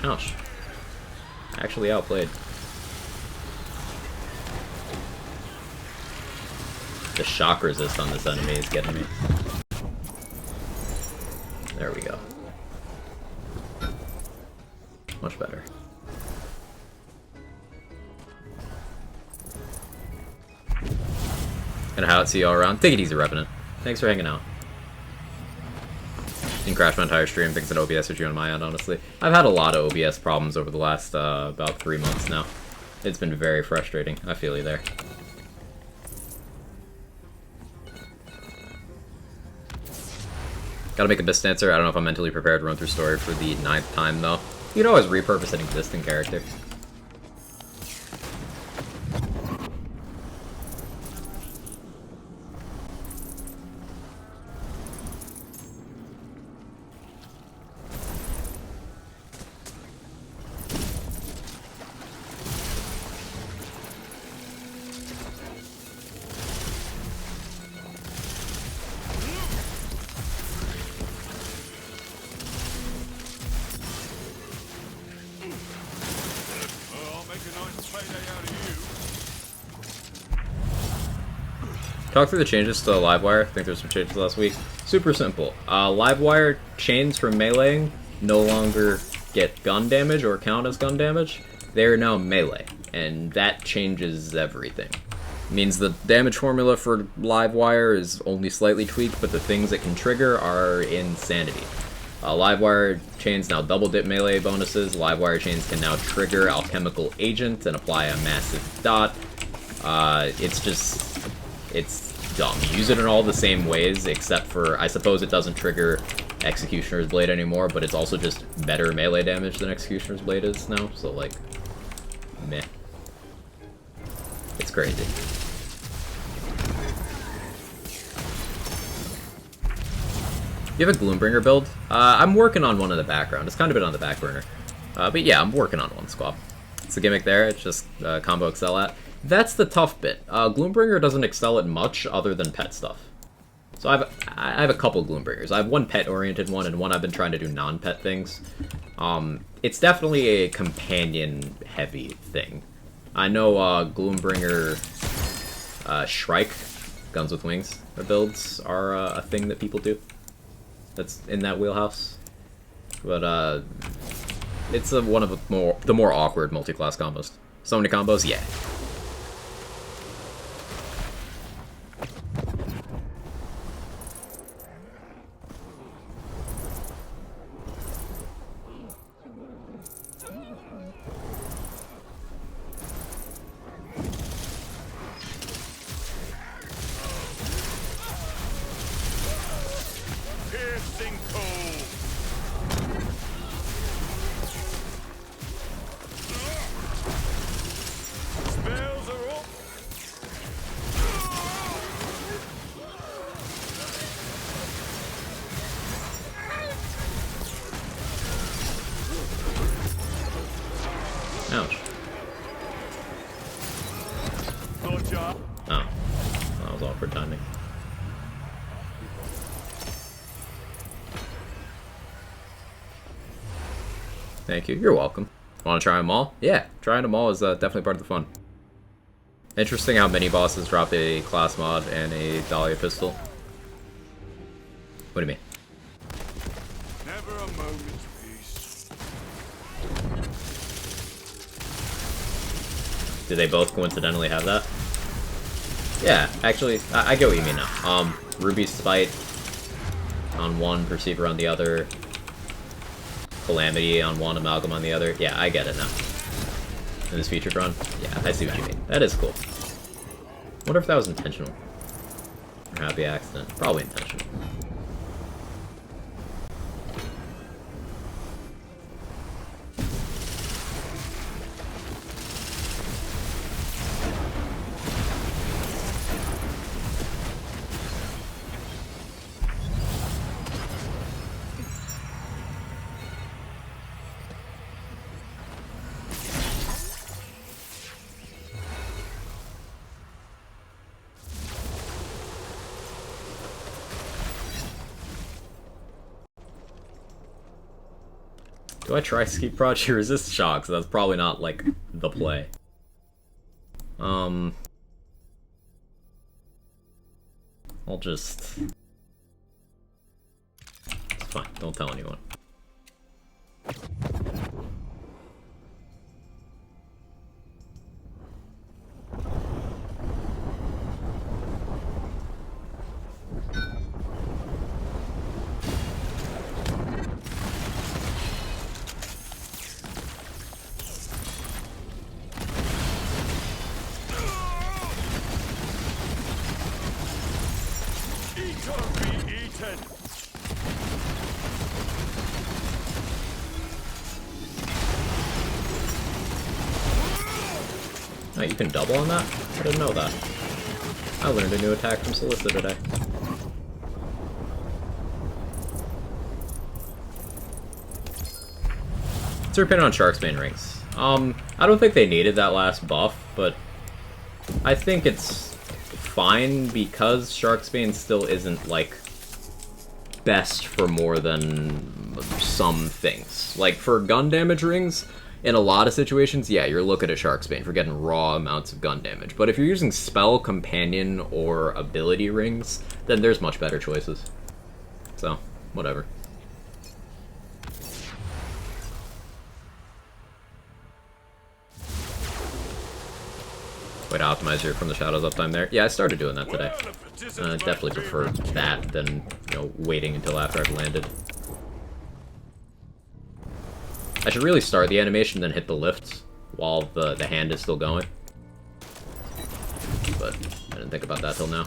Ouch. Actually outplayed. The shock resist on this enemy is getting me. There we go. Much better. And how it's see you all around. Take it easy, Revenant. Thanks for hanging out. Didn't crash my entire stream. Things an OBS issue on my end, honestly. I've had a lot of OBS problems over the last about 3 months now. It's been very frustrating. I feel you there. Gotta make a best answer. I don't know if I'm mentally prepared to run through story for the 9th time, though. You can always repurpose an existing character. Talk through the changes to Livewire. I think there's some changes last week. Super simple. Livewire chains from meleeing no longer get gun damage or count as gun damage. They are now melee, and that changes everything. It means the damage formula for Livewire is only slightly tweaked, but the things it can trigger are insanity. Livewire chains now double dip melee bonuses. Livewire chains can now trigger Alchemical Agent and apply a massive dot. It's dumb. You use it in all the same ways, except for, I suppose it doesn't trigger Executioner's Blade anymore, but it's also just better melee damage than Executioner's Blade is now, so like, meh. It's crazy. You have a Gloombringer build? I'm working on one in the background. It's kind of been on the back burner. But yeah, I'm working on one, Squab. It's a gimmick there, it's just combo excel at. That's the tough bit. Gloombringer doesn't excel at much other than pet stuff. So I have a couple Gloombringers. I have one pet-oriented one and one I've been trying to do non-pet things. It's definitely a companion-heavy thing. I know Gloombringer Shrike, Guns with Wings builds are a thing that people do. That's in that wheelhouse. But it's one of the more awkward multi-class combos. So many combos, yeah. Piercing cold. Spells are up. Ouch. Gotcha. Oh. That was awkward timing. Thank you. You're welcome. Want to try them all? Yeah, trying them all is definitely part of the fun. Interesting how many bosses drop a class mod and a Dahlia pistol. What do you mean? Never a moment's peace. Do they both coincidentally have that? Yeah, actually, I get what you mean now. Ruby's Spite on one, Perceiver on the other, Calamity on one, Amalgam on the other. Yeah, I get it now. In this featured run? Yeah, I see what you mean. That is cool. Wonder if that was intentional. Or happy accident. Probably intentional. Do I try Ski Prod? You resist shocks. That's probably not, like, the play. I'll just... It's fine. Don't tell anyone. Oh, you can double on that? I didn't know that. I learned a new attack from Solista today. What's your opinion on Sharksbane rings? I don't think they needed that last buff, but I think it's fine because Sharksbane still isn't, like, best for more than some things. Like, for gun damage rings, in a lot of situations, yeah, you're looking at Sharksbane for getting raw amounts of gun damage. But if you're using spell, companion, or ability rings, then there's much better choices. So, whatever. Way to optimize your From the Shadows uptime there. Yeah, I started doing that today. Definitely prefer that than, you know, waiting until after I've landed. I should really start the animation, then hit the lift while the hand is still going. But I didn't think about that till now.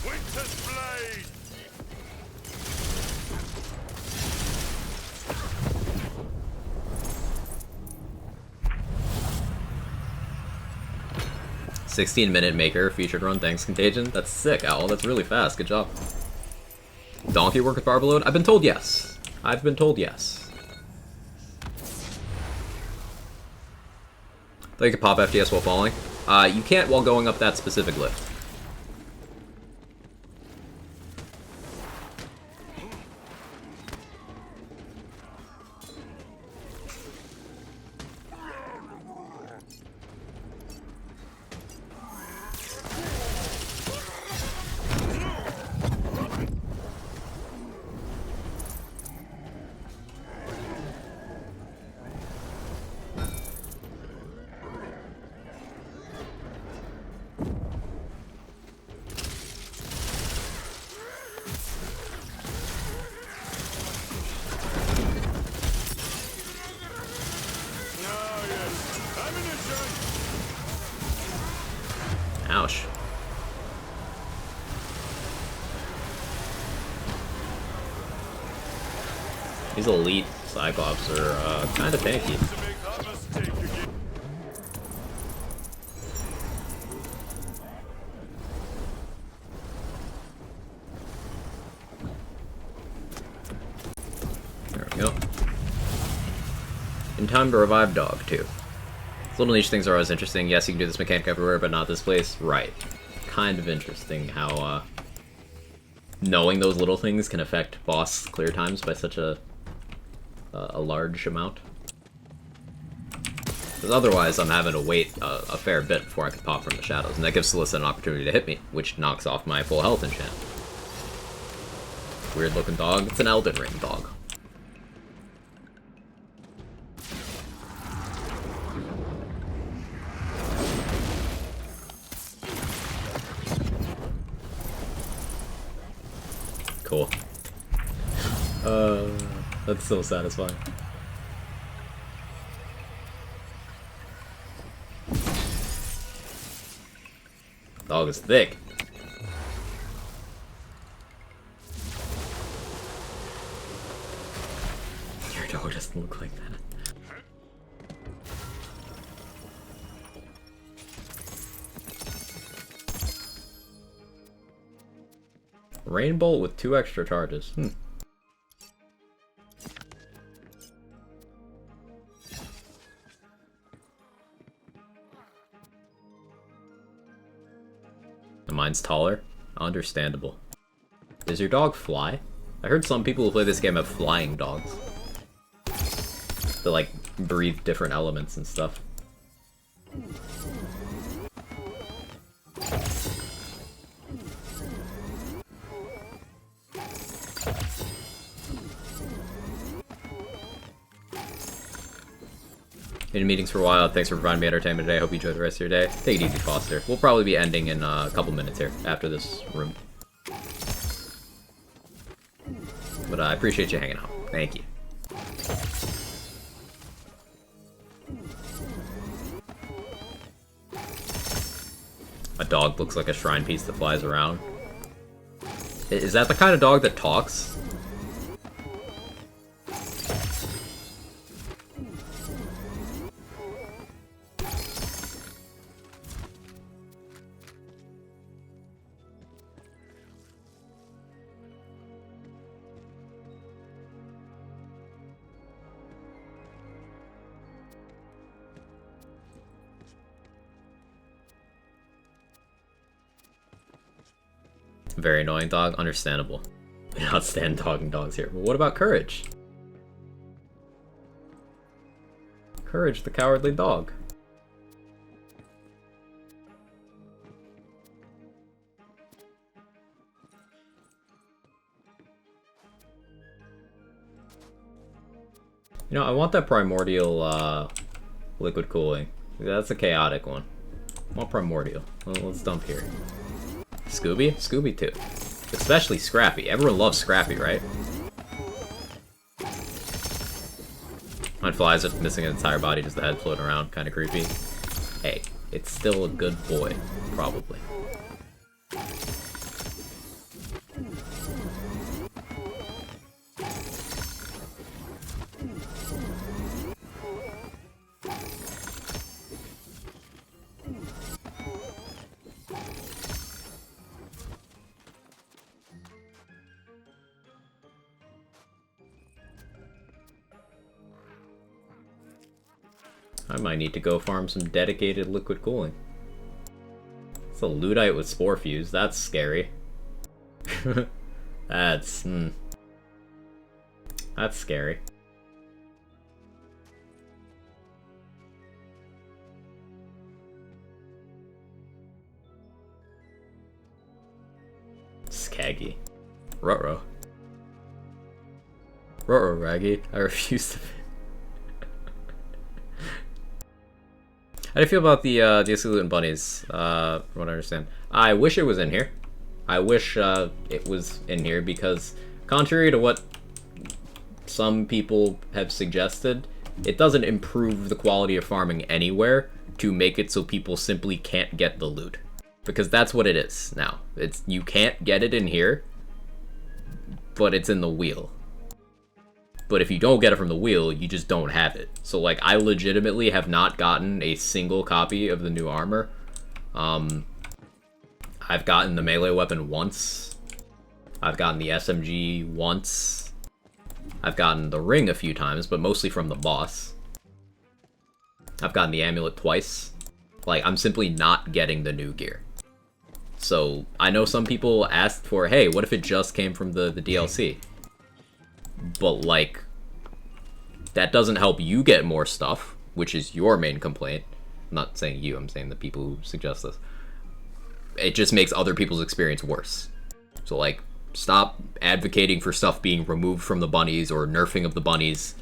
Winter's Blade! 16-minute maker featured run, thanks Contagion. That's sick, Owl. That's really fast. Good job. Donkey work with Barbalode? I've been told yes. I've been told yes. Thought you could pop FTS while falling. You can't while going up that specific lift. Ouch. These elite Cyclops are kind of tanky. There we go. In time to revive Dog, too. Little niche things are always interesting. Yes, you can do this mechanic everywhere, but not this place. Right. Kind of interesting how, knowing those little things can affect boss clear times by such a large amount. Because otherwise, I'm having to wait a fair bit before I can pop From the Shadows, and that gives Solista an opportunity to hit me, which knocks off my full health enchant. Weird looking dog. It's an Elden Ring dog. Cool. That's so satisfying. Dog is thick. Your dog doesn't look like that. Rainbolt with 2 extra charges. mine's taller. Understandable. Does your dog fly? I heard some people who play this game have flying dogs. That, like, breathe different elements and stuff. Been in meetings for a while. Thanks for providing me entertainment today. I hope you enjoy the rest of your day. Take it easy, Foster. We'll probably be ending in a couple minutes here after this room. But I appreciate you hanging out. Thank you. A dog looks like a shrine piece that flies around. Is that the kind of dog that talks? Very annoying dog, understandable. We do not stand talking dogs here. But what about Courage? Courage, the cowardly dog. You know, I want that primordial liquid cooling. That's a chaotic one. I want primordial. Well, let's dump here. Scooby? Scooby too. Especially Scrappy. Everyone loves Scrappy, right? Mine flies with missing an entire body, just the head floating around. Kind of creepy. Hey, it's still a good boy. Probably. I might need to go farm some dedicated liquid cooling. It's a Ludite with Spore Fuse. That's scary. That's scary. Skaggy. Ruh-roh. Ruh-roh, Raggy. I refuse to... How do you feel about the Escalute bunnies, from what I understand? I wish it was in here. I wish it was in here because, contrary to what some people have suggested, it doesn't improve the quality of farming anywhere to make it so people simply can't get the loot. Because that's what it is now. It's you can't get it in here, but it's in the wheel. But if you don't get it from the wheel, you just don't have it. So, like, I legitimately have not gotten a single copy of the new armor. I've gotten the melee weapon once. I've gotten the SMG once. I've gotten the ring a few times, but mostly from the boss. I've gotten the amulet twice. Like, I'm simply not getting the new gear. So, I know some people asked for, hey, what if it just came from the DLC? But, like, that doesn't help you get more stuff, which is your main complaint. I'm not saying you, I'm saying the people who suggest this. It just makes other people's experience worse. So, like, stop advocating for stuff being removed from the bunnies or nerfing of the bunnies,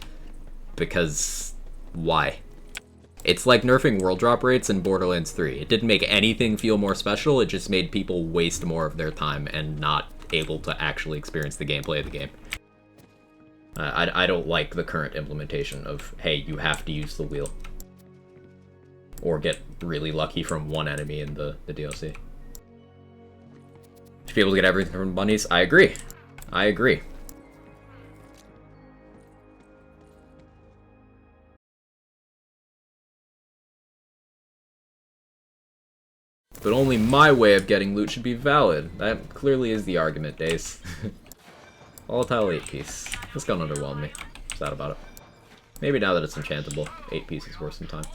because why? It's like nerfing world drop rates in Borderlands 3. It didn't make anything feel more special, it just made people waste more of their time and not able to actually experience the gameplay of the game. I don't like the current implementation of, hey, you have to use the wheel. Or get really lucky from one enemy in the DLC. Should be able to get everything from bunnies? I agree. I agree. But only my way of getting loot should be valid. That clearly is the argument, Dace. Volatile 8-piece. This gun underwhelmed me. Sad about it. Maybe now that it's enchantable, 8-piece is worth some time.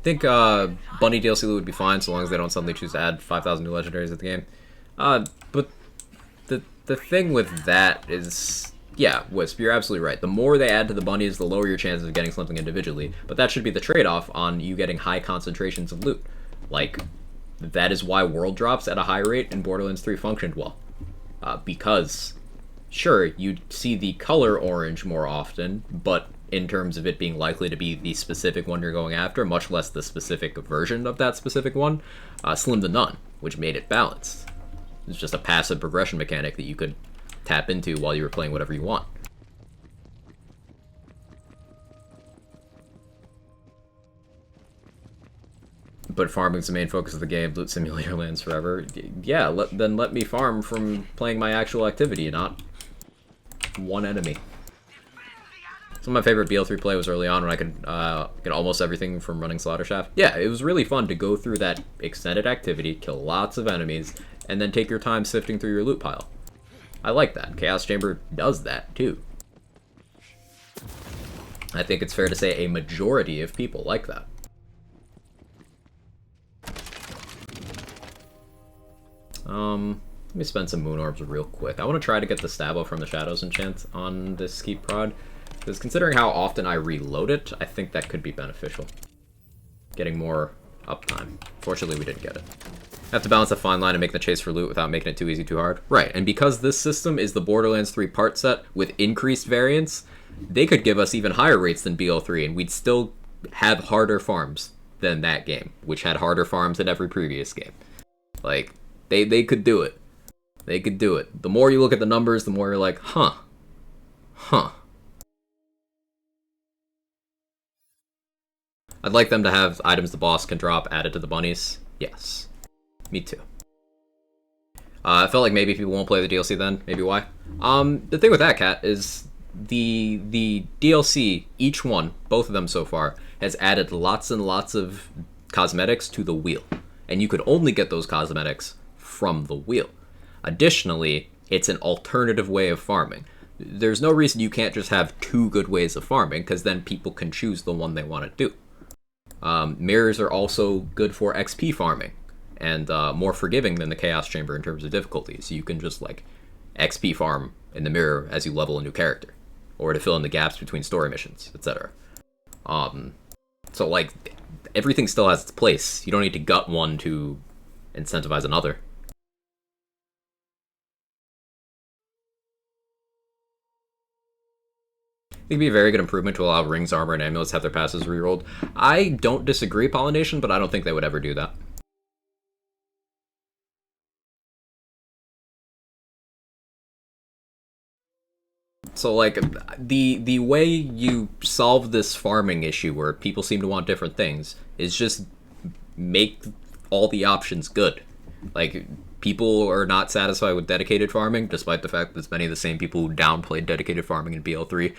think Bunny DLC loot would be fine so long as they don't suddenly choose to add 5,000 new legendaries at the game. But the thing with that is, yeah, Wisp, you're absolutely right. The more they add to the bunnies, the lower your chances of getting something individually. But that should be the trade-off on you getting high concentrations of loot. Like, that is why world drops at a high rate in Borderlands 3 functioned well. Because, sure, you'd see the color orange more often, but in terms of it being likely to be the specific one you're going after, much less the specific version of that specific one, slim to none, which made it balanced. It's just a passive progression mechanic that you could tap into while you were playing whatever you want. But farming's the main focus of the game. Loot Simulator lands forever. Yeah, then let me farm from playing my actual activity, not one enemy. Some of my favorite BL3 play was early on when I could get almost everything from running Slaughter Shaft. Yeah, it was really fun to go through that extended activity, kill lots of enemies, and then take your time sifting through your loot pile. I like that. Chaos Chamber does that, too. I think it's fair to say a majority of people like that. Let me spend some Moon Orbs real quick. I want to try to get the Stabo from the Shadows enchant on this Keep Prod, because considering how often I reload it, I think that could be beneficial. Getting more uptime. Fortunately, we didn't get it. I have to balance a fine line and make the chase for loot without making it too easy, too hard. Right, and because this system is the Borderlands 3 part set with increased variance, they could give us even higher rates than BL3, and we'd still have harder farms than that game, which had harder farms than every previous game. Like, they could do it. They could do it. The more you look at the numbers, the more you're like, huh. I'd like them to have items the boss can drop added to the bunnies. Yes. Me too. I felt like maybe people won't play the DLC then. Maybe why? The thing with that, Cat, is the DLC, each one, both of them so far, has added lots and lots of cosmetics to the wheel. And you could only get those cosmetics from the wheel. Additionally, it's an alternative way of farming. There's no reason you can't just have two good ways of farming, because then people can choose the one they want to do. Mirrors are also good for XP farming, and more forgiving than the Chaos Chamber in terms of difficulty. So you can just, like, XP farm in the mirror as you level a new character, or to fill in the gaps between story missions, etc. So, like, everything still has its place. You don't need to gut one to incentivize another. It would be a very good improvement to allow Rings, Armor, and Amulets have their passes rerolled. I don't disagree, Pollination, but I don't think they would ever do that. So, like, the way you solve this farming issue where people seem to want different things is just make all the options good. Like, people are not satisfied with dedicated farming, despite the fact that there's many of the same people who downplayed dedicated farming in BL3.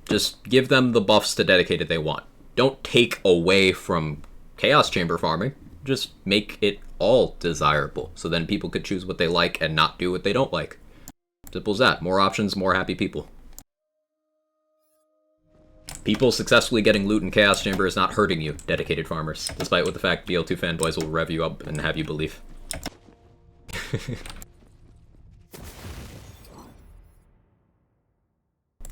Just give them the buffs to dedicated they want. Don't take away from Chaos Chamber farming. Just make it all desirable, so then people could choose what they like and not do what they don't like. Simple as that. More options, more happy people. People successfully getting loot in Chaos Chamber is not hurting you, dedicated farmers, despite what the fact BL2 fanboys will rev you up and have you believe.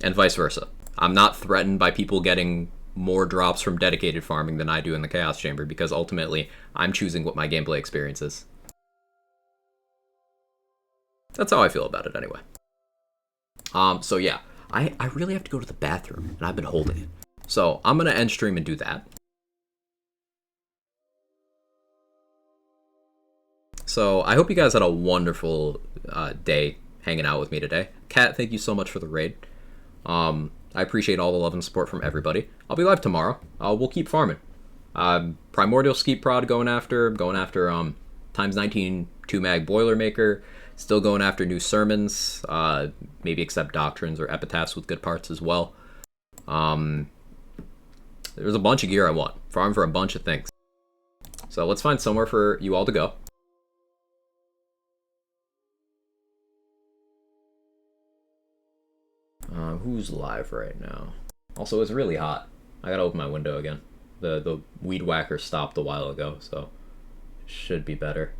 And vice versa. I'm not threatened by people getting more drops from dedicated farming than I do in the Chaos Chamber, because ultimately, I'm choosing what my gameplay experience is. That's how I feel about it anyway. So yeah, I really have to go to the bathroom, and I've been holding it. So I'm gonna end stream and do that. So I hope you guys had a wonderful day hanging out with me today. Kat, thank you so much for the raid. I appreciate all the love and support from everybody. I'll be live tomorrow. We'll keep farming. Primordial Skeet Prod going after times 19 2-mag Boilermaker. Still going after new sermons. Maybe accept doctrines or epitaphs with good parts as well. There's a bunch of gear I want. Farm for a bunch of things. So let's find somewhere for you all to go. Who's live right now? Also, it's really hot. I gotta open my window again. The weed whacker stopped a while ago, so should be better.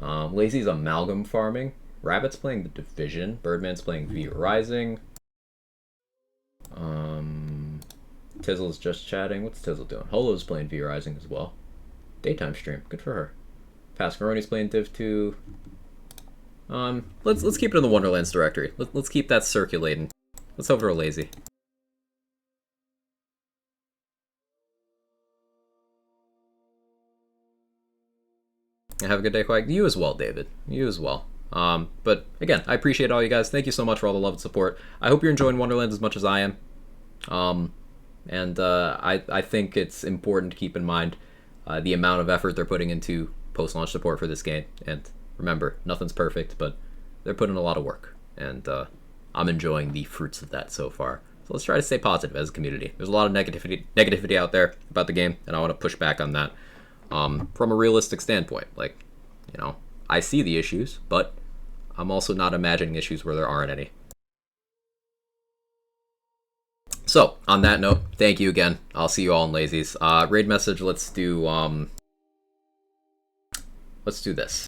Lazy's amalgam farming. Rabbit's playing the Division. Birdman's playing V Rising. Tizzle's just chatting. What's Tizzle doing? Holo's playing V Rising as well. Daytime stream. Good for her. Pascaroni's playing Div 2. Let's keep it in the Wonderlands directory. Let's keep that circulating. Let's hope for a Lazy. Have a good day, Quag. You as well, David. You as well. But again, I appreciate all you guys. Thank you so much for all the love and support. I hope you're enjoying Wonderlands as much as I am. I think it's important to keep in mind the amount of effort they're putting into post-launch support for this game. And remember, nothing's perfect, but they're putting a lot of work. And I'm enjoying the fruits of that so far. So let's try to stay positive as a community. There's a lot of negativity out there about the game, and I want to push back on that. From a realistic standpoint, like, you know, I see the issues, but I'm also not imagining issues where there aren't any. So, on that note, thank you again. I'll see you all in Lazy's. Raid message, let's do this.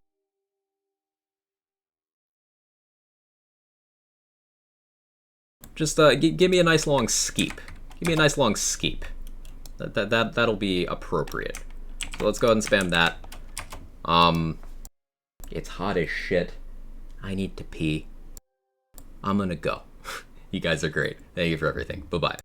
Just, give me a nice long skeep. Give me a nice long skeep. That'll be appropriate. So let's go ahead and spam that. It's hot as shit. I need to pee. I'm gonna go. You guys are great. Thank you for everything. Bye-bye.